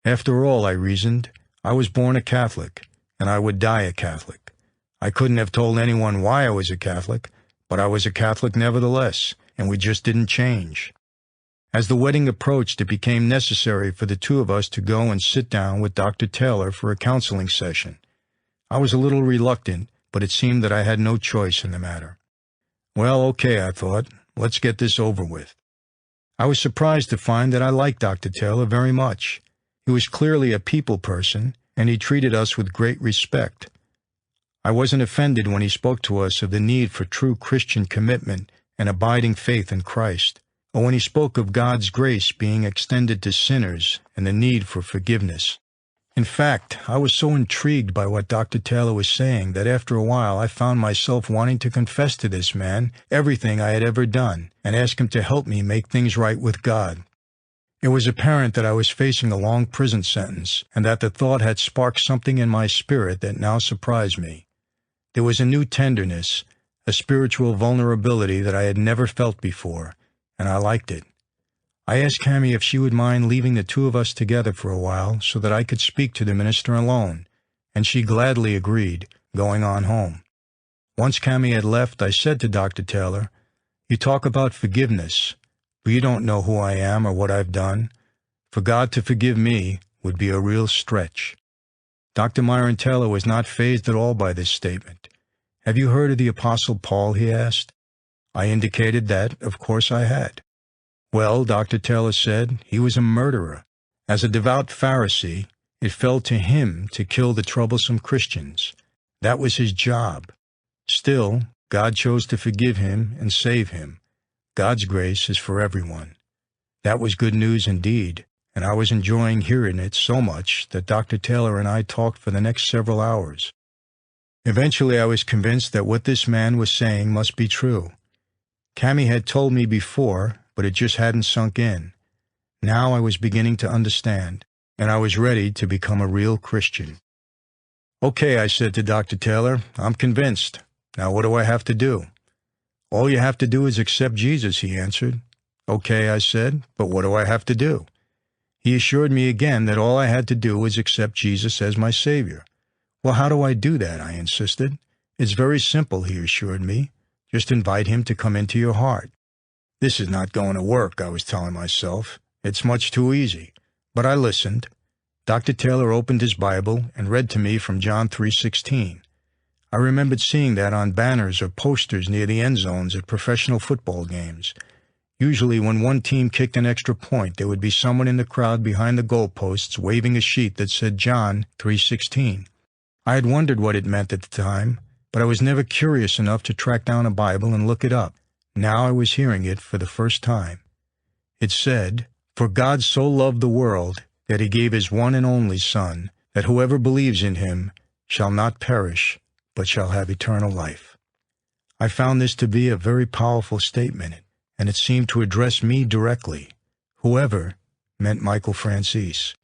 After all, I reasoned, I was born a Catholic, and I would die a Catholic. I couldn't have told anyone why I was a Catholic, but I was a Catholic nevertheless, and we just didn't change. As the wedding approached, it became necessary for the two of us to go and sit down with Dr. Taylor for a counseling session. I was a little reluctant, but it seemed that I had no choice in the matter. Well, okay, I thought, let's get this over with. I was surprised to find that I liked Dr. Taylor very much. He was clearly a people person, and he treated us with great respect. I wasn't offended when he spoke to us of the need for true Christian commitment and abiding faith in Christ, or when he spoke of God's grace being extended to sinners and the need for forgiveness. In fact, I was so intrigued by what Dr. Taylor was saying that after a while I found myself wanting to confess to this man everything I had ever done and ask him to help me make things right with God. It was apparent that I was facing a long prison sentence and that the thought had sparked something in my spirit that now surprised me. There was a new tenderness, a spiritual vulnerability that I had never felt before, and I liked it. I asked Cammy if she would mind leaving the two of us together for a while so that I could speak to the minister alone, and she gladly agreed, going on home. Once Cammy had left, I said to Dr. Taylor, "You talk about forgiveness, but you don't know who I am or what I've done. For God to forgive me would be a real stretch." Dr. Myron Taylor was not fazed at all by this statement. "Have you heard of the Apostle Paul?" he asked. I indicated that, of course, I had. "Well," Dr. Taylor said, "he was a murderer. As a devout Pharisee, it fell to him to kill the troublesome Christians. That was his job. Still, God chose to forgive him and save him. God's grace is for everyone." That was good news indeed, and I was enjoying hearing it so much that Dr. Taylor and I talked for the next several hours. Eventually, I was convinced that what this man was saying must be true. Cammie had told me before, but it just hadn't sunk in. Now I was beginning to understand, and I was ready to become a real Christian. "Okay," I said to Dr. Taylor, "I'm convinced. Now what do I have to do?" "All you have to do is accept Jesus," he answered. "Okay," I said, "but what do I have to do?" He assured me again that all I had to do was accept Jesus as my Savior. "Well, how do I do that?" I insisted. "It's very simple," he assured me. "Just invite him to come into your heart." This is not going to work, I was telling myself. It's much too easy. But I listened. Dr. Taylor opened his Bible and read to me from John 3:16. I remembered seeing that on banners or posters near the end zones at professional football games. Usually when one team kicked an extra point, there would be someone in the crowd behind the goalposts waving a sheet that said John 3:16. I had wondered what it meant at the time, but I was never curious enough to track down a Bible and look it up. Now I was hearing it for the first time. It said, "For God so loved the world that he gave his one and only Son, that whoever believes in him shall not perish, but shall have eternal life." I found this to be a very powerful statement, and it seemed to address me directly. Whoever meant Michael Franzese.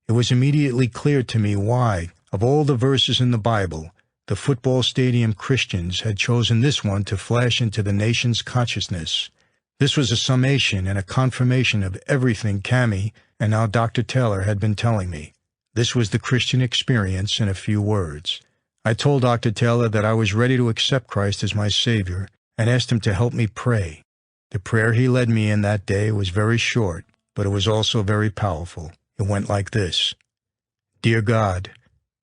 It was immediately clear to me why, of all the verses in the Bible, the football stadium Christians had chosen this one to flash into the nation's consciousness. This was a summation and a confirmation of everything Cammie and now Dr. Taylor had been telling me. This was the Christian experience in a few words. I told Dr. Taylor that I was ready to accept Christ as my Savior and asked him to help me pray. The prayer he led me in that day was very short, but it was also very powerful. It went like this: "Dear God,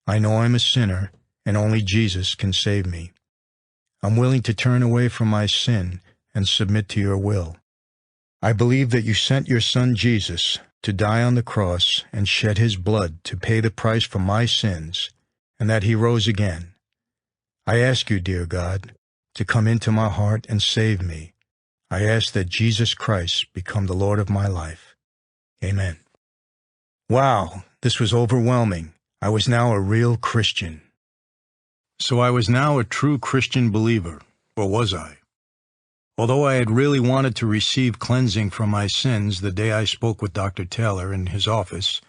I know I'm a sinner, and only Jesus can save me. I'm willing to turn away from my sin and submit to your will. I believe that you sent your Son Jesus to die on the cross and shed his blood to pay the price for my sins, and that he rose again. I ask you, dear God, to come into my heart and save me. I ask that Jesus Christ become the Lord of my life. Amen." Wow, this was overwhelming. I was now a real Christian. So I was now a true Christian believer, or was I? Although I had really wanted to receive cleansing from my sins the day I spoke with Dr. Taylor in his office,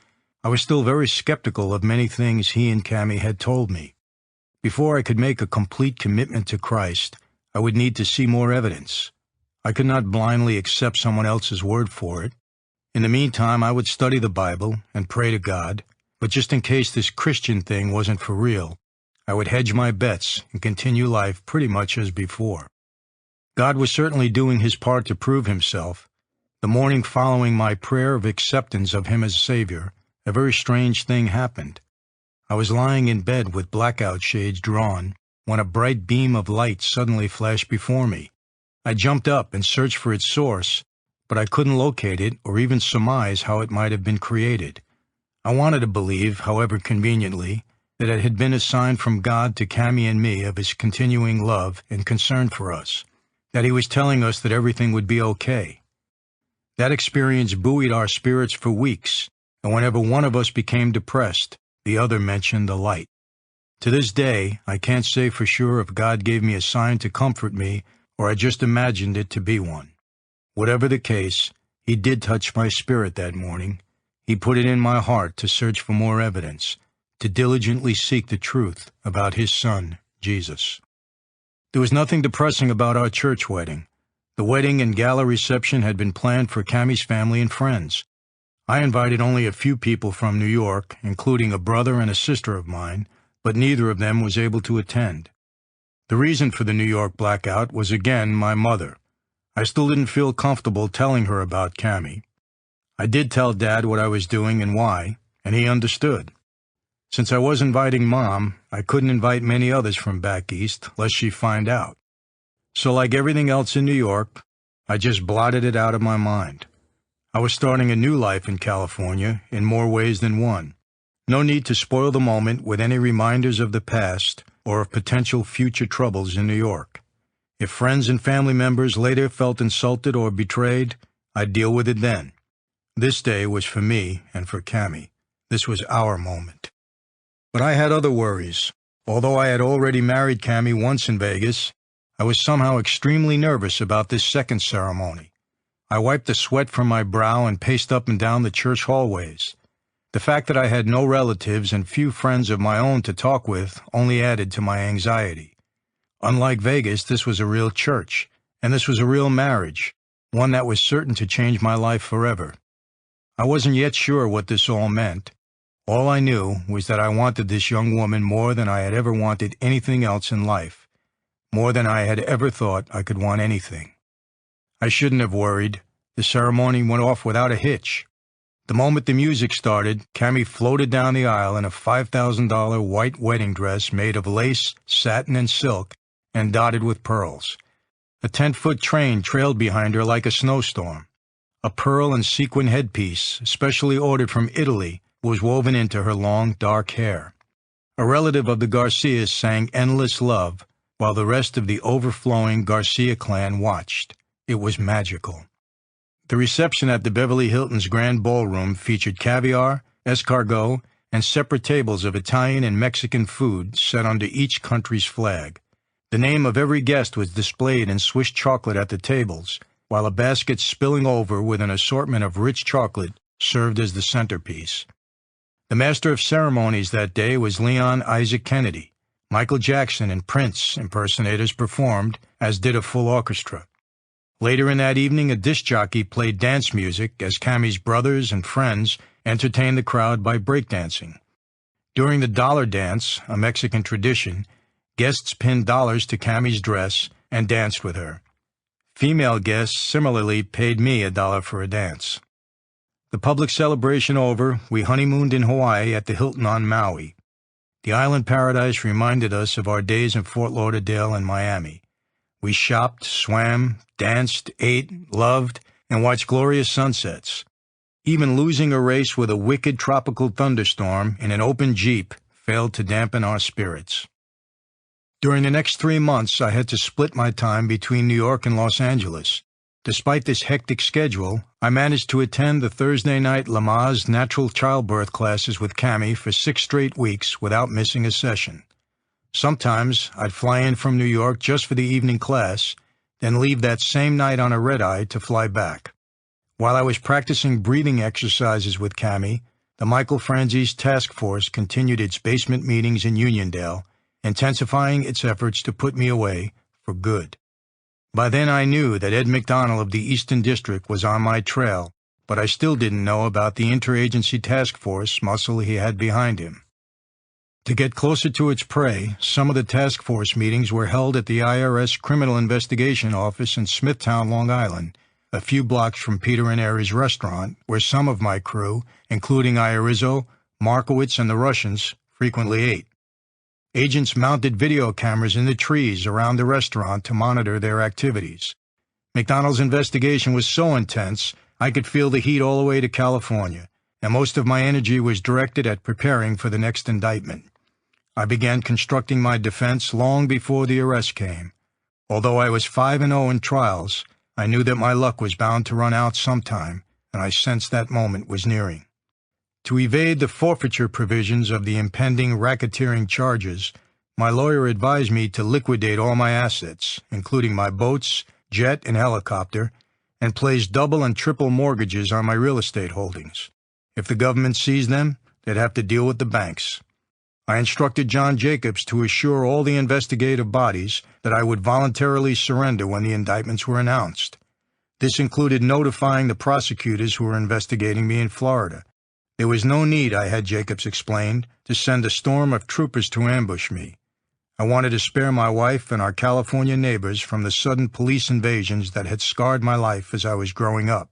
I was still very skeptical of many things he and Cammie had told me. Before I could make a complete commitment to Christ, I would need to see more evidence. I could not blindly accept someone else's word for it. In the meantime, I would study the Bible and pray to God, but just in case this Christian thing wasn't for real, I would hedge my bets and continue life pretty much as before. God was certainly doing his part to prove himself. The morning following my prayer of acceptance of him as Savior, a very strange thing happened. I was lying in bed with blackout shades drawn when a bright beam of light suddenly flashed before me. I jumped up and searched for its source, but I couldn't locate it or even surmise how it might have been created. I wanted to believe, however conveniently, that it had been a sign from God to Cammie and me of his continuing love and concern for us, that he was telling us that everything would be okay. That experience buoyed our spirits for weeks, and whenever one of us became depressed, the other mentioned the light. To this day, I can't say for sure if God gave me a sign to comfort me or I just imagined it to be one. Whatever the case, he did touch my spirit that morning. He put it in my heart to search for more evidence, to diligently seek the truth about his Son, Jesus. There was nothing depressing about our church wedding. The wedding and gala reception had been planned for Cammie's family and friends. I invited only a few people from New York, including a brother and a sister of mine, but neither of them was able to attend. The reason for the New York blackout was again my mother. I still didn't feel comfortable telling her about Cammie. I did tell Dad what I was doing and why, and he understood. Since I was inviting Mom, I couldn't invite many others from back east, lest she find out. So like everything else in New York, I just blotted it out of my mind. I was starting a new life in California in more ways than one. No need to spoil the moment with any reminders of the past or of potential future troubles in New York. If friends and family members later felt insulted or betrayed, I'd deal with it then. This day was for me and for Cammy. This was our moment. But I had other worries. Although I had already married Cammy once in Vegas, I was somehow extremely nervous about this second ceremony. I wiped the sweat from my brow and paced up and down the church hallways. The fact that I had no relatives and few friends of my own to talk with only added to my anxiety. Unlike Vegas, this was a real church, and this was a real marriage, one that was certain to change my life forever. I wasn't yet sure what this all meant. All I knew was that I wanted this young woman more than I had ever wanted anything else in life, more than I had ever thought I could want anything. I shouldn't have worried. The ceremony went off without a hitch. The moment the music started, Cammy floated down the aisle in a $5,000 white wedding dress made of lace, satin, and silk, and dotted with pearls. A 10-foot train trailed behind her like a snowstorm. A pearl and sequin headpiece, specially ordered from Italy, was woven into her long, dark hair. A relative of the Garcias sang Endless Love, while the rest of the overflowing Garcia clan watched. It was magical. The reception at the Beverly Hilton's Grand Ballroom featured caviar, escargot, and separate tables of Italian and Mexican food set under each country's flag. The name of every guest was displayed in Swiss chocolate at the tables, while a basket spilling over with an assortment of rich chocolate served as the centerpiece. The master of ceremonies that day was Leon Isaac Kennedy. Michael Jackson and Prince impersonators performed, as did a full orchestra. Later in that evening, a disc jockey played dance music as Cammy's brothers and friends entertained the crowd by breakdancing. During the dollar dance, a Mexican tradition, guests pinned dollars to Cammy's dress and danced with her. Female guests similarly paid me $1 for a dance. The public celebration over, we honeymooned in Hawaii at the Hilton on Maui. The island paradise reminded us of our days in Fort Lauderdale and Miami. We shopped, swam, danced, ate, loved, and watched glorious sunsets. Even losing a race with a wicked tropical thunderstorm in an open Jeep failed to dampen our spirits. During the next 3 months, I had to split my time between New York and Los Angeles. Despite this hectic schedule, I managed to attend the Thursday night Lamaze natural childbirth classes with Cammy for 6 straight weeks without missing a session. Sometimes I'd fly in from New York just for the evening class, then leave that same night on a red-eye to fly back. While I was practicing breathing exercises with Cammy, the Michael Franzese task force continued its basement meetings in Uniondale, intensifying its efforts to put me away for good. By then I knew that Ed McDonnell of the Eastern District was on my trail, but I still didn't know about the interagency task force muscle he had behind him. To get closer to its prey, some of the task force meetings were held at the IRS Criminal Investigation Office in Smithtown, Long Island, a few blocks from Peter and Aries restaurant, where some of my crew, including Irizzo, Markowitz, and the Russians, frequently ate. Agents mounted video cameras in the trees around the restaurant to monitor their activities. McDonnell's investigation was so intense, I could feel the heat all the way to California, and most of my energy was directed at preparing for the next indictment. I began constructing my defense long before the arrest came. Although I was 5-0 in trials, I knew that my luck was bound to run out sometime, and I sensed that moment was nearing. To evade the forfeiture provisions of the impending racketeering charges, my lawyer advised me to liquidate all my assets, including my boats, jet, and helicopter, and place double and triple mortgages on my real estate holdings. If the government seized them, they'd have to deal with the banks. I instructed John Jacobs to assure all the investigative bodies that I would voluntarily surrender when the indictments were announced. This included notifying the prosecutors who were investigating me in Florida. There was no need, I had Jacobs explained, to send a storm of troopers to ambush me. I wanted to spare my wife and our California neighbors from the sudden police invasions that had scarred my life as I was growing up.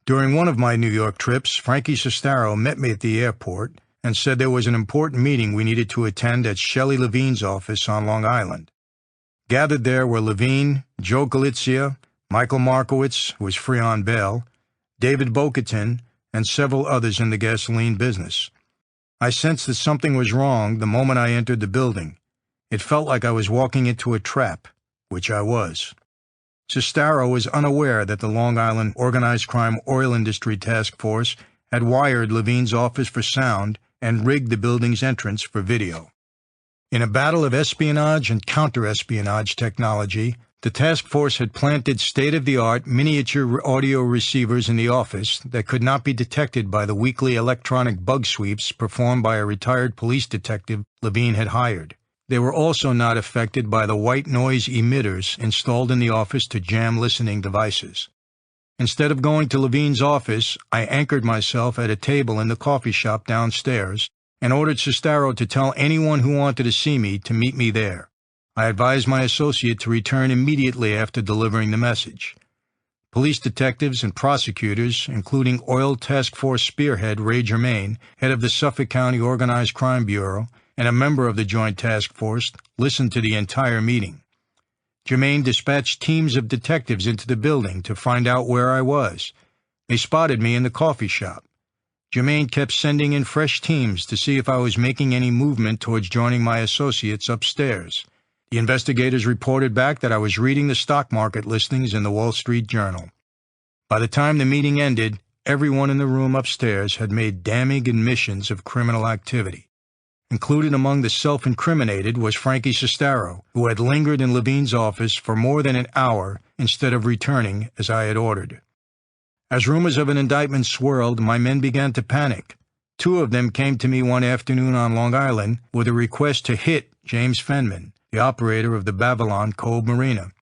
During one of my New York trips, Frankie Sestaro met me at the airport and said there was an important meeting we needed to attend at Shelley Levine's office on Long Island. Gathered there were Levine, Joe Galizia, Michael Markowitz, who was free on bail, David Bocatin, and several others in the gasoline business. I sensed that something was wrong the moment I entered the building. It felt like I was walking into a trap, which I was. Sestaro was unaware that the Long Island Organized Crime Oil Industry Task Force had wired Levine's office for sound and rigged the building's entrance for video. In a battle of espionage and counter-espionage technology, the task force had planted state-of-the-art miniature audio receivers in the office that could not be detected by the weekly electronic bug sweeps performed by a retired police detective Levine had hired. They were also not affected by the white noise emitters installed in the office to jam listening devices. Instead of going to Levine's office, I anchored myself at a table in the coffee shop downstairs and ordered Sestaro to tell anyone who wanted to see me to meet me there. I advised my associate to return immediately after delivering the message. Police detectives and prosecutors, including Oil Task Force spearhead Ray Germain, head of the Suffolk County Organized Crime Bureau, and a member of the Joint Task Force, listened to the entire meeting. Germain dispatched teams of detectives into the building to find out where I was. They spotted me in the coffee shop. Germain kept sending in fresh teams to see if I was making any movement towards joining my associates upstairs. The investigators reported back that I was reading the stock market listings in the Wall Street Journal. By the time the meeting ended, everyone in the room upstairs had made damning admissions of criminal activity. Included among the self-incriminated was Frankie Sestaro, who had lingered in Levine's office for more than an hour instead of returning as I had ordered. As rumors of an indictment swirled, my men began to panic. 2 of them came to me one afternoon on Long Island with a request to hit James Fenman, the operator of the Babylon Cove Marina.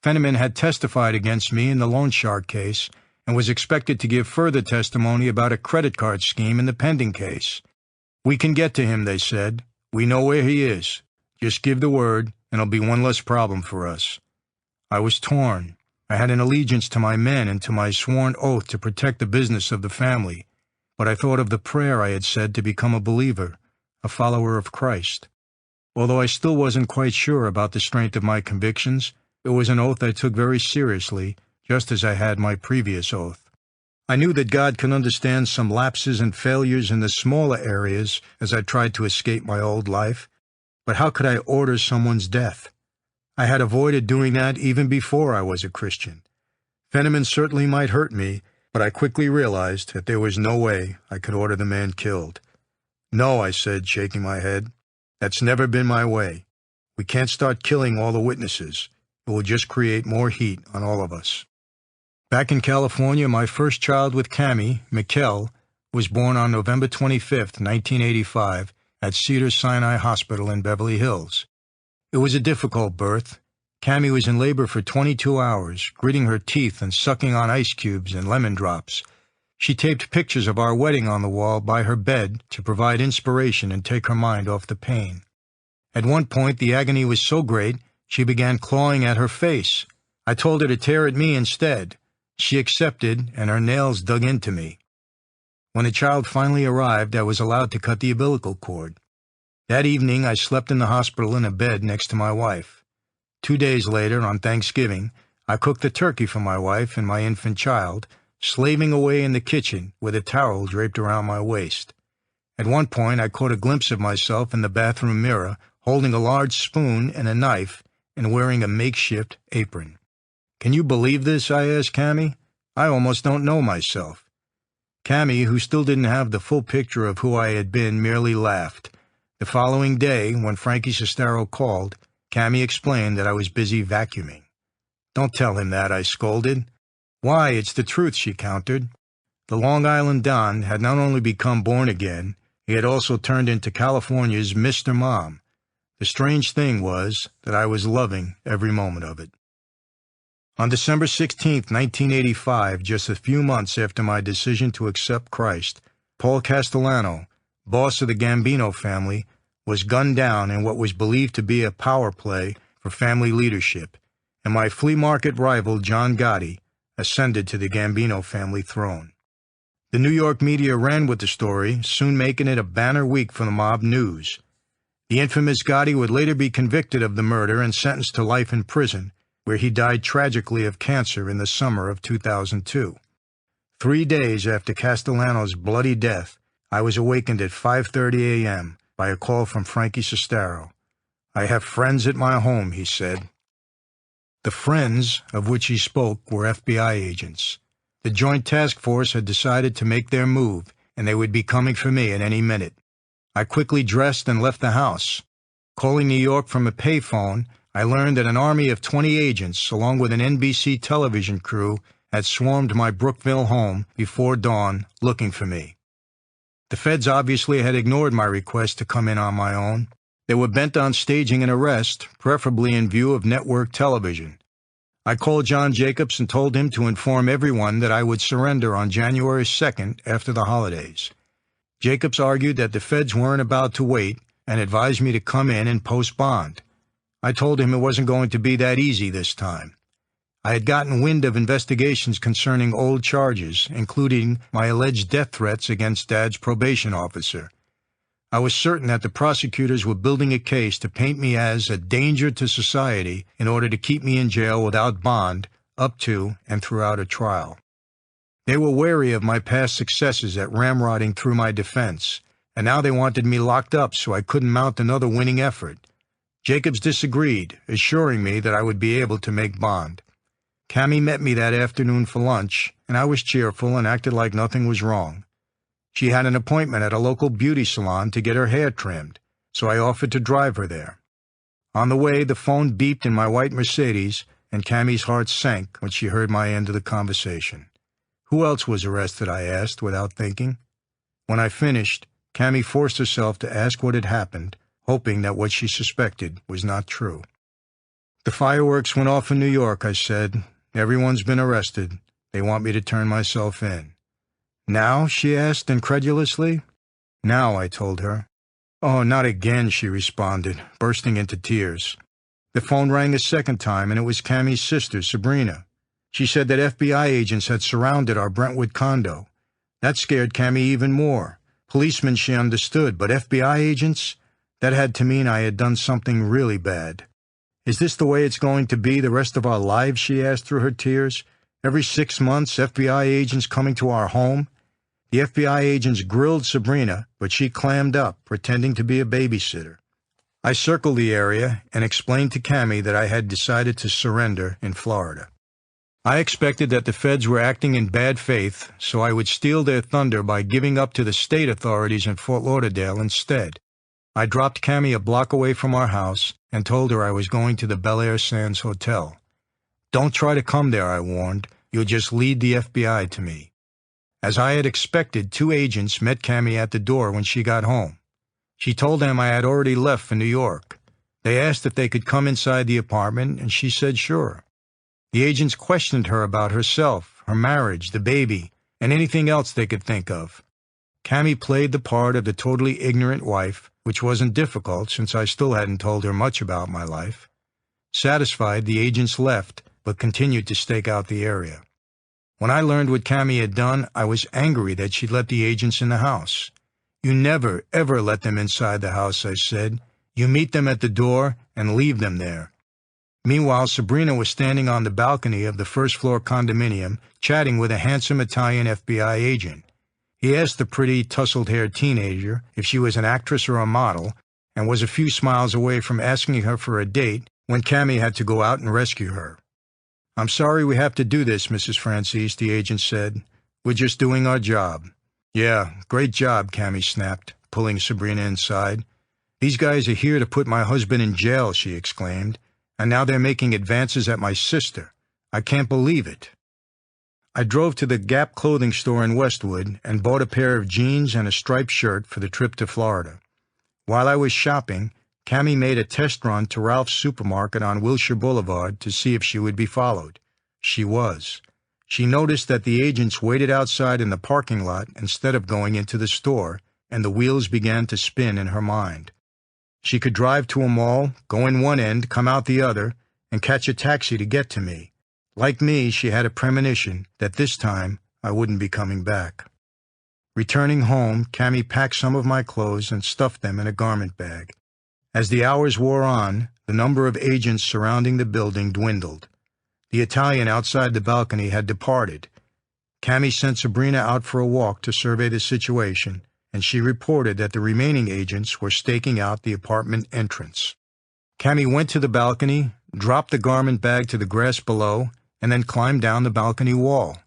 Fenneman had testified against me in the loan shark case and was expected to give further testimony about a credit card scheme in the pending case. "We can get to him," they said. "We know where he is. Just give the word, and it'll be one less problem for us." I was torn. I had an allegiance to my men and to my sworn oath to protect the business of the family, but I thought of the prayer I had said to become a believer, a follower of Christ. Although I still wasn't quite sure about the strength of my convictions, it was an oath I took very seriously, just as I had my previous oath. I knew that God can understand some lapses and failures in the smaller areas as I tried to escape my old life, but how could I order someone's death? I had avoided doing that even before I was a Christian. Fenneman certainly might hurt me, but I quickly realized that there was no way I could order the man killed. "No," I said, shaking my head. "That's never been my way. We can't start killing all the witnesses. It will just create more heat on all of us." Back in California, my first child with Cammie, Mikkel, was born on November 25, 1985, at Cedars-Sinai Hospital in Beverly Hills. It was a difficult birth. Cammie was in labor for 22 hours, gritting her teeth and sucking on ice cubes and lemon drops. She taped pictures of our wedding on the wall by her bed to provide inspiration and take her mind off the pain. At one point, the agony was so great, she began clawing at her face. I told her to tear at me instead. She accepted, and her nails dug into me. When the child finally arrived, I was allowed to cut the umbilical cord. That evening, I slept in the hospital in a bed next to my wife. 2 days later, on Thanksgiving, I cooked the turkey for my wife and my infant child, slaving away in the kitchen with a towel draped around my waist. At one point, I caught a glimpse of myself in the bathroom mirror, holding a large spoon and a knife and wearing a makeshift apron. "Can you believe this?" I asked Cammie. "I almost don't know myself." Cammie, who still didn't have the full picture of who I had been, merely laughed. The following day, when Frankie Sestaro called, Cammie explained that I was busy vacuuming. "Don't tell him that," I scolded. "Why, it's the truth," she countered. The Long Island Don had not only become born again, he had also turned into California's Mr. Mom. The strange thing was that I was loving every moment of it. On December 16, 1985, just a few months after my decision to accept Christ, Paul Castellano, boss of the Gambino family, was gunned down in what was believed to be a power play for family leadership, and my flea market rival John Gotti ascended to the Gambino family throne. The New York media ran with the story, soon making it a banner week for the mob news. The infamous Gotti would later be convicted of the murder and sentenced to life in prison, where he died tragically of cancer in the summer of 2002. 3 days after Castellano's bloody death, I was awakened at 5:30 a.m. by a call from Frankie Sestaro. "I have friends at my home," he said. The friends of which he spoke were FBI agents. The Joint Task Force had decided to make their move, and they would be coming for me at any minute. I quickly dressed and left the house. Calling New York from a payphone, I learned that an army of 20 agents, along with an NBC television crew, had swarmed my Brookville home before dawn, looking for me. The feds obviously had ignored my request to come in on my own. They were bent on staging an arrest, preferably in view of network television. I called John Jacobs and told him to inform everyone that I would surrender on January 2nd after the holidays. Jacobs argued that the feds weren't about to wait and advised me to come in and post bond. I told him it wasn't going to be that easy this time. I had gotten wind of investigations concerning old charges, including my alleged death threats against Dad's probation officer. I was certain that the prosecutors were building a case to paint me as a danger to society in order to keep me in jail without bond up to and throughout a trial. They were wary of my past successes at ramrodding through my defense, and now they wanted me locked up so I couldn't mount another winning effort. Jacobs disagreed, assuring me that I would be able to make bond. Cammy met me that afternoon for lunch, and I was cheerful and acted like nothing was wrong. She had an appointment at a local beauty salon to get her hair trimmed, so I offered to drive her there. On the way, the phone beeped in my white Mercedes, and Cammy's heart sank when she heard my end of the conversation. Who else was arrested, I asked, without thinking. When I finished, Cammy forced herself to ask what had happened, hoping that what she suspected was not true. The fireworks went off in New York, I said. Everyone's been arrested. They want me to turn myself in. Now? She asked incredulously. Now, I told her. Oh, not again, she responded, bursting into tears. The phone rang a second time, and it was Cammy's sister, Sabrina. She said that FBI agents had surrounded our Brentwood condo. That scared Cammy even more. Policemen she understood, but FBI agents? That had to mean I had done something really bad. Is this the way it's going to be the rest of our lives, she asked through her tears. Every 6 months, FBI agents coming to our home? The FBI agents grilled Sabrina, but she clammed up, pretending to be a babysitter. I circled the area and explained to Cammy that I had decided to surrender in Florida. I expected that the feds were acting in bad faith, so I would steal their thunder by giving up to the state authorities in Fort Lauderdale instead. I dropped Cammy a block away from our house and told her I was going to the Bel Air Sands Hotel. Don't try to come there, I warned. You'll just lead the FBI to me. As I had expected, 2 agents met Cammy at the door when she got home. She told them I had already left for New York. They asked if they could come inside the apartment, and she said sure. The agents questioned her about herself, her marriage, the baby, and anything else they could think of. Cammy played the part of the totally ignorant wife, which wasn't difficult since I still hadn't told her much about my life. Satisfied, the agents left, but continued to stake out the area. When I learned what Cammy had done, I was angry that she'd let the agents in the house. You never, ever let them inside the house, I said. You meet them at the door and leave them there. Meanwhile, Sabrina was standing on the balcony of the first-floor condominium, chatting with a handsome Italian FBI agent. He asked the pretty, tousled-haired teenager if she was an actress or a model, and was a few smiles away from asking her for a date when Cammy had to go out and rescue her. "I'm sorry we have to do this, Mrs. Franzese," the agent said. "We're just doing our job." "Yeah, great job," Cammy snapped, pulling Sabrina inside. "These guys are here to put my husband in jail," she exclaimed. "And now they're making advances at my sister. I can't believe it." I drove to the Gap clothing store in Westwood and bought a pair of jeans and a striped shirt for the trip to Florida. While I was shopping, Cammy made a test run to Ralph's supermarket on Wilshire Boulevard to see if she would be followed. She was. She noticed that the agents waited outside in the parking lot instead of going into the store, and the wheels began to spin in her mind. She could drive to a mall, go in one end, come out the other, and catch a taxi to get to me. Like me, she had a premonition that this time I wouldn't be coming back. Returning home, Cammy packed some of my clothes and stuffed them in a garment bag. As the hours wore on, the number of agents surrounding the building dwindled. The Italian outside the balcony had departed. Cammy sent Sabrina out for a walk to survey the situation, and she reported that the remaining agents were staking out the apartment entrance. Cammy went to the balcony, dropped the garment bag to the grass below, and then climbed down the balcony wall.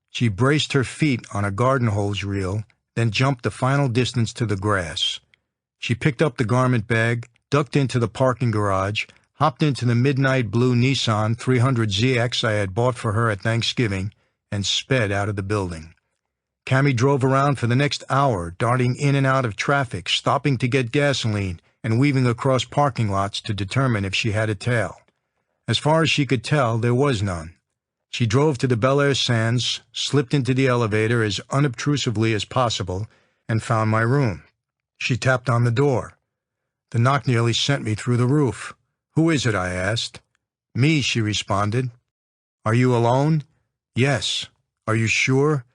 She braced her feet on a garden hose reel, then jumped the final distance to the grass. She picked up the garment bag, ducked into the parking garage, hopped into the midnight blue Nissan 300ZX I had bought for her at Thanksgiving, and sped out of the building. Cammy drove around for the next hour, darting in and out of traffic, stopping to get gasoline, and weaving across parking lots to determine if she had a tail. As far as she could tell, there was none. She drove to the Bel Air Sands, slipped into the elevator as unobtrusively as possible, and found my room. She tapped on the door. The knock nearly sent me through the roof. "Who is it?" I asked. "Me," she responded. "Are you alone?" "Yes." "Are you sure?"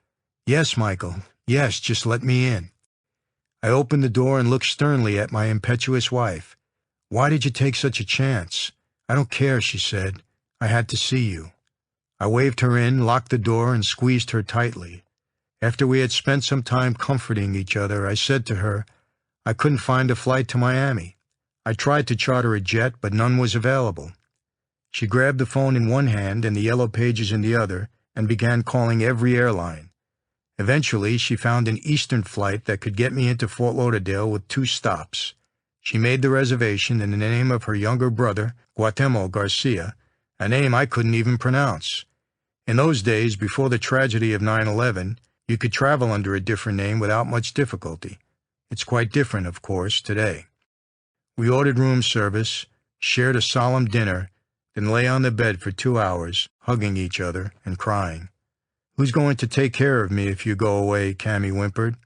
"Yes, Michael. Yes, just let me in." I opened the door and looked sternly at my impetuous wife. "Why did you take such a chance?" "I don't care," she said. "I had to see you." I waved her in, locked the door, and squeezed her tightly. After we had spent some time comforting each other, I said to her, "I couldn't find a flight to Miami. I tried to charter a jet, but none was available." She grabbed the phone in one hand and the yellow pages in the other and began calling every airline. Eventually, she found an Eastern flight that could get me into Fort Lauderdale with 2 stops. She made the reservation in the name of her younger brother, Guatemala Garcia, a name I couldn't even pronounce. In those days, before the tragedy of 9/11, you could travel under a different name without much difficulty. It's quite different, of course, today. We ordered room service, shared a solemn dinner, then lay on the bed for 2 hours, hugging each other and crying. "Who's going to take care of me if you go away?" Cammy whimpered.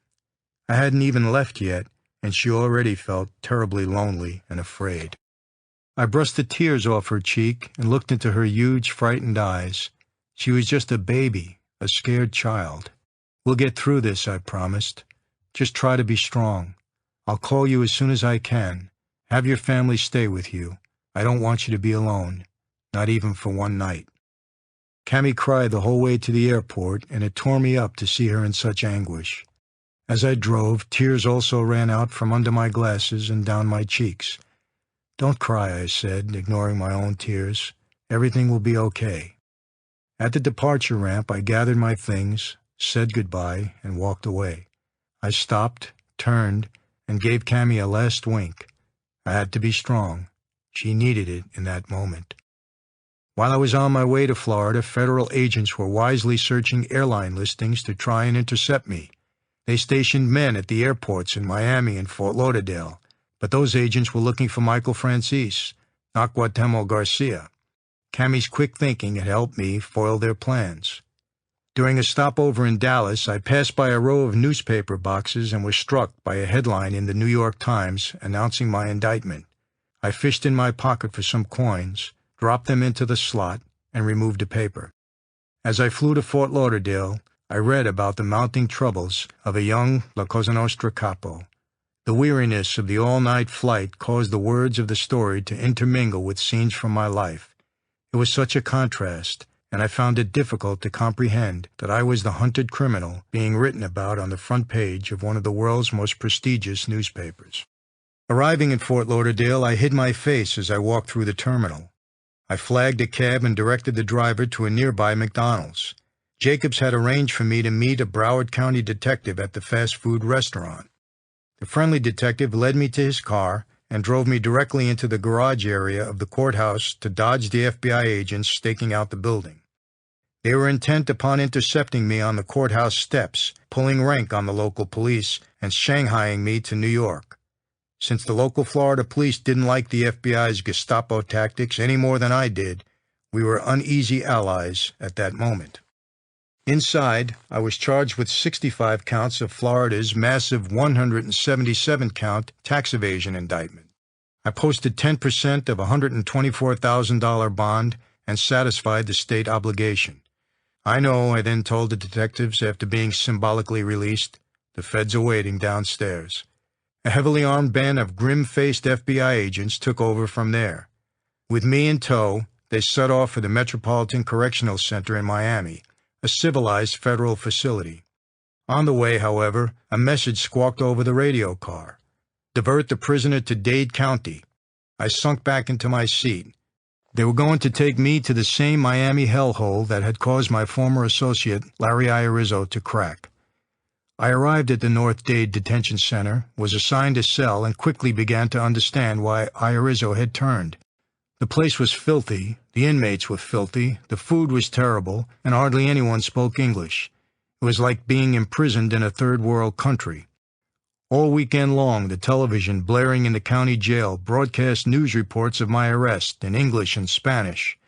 I hadn't even left yet, and she already felt terribly lonely and afraid. I brushed the tears off her cheek and looked into her huge, frightened eyes. She was just a baby, a scared child. "We'll get through this," I promised. "Just try to be strong. I'll call you as soon as I can. Have your family stay with you. I don't want you to be alone, not even for one night." Cammy cried the whole way to the airport, and it tore me up to see her in such anguish. As I drove, tears also ran out from under my glasses and down my cheeks. "Don't cry," I said, ignoring my own tears. "Everything will be okay." At the departure ramp, I gathered my things, said goodbye, and walked away. I stopped, turned, and gave Cammy a last wink. I had to be strong. She needed it in that moment. While I was on my way to Florida, federal agents were wisely searching airline listings to try and intercept me. They stationed men at the airports in Miami and Fort Lauderdale, but those agents were looking for Michael Franzese, not Guatemala Garcia. Cammy's quick thinking had helped me foil their plans. During a stopover in Dallas, I passed by a row of newspaper boxes and was struck by a headline in the New York Times announcing my indictment. I fished in my pocket for some coins, dropped them into the slot, and removed the paper. As I flew to Fort Lauderdale, I read about the mounting troubles of a young La Cosa Nostra capo. The weariness of the all-night flight caused the words of the story to intermingle with scenes from my life. It was such a contrast, and I found it difficult to comprehend that I was the hunted criminal being written about on the front page of one of the world's most prestigious newspapers. Arriving in Fort Lauderdale, I hid my face as I walked through the terminal. I flagged a cab and directed the driver to a nearby McDonald's. Jacobs had arranged for me to meet a Broward County detective at the fast food restaurant. The friendly detective led me to his car and drove me directly into the garage area of the courthouse to dodge the FBI agents staking out the building. They were intent upon intercepting me on the courthouse steps, pulling rank on the local police, and shanghaiing me to New York. Since the local Florida police didn't like the FBI's Gestapo tactics any more than I did, we were uneasy allies at that moment. Inside, I was charged with 65 counts of Florida's massive 177-count tax evasion indictment. I posted 10% of a $124,000 bond and satisfied the state obligation. "I know," I then told the detectives after being symbolically released. "The feds are waiting downstairs." A heavily armed band of grim-faced FBI agents took over from there. With me in tow, they set off for the Metropolitan Correctional Center in Miami, a civilized federal facility. On the way, however, a message squawked over the radio car. "Divert the prisoner to Dade County." I sunk back into my seat. They were going to take me to the same Miami hellhole that had caused my former associate, Larry Irizzo, to crack. I arrived at the North Dade Detention Center, was assigned a cell, and quickly began to understand why Irizzo had turned. The place was filthy, the inmates were filthy, the food was terrible, and hardly anyone spoke English. It was like being imprisoned in a third-world country. All weekend long, the television, blaring in the county jail, broadcast news reports of my arrest in English and Spanish.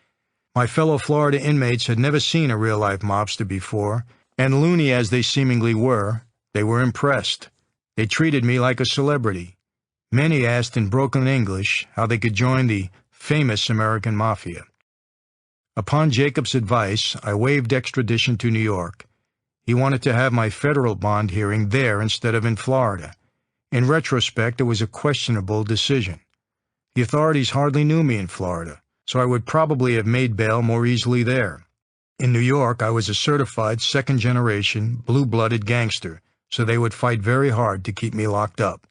My fellow Florida inmates had never seen a real-life mobster before, and loony as they seemingly were, they were impressed. They treated me like a celebrity. Many asked in broken English how they could join the famous American Mafia. Upon Jacob's advice, I waived extradition to New York. He wanted to have my federal bond hearing there instead of in Florida. In retrospect, it was a questionable decision. The authorities hardly knew me in Florida, so I would probably have made bail more easily there. In New York, I was a certified second-generation, blue-blooded gangster, so they would fight very hard to keep me locked up.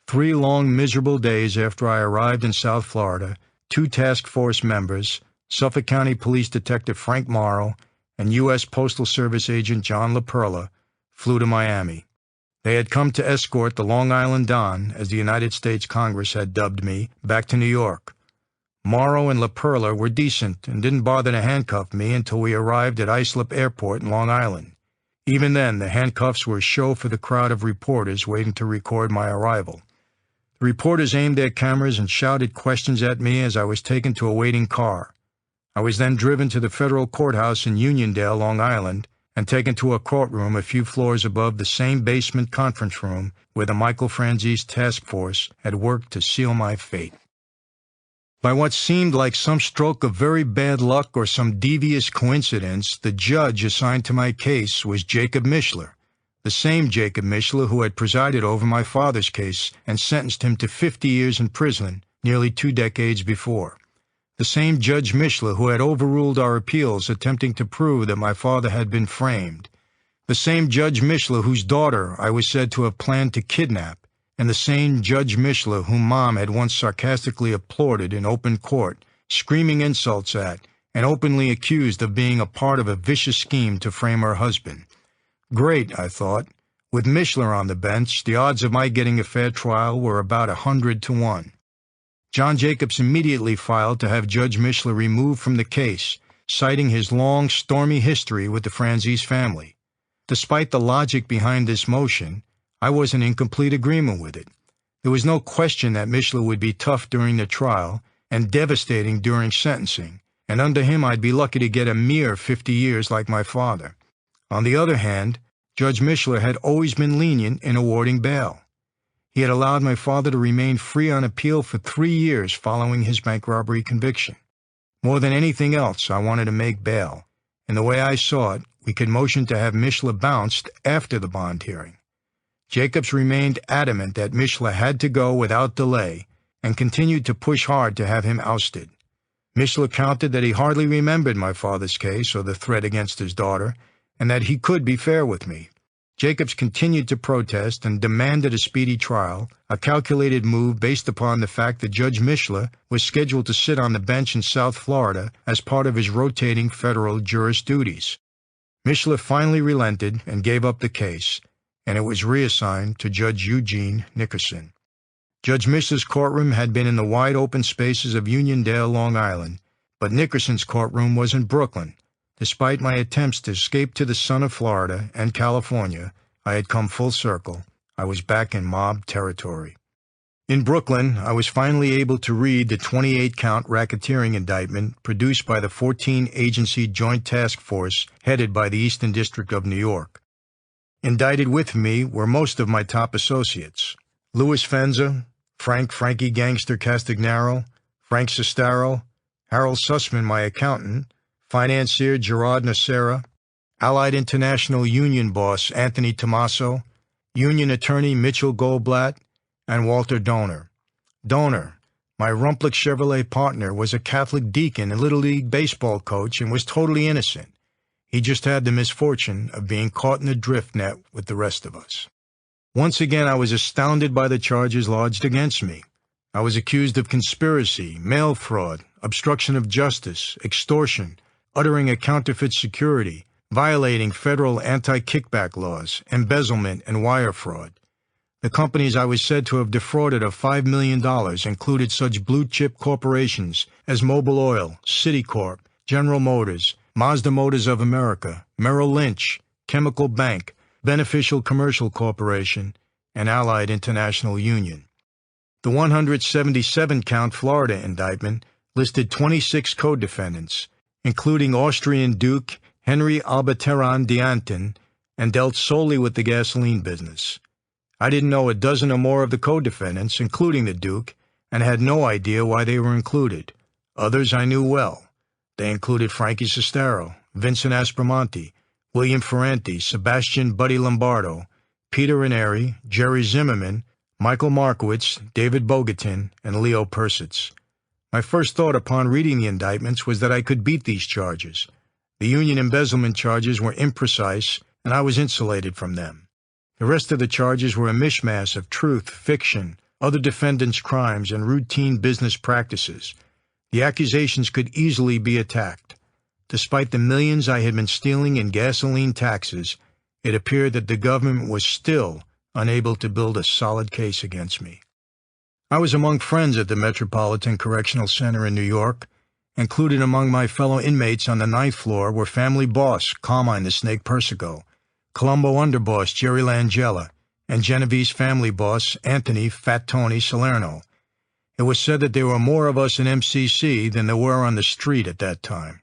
3 long, miserable days after I arrived in South Florida, 2 task force members, Suffolk County Police Detective Frank Morrow and U.S. Postal Service agent John LaPerla, flew to Miami. They had come to escort the Long Island Don, as the United States Congress had dubbed me, back to New York. Morrow and LaPerla were decent and didn't bother to handcuff me until we arrived at Islip Airport in Long Island. Even then, the handcuffs were a show for the crowd of reporters waiting to record my arrival. The reporters aimed their cameras and shouted questions at me as I was taken to a waiting car. I was then driven to the federal courthouse in Uniondale, Long Island, and taken to a courtroom a few floors above the same basement conference room where the Michael Franzese task force had worked to seal my fate. By what seemed like some stroke of very bad luck or some devious coincidence, the judge assigned to my case was Jacob Mishler, the same Jacob Mishler who had presided over my father's case and sentenced him to 50 years in prison nearly 2 decades before. The same Judge Mishler who had overruled our appeals attempting to prove that my father had been framed. The same Judge Mishler whose daughter I was said to have planned to kidnap, and the same Judge Mishler whom Mom had once sarcastically applauded in open court, screaming insults at, and openly accused of being a part of a vicious scheme to frame her husband. Great, I thought. With Mishler on the bench, the odds of my getting a fair trial were about 100 to 1. John Jacobs immediately filed to have Judge Mishler removed from the case, citing his long, stormy history with the Franzese family. Despite the logic behind this motion, I was in incomplete agreement with it. There was no question that Mishler would be tough during the trial and devastating during sentencing, and under him I'd be lucky to get a mere 50 years like my father. On the other hand, Judge Mishler had always been lenient in awarding bail. He had allowed my father to remain free on appeal for 3 years following his bank robbery conviction. More than anything else, I wanted to make bail, and the way I saw it, we could motion to have Mishler bounced after the bond hearing. Jacobs remained adamant that Mishler had to go without delay and continued to push hard to have him ousted. Mishler countered that he hardly remembered my father's case or the threat against his daughter, and that he could be fair with me. Jacobs continued to protest and demanded a speedy trial, a calculated move based upon the fact that Judge Mishler was scheduled to sit on the bench in South Florida as part of his rotating federal juris duties. Mishler finally relented and gave up the case, and it was reassigned to Judge Eugene Nickerson. Judge Mishler's courtroom had been in the wide-open spaces of Uniondale, Long Island, but Nickerson's courtroom was in Brooklyn. Despite my attempts to escape to the sun of Florida and California, I had come full circle. I was back in mob territory. In Brooklyn, I was finally able to read the 28-count racketeering indictment produced by the 14-agency Joint Task Force headed by the Eastern District of New York. Indicted with me were most of my top associates: Louis Fenza, Frankie Gangster Castagnaro, Frank Sestaro, Harold Sussman, my accountant, financier Gerard Nacera, Allied International Union boss Anthony Tomaso, Union attorney Mitchell Goldblatt, and Walter Donor. Donor, my Rumplich Chevrolet partner, was a Catholic deacon and Little League baseball coach and was totally innocent. He just had the misfortune of being caught in the drift net with the rest of us. Once again, I was astounded by the charges lodged against me. I was accused of conspiracy, mail fraud, obstruction of justice, extortion, uttering a counterfeit security, violating federal anti-kickback laws, embezzlement, and wire fraud. The companies I was said to have defrauded of $5 million included such blue-chip corporations as Mobil Oil, Citicorp, General Motors, Mazda Motors of America, Merrill Lynch, Chemical Bank, Beneficial Commercial Corporation, and Allied International Union. The 177-count Florida indictment listed 26 co-defendants, including Austrian Duke Henry Albateran d'Antin, and dealt solely with the gasoline business. I didn't know a dozen or more of the co-defendants, including the Duke, and had no idea why they were included. Others I knew well. They included Frankie Sestero, Vincent Aspromonte, William Ferranti, Sebastian Buddy Lombardo, Peter Ranieri, Jerry Zimmerman, Michael Markowitz, David Bogatin, and Leo Persitz. My first thought upon reading the indictments was that I could beat these charges. The union embezzlement charges were imprecise, and I was insulated from them. The rest of the charges were a mishmash of truth, fiction, other defendants' crimes, and routine business practices. The accusations could easily be attacked. Despite the millions I had been stealing in gasoline taxes, it appeared that the government was still unable to build a solid case against me. I was among friends at the Metropolitan Correctional Center in New York. Included among my fellow inmates on the 9th floor were family boss Carmine the Snake Persico, Colombo underboss Jerry Langella, and Genovese family boss Anthony Fat Tony Salerno. It was said that there were more of us in MCC than there were on the street at that time.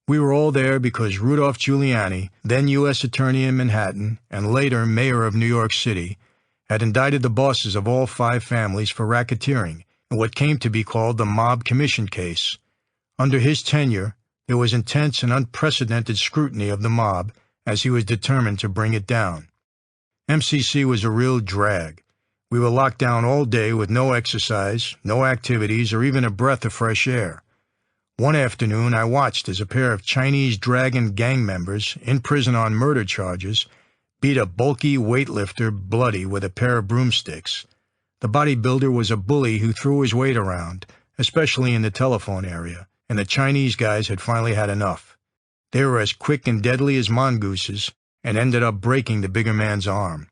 We were all there because Rudolph Giuliani, then U.S. Attorney in Manhattan and later Mayor of New York City, had indicted the bosses of all 5 families for racketeering in what came to be called the Mob Commission case. Under his tenure, there was intense and unprecedented scrutiny of the mob as he was determined to bring it down. MCC was a real drag. We were locked down all day with no exercise, no activities, or even a breath of fresh air. One afternoon, I watched as a pair of Chinese Dragon gang members, in prison on murder charges, beat a bulky weightlifter bloody with a pair of broomsticks. The bodybuilder was a bully who threw his weight around, especially in the telephone area, and the Chinese guys had finally had enough. They were as quick and deadly as mongooses, and ended up breaking the bigger man's arm.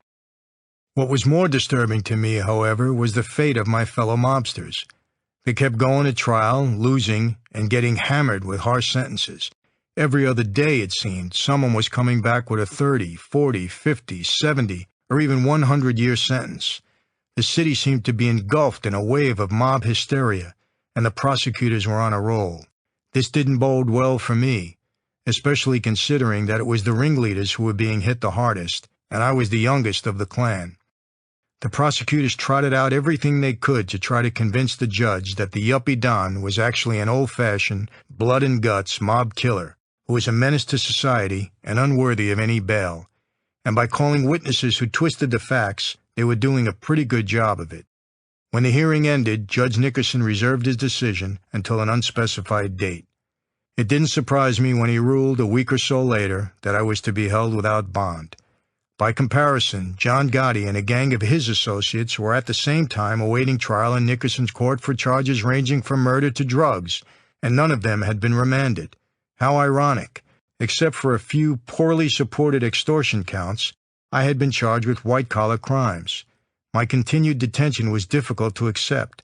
What was more disturbing to me, however, was the fate of my fellow mobsters. They kept going to trial, losing, and getting hammered with harsh sentences. Every other day, it seemed, someone was coming back with a 30, 40, 50, 70, or even 100-year sentence. The city seemed to be engulfed in a wave of mob hysteria, and the prosecutors were on a roll. This didn't bode well for me, especially considering that it was the ringleaders who were being hit the hardest, and I was the youngest of the clan. The prosecutors trotted out everything they could to try to convince the judge that the yuppie Don was actually an old-fashioned, blood-and-guts mob killer who was a menace to society and unworthy of any bail, and by calling witnesses who twisted the facts, they were doing a pretty good job of it. When the hearing ended, Judge Nickerson reserved his decision until an unspecified date. It didn't surprise me when he ruled a week or so later that I was to be held without bond. By comparison, John Gotti and a gang of his associates were at the same time awaiting trial in Nickerson's court for charges ranging from murder to drugs, and none of them had been remanded. How ironic. Except for a few poorly supported extortion counts, I had been charged with white-collar crimes. My continued detention was difficult to accept.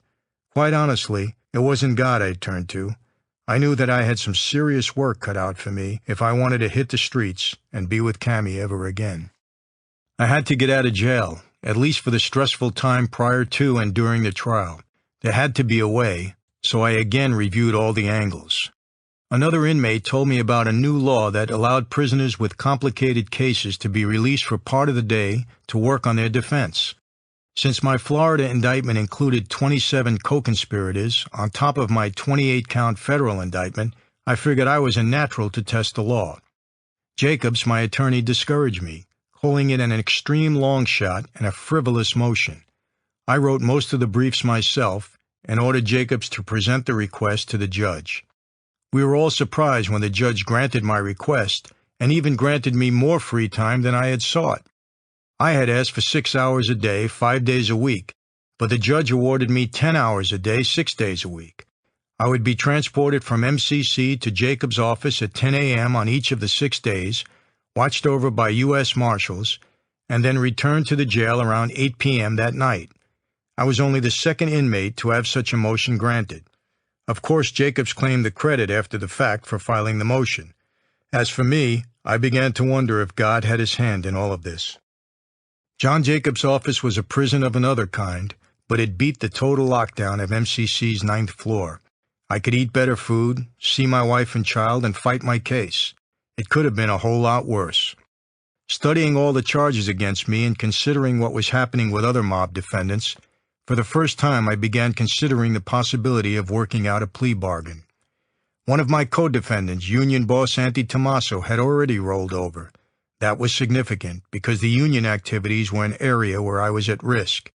Quite honestly, it wasn't God I'd turned to. I knew that I had some serious work cut out for me if I wanted to hit the streets and be with Cammie ever again. I had to get out of jail, at least for the stressful time prior to and during the trial. There had to be a way, so I again reviewed all the angles. Another inmate told me about a new law that allowed prisoners with complicated cases to be released for part of the day to work on their defense. Since my Florida indictment included 27 co-conspirators on top of my 28-count federal indictment, I figured I was a natural to test the law. Jacobs, my attorney, discouraged me, calling it an extreme long shot and a frivolous motion. I wrote most of the briefs myself and ordered Jacobs to present the request to the judge. We were all surprised when the judge granted my request and even granted me more free time than I had sought. I had asked for 6 hours a day, 5 days a week, but the judge awarded me 10 hours a day, 6 days a week. I would be transported from MCC to Jacob's office at 10 a.m. on each of the 6 days, watched over by U.S. Marshals, and then returned to the jail around 8 p.m. that night. I was only the second inmate to have such a motion granted. Of course, Jacobs claimed the credit after the fact for filing the motion. As for me, I began to wonder if God had his hand in all of this. John Jacobs' office was a prison of another kind, but it beat the total lockdown of MCC's 9th floor. I could eat better food, see my wife and child, and fight my case. It could have been a whole lot worse. Studying all the charges against me and considering what was happening with other mob defendants, for the first time I began considering the possibility of working out a plea bargain. One of my co-defendants, union boss Auntie Tommaso, had already rolled over. That was significant because the union activities were an area where I was at risk.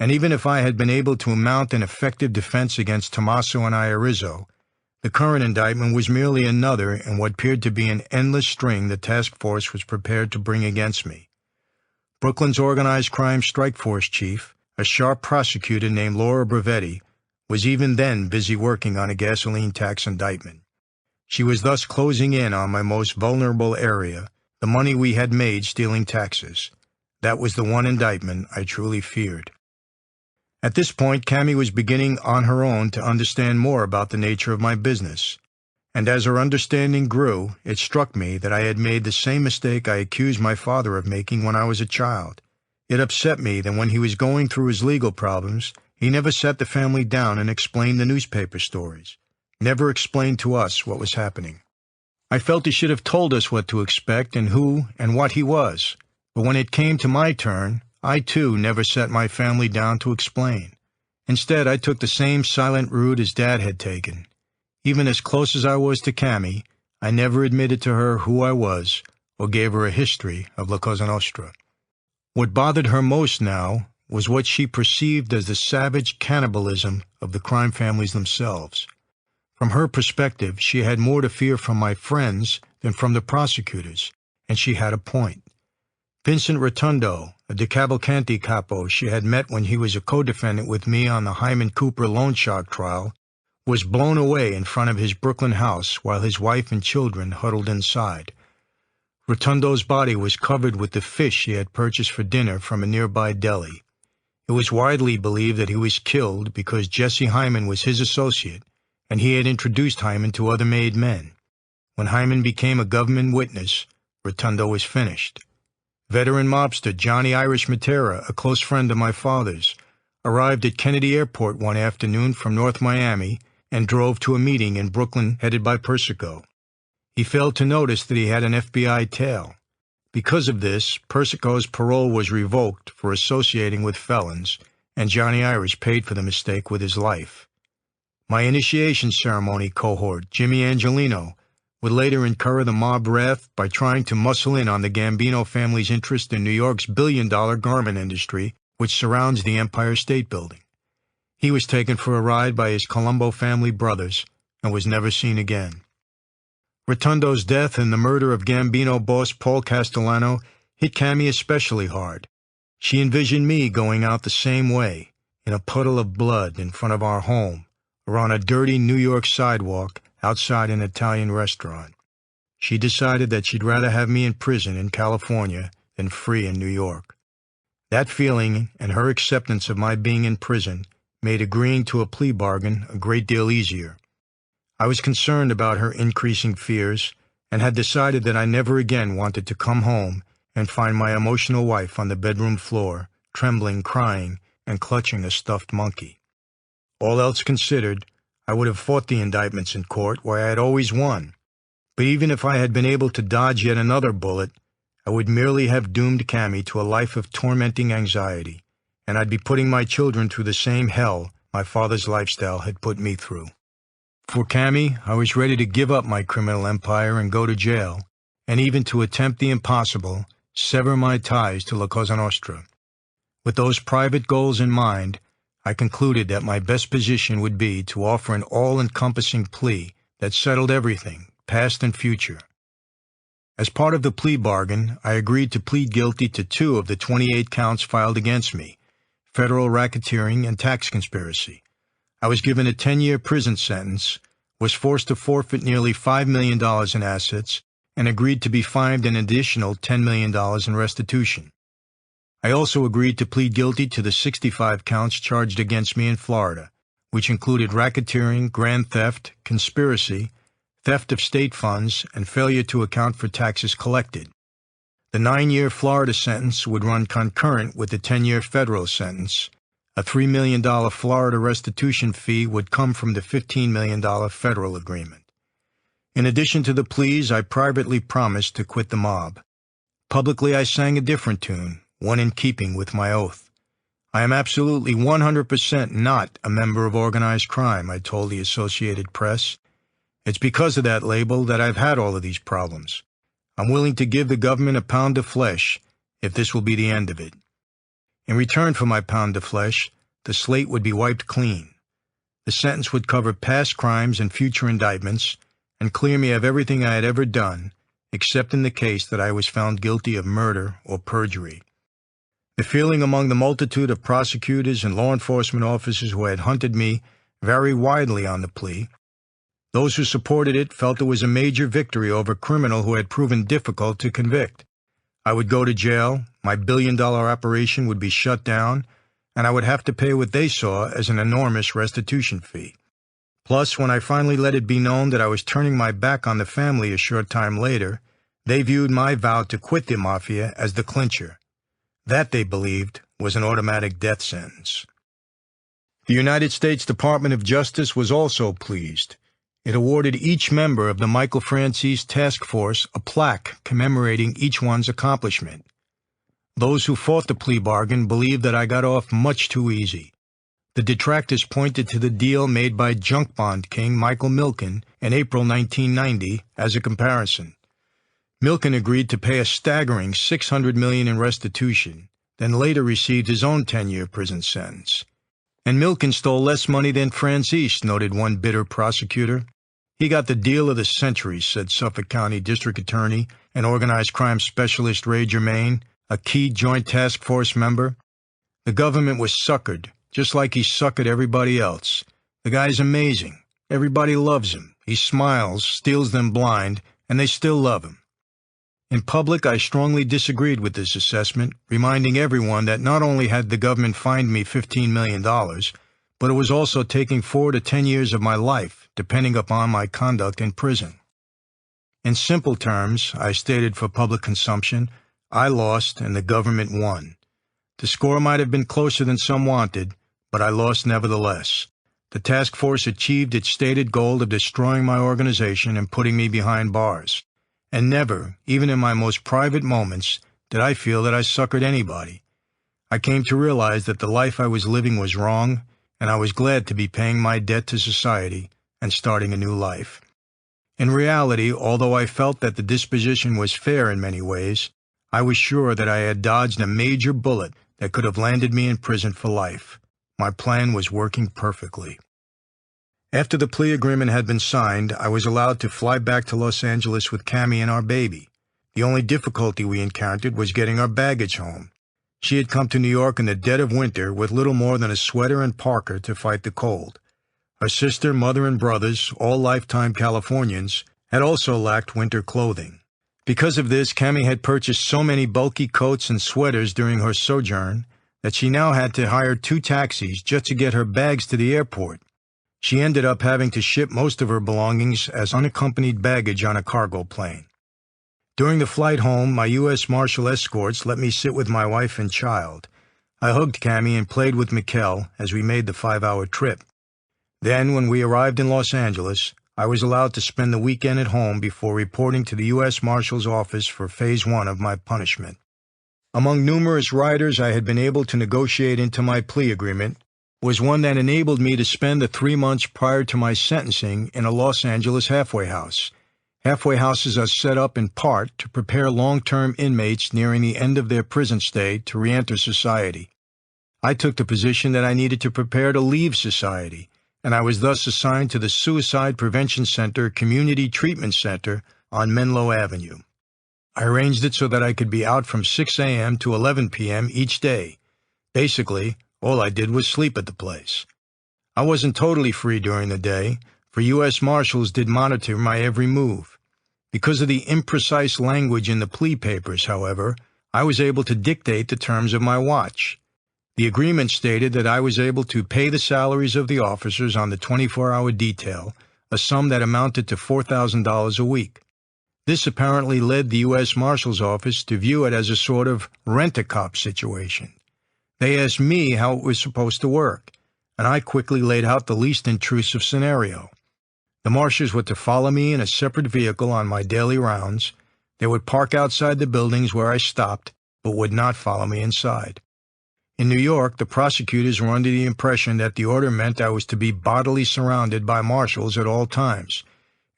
And even if I had been able to mount an effective defense against Tommaso and Irizzo, the current indictment was merely another in what appeared to be an endless string the task force was prepared to bring against me. Brooklyn's organized crime strike force chief, a sharp prosecutor named Laura Bravetti, was even then busy working on a gasoline tax indictment. She was thus closing in on my most vulnerable area, the money we had made stealing taxes. That was the one indictment I truly feared. At this point, Cammie was beginning on her own to understand more about the nature of my business. And as her understanding grew, it struck me that I had made the same mistake I accused my father of making when I was a child. It upset me that when he was going through his legal problems, he never sat the family down and explained the newspaper stories, never explained to us what was happening. I felt he should have told us what to expect and who and what he was, but when it came to my turn, I too never sat my family down to explain. Instead, I took the same silent route as Dad had taken. Even as close as I was to Cammie, I never admitted to her who I was or gave her a history of La Cosa Nostra. What bothered her most now was what she perceived as the savage cannibalism of the crime families themselves. From her perspective, she had more to fear from my friends than from the prosecutors, and she had a point. Vincent Rotundo, a DeCavalcanti capo she had met when he was a co-defendant with me on the Hyman Cooper loan shark trial, was blown away in front of his Brooklyn house while his wife and children huddled inside. Rotundo's body was covered with the fish he had purchased for dinner from a nearby deli. It was widely believed that he was killed because Jesse Hyman was his associate, and he had introduced Hyman to other made men. When Hyman became a government witness, Rotundo was finished. Veteran mobster Johnny Irish Matera, a close friend of my father's, arrived at Kennedy Airport one afternoon from North Miami and drove to a meeting in Brooklyn headed by Persico. He failed to notice that he had an FBI tail. Because of this, Persico's parole was revoked for associating with felons, and Johnny Irish paid for the mistake with his life. My initiation ceremony cohort, Jimmy Angelino, would later incur the mob wrath by trying to muscle in on the Gambino family's interest in New York's billion-dollar garment industry, which surrounds the Empire State Building. He was taken for a ride by his Colombo family brothers and was never seen again. Rotundo's death and the murder of Gambino boss Paul Castellano hit Cammie especially hard. She envisioned me going out the same way, in a puddle of blood in front of our home, or on a dirty New York sidewalk outside an Italian restaurant. She decided that she'd rather have me in prison in California than free in New York. That feeling and her acceptance of my being in prison made agreeing to a plea bargain a great deal easier. I was concerned about her increasing fears and had decided that I never again wanted to come home and find my emotional wife on the bedroom floor, trembling, crying, and clutching a stuffed monkey. All else considered, I would have fought the indictments in court where I had always won. But even if I had been able to dodge yet another bullet, I would merely have doomed Cammie to a life of tormenting anxiety, and I'd be putting my children through the same hell my father's lifestyle had put me through. For Cammie, I was ready to give up my criminal empire and go to jail, and even to attempt the impossible, sever my ties to La Cosa Nostra. With those private goals in mind, I concluded that my best position would be to offer an all-encompassing plea that settled everything, past and future. As part of the plea bargain, I agreed to plead guilty to 2 of the 28 counts filed against me, federal racketeering and tax conspiracy. I was given a 10-year prison sentence, was forced to forfeit nearly $5 million in assets, and agreed to be fined an additional $10 million in restitution. I also agreed to plead guilty to the 65 counts charged against me in Florida, which included racketeering, grand theft, conspiracy, theft of state funds, and failure to account for taxes collected. The 9-year Florida sentence would run concurrent with the 10-year federal sentence. A $3 million Florida restitution fee would come from the $15 million federal agreement. In addition to the pleas, I privately promised to quit the mob. Publicly, I sang a different tune, one in keeping with my oath. I am absolutely 100% not a member of organized crime, I told the Associated Press. It's because of that label that I've had all of these problems. I'm willing to give the government a pound of flesh if this will be the end of it. In return for my pound of flesh, the slate would be wiped clean. The sentence would cover past crimes and future indictments and clear me of everything I had ever done, except in the case that I was found guilty of murder or perjury. The feeling among the multitude of prosecutors and law enforcement officers who had hunted me varied widely on the plea. Those who supported it felt it was a major victory over a criminal who had proven difficult to convict. I would go to jail, my billion-dollar operation would be shut down, and I would have to pay what they saw as an enormous restitution fee. Plus, when I finally let it be known that I was turning my back on the family a short time later, they viewed my vow to quit the mafia as the clincher. That, they believed, was an automatic death sentence. The United States Department of Justice was also pleased. It awarded each member of the Michael Franzese task force a plaque commemorating each one's accomplishment. Those who fought the plea bargain believed that I got off much too easy. The detractors pointed to the deal made by junk bond king Michael Milken in April 1990 as a comparison. Milken agreed to pay a staggering $600 million in restitution, then later received his own 10-year prison sentence. And Milken stole less money than Franzese, noted one bitter prosecutor. He got the deal of the century, said Suffolk County District Attorney and organized crime specialist Ray Germain, a key Joint Task Force member. The government was suckered, just like he suckered everybody else. The guy's amazing. Everybody loves him. He smiles, steals them blind, and they still love him. In public, I strongly disagreed with this assessment, reminding everyone that not only had the government fined me $15 million, but it was also taking 4 to 10 years of my life, depending upon my conduct in prison. In simple terms, I stated for public consumption, I lost and the government won. The score might have been closer than some wanted, but I lost nevertheless. The task force achieved its stated goal of destroying my organization and putting me behind bars. And never, even in my most private moments, did I feel that I suckered anybody. I came to realize that the life I was living was wrong, and I was glad to be paying my debt to society and starting a new life. In reality, although I felt that the disposition was fair in many ways, I was sure that I had dodged a major bullet that could have landed me in prison for life. My plan was working perfectly. After the plea agreement had been signed, I was allowed to fly back to Los Angeles with Cammie and our baby. The only difficulty we encountered was getting our baggage home. She had come to New York in the dead of winter with little more than a sweater and parka to fight the cold. Her sister, mother, and brothers, all lifetime Californians, had also lacked winter clothing. Because of this, Cammie had purchased so many bulky coats and sweaters during her sojourn that she now had to hire 2 taxis just to get her bags to the airport. She ended up having to ship most of her belongings as unaccompanied baggage on a cargo plane. During the flight home, my U.S. Marshal escorts let me sit with my wife and child. I hugged Cammie and played with Mikkel as we made the 5-hour trip. Then, when we arrived in Los Angeles, I was allowed to spend the weekend at home before reporting to the U.S. Marshal's office for Phase 1 of my punishment. Among numerous riders I had been able to negotiate into my plea agreement was one that enabled me to spend the 3 months prior to my sentencing in a Los Angeles halfway house. Halfway houses are set up in part to prepare long-term inmates nearing the end of their prison stay to re-enter society. I took the position that I needed to prepare to leave society, and I was thus assigned to the Suicide Prevention Center Community Treatment Center on Menlo Avenue. I arranged it so that I could be out from 6 a.m. to 11 p.m. each day. Basically, all I did was sleep at the place. I wasn't totally free during the day, for U.S. Marshals did monitor my every move. Because of the imprecise language in the plea papers, however, I was able to dictate the terms of my watch. The agreement stated that I was able to pay the salaries of the officers on the 24-hour detail, a sum that amounted to $4,000 a week. This apparently led the U.S. Marshal's Office to view it as a sort of rent-a-cop situation. They asked me how it was supposed to work, and I quickly laid out the least intrusive scenario. The marshals were to follow me in a separate vehicle on my daily rounds. They would park outside the buildings where I stopped, but would not follow me inside. In New York, the prosecutors were under the impression that the order meant I was to be bodily surrounded by marshals at all times,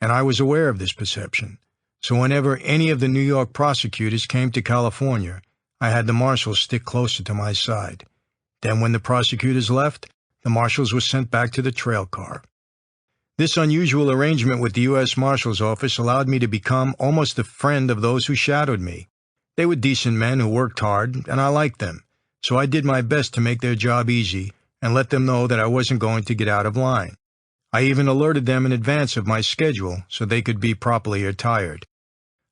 and I was aware of this perception. So whenever any of the New York prosecutors came to California, I had the marshals stick closer to my side. Then when the prosecutors left, the marshals were sent back to the trail car. This unusual arrangement with the U.S. Marshal's Office allowed me to become almost a friend of those who shadowed me. They were decent men who worked hard, and I liked them, so I did my best to make their job easy and let them know that I wasn't going to get out of line. I even alerted them in advance of my schedule so they could be properly attired.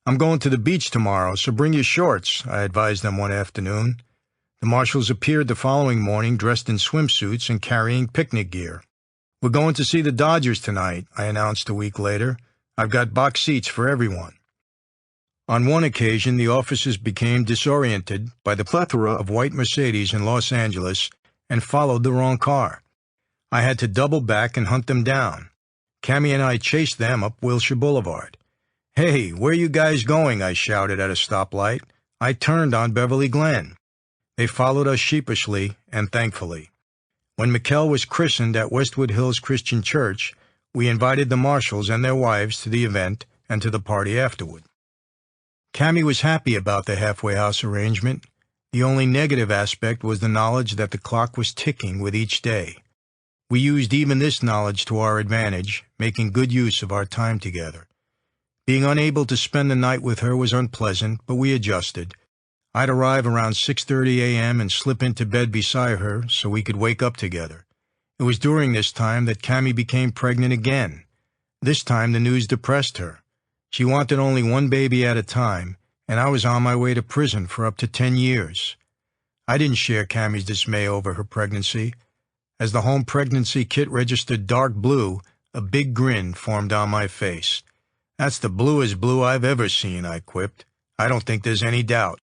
"I'm going to the beach tomorrow, so bring your shorts," I advised them one afternoon. The marshals appeared the following morning dressed in swimsuits and carrying picnic gear. "We're going to see the Dodgers tonight," I announced a week later. "I've got box seats for everyone." On one occasion, the officers became disoriented by the plethora of white Mercedes in Los Angeles and followed the wrong car. I had to double back and hunt them down. Cammy and I chased them up Wilshire Boulevard. "Hey, where you guys going?" I shouted at a stoplight. I turned on Beverly Glen. They followed us sheepishly and thankfully. When Mikkel was christened at Westwood Hills Christian Church, we invited the marshals and their wives to the event and to the party afterward. Cammy was happy about the halfway house arrangement. The only negative aspect was the knowledge that the clock was ticking with each day. We used even this knowledge to our advantage, making good use of our time together. Being unable to spend the night with her was unpleasant, but we adjusted. I'd arrive around 6:30 a.m. and slip into bed beside her so we could wake up together. It was during this time that Cammy became pregnant again. This time the news depressed her. She wanted only one baby at a time, and I was on my way to prison for up to 10 years. I didn't share Cammy's dismay over her pregnancy. As the home pregnancy kit registered dark blue, a big grin formed on my face. "That's the bluest blue I've ever seen," I quipped. "I don't think there's any doubt."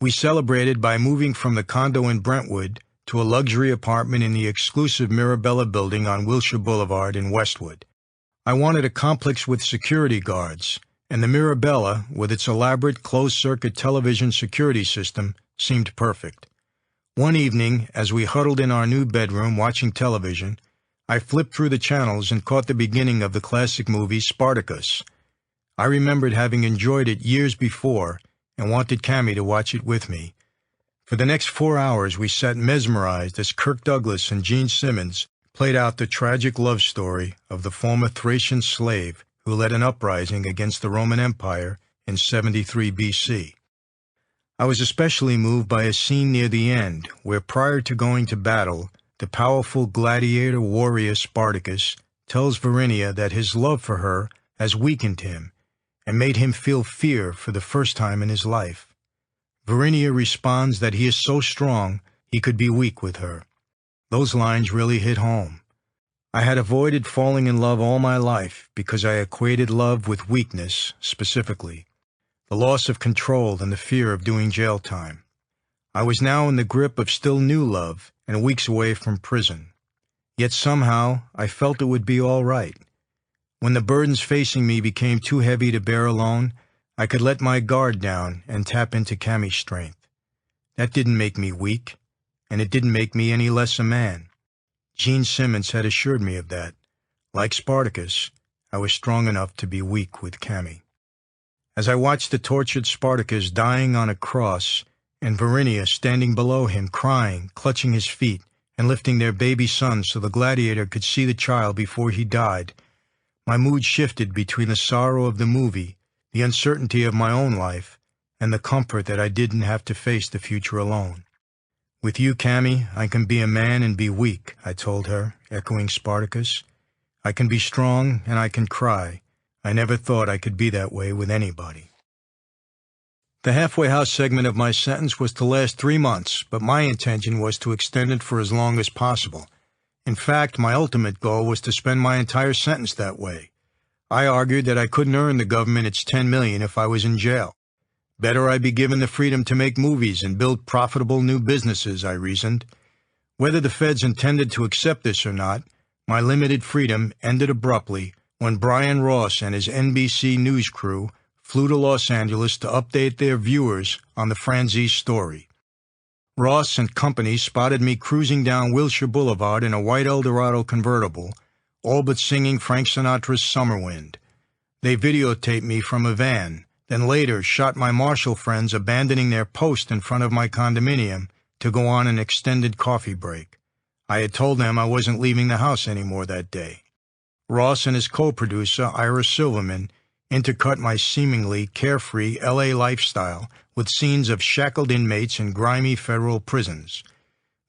We celebrated by moving from the condo in Brentwood to a luxury apartment in the exclusive Mirabella building on Wilshire Boulevard in Westwood. I wanted a complex with security guards, and the Mirabella, with its elaborate closed-circuit television security system, seemed perfect. One evening, as we huddled in our new bedroom watching television, I flipped through the channels and caught the beginning of the classic movie Spartacus. I remembered having enjoyed it years before and wanted Cammy to watch it with me. For the next 4 hours we sat mesmerized as Kirk Douglas and Gene Simmons played out the tragic love story of the former Thracian slave who led an uprising against the Roman Empire in 73 BC. I was especially moved by a scene near the end where, prior to going to battle, the powerful gladiator warrior Spartacus tells Varinia that his love for her has weakened him and made him feel fear for the first time in his life. Varinia responds that he is so strong he could be weak with her. Those lines really hit home. I had avoided falling in love all my life because I equated love with weakness specifically, the loss of control and the fear of doing jail time. I was now in the grip of still new love and weeks away from prison. Yet somehow I felt it would be all right. When the burdens facing me became too heavy to bear alone, I could let my guard down and tap into Cammy's strength. That didn't make me weak, and it didn't make me any less a man. Gene Simmons had assured me of that. Like Spartacus, I was strong enough to be weak with Cammy. As I watched the tortured Spartacus dying on a cross, and Varinia standing below him crying, clutching his feet, and lifting their baby son so the gladiator could see the child before he died, my mood shifted between the sorrow of the movie, the uncertainty of my own life, and the comfort that I didn't have to face the future alone. "With you, Cammy, I can be a man and be weak," I told her, echoing Spartacus. "I can be strong and I can cry. I never thought I could be that way with anybody." The halfway house segment of my sentence was to last 3 months, but my intention was to extend it for as long as possible. In fact, my ultimate goal was to spend my entire sentence that way. I argued that I couldn't earn the government its $10 million if I was in jail. Better I be given the freedom to make movies and build profitable new businesses, I reasoned. Whether the feds intended to accept this or not, my limited freedom ended abruptly when Brian Ross and his NBC News crew flew to Los Angeles to update their viewers on the Franzese story. Ross and company spotted me cruising down Wilshire Boulevard in a white Eldorado convertible, all but singing Frank Sinatra's Summer Wind. They videotaped me from a van, then later shot my Marshall friends abandoning their post in front of my condominium to go on an extended coffee break. I had told them I wasn't leaving the house anymore that day. Ross and his co-producer, Ira Silverman, intercut my seemingly carefree L.A. lifestyle with scenes of shackled inmates in grimy federal prisons.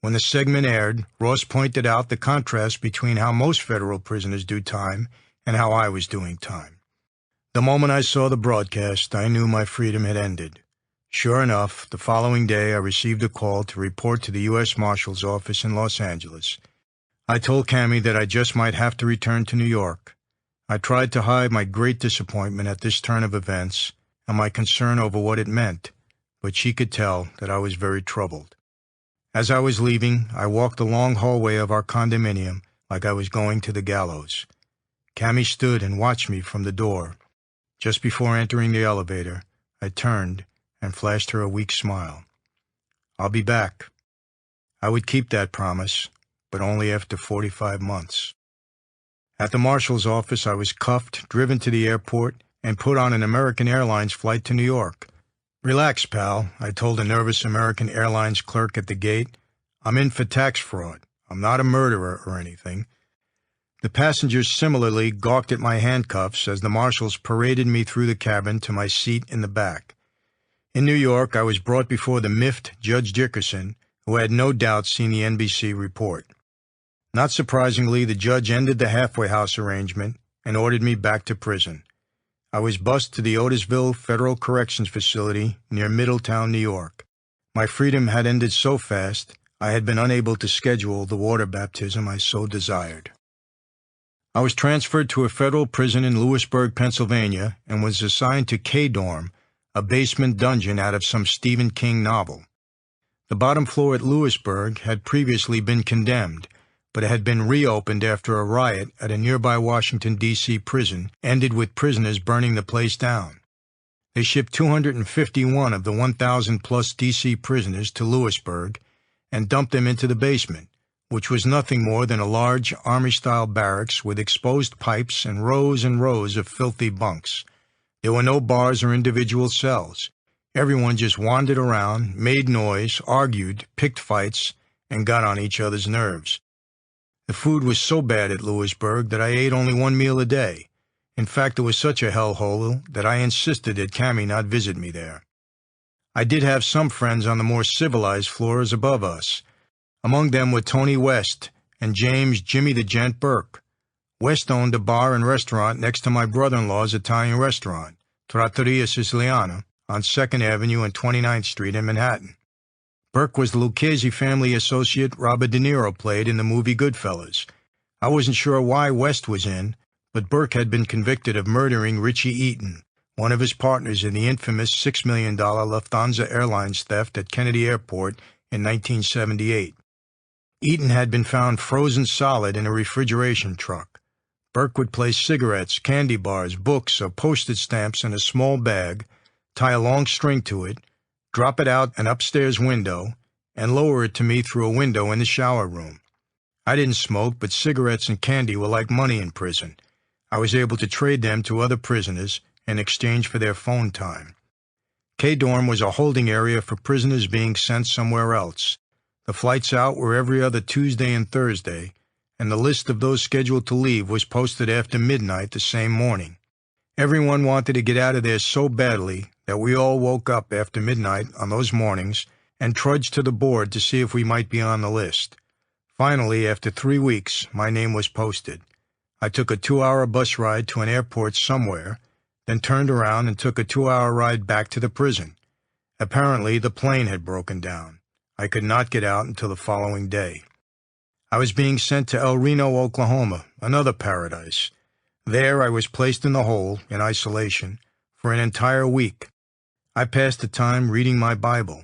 When the segment aired, Ross pointed out the contrast between how most federal prisoners do time and how I was doing time. The moment I saw the broadcast, I knew my freedom had ended. Sure enough, the following day I received a call to report to the U.S. Marshal's office in Los Angeles. I told Cammy that I just might have to return to New York. I tried to hide my great disappointment at this turn of events and my concern over what it meant, but she could tell that I was very troubled. As I was leaving, I walked the long hallway of our condominium like I was going to the gallows. Cammy stood and watched me from the door. Just before entering the elevator, I turned and flashed her a weak smile. "I'll be back." I would keep that promise, but only after 45 months. At the Marshal's office, I was cuffed, driven to the airport, and put on an American Airlines flight to New York. "Relax, pal," I told a nervous American Airlines clerk at the gate. "I'm in for tax fraud. I'm not a murderer or anything." The passengers similarly gawked at my handcuffs as the marshals paraded me through the cabin to my seat in the back. In New York, I was brought before the miffed Judge Dickerson, who had no doubt seen the NBC report. Not surprisingly, the judge ended the halfway house arrangement and ordered me back to prison. I was bused to the Otisville Federal Corrections Facility near Middletown, New York. My freedom had ended so fast, I had been unable to schedule the water baptism I so desired. I was transferred to a federal prison in Lewisburg, Pennsylvania, and was assigned to K-Dorm, a basement dungeon out of some Stephen King novel. The bottom floor at Lewisburg had previously been condemned, but it had been reopened after a riot at a nearby Washington, D.C. prison ended with prisoners burning the place down. They shipped 251 of the 1,000-plus D.C. prisoners to Lewisburg and dumped them into the basement, which was nothing more than a large Army-style barracks with exposed pipes and rows of filthy bunks. There were no bars or individual cells. Everyone just wandered around, made noise, argued, picked fights, and got on each other's nerves. The food was so bad at Lewisburg that I ate only 1 meal a day. In fact, it was such a hellhole that I insisted that Cammy not visit me there. I did have some friends on the more civilized floors above us. Among them were Tony West and James "Jimmy the Gent" Burke. West owned a bar and restaurant next to my brother-in-law's Italian restaurant, Trattoria Siciliana, on 2nd Avenue and 29th Street in Manhattan. Burke was the Lucchese family associate Robert De Niro played in the movie Goodfellas. I wasn't sure why West was in, but Burke had been convicted of murdering Richie Eaton, one of his partners in the infamous $6 million Lufthansa Airlines theft at Kennedy Airport in 1978. Eaton had been found frozen solid in a refrigeration truck. Burke would place cigarettes, candy bars, books, or postage stamps in a small bag, tie a long string to it, drop it out an upstairs window, and lower it to me through a window in the shower room. I didn't smoke, but cigarettes and candy were like money in prison. I was able to trade them to other prisoners in exchange for their phone time. K-Dorm was a holding area for prisoners being sent somewhere else. The flights out were every other Tuesday and Thursday, and the list of those scheduled to leave was posted after midnight the same morning. Everyone wanted to get out of there so badly that we all woke up after midnight on those mornings and trudged to the board to see if we might be on the list. Finally, after 3 weeks, my name was posted. I took a 2-hour bus ride to an airport somewhere, then turned around and took a 2-hour ride back to the prison. Apparently, the plane had broken down. I could not get out until the following day. I was being sent to El Reno, Oklahoma, another paradise. There I was placed in the hole, in isolation, for an entire week. I passed the time reading my Bible.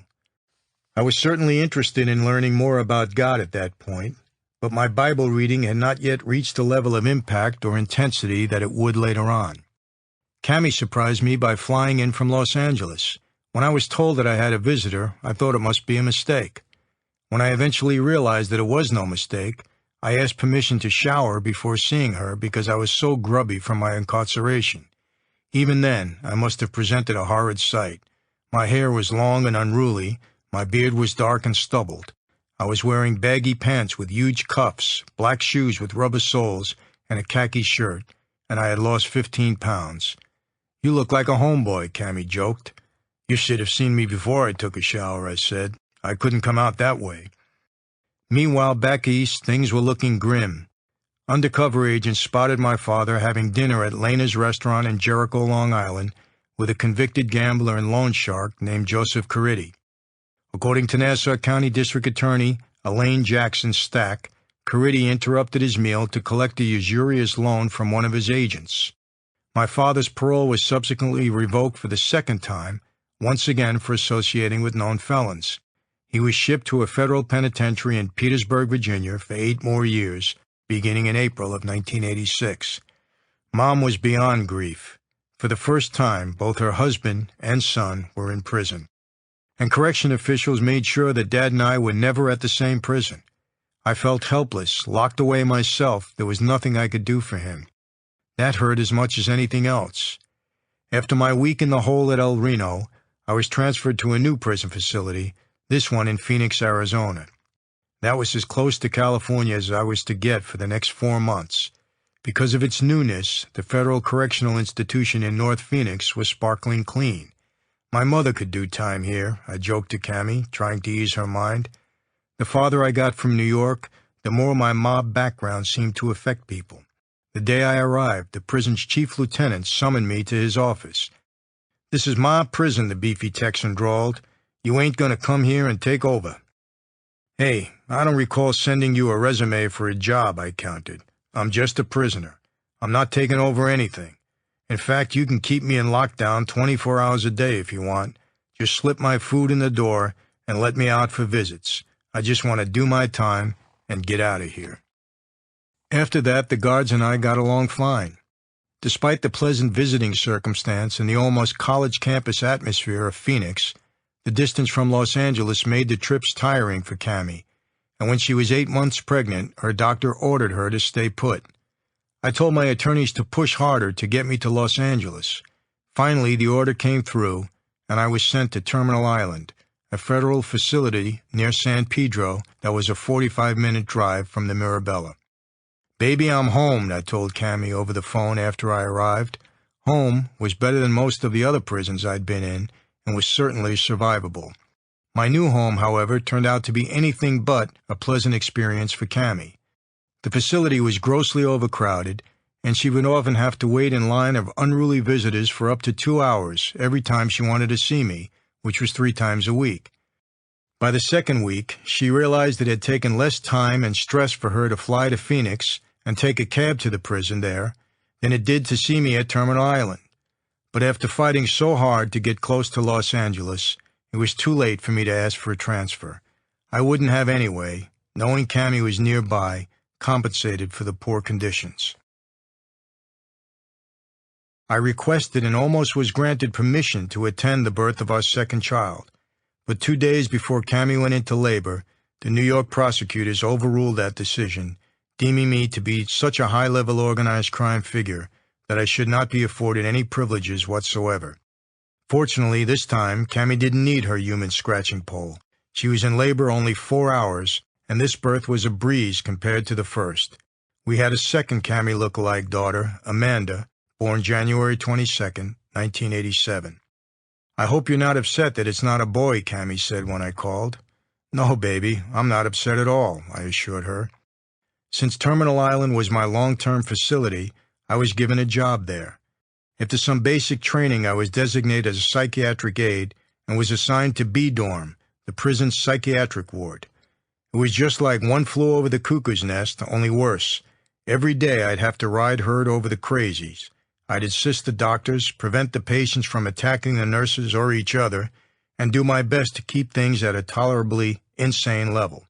I was certainly interested in learning more about God at that point, but my Bible reading had not yet reached a level of impact or intensity that it would later on. Cammie surprised me by flying in from Los Angeles. When I was told that I had a visitor, I thought it must be a mistake. When I eventually realized that it was no mistake, I asked permission to shower before seeing her because I was so grubby from my incarceration. Even then, I must have presented a horrid sight. My hair was long and unruly, my beard was dark and stubbled. I was wearing baggy pants with huge cuffs, black shoes with rubber soles, and a khaki shirt, and I had lost 15 pounds. "You look like a homeboy," Cammie joked. "You should have seen me before I took a shower," I said. "I couldn't come out that way." Meanwhile, back east, things were looking grim. Undercover agents spotted my father having dinner at Lena's restaurant in Jericho, Long Island, with a convicted gambler and loan shark named Joseph Caridi. According to Nassau County District Attorney Elaine Jackson Stack, Caridi interrupted his meal to collect a usurious loan from one of his agents. My father's parole was subsequently revoked for the second time, once again for associating with known felons. He was shipped to a federal penitentiary in Petersburg, Virginia, for 8 more years, beginning in April of 1986. Mom was beyond grief. For the first time, both her husband and son were in prison. And correction officials made sure that Dad and I were never at the same prison. I felt helpless, locked away myself. There was nothing I could do for him. That hurt as much as anything else. After my week in the hole at El Reno, I was transferred to a new prison facility, this one in Phoenix, Arizona. That was as close to California as I was to get for the next 4 months. Because of its newness, the Federal Correctional Institution in North Phoenix was sparkling clean. My mother could do time here, I joked to Cammie, trying to ease her mind. The farther I got from New York, the more my mob background seemed to affect people. The day I arrived, the prison's chief lieutenant summoned me to his office. "This is my prison," the beefy Texan drawled. "You ain't gonna come here and take over." "Hey, I don't recall sending you a resume for a job," I countered. "I'm just a prisoner. I'm not taking over anything. In fact, you can keep me in lockdown 24 hours a day if you want. Just slip my food in the door and let me out for visits. I just want to do my time and get out of here." After that, the guards and I got along fine. Despite the pleasant visiting circumstance and the almost college campus atmosphere of Phoenix, the distance from Los Angeles made the trips tiring for Cammie, and when she was 8 months pregnant, her doctor ordered her to stay put. I told my attorneys to push harder to get me to Los Angeles. Finally, the order came through, and I was sent to Terminal Island, a federal facility near San Pedro that was a 45-minute drive from the Mirabella. "Baby, I'm home," I told Cammie over the phone after I arrived. Home was better than most of the other prisons I'd been in, and was certainly survivable. My new home, however, turned out to be anything but a pleasant experience for Cammie. The facility was grossly overcrowded, and she would often have to wait in line of unruly visitors for up to 2 hours every time she wanted to see me, which was 3 times a week. By the second week, she realized it had taken less time and stress for her to fly to Phoenix and take a cab to the prison there than it did to see me at Terminal Island. But after fighting so hard to get close to Los Angeles, it was too late for me to ask for a transfer. I wouldn't have anyway, knowing Cammie was nearby, compensated for the poor conditions. I requested and almost was granted permission to attend the birth of our second child, but 2 days before Cammie went into labor, the New York prosecutors overruled that decision, deeming me to be such a high-level organized crime figure that I should not be afforded any privileges whatsoever. Fortunately, this time, Cammie didn't need her human scratching pole. She was in labor only 4 hours, and this birth was a breeze compared to the first. We had a second Cammie look-alike daughter, Amanda, born January 22, 1987. "I hope you're not upset that it's not a boy," Cammy said when I called. "No, baby, I'm not upset at all," I assured her. Since Terminal Island was my long-term facility, I was given a job there. After some basic training, I was designated as a psychiatric aide and was assigned to B Dorm, the prison's psychiatric ward. It was just like One Flew Over the Cuckoo's Nest, only worse. Every day I'd have to ride herd over the crazies. I'd assist the doctors, prevent the patients from attacking the nurses or each other, and do my best to keep things at a tolerably insane level.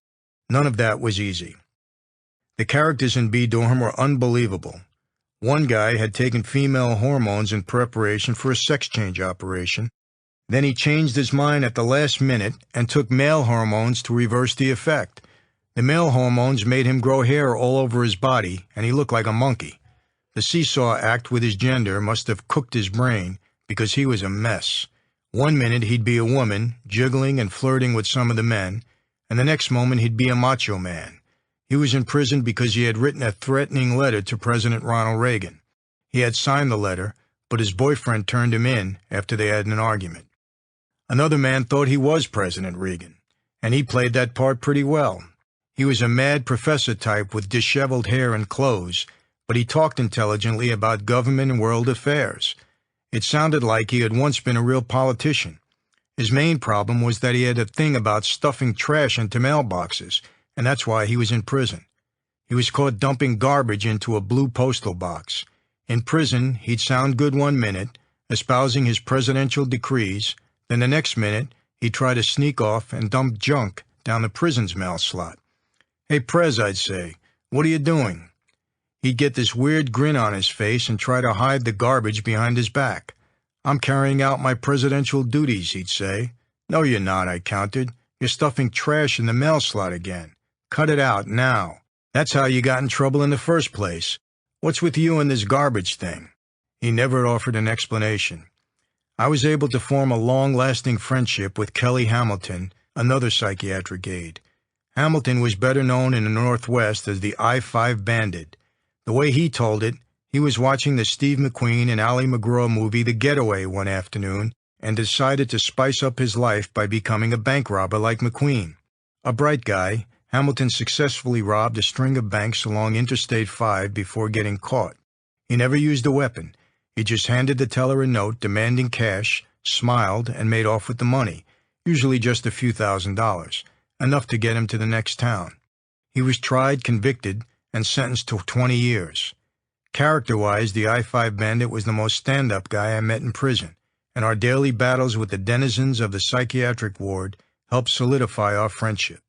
None of that was easy. The characters in B Dorm were unbelievable. One guy had taken female hormones in preparation for a sex change operation. Then he changed his mind at the last minute and took male hormones to reverse the effect. The male hormones made him grow hair all over his body, and he looked like a monkey. The seesaw act with his gender must have cooked his brain, because he was a mess. One minute he'd be a woman, jiggling and flirting with some of the men, and the next moment he'd be a macho man. He was in prison because he had written a threatening letter to President Ronald Reagan. He had signed the letter, but his boyfriend turned him in after they had an argument. Another man thought he was President Reagan, and he played that part pretty well. He was a mad professor type with disheveled hair and clothes, but he talked intelligently about government and world affairs. It sounded like he had once been a real politician. His main problem was that he had a thing about stuffing trash into mailboxes, and that's why he was in prison. He was caught dumping garbage into a blue postal box. In prison, he'd sound good one minute, espousing his presidential decrees, then the next minute, he'd try to sneak off and dump junk down the prison's mail slot. "Hey, Prez," I'd say, "what are you doing?" He'd get this weird grin on his face and try to hide the garbage behind his back. "I'm carrying out my presidential duties," he'd say. "No, you're not," I countered. "You're stuffing trash in the mail slot again. Cut it out now. That's how you got in trouble in the first place. What's with you and this garbage thing?" He never offered an explanation. I was able to form a long-lasting friendship with Kelly Hamilton, another psychiatric aide. Hamilton was better known in the Northwest as the I-5 Bandit. The way he told it, he was watching the Steve McQueen and Ali MacGraw movie The Getaway one afternoon and decided to spice up his life by becoming a bank robber like McQueen. A bright guy, Hamilton successfully robbed a string of banks along Interstate 5 before getting caught. He never used a weapon. He just handed the teller a note demanding cash, smiled, and made off with the money, usually just a few $1,000s, enough to get him to the next town. He was tried, convicted, and sentenced to 20 years. Character-wise, the I-5 Bandit was the most stand-up guy I met in prison, and our daily battles with the denizens of the psychiatric ward helped solidify our friendship.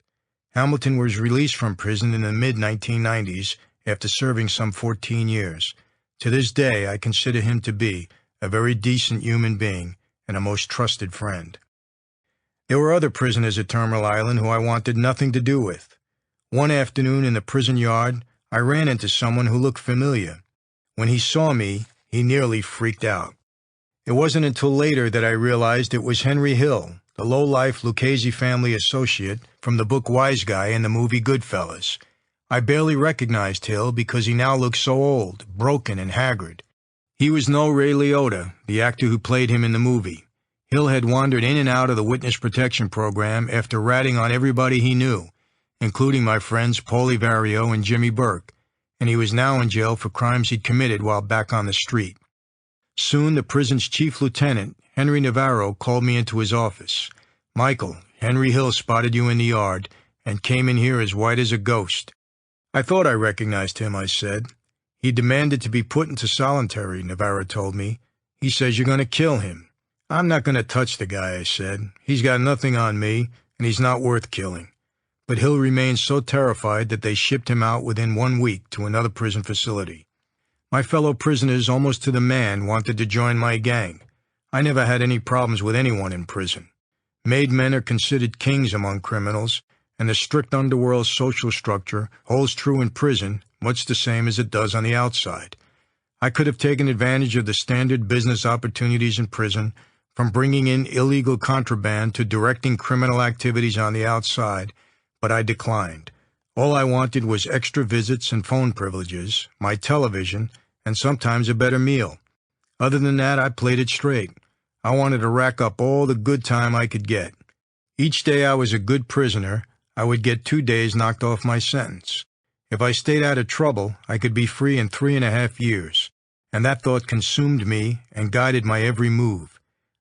Hamilton was released from prison in the mid-1990s after serving some 14 years. To this day, I consider him to be a very decent human being and a most trusted friend. There were other prisoners at Terminal Island who I wanted nothing to do with. One afternoon in the prison yard, I ran into someone who looked familiar. When he saw me, he nearly freaked out. It wasn't until later that I realized it was Henry Hill, the low-life Lucchese family associate from the book Wise Guy and the movie Goodfellas. I barely recognized Hill because he now looked so old, broken, and haggard. He was no Ray Liotta, the actor who played him in the movie. Hill had wandered in and out of the witness protection program after ratting on everybody he knew, including my friends Paulie Vario and Jimmy Burke, and he was now in jail for crimes he'd committed while back on the street. Soon the prison's chief lieutenant, Henry Navarro, called me into his office. "Michael, Henry Hill spotted you in the yard and came in here as white as a ghost." "I thought I recognized him," I said. "He demanded to be put into solitary," Navarro told me. "He says you're going to kill him." "I'm not going to touch the guy," I said. "He's got nothing on me, and he's not worth killing." But Hill remained so terrified that they shipped him out within 1 week to another prison facility. My fellow prisoners, almost to the man, wanted to join my gang. I never had any problems with anyone in prison. Made men are considered kings among criminals, and the strict underworld social structure holds true in prison, much the same as it does on the outside. I could have taken advantage of the standard business opportunities in prison, from bringing in illegal contraband to directing criminal activities on the outside, but I declined. All I wanted was extra visits and phone privileges, my television, and sometimes a better meal. Other than that, I played it straight. I wanted to rack up all the good time I could get. Each day I was a good prisoner, I would get 2 days knocked off my sentence. If I stayed out of trouble, I could be free in 3.5 years. And that thought consumed me and guided my every move.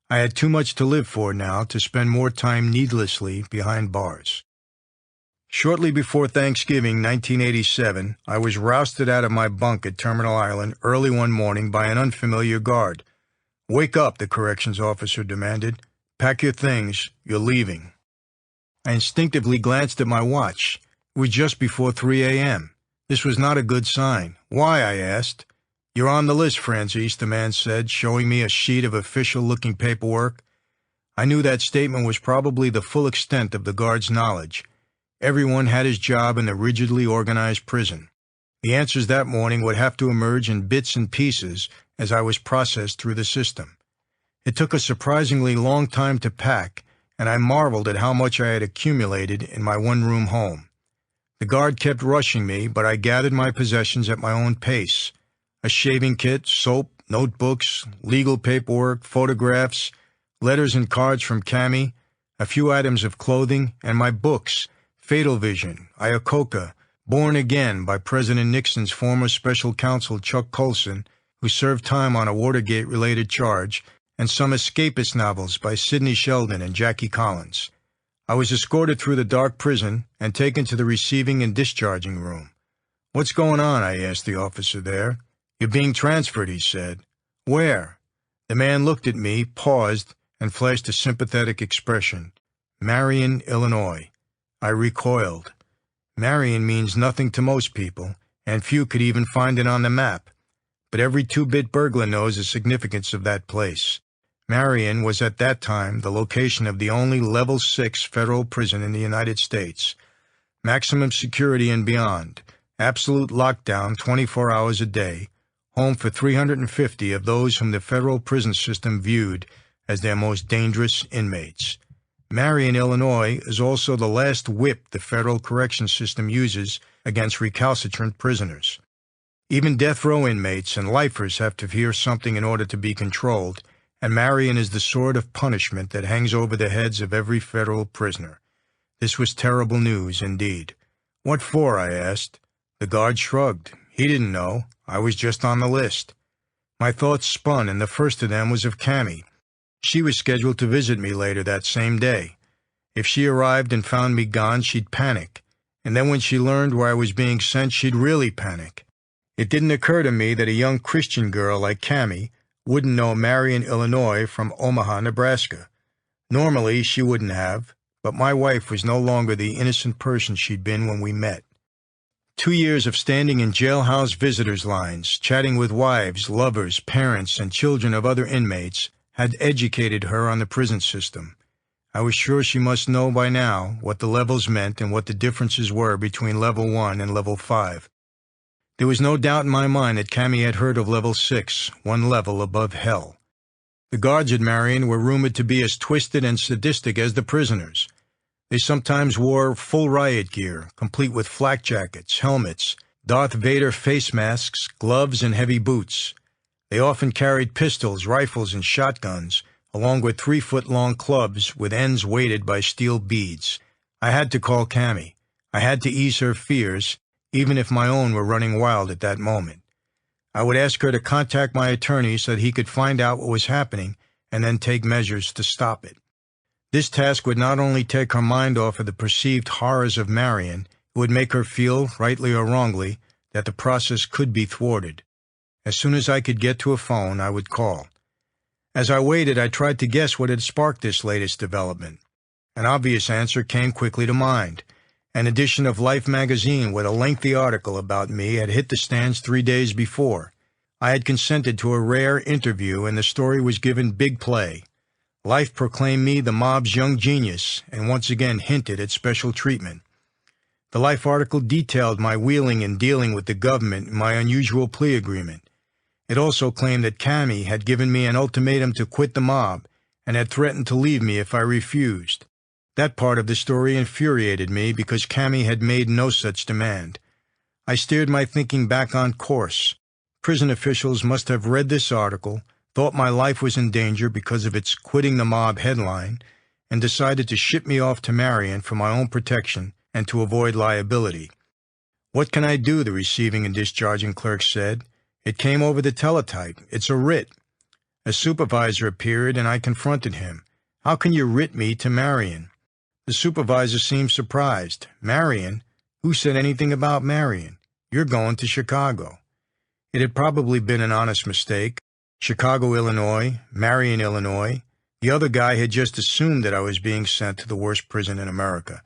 I had too much to live for now to spend more time needlessly behind bars. Shortly before Thanksgiving 1987, I was rousted out of my bunk at Terminal Island early one morning by an unfamiliar guard. "Wake up," the corrections officer demanded. "Pack your things. You're leaving." I instinctively glanced at my watch. It was just before 3 a.m. This was not a good sign. "Why?" I asked. "You're on the list, Franzese," the man said, showing me a sheet of official-looking paperwork. I knew that statement was probably the full extent of the guard's knowledge. Everyone had his job in the rigidly organized prison. The answers that morning would have to emerge in bits and pieces as I was processed through the system. It took a surprisingly long time to pack, and I marveled at how much I had accumulated in my one-room home. The guard kept rushing me, but I gathered my possessions at my own pace. A shaving kit, soap, notebooks, legal paperwork, photographs, letters and cards from Cammie, a few items of clothing, and my books, Fatal Vision, Iacocca, Born Again by President Nixon's former special counsel Chuck Colson, who served time on a Watergate-related charge, and some escapist novels by Sidney Sheldon and Jackie Collins. I was escorted through the dark prison and taken to the receiving and discharging room. "What's going on?" I asked the officer there. "You're being transferred," he said. "Where?" The man looked at me, paused, and flashed a sympathetic expression. "Marion, Illinois." I recoiled. Marion means nothing to most people, and few could even find it on the map. But every two-bit burglar knows the significance of that place. Marion was at that time the location of the only Level 6 federal prison in the United States. Maximum security and beyond, absolute lockdown 24 hours a day, home for 350 of those whom the federal prison system viewed as their most dangerous inmates. Marion, Illinois is also the last whip the federal correction system uses against recalcitrant prisoners. Even death row inmates and lifers have to fear something in order to be controlled, and Marion is the sword of punishment that hangs over the heads of every federal prisoner. This was terrible news indeed. "What for?" I asked. The guard shrugged. He didn't know. I was just on the list. My thoughts spun, and the first of them was of Cammie. She was scheduled to visit me later that same day. If she arrived and found me gone, she'd panic. And then when she learned where I was being sent, she'd really panic. It didn't occur to me that a young Christian girl like Cammie wouldn't know Marion, Illinois from Omaha, Nebraska. Normally, she wouldn't have, but my wife was no longer the innocent person she'd been when we met. 2 years of standing in jailhouse visitors' lines, chatting with wives, lovers, parents, and children of other inmates had educated her on the prison system. I was sure she must know by now what the levels meant and what the differences were between Level 1 and Level 5. There was no doubt in my mind that Cammie had heard of Level 6, one level above hell. The guards at Marion were rumored to be as twisted and sadistic as the prisoners. They sometimes wore full riot gear, complete with flak jackets, helmets, Darth Vader face masks, gloves, and heavy boots. They often carried pistols, rifles, and shotguns, along with 3-foot-long clubs with ends weighted by steel beads. I had to call Cammie. I had to ease her fears, even if my own were running wild at that moment. I would ask her to contact my attorney so that he could find out what was happening and then take measures to stop it. This task would not only take her mind off of the perceived horrors of Marion, it would make her feel, rightly or wrongly, that the process could be thwarted. As soon as I could get to a phone, I would call. As I waited, I tried to guess what had sparked this latest development. An obvious answer came quickly to mind. An edition of Life magazine with a lengthy article about me had hit the stands 3 days before. I had consented to a rare interview, and the story was given big play. Life proclaimed me the mob's young genius and once again hinted at special treatment. The Life article detailed my wheeling and dealing with the government in my unusual plea agreement. It also claimed that Cammie had given me an ultimatum to quit the mob and had threatened to leave me if I refused. That part of the story infuriated me because Cammie had made no such demand. I steered my thinking back on course. Prison officials must have read this article, thought my life was in danger because of its "Quitting the Mob" headline, and decided to ship me off to Marion for my own protection and to avoid liability. "What can I do?" the receiving and discharging clerk said. "It came over the teletype. It's a writ." A supervisor appeared, and I confronted him. "How can you writ me to Marion?" The supervisor seemed surprised. "Marion? Who said anything about Marion? You're going to Chicago." It had probably been an honest mistake. Chicago, Illinois, Marion, Illinois. The other guy had just assumed that I was being sent to the worst prison in America.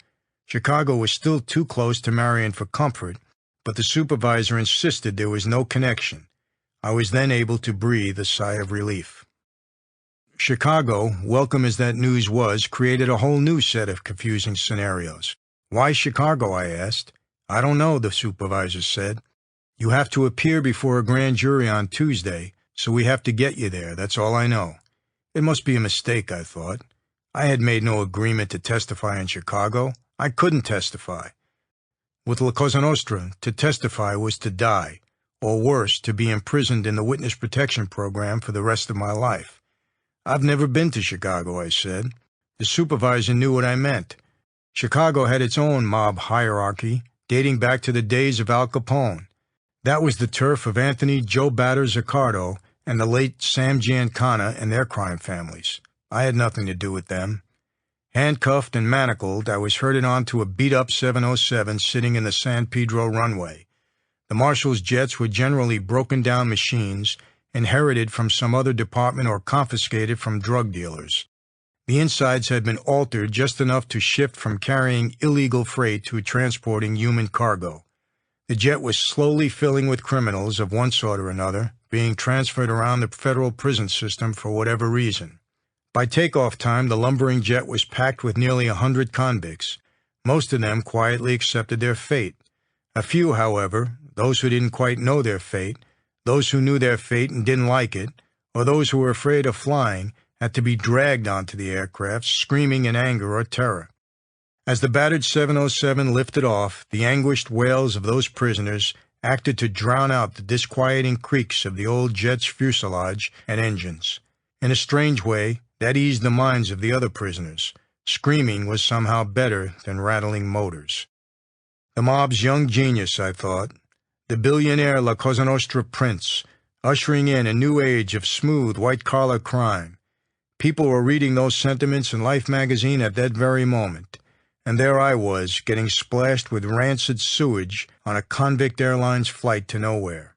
Chicago was still too close to Marion for comfort, but the supervisor insisted there was no connection. I was then able to breathe a sigh of relief. Chicago, welcome as that news was, created a whole new set of confusing scenarios. "Why Chicago?" I asked. "I don't know," the supervisor said. "You have to appear before a grand jury on Tuesday, so we have to get you there. That's all I know." It must be a mistake, I thought. I had made no agreement to testify in Chicago. I couldn't testify. With La Cosa Nostra, to testify was to die, or worse, to be imprisoned in the witness protection program for the rest of my life. "I've never been to Chicago," I said. The supervisor knew what I meant. Chicago had its own mob hierarchy, dating back to the days of Al Capone. That was the turf of Anthony Joe Batter Zaccardo and the late Sam Giancana and their crime families. I had nothing to do with them. Handcuffed and manacled, I was herded onto a beat-up 707 sitting in the San Pedro runway. The marshal's jets were generally broken-down machines, inherited from some other department or confiscated from drug dealers. The insides had been altered just enough to shift from carrying illegal freight to transporting human cargo. The jet was slowly filling with criminals of one sort or another, being transferred around the federal prison system for whatever reason. By takeoff time, the lumbering jet was packed with nearly 100 convicts. Most of them quietly accepted their fate. A few, however, those who didn't quite know their fate, those who knew their fate and didn't like it, or those who were afraid of flying, had to be dragged onto the aircraft, screaming in anger or terror. As the battered 707 lifted off, the anguished wails of those prisoners acted to drown out the disquieting creaks of the old jet's fuselage and engines. In a strange way, that eased the minds of the other prisoners. Screaming was somehow better than rattling motors. The mob's young genius, I thought. The billionaire La Cosa Nostra prince, ushering in a new age of smooth, white-collar crime. People were reading those sentiments in Life magazine at that very moment. And there I was, getting splashed with rancid sewage on a convict airlines flight to nowhere.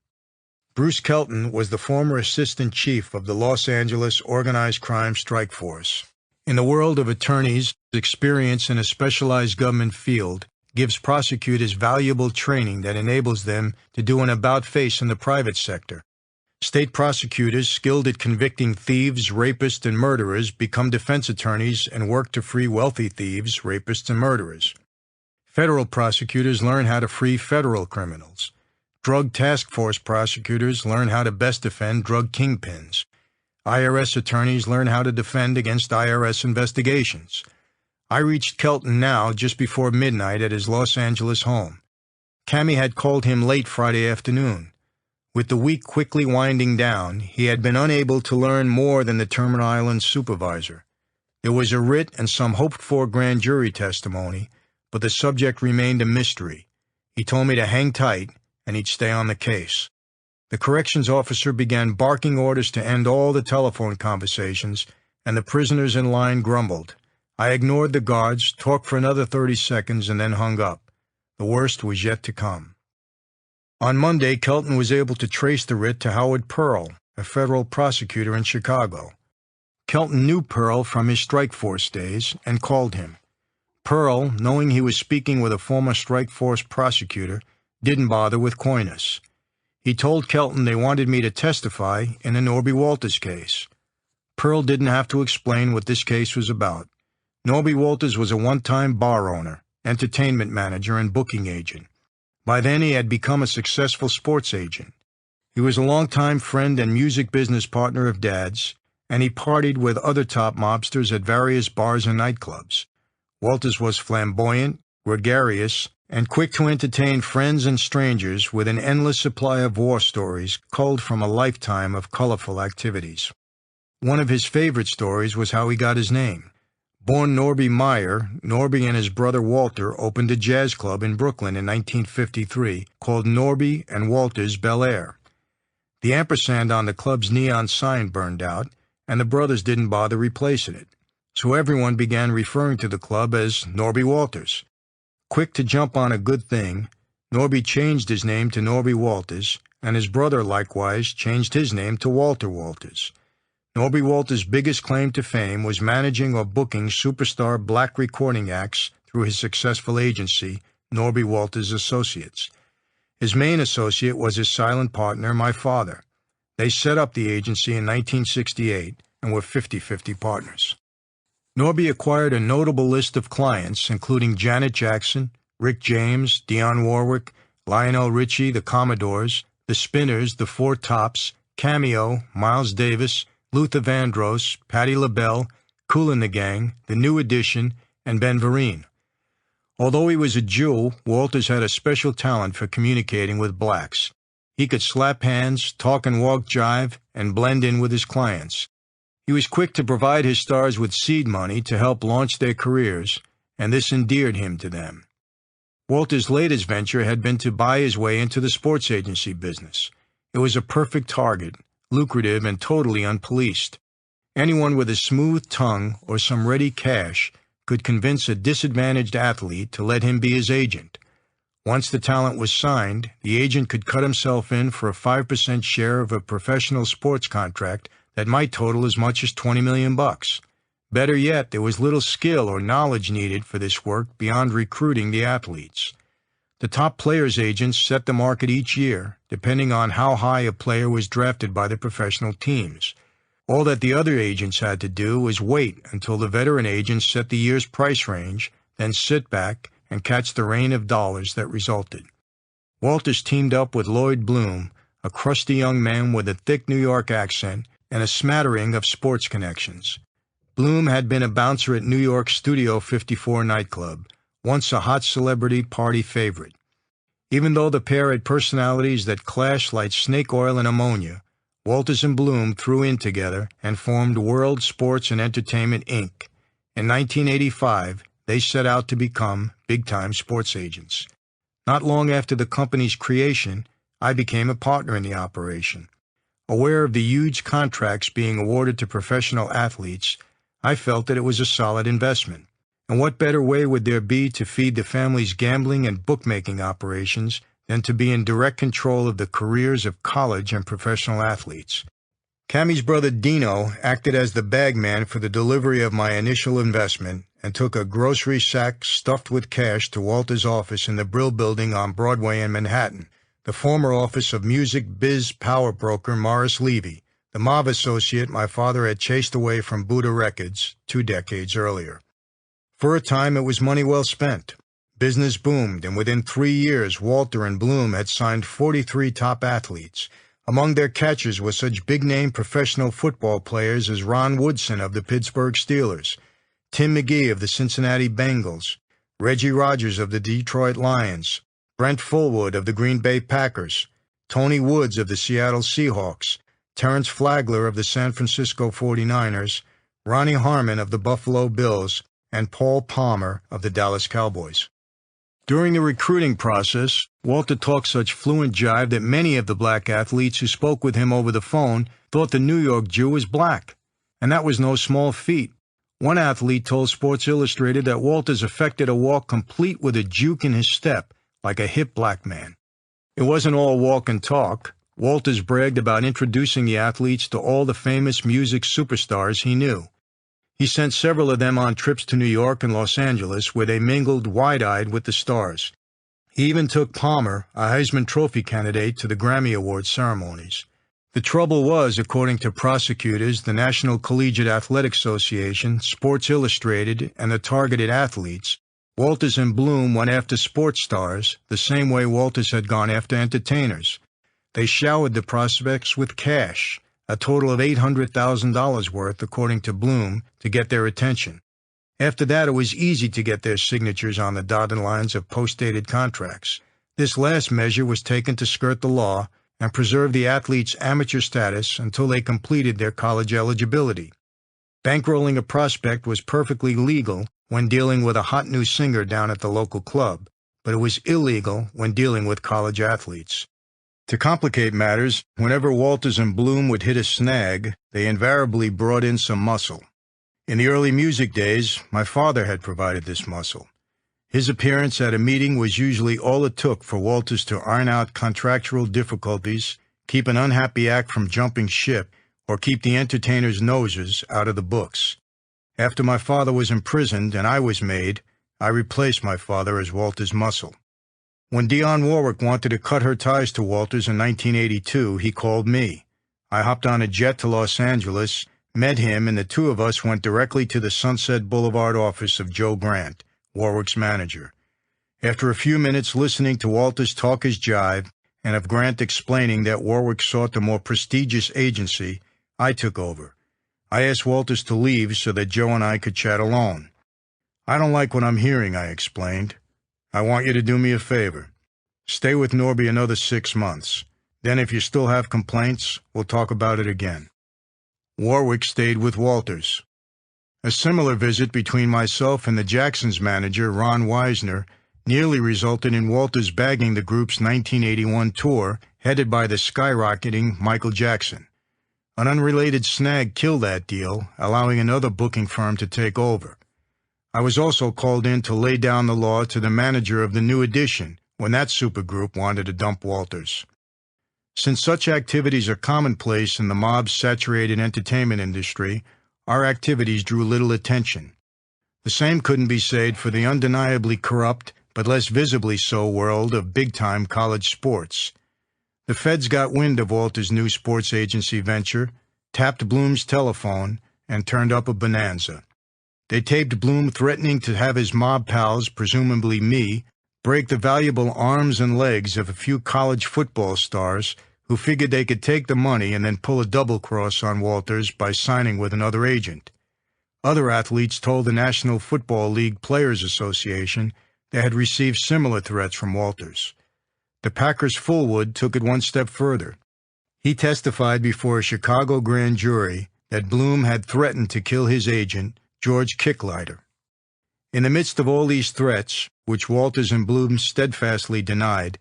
Bruce Kelton was the former assistant chief of the Los Angeles Organized Crime Strike Force. In the world of attorneys, experience in a specialized government field gives prosecutors valuable training that enables them to do an about-face in the private sector. State prosecutors skilled at convicting thieves, rapists, and murderers become defense attorneys and work to free wealthy thieves, rapists, and murderers. Federal prosecutors learn how to free federal criminals. Drug task force prosecutors learn how to best defend drug kingpins. IRS attorneys learn how to defend against IRS investigations. I reached Kelton now just before midnight at his Los Angeles home. Cammie had called him late Friday afternoon. With the week quickly winding down, he had been unable to learn more than the Terminal Island supervisor. There was a writ and some hoped-for grand jury testimony, but the subject remained a mystery. He told me to hang tight, and he'd stay on the case. The corrections officer began barking orders to end all the telephone conversations, and the prisoners in line grumbled. I ignored the guards, talked for another 30 seconds, and then hung up. The worst was yet to come. On Monday, Kelton was able to trace the writ to Howard Pearl, a federal prosecutor in Chicago. Kelton knew Pearl from his strike force days and called him. Pearl, knowing he was speaking with a former strike force prosecutor, didn't bother with coyness. He told Kelton they wanted me to testify in a Norby Walters case. Pearl didn't have to explain what this case was about. Norby Walters was a one-time bar owner, entertainment manager, and booking agent. By then, he had become a successful sports agent. He was a longtime friend and music business partner of Dad's, and he partied with other top mobsters at various bars and nightclubs. Walters was flamboyant, gregarious, and quick to entertain friends and strangers with an endless supply of war stories culled from a lifetime of colorful activities. One of his favorite stories was how he got his name. Born Norby Meyer, Norby and his brother Walter opened a jazz club in Brooklyn in 1953 called Norby and Walter's Bel Air. The ampersand on the club's neon sign burned out, and the brothers didn't bother replacing it, so everyone began referring to the club as Norby Walters. Quick to jump on a good thing, Norby changed his name to Norby Walters, and his brother likewise changed his name to Walter Walters. Norby Walters' biggest claim to fame was managing or booking superstar black recording acts through his successful agency, Norby Walters Associates. His main associate was his silent partner, my father. They set up the agency in 1968 and were 50-50 partners. Norby acquired a notable list of clients, including Janet Jackson, Rick James, Dionne Warwick, Lionel Richie, the Commodores, the Spinners, the Four Tops, Cameo, Miles Davis, Luther Vandross, Patti LaBelle, Kool and the Gang, The New Edition, and Ben Vereen. Although he was a Jew, Walters had a special talent for communicating with blacks. He could slap hands, talk and walk jive, and blend in with his clients. He was quick to provide his stars with seed money to help launch their careers, and this endeared him to them. Walters' latest venture had been to buy his way into the sports agency business. It was a perfect target, lucrative and totally unpoliced. Anyone with a smooth tongue or some ready cash could convince a disadvantaged athlete to let him be his agent. Once the talent was signed, the agent could cut himself in for a 5% share of a professional sports contract that might total as much as $20 million. Better yet, there was little skill or knowledge needed for this work beyond recruiting the athletes. The top players' agents set the market each year, depending on how high a player was drafted by the professional teams. All that the other agents had to do was wait until the veteran agents set the year's price range, then sit back and catch the rain of dollars that resulted. Walters teamed up with Lloyd Bloom, a crusty young man with a thick New York accent and a smattering of sports connections. Bloom had been a bouncer at New York's Studio 54 nightclub, once a hot celebrity party favorite. Even though the pair had personalities that clashed like snake oil and ammonia, Walters and Bloom threw in together and formed World Sports and Entertainment, Inc. In 1985, they set out to become big-time sports agents. Not long after the company's creation, I became a partner in the operation. Aware of the huge contracts being awarded to professional athletes, I felt that it was a solid investment. And what better way would there be to feed the family's gambling and bookmaking operations than to be in direct control of the careers of college and professional athletes? Cammie's brother Dino acted as the bagman for the delivery of my initial investment and took a grocery sack stuffed with cash to Walter's office in the Brill Building on Broadway in Manhattan, the former office of music biz power broker Morris Levy, the mob associate my father had chased away from Buddha Records 2 decades earlier. For a time, it was money well spent. Business boomed, and within 3 years, Walter and Bloom had signed 43 top athletes. Among their catchers were such big-name professional football players as Ron Woodson of the Pittsburgh Steelers, Tim McGee of the Cincinnati Bengals, Reggie Rogers of the Detroit Lions, Brent Fullwood of the Green Bay Packers, Tony Woods of the Seattle Seahawks, Terrence Flagler of the San Francisco 49ers, Ronnie Harmon of the Buffalo Bills, and Paul Palmer of the Dallas Cowboys. During the recruiting process, Walter talked such fluent jive that many of the black athletes who spoke with him over the phone thought the New York Jew was black, and that was no small feat. One athlete told Sports Illustrated that Walters affected a walk complete with a juke in his step, like a hip black man. It wasn't all walk and talk. Walters bragged about introducing the athletes to all the famous music superstars he knew. He sent several of them on trips to New York and Los Angeles, where they mingled wide-eyed with the stars. He even took Palmer, a Heisman Trophy candidate, to the Grammy Awards ceremonies. The trouble was, according to prosecutors, the National Collegiate Athletic Association, Sports Illustrated, and the targeted athletes, Walters and Bloom went after sports stars the same way Walters had gone after entertainers. They showered the prospects with cash, a total of $800,000 worth, according to Bloom, to get their attention. After that, it was easy to get their signatures on the dotted lines of post-dated contracts. This last measure was taken to skirt the law, and preserve the athlete's amateur status until they completed their college eligibility. Bankrolling a prospect was perfectly legal when dealing with a hot new singer down at the local club, but it was illegal when dealing with college athletes. To complicate matters, whenever Walters and Bloom would hit a snag, they invariably brought in some muscle. In the early music days, my father had provided this muscle. His appearance at a meeting was usually all it took for Walters to iron out contractual difficulties, keep an unhappy act from jumping ship, or keep the entertainers' noses out of the books. After my father was imprisoned and I was made, I replaced my father as Walters' muscle. When Dionne Warwick wanted to cut her ties to Walters in 1982, he called me. I hopped on a jet to Los Angeles, met him, and the two of us went directly to the Sunset Boulevard office of Joe Grant, Warwick's manager. After a few minutes listening to Walters talk his jive, and of Grant explaining that Warwick sought a more prestigious agency, I took over. I asked Walters to leave so that Joe and I could chat alone. "I don't like what I'm hearing," I explained. "I want you to do me a favor. Stay with Norby another 6 months. Then if you still have complaints, we'll talk about it again." Warwick stayed with Walters. A similar visit between myself and the Jacksons' manager, Ron Weisner, nearly resulted in Walters bagging the group's 1981 tour, headed by the skyrocketing Michael Jackson. An unrelated snag killed that deal, allowing another booking firm to take over. I was also called in to lay down the law to the manager of the New Edition when that supergroup wanted to dump Walters. Since such activities are commonplace in the mob-saturated entertainment industry, our activities drew little attention. The same couldn't be said for the undeniably corrupt, but less visibly so, world of big-time college sports. The feds got wind of Walters' new sports agency venture, tapped Bloom's telephone, and turned up a bonanza. They taped Bloom threatening to have his mob pals, presumably me, break the valuable arms and legs of a few college football stars who figured they could take the money and then pull a double-cross on Walters by signing with another agent. Other athletes told the National Football League Players Association they had received similar threats from Walters. The Packers' Fullwood took it one step further. He testified before a Chicago grand jury that Bloom had threatened to kill his agent, George Kicklighter. In the midst of all these threats, which Walters and Bloom steadfastly denied,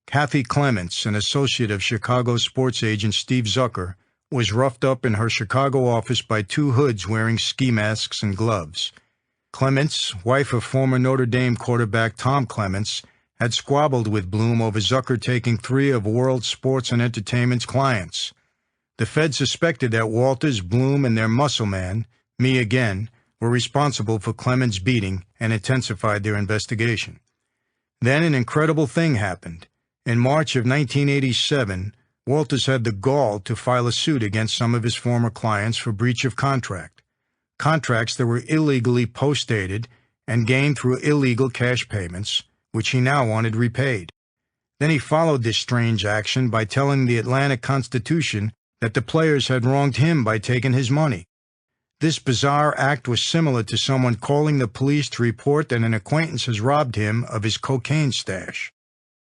Kathy Clements, an associate of Chicago sports agent Steve Zucker, was roughed up in her Chicago office by two hoods wearing ski masks and gloves. Clements, wife of former Notre Dame quarterback Tom Clements, had squabbled with Bloom over Zucker taking 3 of World Sports and Entertainment's clients. The Fed suspected that Walters, Bloom, and their muscle man, me again, were responsible for Clements' beating and intensified their investigation. Then an incredible thing happened. In March of 1987, Walters had the gall to file a suit against some of his former clients for breach of contract. Contracts that were illegally post-dated and gained through illegal cash payments, which he now wanted repaid. Then he followed this strange action by telling the Atlanta Constitution that the players had wronged him by taking his money. This bizarre act was similar to someone calling the police to report that an acquaintance has robbed him of his cocaine stash.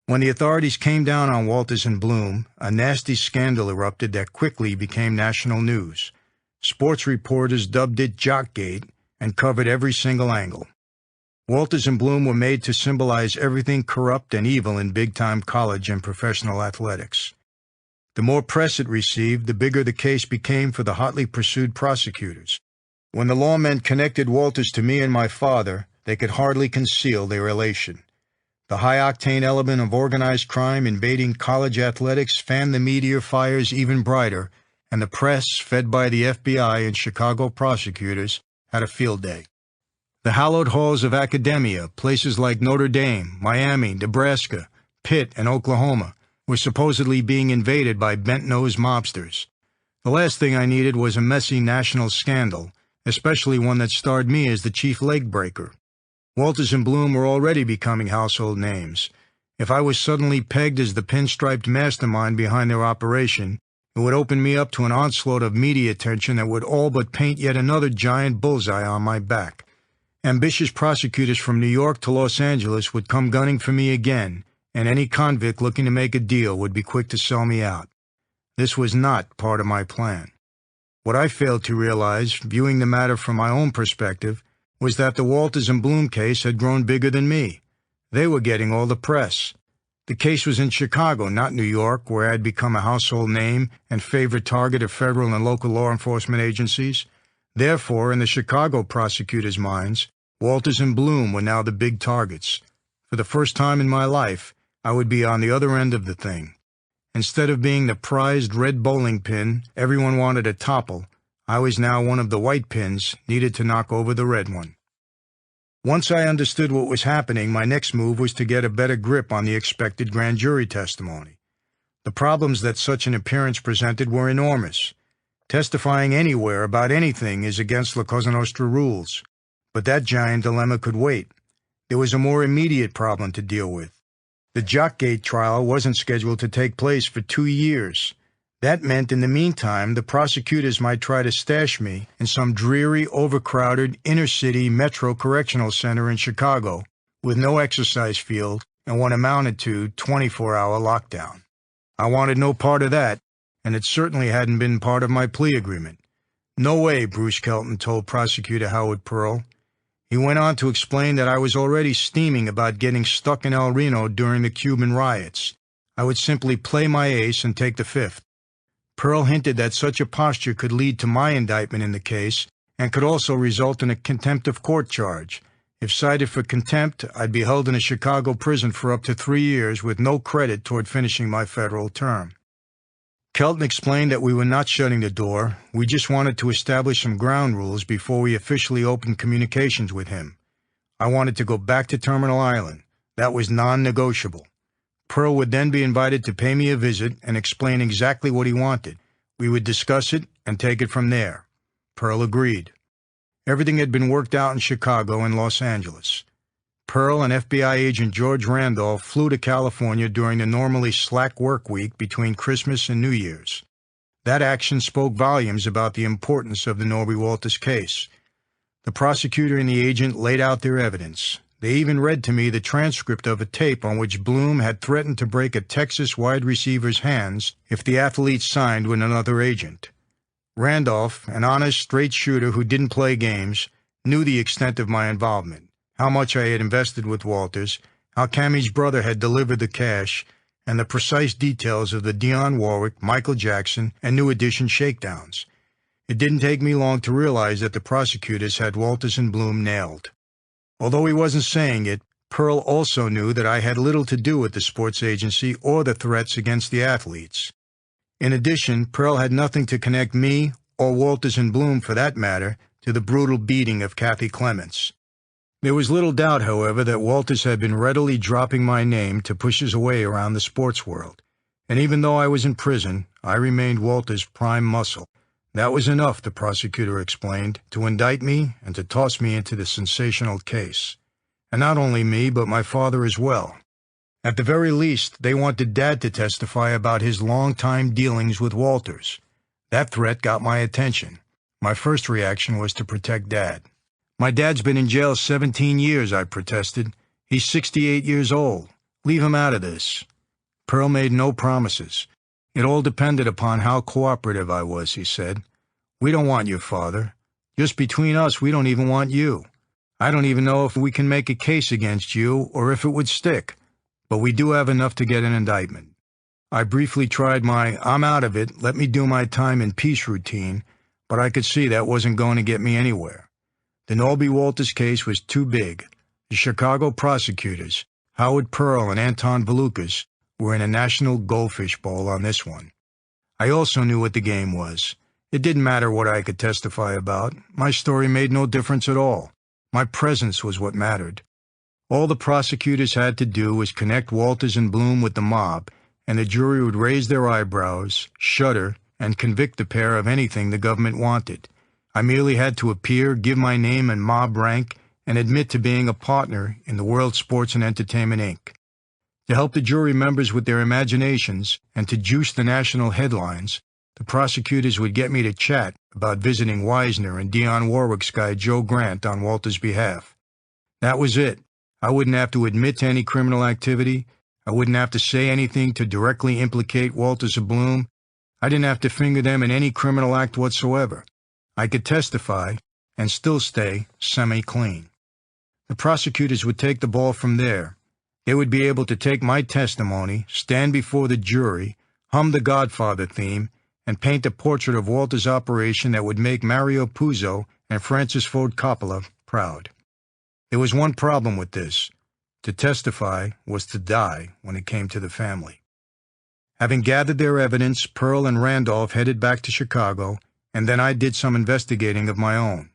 When the authorities came down on Walters and Bloom, a nasty scandal erupted that quickly became national news. Sports reporters dubbed it Jockgate and covered every single angle. Walters and Bloom were made to symbolize everything corrupt and evil in big-time college and professional athletics. The more press it received, the bigger the case became for the hotly pursued prosecutors. When the lawmen connected Walters to me and my father, they could hardly conceal their elation. The high-octane element of organized crime invading college athletics fanned the meteor fires even brighter, and the press, fed by the FBI and Chicago prosecutors, had a field day. The hallowed halls of academia, places like Notre Dame, Miami, Nebraska, Pitt, and Oklahoma, were supposedly being invaded by bent-nosed mobsters. The last thing I needed was a messy national scandal, especially one that starred me as the chief leg breaker. Walters and Bloom were already becoming household names. If I was suddenly pegged as the pinstriped mastermind behind their operation, it would open me up to an onslaught of media attention that would all but paint yet another giant bullseye on my back. Ambitious prosecutors from New York to Los Angeles would come gunning for me again, and any convict looking to make a deal would be quick to sell me out. This was not part of my plan. What I failed to realize, viewing the matter from my own perspective, was that the Walters and Bloom case had grown bigger than me. They were getting all the press. The case was in Chicago, not New York, where I had become a household name and favorite target of federal and local law enforcement agencies. Therefore, in the Chicago prosecutors' minds, Walters and Bloom were now the big targets. For the first time in my life, I would be on the other end of the thing. Instead of being the prized red bowling pin everyone wanted to topple, I was now one of the white pins needed to knock over the red one. Once I understood what was happening, my next move was to get a better grip on the expected grand jury testimony. The problems that such an appearance presented were enormous. Testifying anywhere about anything is against La Cosa Nostra rules, but that giant dilemma could wait. There was a more immediate problem to deal with. The Jockgate trial wasn't scheduled to take place for 2 years. That meant in the meantime the prosecutors might try to stash me in some dreary, overcrowded, inner-city Metro Correctional Center in Chicago with no exercise field and what amounted to 24-hour lockdown. I wanted no part of that, and it certainly hadn't been part of my plea agreement. No way, Bruce Kelton told Prosecutor Howard Pearl. He went on to explain that I was already steaming about getting stuck in El Reno during the Cuban riots. I would simply play my ace and take the fifth. Pearl hinted that such a posture could lead to my indictment in the case and could also result in a contempt of court charge. If cited for contempt, I'd be held in a Chicago prison for up to 3 years with no credit toward finishing my federal term. Kelton explained that we were not shutting the door. We just wanted to establish some ground rules before we officially opened communications with him. I wanted to go back to Terminal Island. That was non-negotiable. Pearl would then be invited to pay me a visit and explain exactly what he wanted. We would discuss it and take it from there. Pearl agreed. Everything had been worked out in Chicago and Los Angeles. Pearl and FBI agent George Randolph flew to California during the normally slack work week between Christmas and New Year's. That action spoke volumes about the importance of the Norby Walters case. The prosecutor and the agent laid out their evidence. They even read to me the transcript of a tape on which Bloom had threatened to break a Texas wide receiver's hands if the athlete signed with another agent. Randolph, an honest, straight shooter who didn't play games, knew the extent of my involvement, how much I had invested with Walters, how Cammie's brother had delivered the cash, and the precise details of the Dionne Warwick, Michael Jackson, and New Edition shakedowns. It didn't take me long to realize that the prosecutors had Walters and Bloom nailed. Although he wasn't saying it, Pearl also knew that I had little to do with the sports agency or the threats against the athletes. In addition, Pearl had nothing to connect me, or Walters and Bloom for that matter, to the brutal beating of Kathy Clements. There was little doubt, however, that Walters had been readily dropping my name to push his way around the sports world. And even though I was in prison, I remained Walters' prime muscle. That was enough, the prosecutor explained, to indict me and to toss me into the sensational case. And not only me, but my father as well. At the very least, they wanted Dad to testify about his long-time dealings with Walters. That threat got my attention. My first reaction was to protect Dad. My dad's been in jail 17 years, I protested. He's 68 years old. Leave him out of this. Pearl made no promises. It all depended upon how cooperative I was, he said. We don't want your father. Just between us, we don't even want you. I don't even know if we can make a case against you or if it would stick, but we do have enough to get an indictment. I briefly tried my I'm out of it, let me do my time in peace routine, but I could see that wasn't going to get me anywhere. The Norby Walters case was too big. The Chicago prosecutors, Howard Pearl and Anton Valukas, were in a national goldfish bowl on this one. I also knew what the game was. It didn't matter what I could testify about. My story made no difference at all. My presence was what mattered. All the prosecutors had to do was connect Walters and Bloom with the mob, and the jury would raise their eyebrows, shudder, and convict the pair of anything the government wanted. I merely had to appear, give my name and mob rank, and admit to being a partner in the World Sports and Entertainment, Inc. To help the jury members with their imaginations and to juice the national headlines, the prosecutors would get me to chat about visiting Wisner and Dionne Warwick's guy Joe Grant on Walters' behalf. That was it. I wouldn't have to admit to any criminal activity. I wouldn't have to say anything to directly implicate Walters or Bloom. I didn't have to finger them in any criminal act whatsoever. I could testify and still stay semi-clean. The prosecutors would take the ball from there. They would be able to take my testimony, stand before the jury, hum the Godfather theme, and paint a portrait of Walter's operation that would make Mario Puzo and Francis Ford Coppola proud. There was one problem with this. To testify was to die when it came to the family. Having gathered their evidence, Pearl and Randolph headed back to Chicago, and then I did some investigating of my own.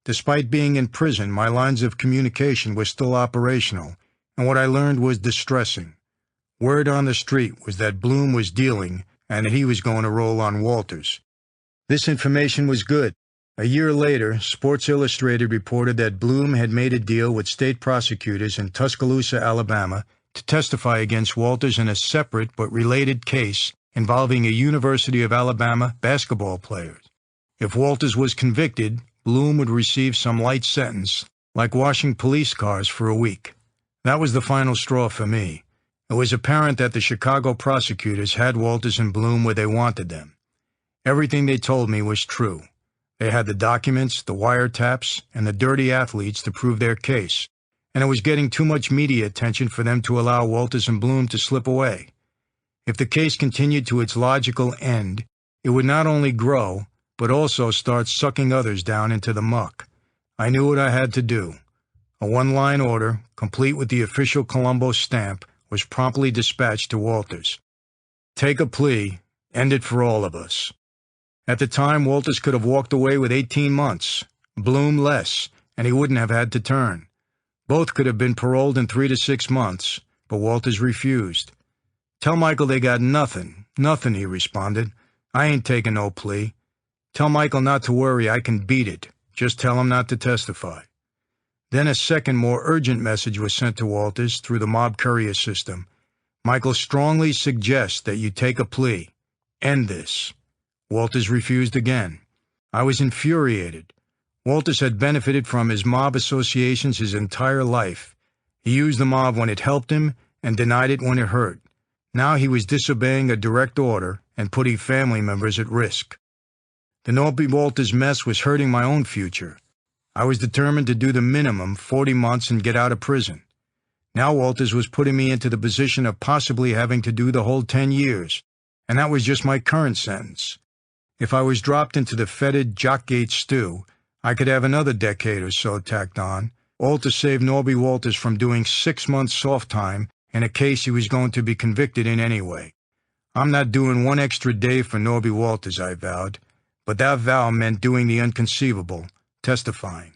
Despite being in prison, my lines of communication were still operational, and what I learned was distressing. Word on the street was that Bloom was dealing and that he was going to roll on Walters. This information was good. A year later, Sports Illustrated reported that Bloom had made a deal with state prosecutors in Tuscaloosa, Alabama, to testify against Walters in a separate but related case involving a University of Alabama basketball player. If Walters was convicted, Bloom would receive some light sentence, like washing police cars for a week. That was the final straw for me. It was apparent that the Chicago prosecutors had Walters and Bloom where they wanted them. Everything they told me was true. They had the documents, the wiretaps, and the dirty athletes to prove their case, and it was getting too much media attention for them to allow Walters and Bloom to slip away. If the case continued to its logical end, it would not only grow, but also start sucking others down into the muck. I knew what I had to do. A one-line order, complete with the official Colombo stamp, was promptly dispatched to Walters. Take a plea, end it for all of us. At the time, Walters could have walked away with 18 months, Bloom less, and he wouldn't have had to turn. Both could have been paroled in 3 to 6 months, but Walters refused. Tell Michael they got nothing, he responded. I ain't taking no plea. Tell Michael not to worry, I can beat it. Just tell him not to testify. Then a second, more urgent message was sent to Walters through the mob courier system. Michael strongly suggests that you take a plea. End this. Walters refused again. I was infuriated. Walters had benefited from his mob associations his entire life. He used the mob when it helped him and denied it when it hurt. Now he was disobeying a direct order and putting family members at risk. The Norby Walters mess was hurting my own future. I was determined to do the minimum, 40 months, and get out of prison. Now Walters was putting me into the position of possibly having to do the whole 10 years, and that was just my current sentence. If I was dropped into the fetid Jockgate stew, I could have another decade or so tacked on, all to save Norby Walters from doing 6 months soft time in a case he was going to be convicted in anyway. I'm not doing one extra day for Norby Walters, I vowed, but that vow meant doing the inconceivable, testifying.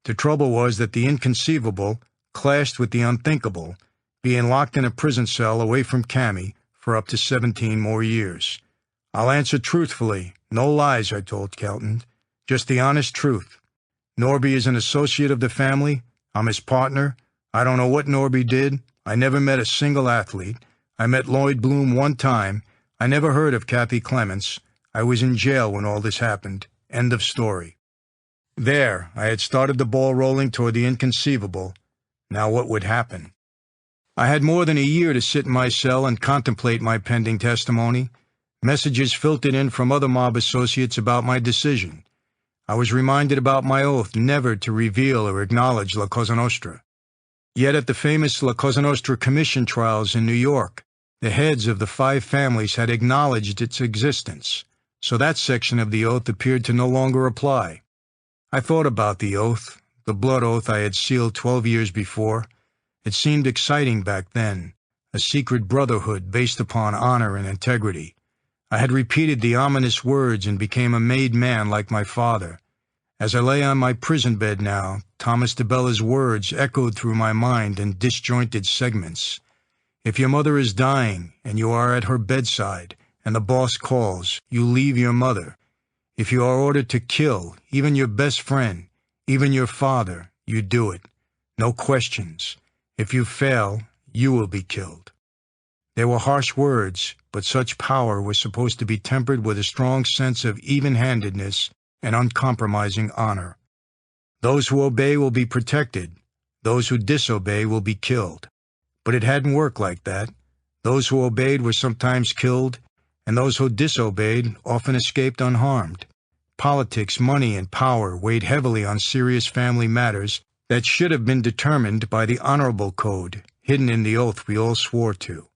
The trouble was that the inconceivable clashed with the unthinkable, being locked in a prison cell away from Cammie for up to 17 more years. I'll answer truthfully, no lies, I told Kelton, just the honest truth. Norby is an associate of the family. I'm his partner. I don't know what Norby did. I never met a single athlete. I met Lloyd Bloom one time. I never heard of Kathy Clements. I was in jail when all this happened. End of story. There, I had started the ball rolling toward the inconceivable. Now what would happen? I had more than a year to sit in my cell and contemplate my pending testimony. Messages filtered in from other mob associates about my decision. I was reminded about my oath never to reveal or acknowledge La Cosa Nostra. Yet at the famous La Cosa Nostra Commission trials in New York, the heads of the 5 families had acknowledged its existence, so that section of the oath appeared to no longer apply. I thought about the oath, the blood oath I had sealed 12 years before. It seemed exciting back then, a secret brotherhood based upon honor and integrity. I had repeated the ominous words and became a made man like my father. As I lay on my prison bed now, Thomas DeBella's words echoed through my mind in disjointed segments. If your mother is dying and you are at her bedside and the boss calls, you leave your mother. If you are ordered to kill even your best friend, even your father, you do it. No questions. If you fail, you will be killed. They were harsh words, but such power was supposed to be tempered with a strong sense of even-handedness and uncompromising honor. Those who obey will be protected. Those who disobey will be killed. But it hadn't worked like that. Those who obeyed were sometimes killed, and those who disobeyed often escaped unharmed. Politics, money, and power weighed heavily on serious family matters that should have been determined by the honorable code, hidden in the oath we all swore to.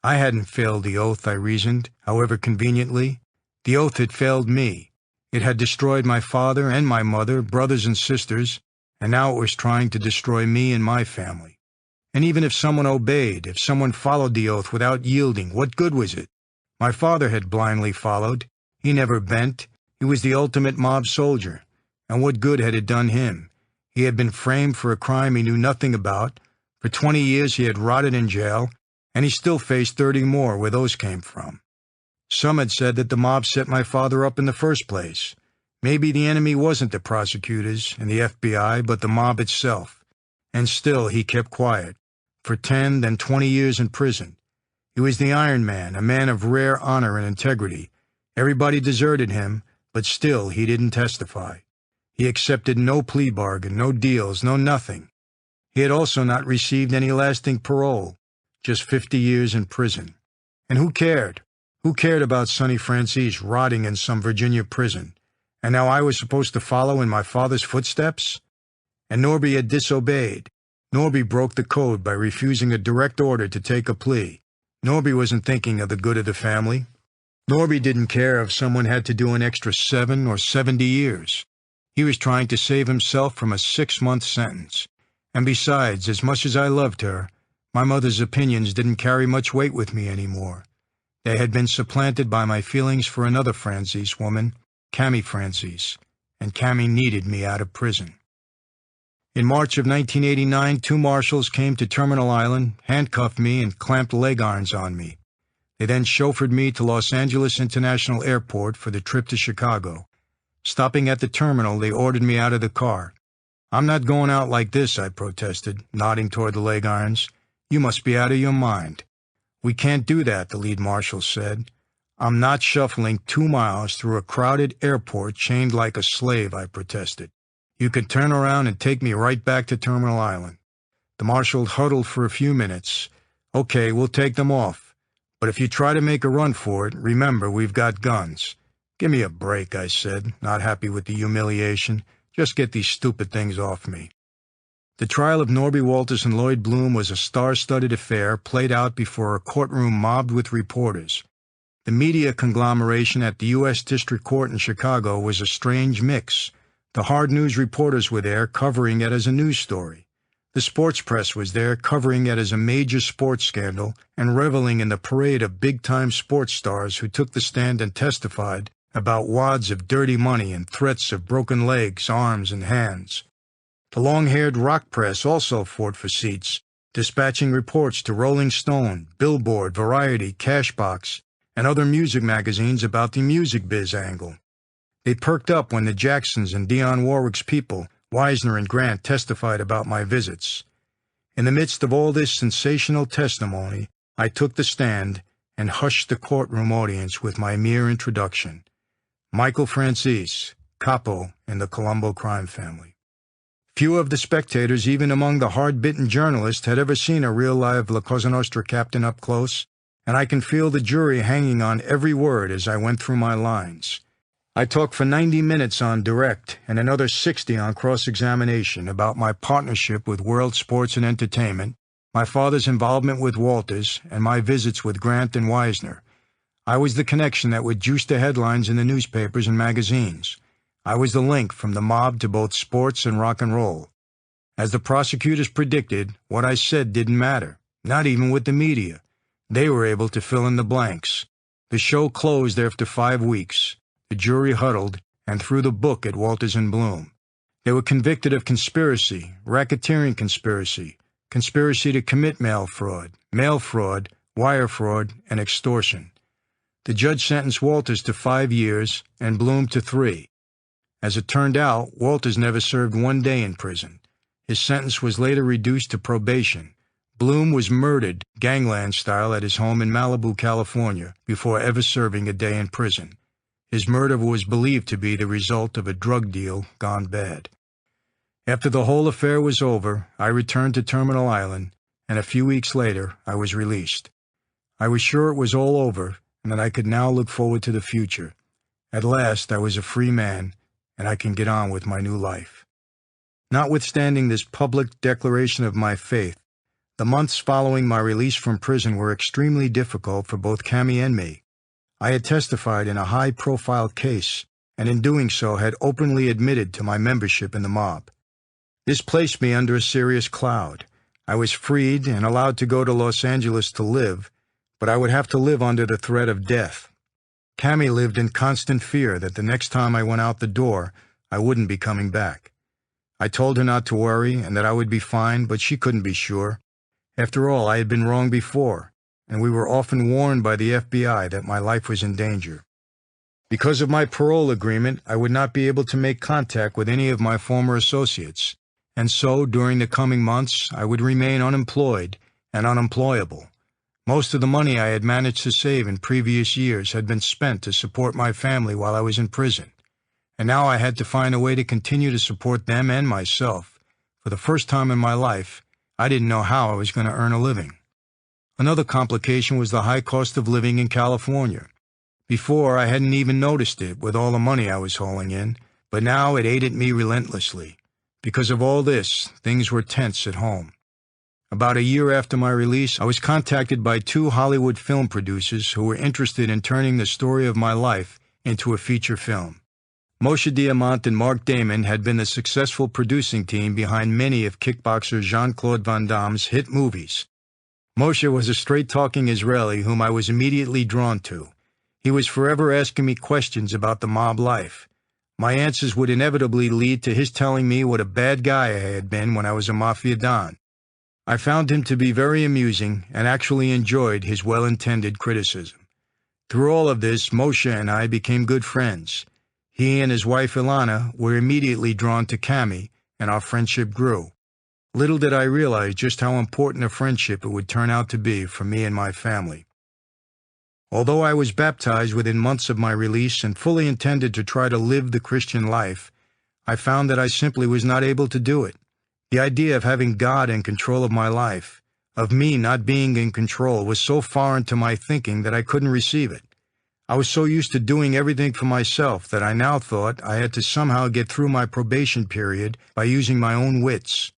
I hadn't failed the oath, I reasoned, however conveniently. The oath had failed me. It had destroyed my father and my mother, brothers and sisters, and now it was trying to destroy me and my family. And even if someone obeyed, if someone followed the oath without yielding, what good was it? My father had blindly followed. He never bent. He was the ultimate mob soldier. And what good had it done him? He had been framed for a crime he knew nothing about. For 20 years he had rotted in jail, and he still faced 30 more where those came from. Some had said that the mob set my father up in the first place. Maybe the enemy wasn't the prosecutors and the FBI, but the mob itself. And still he kept quiet. For 10, then 20 years in prison. He was the Iron Man, a man of rare honor and integrity. Everybody deserted him, but still he didn't testify. He accepted no plea bargain, no deals, no nothing. He had also not received any lasting parole, just 50 years in prison. And who cared? Who cared about Sonny Franzese rotting in some Virginia prison? And now I was supposed to follow in my father's footsteps? And Norby had disobeyed. Norby broke the code by refusing a direct order to take a plea. Norby wasn't thinking of the good of the family. Norby didn't care if someone had to do an extra 7 or 70 years. He was trying to save himself from a 6-month sentence. And besides, as much as I loved her, my mother's opinions didn't carry much weight with me anymore. They had been supplanted by my feelings for another Franzese woman, Cammy Franzese, and Cammy needed me out of prison. In March of 1989, 2 marshals came to Terminal Island, handcuffed me, and clamped leg irons on me. They then chauffeured me to Los Angeles International Airport for the trip to Chicago. Stopping at the terminal, they ordered me out of the car. "I'm not going out like this," I protested, nodding toward the leg irons. "You must be out of your mind." "We can't do that," the lead marshal said. "I'm not shuffling 2 miles through a crowded airport chained like a slave," I protested. "You can turn around and take me right back to Terminal Island." The marshal huddled for a few minutes. "Okay, we'll take them off. But if you try to make a run for it, remember we've got guns." "Give me a break," I said, not happy with the humiliation. "Just get these stupid things off me." The trial of Norby Walters and Lloyd Bloom was a star-studded affair played out before a courtroom mobbed with reporters. The media conglomeration at the U.S. District Court in Chicago was a strange mix. The hard news reporters were there, covering it as a news story. The sports press was there, covering it as a major sports scandal and reveling in the parade of big-time sports stars who took the stand and testified about wads of dirty money and threats of broken legs, arms, and hands. The long-haired rock press also fought for seats, dispatching reports to Rolling Stone, Billboard, Variety, Cashbox, and other music magazines about the music biz angle. They perked up when the Jacksons and Dionne Warwick's people, Wisner and Grant, testified about my visits. In the midst of all this sensational testimony, I took the stand and hushed the courtroom audience with my mere introduction. Michael Franzese, capo in the Colombo crime family. Few of the spectators, even among the hard-bitten journalists, had ever seen a real-live La Cosa Nostra captain up close, and I can feel the jury hanging on every word as I went through my lines. I talked for 90 minutes on direct and another 60 on cross-examination about my partnership with World Sports and Entertainment, my father's involvement with Walters, and my visits with Grant and Wisner. I was the connection that would juice the headlines in the newspapers and magazines. I was the link from the mob to both sports and rock and roll. As the prosecutors predicted, what I said didn't matter, not even with the media. They were able to fill in the blanks. The show closed after 5 weeks. The jury huddled and threw the book at Walters and Bloom. They were convicted of conspiracy, racketeering conspiracy, conspiracy to commit mail fraud, wire fraud, and extortion. The judge sentenced Walters to 5 years and Bloom to 3. As it turned out, Walters never served 1 day in prison. His sentence was later reduced to probation. Bloom was murdered, gangland style, at his home in Malibu, California, before ever serving a day in prison. His murder was believed to be the result of a drug deal gone bad. After the whole affair was over, I returned to Terminal Island, and a few weeks later, I was released. I was sure it was all over and that I could now look forward to the future. At last, I was a free man, and I can get on with my new life. Notwithstanding this public declaration of my faith, the months following my release from prison were extremely difficult for both Cammie and me. I had testified in a high-profile case, and in doing so had openly admitted to my membership in the mob. This placed me under a serious cloud. I was freed and allowed to go to Los Angeles to live, but I would have to live under the threat of death. Cammie lived in constant fear that the next time I went out the door, I wouldn't be coming back. I told her not to worry and that I would be fine, but she couldn't be sure. After all, I had been wrong before, and we were often warned by the FBI that my life was in danger. Because of my parole agreement, I would not be able to make contact with any of my former associates, and so during the coming months I would remain unemployed and unemployable. Most of the money I had managed to save in previous years had been spent to support my family while I was in prison, and now I had to find a way to continue to support them and myself. For the first time in my life, I didn't know how I was going to earn a living. Another complication was the high cost of living in California. Before, I hadn't even noticed it with all the money I was hauling in, but now it ate at me relentlessly. Because of all this, things were tense at home. About a year after my release, I was contacted by 2 Hollywood film producers who were interested in turning the story of my life into a feature film. Moshe Diamant and Mark Damon had been the successful producing team behind many of kickboxer Jean-Claude Van Damme's hit movies. Moshe was a straight-talking Israeli whom I was immediately drawn to. He was forever asking me questions about the mob life. My answers would inevitably lead to his telling me what a bad guy I had been when I was a mafia don. I found him to be very amusing and actually enjoyed his well-intended criticism. Through all of this, Moshe and I became good friends. He and his wife Ilana were immediately drawn to Cammie, and our friendship grew. Little did I realize just how important a friendship it would turn out to be for me and my family. Although I was baptized within months of my release and fully intended to try to live the Christian life, I found that I simply was not able to do it. The idea of having God in control of my life, of me not being in control, was so foreign to my thinking that I couldn't receive it. I was so used to doing everything for myself that I now thought I had to somehow get through my probation period by using my own wits.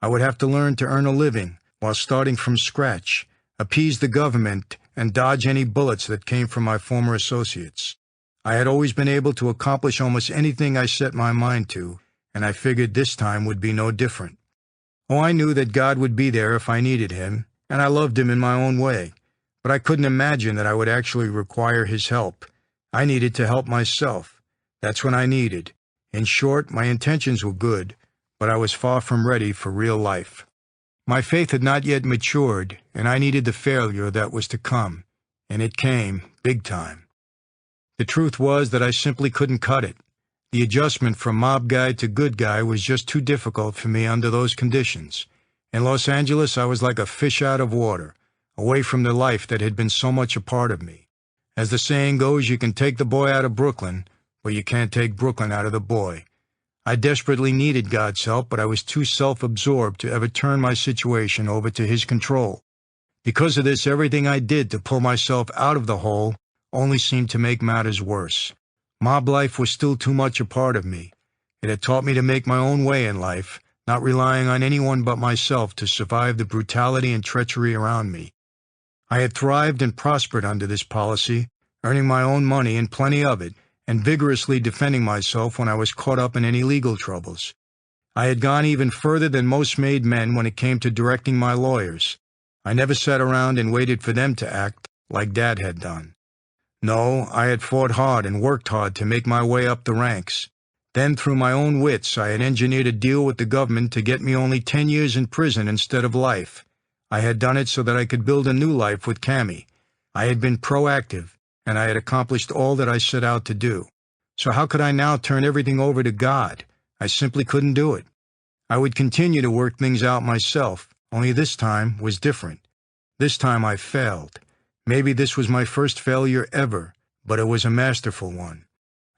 I would have to learn to earn a living while starting from scratch, appease the government, and dodge any bullets that came from my former associates. I had always been able to accomplish almost anything I set my mind to, and I figured this time would be no different. Oh, I knew that God would be there if I needed him, and I loved him in my own way, but I couldn't imagine that I would actually require his help. I needed to help myself. That's what I needed. In short, my intentions were good, but I was far from ready for real life. My faith had not yet matured, and I needed the failure that was to come, and it came, big time. The truth was that I simply couldn't cut it. The adjustment from mob guy to good guy was just too difficult for me under those conditions. In Los Angeles, I was like a fish out of water, away from the life that had been so much a part of me. As the saying goes, you can take the boy out of Brooklyn, but you can't take Brooklyn out of the boy. I desperately needed God's help, but I was too self-absorbed to ever turn my situation over to his control. Because of this, everything I did to pull myself out of the hole only seemed to make matters worse. Mob life was still too much a part of me. It had taught me to make my own way in life, not relying on anyone but myself to survive the brutality and treachery around me. I had thrived and prospered under this policy, earning my own money and plenty of it, and vigorously defending myself when I was caught up in any legal troubles. I had gone even further than most made men when it came to directing my lawyers. I never sat around and waited for them to act like Dad had done. No, I had fought hard and worked hard to make my way up the ranks. Then, through my own wits, I had engineered a deal with the government to get me only 10 years in prison instead of life. I had done it so that I could build a new life with Cammie. I had been proactive, and I had accomplished all that I set out to do. So how could I now turn everything over to God? I simply couldn't do it. I would continue to work things out myself, only this time was different. This time I failed. Maybe this was my first failure ever, but it was a masterful one.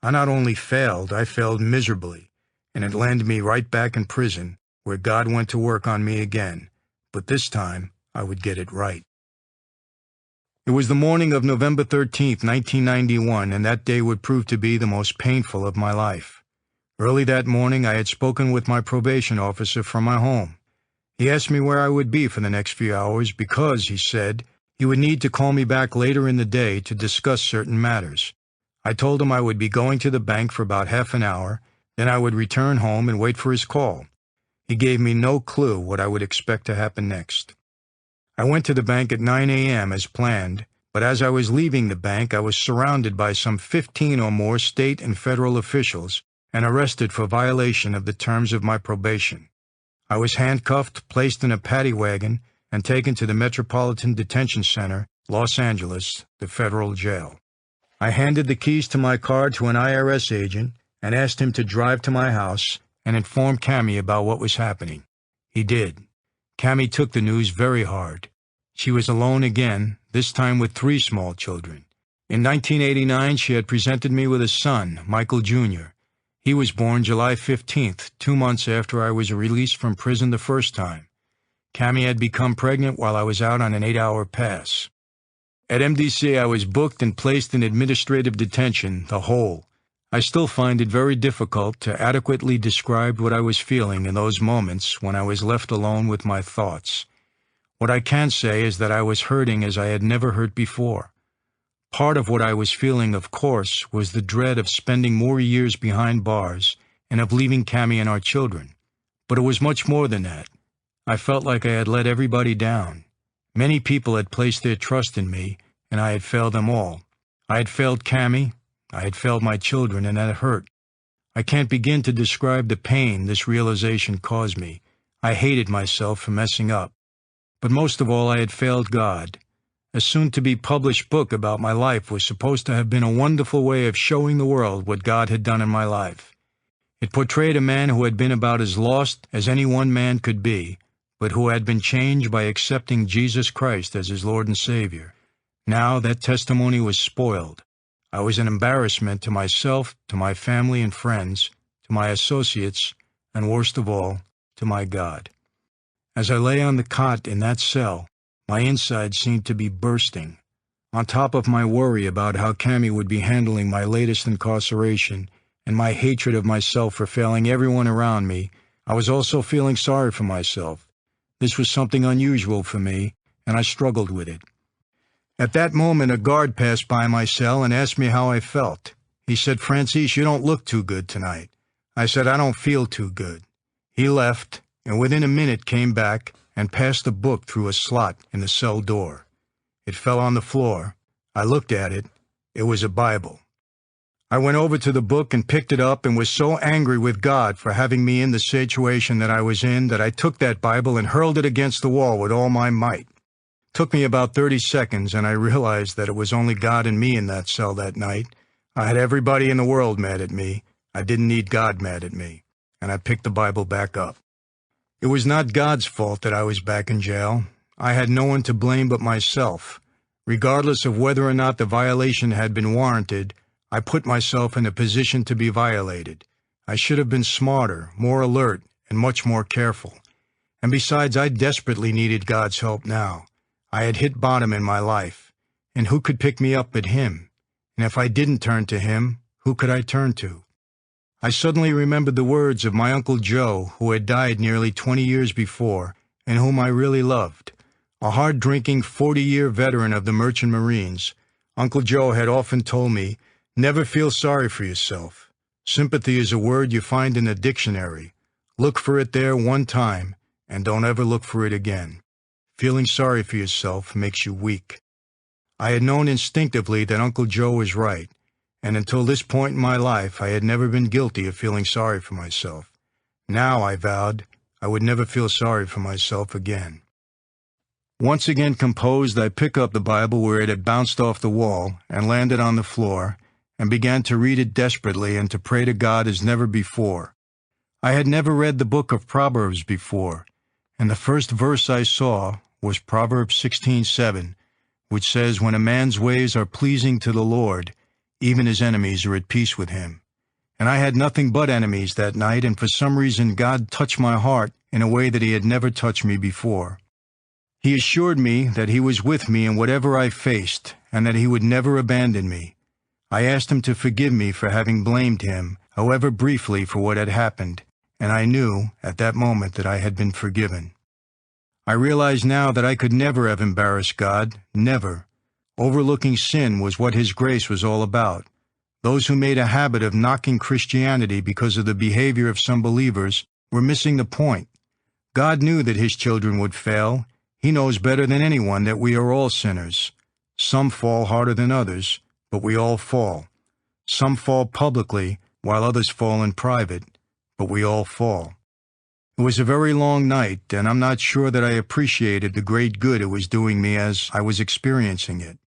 I not only failed, I failed miserably, and it landed me right back in prison, where God went to work on me again. but this time I would get it right. It was the morning of November 13th, 1991, and that day would prove to be the most painful of my life. Early that morning, I had spoken with my probation officer from my home. He asked me where I would be for the next few hours because, he said, he would need to call me back later in the day to discuss certain matters. I told him I would be going to the bank for about half an hour, then I would return home and wait for his call. He gave me no clue what I would expect to happen next. I went to the bank at 9 a.m. as planned, but as I was leaving the bank, I was surrounded by some 15 or more state and federal officials and arrested for violation of the terms of my probation. I was handcuffed, placed in a paddy wagon, and taken to the Metropolitan Detention Center, Los Angeles, the federal jail. I handed the keys to my car to an IRS agent and asked him to drive to my house and inform Cammie about what was happening. He did. Cammie took the news very hard. She was alone again, this time with 3 small children. In 1989, she had presented me with a son, Michael Jr. He was born July 15th, 2 months after I was released from prison the first time. Cammie had become pregnant while I was out on an 8-hour pass. At MDC, I was booked and placed in administrative detention, the whole. I still find it very difficult to adequately describe what I was feeling in those moments when I was left alone with my thoughts. What I can say is that I was hurting as I had never hurt before. Part of what I was feeling, of course, was the dread of spending more years behind bars and of leaving Cammie and our children. But it was much more than that. I felt like I had let everybody down. Many people had placed their trust in me, and I had failed them all. I had failed Cammie, I had failed my children, and that hurt. I can't begin to describe the pain this realization caused me. I hated myself for messing up. But most of all, I had failed God. A soon-to-be-published book about my life was supposed to have been a wonderful way of showing the world what God had done in my life. It portrayed a man who had been about as lost as any one man could be, but who had been changed by accepting Jesus Christ as his Lord and Savior. Now that testimony was spoiled. I was an embarrassment to myself, to my family and friends, to my associates, and worst of all, to my God. As I lay on the cot in that cell, my insides seemed to be bursting. On top of my worry about how Cammie would be handling my latest incarceration and my hatred of myself for failing everyone around me, I was also feeling sorry for myself. This was something unusual for me, and I struggled with it. At that moment, a guard passed by my cell and asked me how I felt. He said, "Franzese, you don't look too good tonight." I said, "I don't feel too good." He left, and within a minute came back and passed a book through a slot in the cell door. It fell on the floor. I looked at it. It was a Bible. I went over to the book and picked it up and was so angry with God for having me in the situation that I was in that I took that Bible and hurled it against the wall with all my might. It took me about 30 seconds, and I realized that it was only God and me in that cell that night. I had everybody in the world mad at me. I didn't need God mad at me. And I picked the Bible back up. It was not God's fault that I was back in jail. I had no one to blame but myself. Regardless of whether or not the violation had been warranted, I put myself in a position to be violated. I should have been smarter, more alert, and much more careful. And besides, I desperately needed God's help now. I had hit bottom in my life, and who could pick me up but Him? And if I didn't turn to Him, who could I turn to? I suddenly remembered the words of my Uncle Joe, who had died nearly 20 years before, and whom I really loved. A hard-drinking 40-year veteran of the Merchant Marines, Uncle Joe had often told me, "Never feel sorry for yourself. Sympathy is a word you find in a dictionary. Look for it there one time, and don't ever look for it again. Feeling sorry for yourself makes you weak." I had known instinctively that Uncle Joe was right, and until this point in my life I had never been guilty of feeling sorry for myself. Now, I vowed, I would never feel sorry for myself again. Once again composed, I picked up the Bible where it had bounced off the wall and landed on the floor, and began to read it desperately and to pray to God as never before. I had never read the book of Proverbs before, and the first verse I saw was Proverbs 16:7, which says, "When a man's ways are pleasing to the Lord, even his enemies are at peace with him." And I had nothing but enemies that night, and for some reason God touched my heart in a way that He had never touched me before. He assured me that he was with me in whatever I faced and that he would never abandon me. I asked him to forgive me for having blamed him, however briefly, for what had happened, and I knew at that moment that I had been forgiven. I realize now that I could never have embarrassed God, never. Overlooking sin was what His grace was all about. Those who made a habit of knocking Christianity because of the behavior of some believers were missing the point. God knew that His children would fail. He knows better than anyone that we are all sinners. Some fall harder than others, but we all fall. Some fall publicly, while others fall in private, but we all fall. It was a very long night, and I'm not sure that I appreciated the great good it was doing me as I was experiencing it.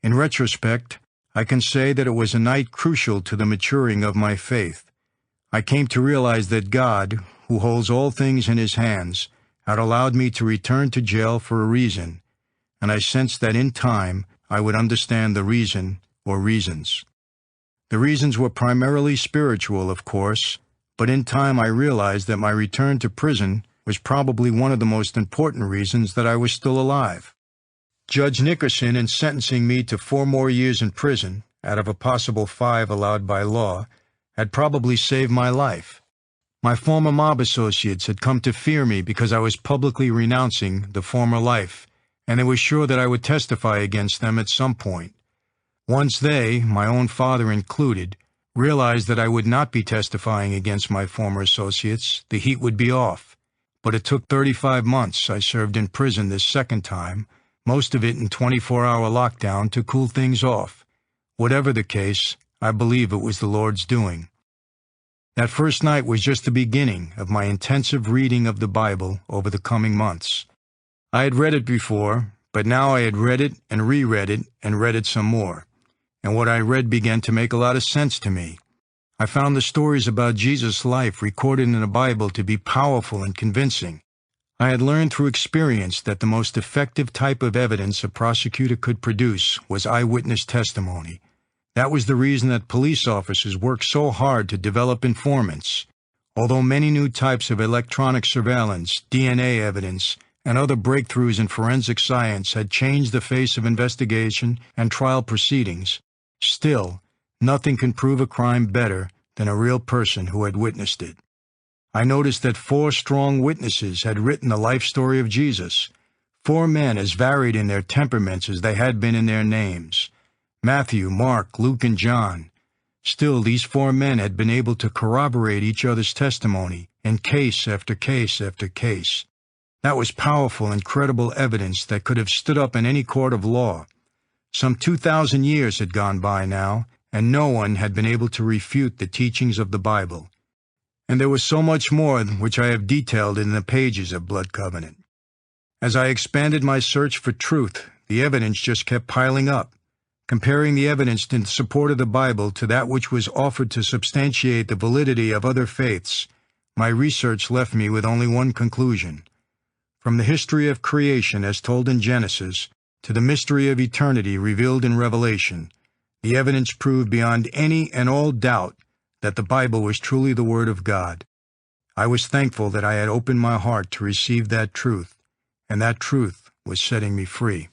In retrospect, I can say that it was a night crucial to the maturing of my faith. I came to realize that God, who holds all things in His hands, had allowed me to return to jail for a reason, and I sensed that in time I would understand the reason or reasons. The reasons were primarily spiritual, of course, but in time I realized that my return to prison was probably one of the most important reasons that I was still alive. Judge Nickerson, in sentencing me to 4 more years in prison, out of a possible 5 allowed by law, had probably saved my life. My former mob associates had come to fear me because I was publicly renouncing the former life, and they were sure that I would testify against them at some point. Once they, my own father included, realized that I would not be testifying against my former associates, the heat would be off. But it took 35 months I served in prison this second time, most of it in 24-hour lockdown to cool things off. Whatever the case, I believe it was the Lord's doing. That first night was just the beginning of my intensive reading of the Bible over the coming months. I had read it before, but now I had read it and reread it and read it some more. And what I read began to make a lot of sense to me. I found the stories about Jesus' life recorded in the Bible to be powerful and convincing. I had learned through experience that the most effective type of evidence a prosecutor could produce was eyewitness testimony. That was the reason that police officers worked so hard to develop informants. Although many new types of electronic surveillance, DNA evidence, and other breakthroughs in forensic science had changed the face of investigation and trial proceedings, still, nothing can prove a crime better than a real person who had witnessed it. I noticed that 4 strong witnesses had written the life story of Jesus, 4 men as varied in their temperaments as they had been in their names: Matthew, Mark, Luke, and John. Still, these 4 men had been able to corroborate each other's testimony in case after case after case. That was powerful and credible evidence that could have stood up in any court of law. Some 2,000 years had gone by now, and no one had been able to refute the teachings of the Bible. And there was so much more which I have detailed in the pages of Blood Covenant. As I expanded my search for truth, the evidence just kept piling up. Comparing the evidence in support of the Bible to that which was offered to substantiate the validity of other faiths, my research left me with only one conclusion. From the history of creation as told in Genesis to the mystery of eternity revealed in Revelation, the evidence proved beyond any and all doubt that the Bible was truly the Word of God. I was thankful that I had opened my heart to receive that truth, and that truth was setting me free.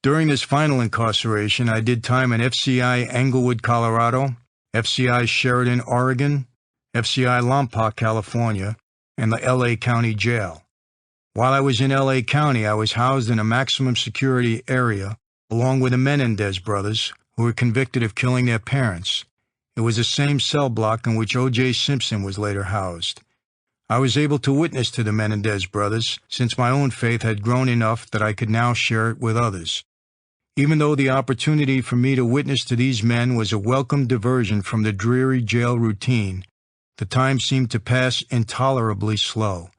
During this final incarceration, I did time in FCI Englewood, Colorado, FCI Sheridan, Oregon, FCI Lompoc, California, and the L.A. County Jail. While I was in L.A. County, I was housed in a maximum security area along with the Menendez brothers, who were convicted of killing their parents. It was the same cell block in which O.J. Simpson was later housed. I was able to witness to the Menendez brothers, since my own faith had grown enough that I could now share it with others. Even though the opportunity for me to witness to these men was a welcome diversion from the dreary jail routine, the time seemed to pass intolerably slow.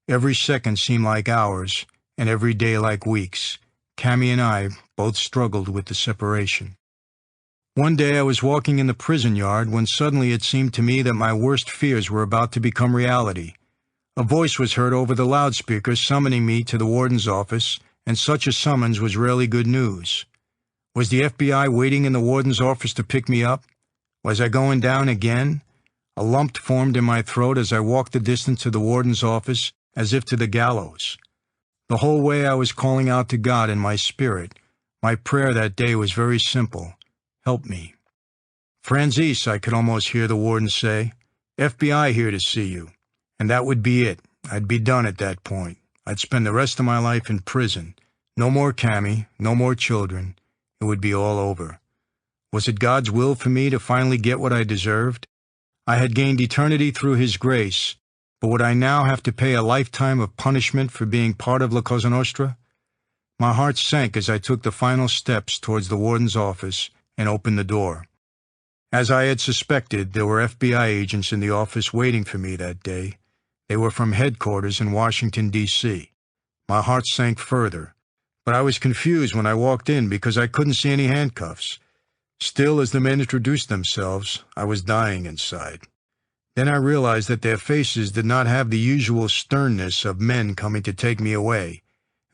Every second seemed like hours, and every day like weeks. Cammie and I both struggled with the separation. One day I was walking in the prison yard when suddenly it seemed to me that my worst fears were about to become reality. A voice was heard over the loudspeaker summoning me to the warden's office, and such a summons was rarely good news. Was the FBI waiting in the warden's office to pick me up? Was I going down again? A lump formed in my throat as I walked the distance to the warden's office, as if to the gallows. The whole way I was calling out to God in my spirit. My prayer that day was very simple. Help me. Franzese, I could almost hear the warden say. FBI here to see you. And that would be it. I'd be done at that point. I'd spend the rest of my life in prison. No more Cammy, no more children. It would be all over. Was it God's will for me to finally get what I deserved? I had gained eternity through His grace, but would I now have to pay a lifetime of punishment for being part of La Cosa Nostra? My heart sank as I took the final steps towards the warden's office and opened the door. As I had suspected, there were FBI agents in the office waiting for me that day. They were from headquarters in Washington, D.C. My heart sank further, but I was confused when I walked in because I couldn't see any handcuffs. Still, as the men introduced themselves, I was dying inside. Then I realized that their faces did not have the usual sternness of men coming to take me away,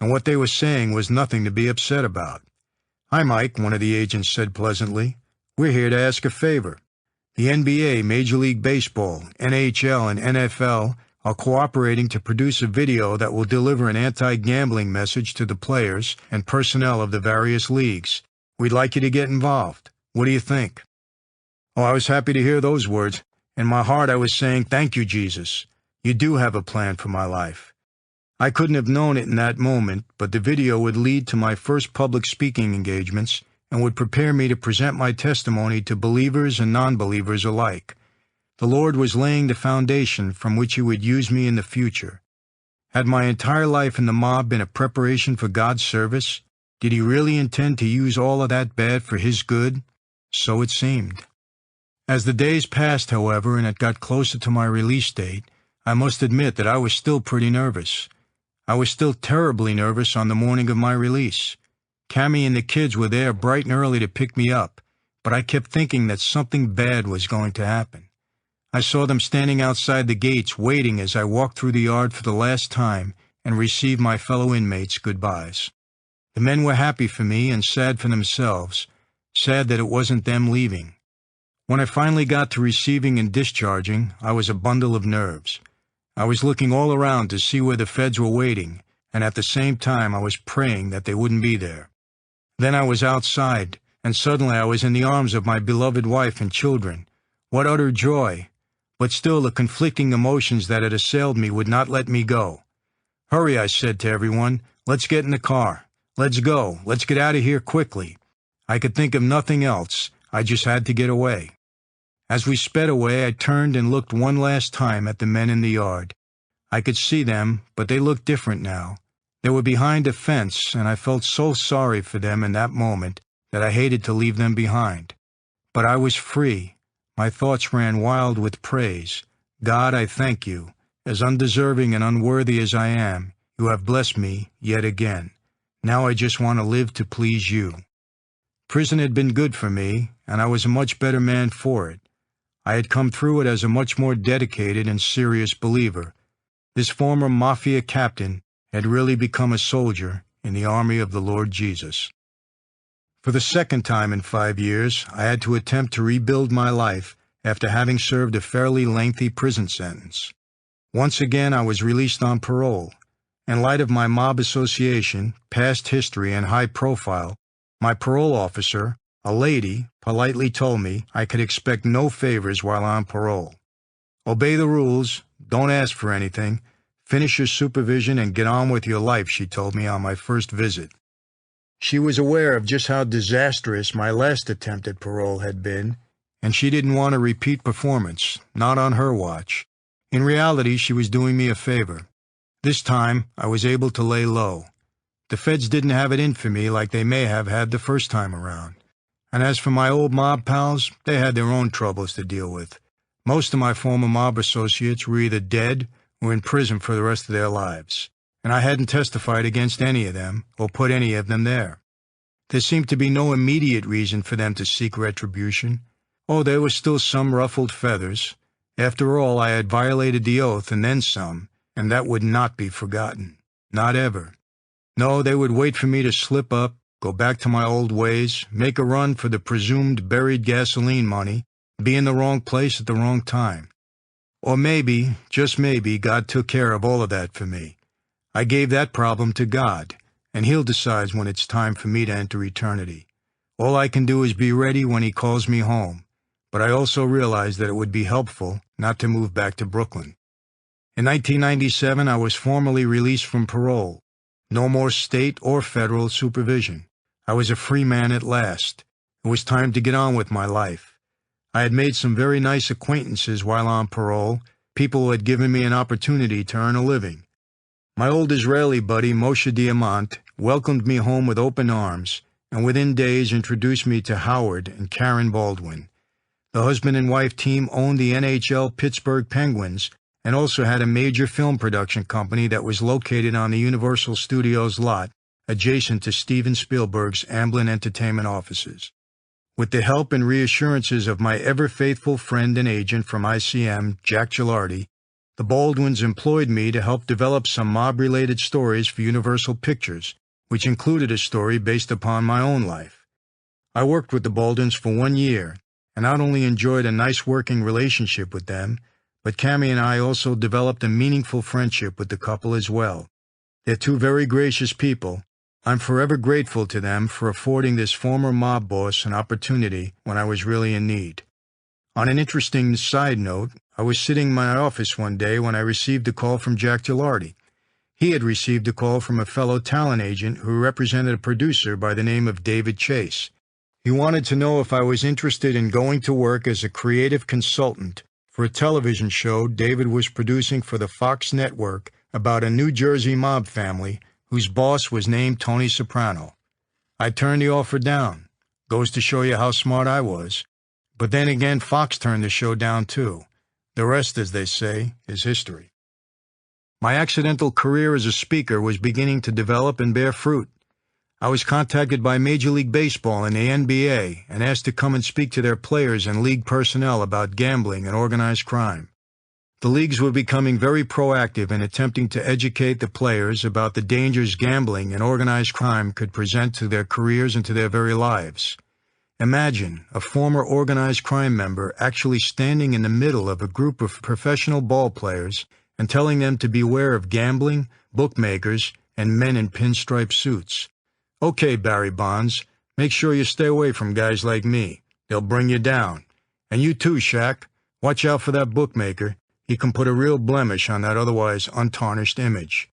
and what they were saying was nothing to be upset about. "Hi, Mike," one of the agents said pleasantly. "We're here to ask a favor. The NBA, Major League Baseball, NHL, and NFL are cooperating to produce a video that will deliver an anti-gambling message to the players and personnel of the various leagues. We'd like you to get involved. What do you think?" Oh, I was happy to hear those words. In my heart, I was saying, "Thank you, Jesus. You do have a plan for my life." I couldn't have known it in that moment, but the video would lead to my first public speaking engagements and would prepare me to present my testimony to believers and non-believers alike. The Lord was laying the foundation from which He would use me in the future. Had my entire life in the mob been a preparation for God's service? Did He really intend to use all of that bad for His good? So it seemed. As the days passed, however, and it got closer to my release date, I must admit that I was still pretty nervous. I was still terribly nervous on the morning of my release. Cammy and the kids were there bright and early to pick me up, but I kept thinking that something bad was going to happen. I saw them standing outside the gates waiting as I walked through the yard for the last time and received my fellow inmates' goodbyes. The men were happy for me and sad for themselves, sad that it wasn't them leaving. When I finally got to receiving and discharging, I was a bundle of nerves. I was looking all around to see where the feds were waiting, and at the same time I was praying that they wouldn't be there. Then I was outside, and suddenly I was in the arms of my beloved wife and children. What utter joy! But still the conflicting emotions that had assailed me would not let me go. "Hurry," I said to everyone. "Let's get in the car. Let's go. Let's get out of here quickly." I could think of nothing else. I just had to get away. As we sped away, I turned and looked one last time at the men in the yard. I could see them, but they looked different now. They were behind a fence, and I felt so sorry for them in that moment that I hated to leave them behind. But I was free. My thoughts ran wild with praise. "God, I thank you. As undeserving and unworthy as I am, you have blessed me yet again. Now I just want to live to please you." Prison had been good for me, and I was a much better man for it. I had come through it as a much more dedicated and serious believer. This former mafia captain had really become a soldier in the army of the Lord Jesus. For the second time in 5 years, I had to attempt to rebuild my life after having served a fairly lengthy prison sentence. Once again, I was released on parole. In light of my mob association, past history, and high profile, my parole officer, a lady, politely told me I could expect no favors while on parole. "Obey the rules, don't ask for anything, finish your supervision and get on with your life," she told me on my first visit. She was aware of just how disastrous my last attempt at parole had been, and she didn't want a repeat performance, not on her watch. In reality, she was doing me a favor. This time, I was able to lay low. The feds didn't have it in for me like they may have had the first time around. And as for my old mob pals, they had their own troubles to deal with. Most of my former mob associates were either dead or in prison for the rest of their lives, and I hadn't testified against any of them or put any of them there. There seemed to be no immediate reason for them to seek retribution. Oh, there were still some ruffled feathers. After all, I had violated the oath and then some, and that would not be forgotten. Not ever. No, they would wait for me to slip up, go back to my old ways, make a run for the presumed buried gasoline money, be in the wrong place at the wrong time. Or maybe, just maybe, God took care of all of that for me. I gave that problem to God, and He'll decide when it's time for me to enter eternity. All I can do is be ready when He calls me home, but I also realized that it would be helpful not to move back to Brooklyn. In 1997, I was formally released from parole. No more state or federal supervision. I was a free man at last. It was time to get on with my life. I had made some very nice acquaintances while on parole, people who had given me an opportunity to earn a living. My old Israeli buddy, Moshe Diamant, welcomed me home with open arms, and within days introduced me to Howard and Karen Baldwin. The husband and wife team owned the NHL Pittsburgh Penguins and also had a major film production company that was located on the Universal Studios lot, adjacent to Steven Spielberg's Amblin Entertainment offices. With the help and reassurances of my ever-faithful friend and agent from ICM, Jack Gilardi, the Baldwins employed me to help develop some mob-related stories for Universal Pictures, which included a story based upon my own life. I worked with the Baldwins for 1 year, and not only enjoyed a nice working relationship with them, but Cammie and I also developed a meaningful friendship with the couple as well. They're two very gracious people. I'm forever grateful to them for affording this former mob boss an opportunity when I was really in need. On an interesting side note, I was sitting in my office one day when I received a call from Jack Gilardi. He had received a call from a fellow talent agent who represented a producer by the name of David Chase. He wanted to know if I was interested in going to work as a creative consultant for a television show David was producing for the Fox network about a New Jersey mob family whose boss was named Tony Soprano. I turned the offer down. Goes to show you how smart I was. But then again, Fox turned the show down too. The rest, as they say, is history. My accidental career as a speaker was beginning to develop and bear fruit. I was contacted by Major League Baseball and the NBA and asked to come and speak to their players and league personnel about gambling and organized crime. The leagues were becoming very proactive in attempting to educate the players about the dangers gambling and organized crime could present to their careers and to their very lives. Imagine a former organized crime member actually standing in the middle of a group of professional ball players and telling them to beware of gambling, bookmakers, and men in pinstripe suits. Okay, Barry Bonds, make sure you stay away from guys like me. They'll bring you down. And you too, Shaq. Watch out for that bookmaker. He can put a real blemish on that otherwise untarnished image.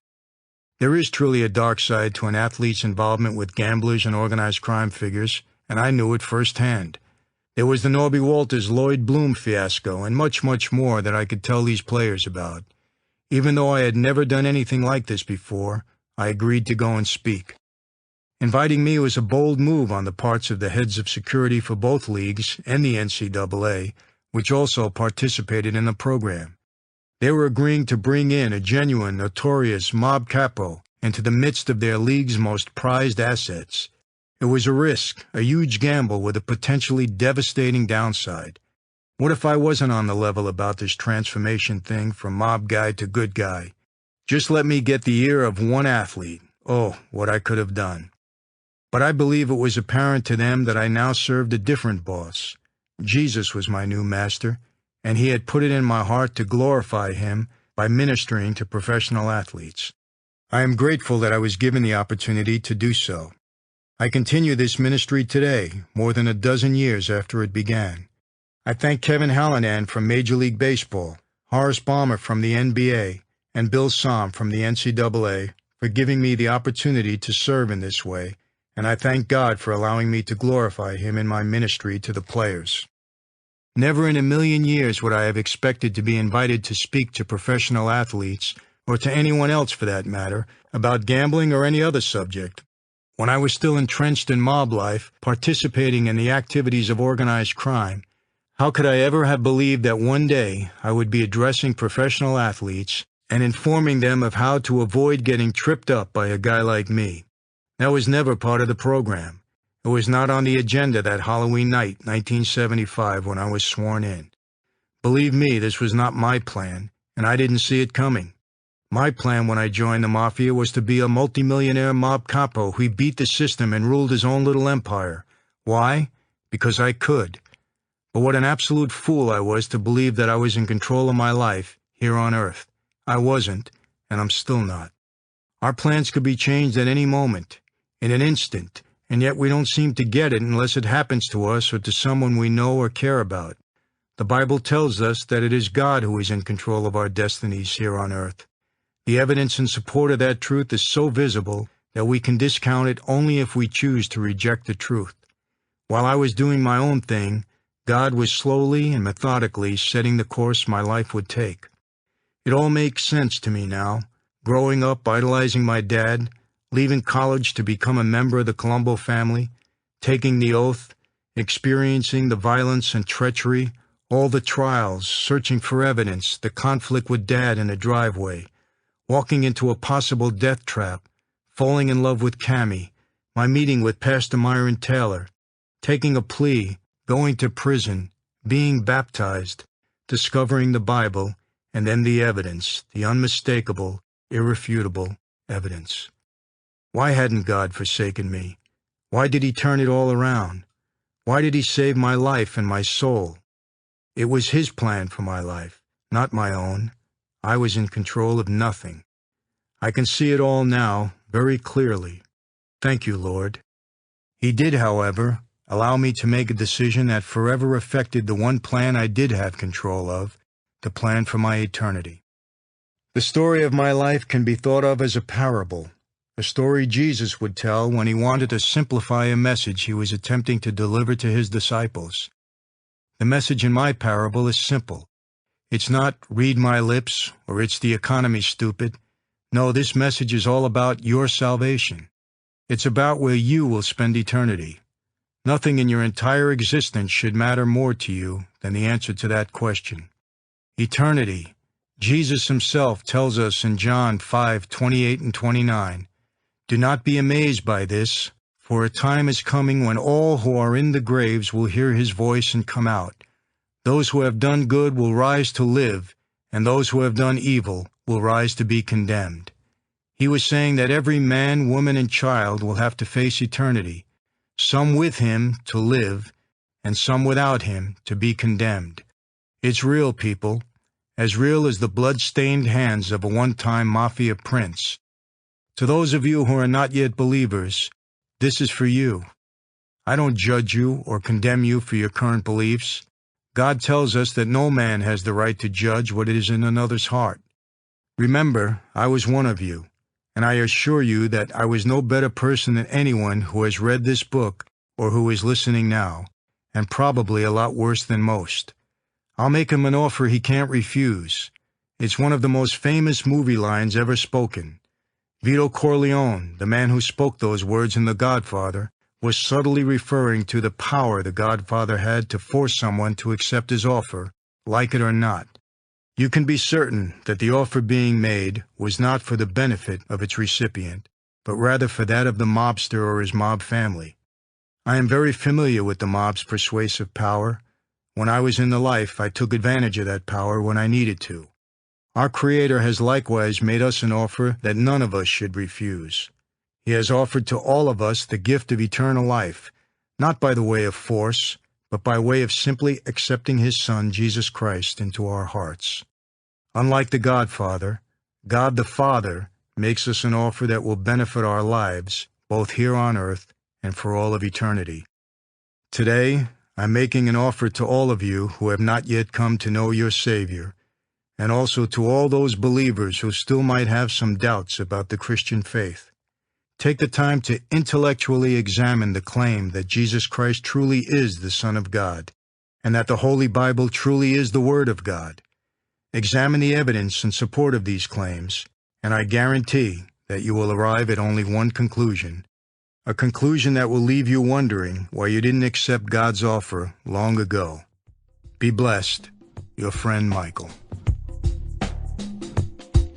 There is truly a dark side to an athlete's involvement with gamblers and organized crime figures, and I knew it firsthand. There was the Norby Walters Lloyd Bloom fiasco and much, much more that I could tell these players about. Even though I had never done anything like this before, I agreed to go and speak. Inviting me was a bold move on the parts of the heads of security for both leagues and the NCAA, which also participated in the program. They were agreeing to bring in a genuine, notorious mob capo into the midst of their league's most prized assets. It was a risk, a huge gamble with a potentially devastating downside. What if I wasn't on the level about this transformation thing from mob guy to good guy? Just let me get the ear of one athlete. Oh, what I could have done. But I believe it was apparent to them that I now served a different boss. Jesus was my new master, and he had put it in my heart to glorify him by ministering to professional athletes. I am grateful that I was given the opportunity to do so. I continue this ministry today, more than a dozen years after it began. I thank Kevin Hallinan from Major League Baseball, Horace Balmer from the NBA, and Bill Somm from the NCAA for giving me the opportunity to serve in this way, and I thank God for allowing me to glorify him in my ministry to the players. Never in a million years would I have expected to be invited to speak to professional athletes, or to anyone else for that matter, about gambling or any other subject. When I was still entrenched in mob life, participating in the activities of organized crime, how could I ever have believed that one day I would be addressing professional athletes and informing them of how to avoid getting tripped up by a guy like me? That was never part of the program. It was not on the agenda that Halloween night, 1975, when I was sworn in. Believe me, this was not my plan, and I didn't see it coming. My plan when I joined the Mafia was to be a multimillionaire mob capo who beat the system and ruled his own little empire. Why? Because I could. But what an absolute fool I was to believe that I was in control of my life here on Earth. I wasn't, and I'm still not. Our plans could be changed at any moment, in an instant, and yet we don't seem to get it unless it happens to us or to someone we know or care about. The Bible tells us that it is God who is in control of our destinies here on earth. The evidence in support of that truth is so visible that we can discount it only if we choose to reject the truth. While I was doing my own thing, God was slowly and methodically setting the course my life would take. It all makes sense to me now. Growing up, idolizing my dad, leaving college to become a member of the Colombo family, taking the oath, experiencing the violence and treachery, all the trials, searching for evidence, the conflict with Dad in the driveway, walking into a possible death trap, falling in love with Cammie, my meeting with Pastor Myron Taylor, taking a plea, going to prison, being baptized, discovering the Bible, and then the evidence, the unmistakable, irrefutable evidence. Why hadn't God forsaken me? Why did He turn it all around? Why did He save my life and my soul? It was His plan for my life, not my own. I was in control of nothing. I can see it all now, very clearly. Thank you, Lord. He did, however, allow me to make a decision that forever affected the one plan I did have control of, the plan for my eternity. The story of my life can be thought of as a parable, a story Jesus would tell when He wanted to simplify a message He was attempting to deliver to His disciples. The message in my parable is simple. It's not read my lips or it's the economy, stupid. No, this message is all about your salvation. It's about where you will spend eternity. Nothing in your entire existence should matter more to you than the answer to that question. Eternity. Jesus Himself tells us in John 5:28 and 29, "Do not be amazed by this, for a time is coming when all who are in the graves will hear His voice and come out. Those who have done good will rise to live, and those who have done evil will rise to be condemned." He was saying that every man, woman, and child will have to face eternity, some with Him to live, and some without Him to be condemned. It's real, people, as real as the blood-stained hands of a one-time mafia prince. To those of you who are not yet believers, this is for you. I don't judge you or condemn you for your current beliefs. God tells us that no man has the right to judge what is in another's heart. Remember, I was one of you, and I assure you that I was no better person than anyone who has read this book or who is listening now, and probably a lot worse than most. I'll make him an offer he can't refuse. It's one of the most famous movie lines ever spoken. Vito Corleone, the man who spoke those words in The Godfather, was subtly referring to the power the Godfather had to force someone to accept his offer, like it or not. You can be certain that the offer being made was not for the benefit of its recipient, but rather for that of the mobster or his mob family. I am very familiar with the mob's persuasive power. When I was in the life, I took advantage of that power when I needed to. Our Creator has likewise made us an offer that none of us should refuse. He has offered to all of us the gift of eternal life, not by the way of force, but by way of simply accepting His Son, Jesus Christ, into our hearts. Unlike the Godfather, God the Father makes us an offer that will benefit our lives, both here on earth and for all of eternity. Today, I'm making an offer to all of you who have not yet come to know your Savior, and also to all those believers who still might have some doubts about the Christian faith. Take the time to intellectually examine the claim that Jesus Christ truly is the Son of God, and that the Holy Bible truly is the Word of God. Examine the evidence in support of these claims, and I guarantee that you will arrive at only one conclusion, a conclusion that will leave you wondering why you didn't accept God's offer long ago. Be blessed, your friend Michael.